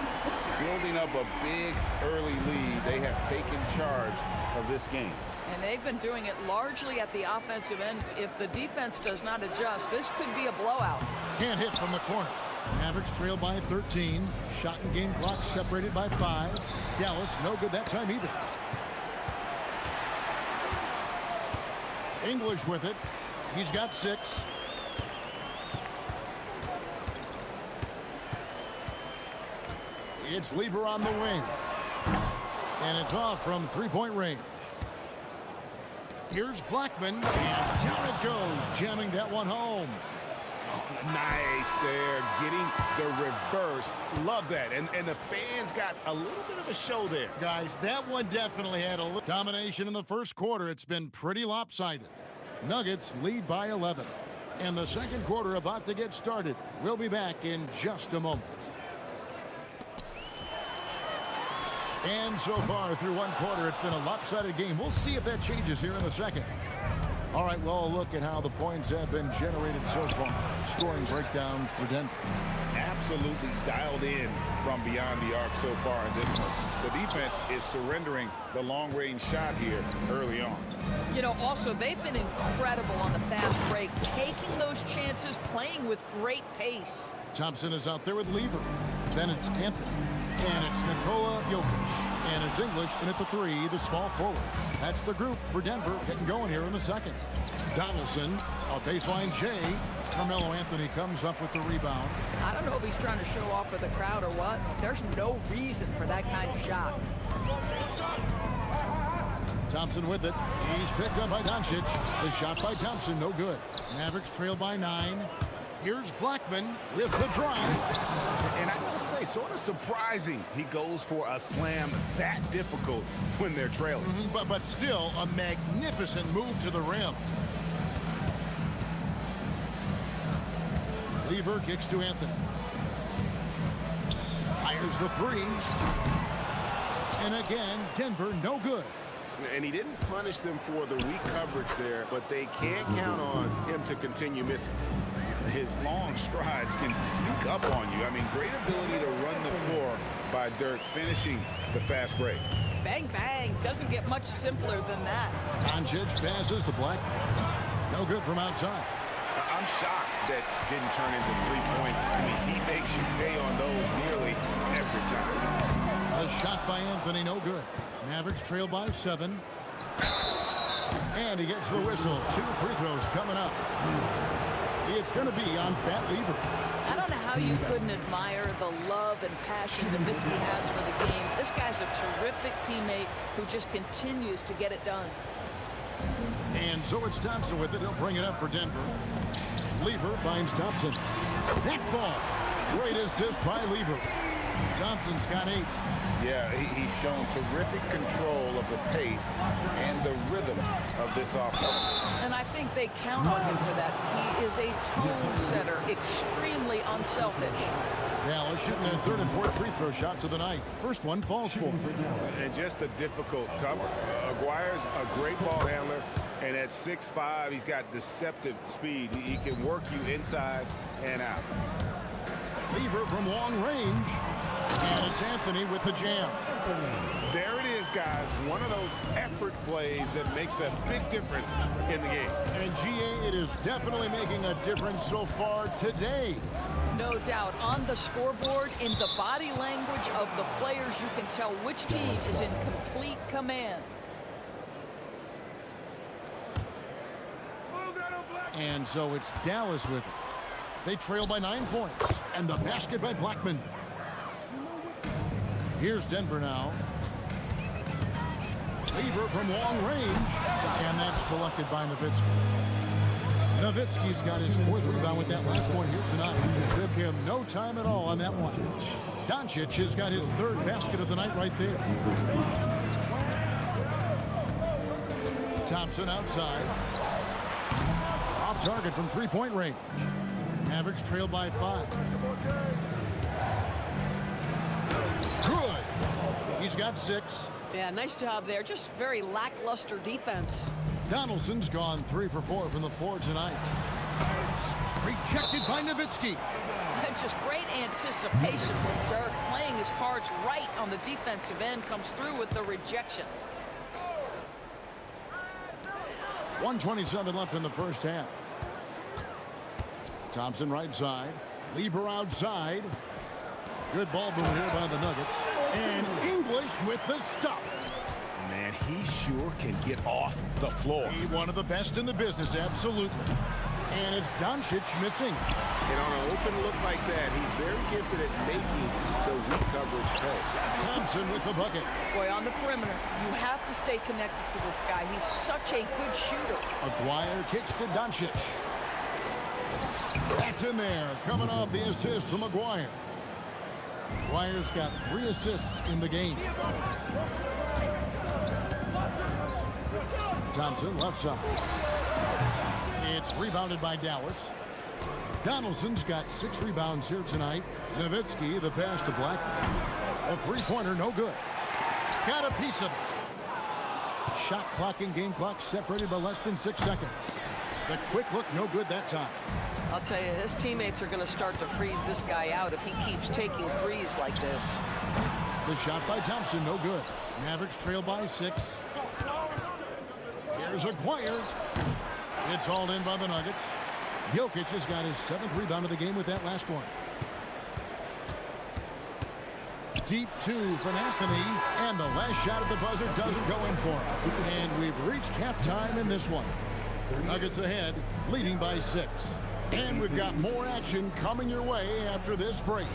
Building up a big early lead, they have taken charge of this game. And they've been doing it largely at the offensive end. If the defense does not adjust, this could be a blowout. Can't hit from the corner. Mavericks trail by 13. Shot and game clock separated by 5. Dallas, no good that time either. English with it. He's got 6. It's Lever on the wing. And it's off from three-point range. Here's Blackman, and down it goes, jamming that one home. Nice there, getting the reverse. Love that. And the fans got a little bit of a show there. Guys, that one definitely had a domination in the first quarter. It's been pretty lopsided. Nuggets lead by 11. And the second quarter about to get started. We'll be back in just a moment. And so far through one quarter, it's been a lopsided game. We'll see if that changes here in the second. All right, well, look at how the points have been generated so far. Scoring breakdown for Denver. Absolutely dialed in from beyond the arc so far in this one. The defense is surrendering the long-range shot here early on. You know, also, they've been incredible on the fast break, taking those chances, playing with great pace. Thompson is out there with Lever. Then it's Anthony. And it's Nikola Jokic. And it's English in at the 3, the small forward. That's the group for Denver getting going here in the second. Donaldson, a baseline J. Carmelo Anthony comes up with the rebound. I don't know if he's trying to show off for the crowd or what. There's no reason for that kind of shot. Thompson with it. He's picked up by Doncic. The shot by Thompson, no good. Mavericks trail by 9. Here's Blackman with the drive. And I gotta say, sort of surprising he goes for a slam that difficult when they're trailing. But still a magnificent move to the rim. Lever kicks to Anthony. Fires the 3. And again, Denver no good. And he didn't punish them for the weak coverage there, but they can't count on him to continue missing. His long strides can sneak up on you. I mean, great ability to run the floor by Dirk, finishing the fast break. Bang, bang. Doesn't get much simpler than that. Doncic passes to Blackman. No good from outside. I'm shocked that didn't turn into 3 points. I mean, he makes you pay on those nearly every time. A shot by Anthony, no good. Mavericks trail by 7. And he gets the whistle. 2 free throws coming up. It's going to be on Pat Lever. I don't know how you couldn't admire the love and passion Nowitzki has for the game. This guy's a terrific teammate who just continues to get it done. And so it's Thompson with it. He'll bring it up for Denver. Lever finds Thompson. That ball. Great assist by Lever. Thompson's got 8. Yeah, he's shown terrific control of the pace and the rhythm of this offense. And I think they count on him for that. He is a tone setter, extremely unselfish. Dallas shooting their 3rd and 4th free throw shots of the night. First one falls for him. And just a difficult cover. Aguirre's a great ball handler, and at 6'5", he's got deceptive speed. He can work you inside and out. Lever from long range. And it's Anthony with the jam. There it is, guys. One of those effort plays that makes a big difference in the game. And GA, it is definitely making a difference so far today. No doubt. On the scoreboard, in the body language of the players, you can tell which team is in complete command. And so it's Dallas with it. They trail by 9 points. And the basket by Blackman. Here's Denver now. Lever from long range. And that's collected by Nowitzki. Nowitzki's got his 4th rebound with that last one here tonight. Took him no time at all on that one. Doncic has got his 3rd basket of the night right there. Thompson outside. Off target from 3-point range. Mavericks trail by 5. Good. He's got 6. Yeah, nice job there. Just very lackluster defense. Donaldson's gone 3 for 4 from the floor tonight. Rejected by Nowitzki. Just great anticipation from Dirk, playing his cards right on the defensive end, comes through with the rejection. 1:27 left in the first half. Thompson right side. Lever outside. Good ball movement here by the Nuggets. And English with the stuff. Man, he sure can get off the floor. He's one of the best in the business, absolutely. And it's Doncic missing. And on an open look like that, he's very gifted at making the weak coverage pay. Thompson with the bucket. Boy, on the perimeter, you have to stay connected to this guy. He's such a good shooter. Aguirre kicks to Doncic. That's in there, coming off the assist from Aguirre. Aguirre's got 3 assists in the game. Thompson left side. It's rebounded by Dallas. Donaldson's got 6 rebounds here tonight. Nowitzki, the pass to Blackman. A 3-pointer, no good. Got a piece of it. Shot clock and game clock separated by less than 6 seconds. The quick look, no good that time. I'll tell you, his teammates are going to start to freeze this guy out if he keeps taking threes like this. The shot by Thompson, no good. Mavericks trail by 6. Here's Aguirre. It's hauled in by the Nuggets. Jokic has got his 7th rebound of the game with that last one. Deep 2 from Anthony, and the last shot at the buzzer doesn't go in for him. And we've reached halftime in this one. Nuggets ahead, leading by 6. And we've got more action coming your way after this break.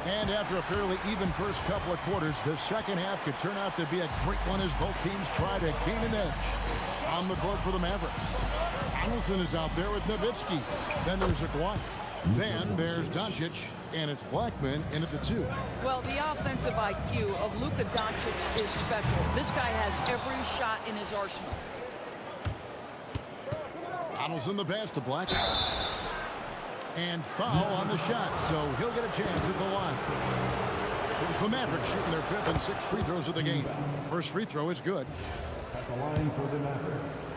And after a fairly even first couple of quarters, the second half could turn out to be a great one as both teams try to gain an edge. On the court for the Mavericks, Donaldson is out there with Nowitzki. Then there's Aguirre. Then there's Doncic, and it's Blackman in at the 2. Well, the offensive IQ of Luka Doncic is special. This guy has every shot in his arsenal. Donaldson the pass to Blackman. And foul on the shot, so he'll get a chance at the line. The Mavericks shooting their 5th and 6th free throws of the game. First free throw is good. At the line for the Mavericks.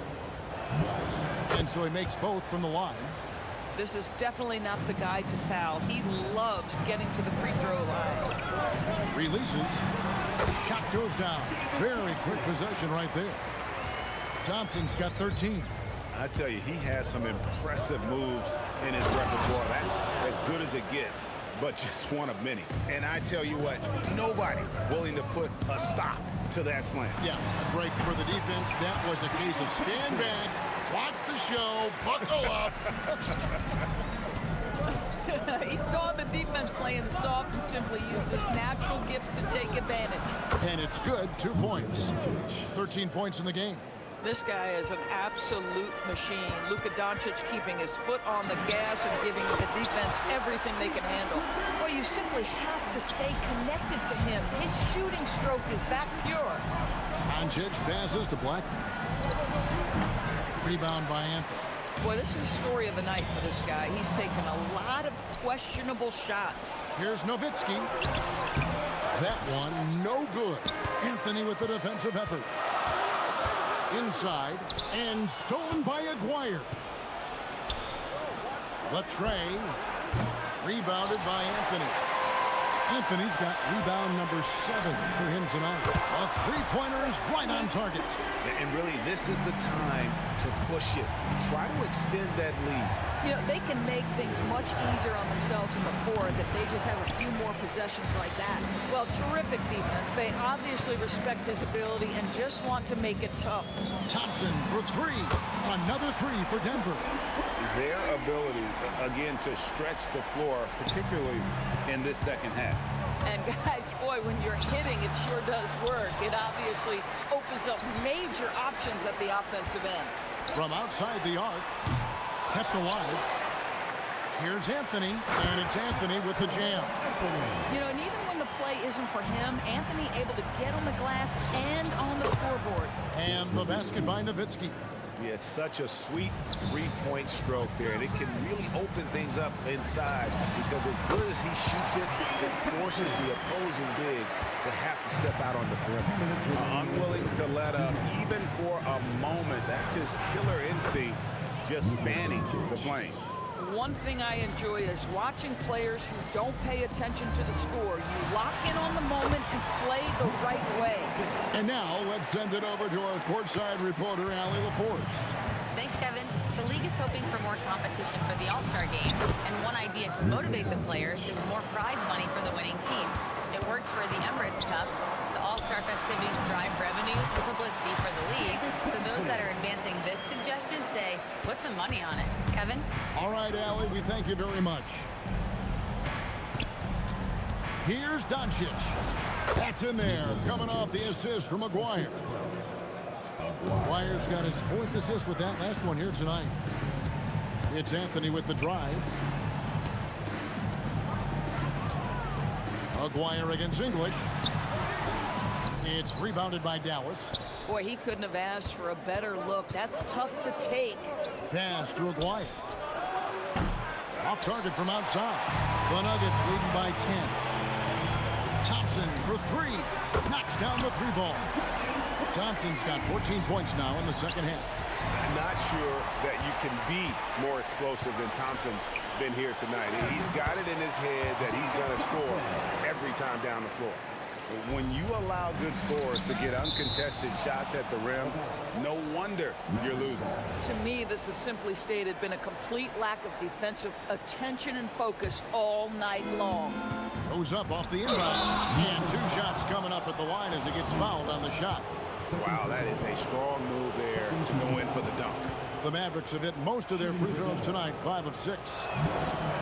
And so he makes both from the line. This is definitely not the guy to foul. He loves getting to the free throw line. Releases. Shot goes down. Very quick possession right there. Thompson's got 13. I tell you, he has some impressive moves in his repertoire. That's as good as it gets, but just one of many. And I tell you what, nobody willing to put a stop to that slam. Yeah, a break for the defense. That was a case of stand back, watch the show, buckle up. He saw the defense playing soft and simply used his natural gifts to take advantage. And it's good, 2 points. 13 points in the game. This guy is an absolute machine. Luka Doncic keeping his foot on the gas and giving the defense everything they can handle. Well, you simply have to stay connected to him. His shooting stroke is that pure. Doncic passes to Black. Rebound by Anthony. Boy, this is the story of the night for this guy. He's taken a lot of questionable shots. Here's Nowitzki. That one, no good. Anthony with the defensive effort. Inside, and stolen by Aguirre. The tray, rebounded by Anthony. Anthony's got rebound number 7 for him tonight. A three-pointer is right on target. And really, this is the time to push it. Try to extend that lead. You know, they can make things much easier on themselves in the fourth if they just have a few more possessions like that. Well, terrific defense. They obviously respect his ability and just want to make it tough. Thompson for 3. Another 3 for Denver. Their ability, again, to stretch the floor, particularly in this second half. And guys, boy, when you're hitting, it sure does work. It obviously opens up major options at the offensive end. From outside the arc, kept alive. Here's Anthony, and it's Anthony with the jam. You know, and even when the play isn't for him, Anthony able to get on the glass and on the scoreboard. And the basket by Nowitzki. Yeah, it's such a sweet three-point stroke there, and it can really open things up inside because as good as he shoots it, it forces the opposing bigs to have to step out on the perimeter. Unwilling to let up, even for a moment. That's his killer instinct, just fanning the flames. One thing I enjoy is watching players who don't pay attention to the score. You lock in on the moment and play the right way. And now let's send it over to our courtside reporter, Allie LaForce. Thanks, Kevin. The league is hoping for more competition for the All-Star game, and one idea to motivate the players is more prize money for the winning team. It worked for the Emirates Cup. The All-Star festivities drive revenues and publicity for the league, so those that are advancing this suggestion say, put some money on it. Kevin? All right, Allie, we thank you very much. Here's Doncic. That's in there, coming off the assist from Aguirre. Aguirre's got his 4th assist with that last one here tonight. It's Anthony with the drive. Aguirre against English. It's rebounded by Dallas. Boy, he couldn't have asked for a better look. That's tough to take. Pass to Aguirre. Off target from outside. The Nuggets leading by 10. Thompson for 3. Knocks down the 3-ball. Thompson's got 14 points now in the second half. I'm not sure that you can be more explosive than Thompson's been here tonight. He's got it in his head that he's going to score every time down the floor. When you allow good scorers to get uncontested shots at the rim, no wonder you're losing. To me, this has simply stated been a complete lack of defensive attention and focus all night long. Goes up off the inbound. And 2 shots coming up at the line as he gets fouled on the shot. Wow, that is a strong move there to go in for the dunk. The Mavericks have hit most of their free throws tonight, 5 of 6.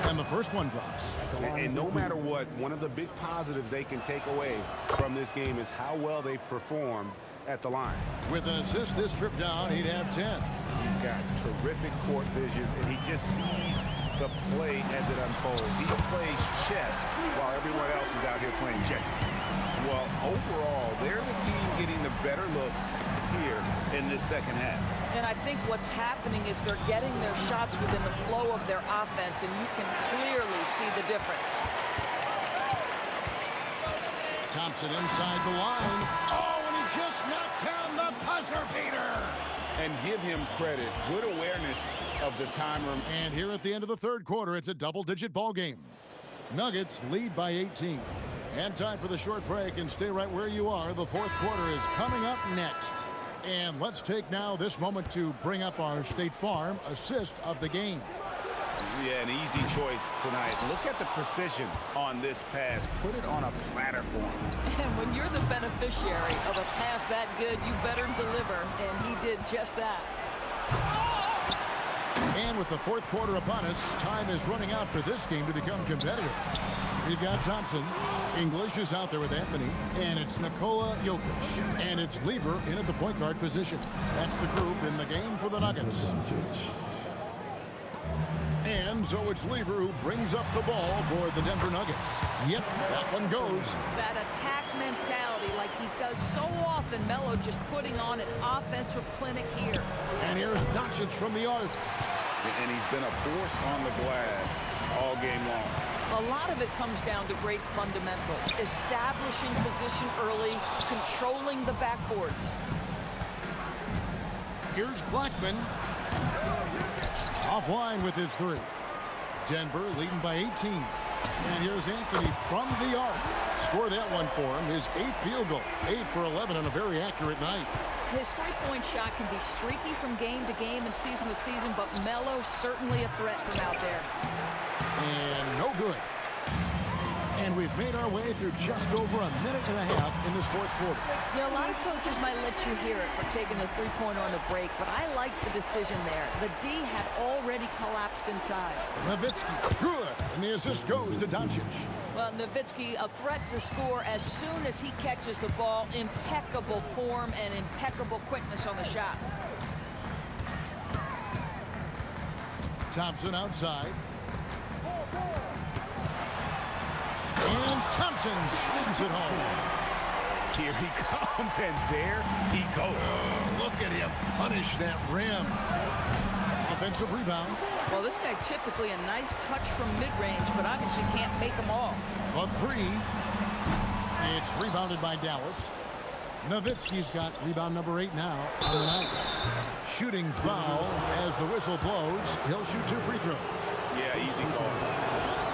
And the first one drops. And no matter what, one of the big positives they can take away from this game is how well they perform at the line. With an assist this trip down, he'd have 10. He's got terrific court vision, and he just sees the play as it unfolds. He plays chess while everyone else is out here playing checkers. Well, overall, they're the team getting the better looks here in this second half. And I think what's happening is they're getting their shots within the flow of their offense, and you can clearly see the difference. Thompson inside the line. Oh, and he just knocked down the buzzer beater. And give him credit. Good awareness of the timer. And here at the end of the third quarter, it's a double-digit ball game. Nuggets lead by 18. And time for the short break, and stay right where you are. The fourth quarter is coming up next. And let's take now this moment to bring up our State Farm assist of the game. Yeah, an easy choice tonight. Look at the precision on this pass. Put it on a platter for him. And when you're the beneficiary of a pass that good, you better deliver, and he did just that. And with the fourth quarter upon us, time is running out for this game to become competitive. We've got Thompson. English is out there with Anthony. And it's Nikola Jokic. And it's Lever in at the point guard position. That's the group in the game for the Nuggets. And so it's Lever who brings up the ball for the Denver Nuggets. Yep, that one goes. That attack mentality like he does so often. Melo just putting on an offensive clinic here. And here's Doncic from the arc. And he's been a force on the glass all game long. A lot of it comes down to great fundamentals. Establishing position early, controlling the backboards. Here's Blackman. Offline with his 3. Denver leading by 18. And here's Anthony from the arc. Score that one for him. His 8th field goal. 8 for 11 on a very accurate night. His three-point shot can be streaky from game to game and season to season, but Melo's certainly a threat from out there. And no good. And we've made our way through just over a minute and a half in this fourth quarter. Yeah, a lot of coaches might let you hear it for taking a three-pointer on the break, but I like the decision there. The D had already collapsed inside. Nowitzki, good. And the assist goes to Doncic. Well, Nowitzki, a threat to score as soon as he catches the ball. Impeccable form and impeccable quickness on the shot. Thompson outside. And Thompson swings it home. Here he comes, and there he goes. Oh, look at him punish that rim. Offensive rebound. Well, this guy typically a nice touch from mid-range, but obviously can't make them all. A 3. It's rebounded by Dallas. Nowitzki's got rebound number 8 now on the night. Shooting foul as the whistle blows. He'll shoot 2 free throws. Yeah, easy call.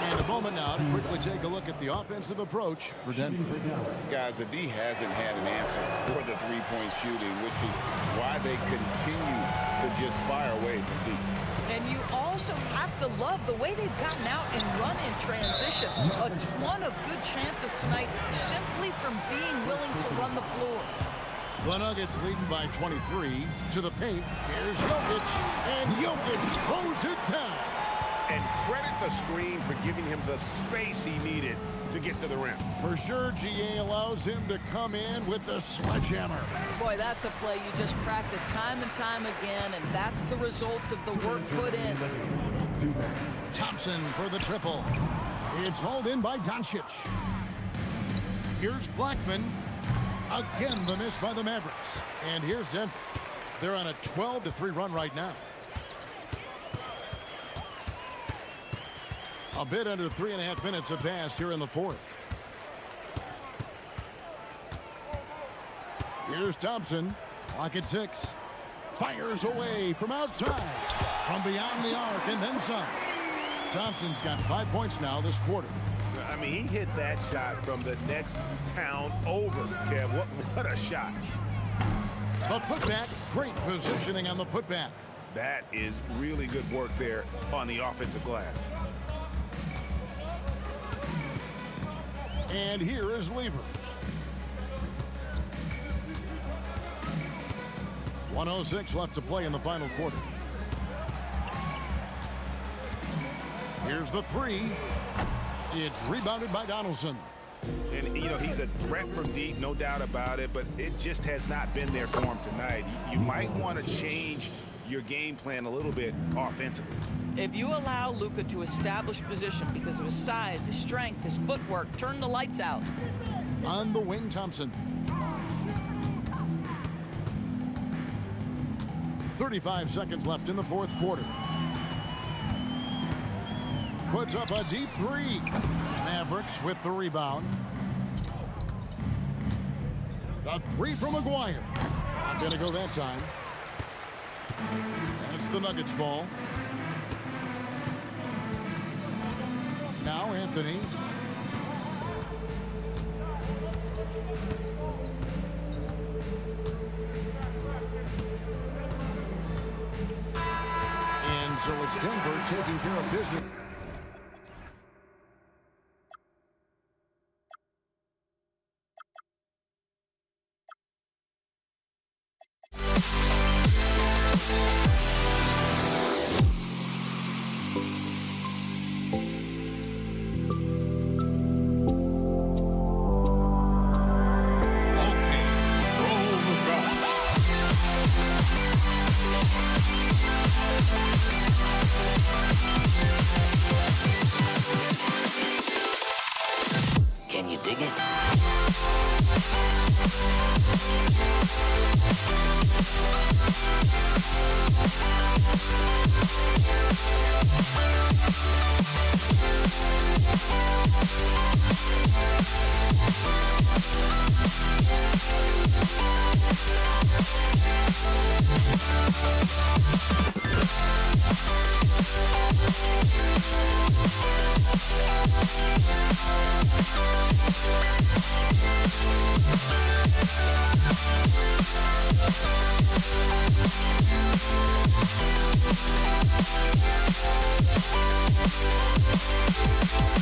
And a moment now to quickly take a look at the offensive approach for Denver. Guys, the D hasn't had an answer for the three-point shooting, which is why they continue to just fire away from deep. And you also have to love the way they've gotten out and run in transition. A ton of good chances tonight simply from being willing to run the floor. The Nuggets leading by 23 to the paint. Here's Jokic, and Jokic throws it down. And credit the screen for giving him the space he needed to get to the rim. For sure, GA allows him to come in with the sledgehammer. Boy, that's a play you just practice time and time again, and that's the result of the work put in. Thompson for the triple. It's hauled in by Doncic. Here's Blackman. Again, the miss by the Mavericks. And here's Denver. They're on a 12-3 run right now. A bit under 3.5 minutes have passed here in the fourth. Here's Thompson. Clock at 6. Fires away from outside. From beyond the arc and then some. Thompson's got 5 points now this quarter. I mean, he hit that shot from the next town over. Kev, what a shot. The putback, great positioning on the putback. That is really good work there on the offensive glass. And here is Lever. 1:06 left to play in the final quarter. Here's the three. It's rebounded by Donaldson. And, you know, he's a threat from deep, no doubt about it, but it just has not been there for him tonight. You might want to change your game plan a little bit offensively. If you allow Luka to establish position because of his size, his strength, his footwork, turn the lights out. On the wing, Thompson. 35 seconds left in the fourth quarter. Puts up a deep three. Mavericks with the rebound. The three from McGuire. Not going to go that time. And it's the Nuggets ball. Now Anthony. And so it's Denver taking care of business. Can you dig it?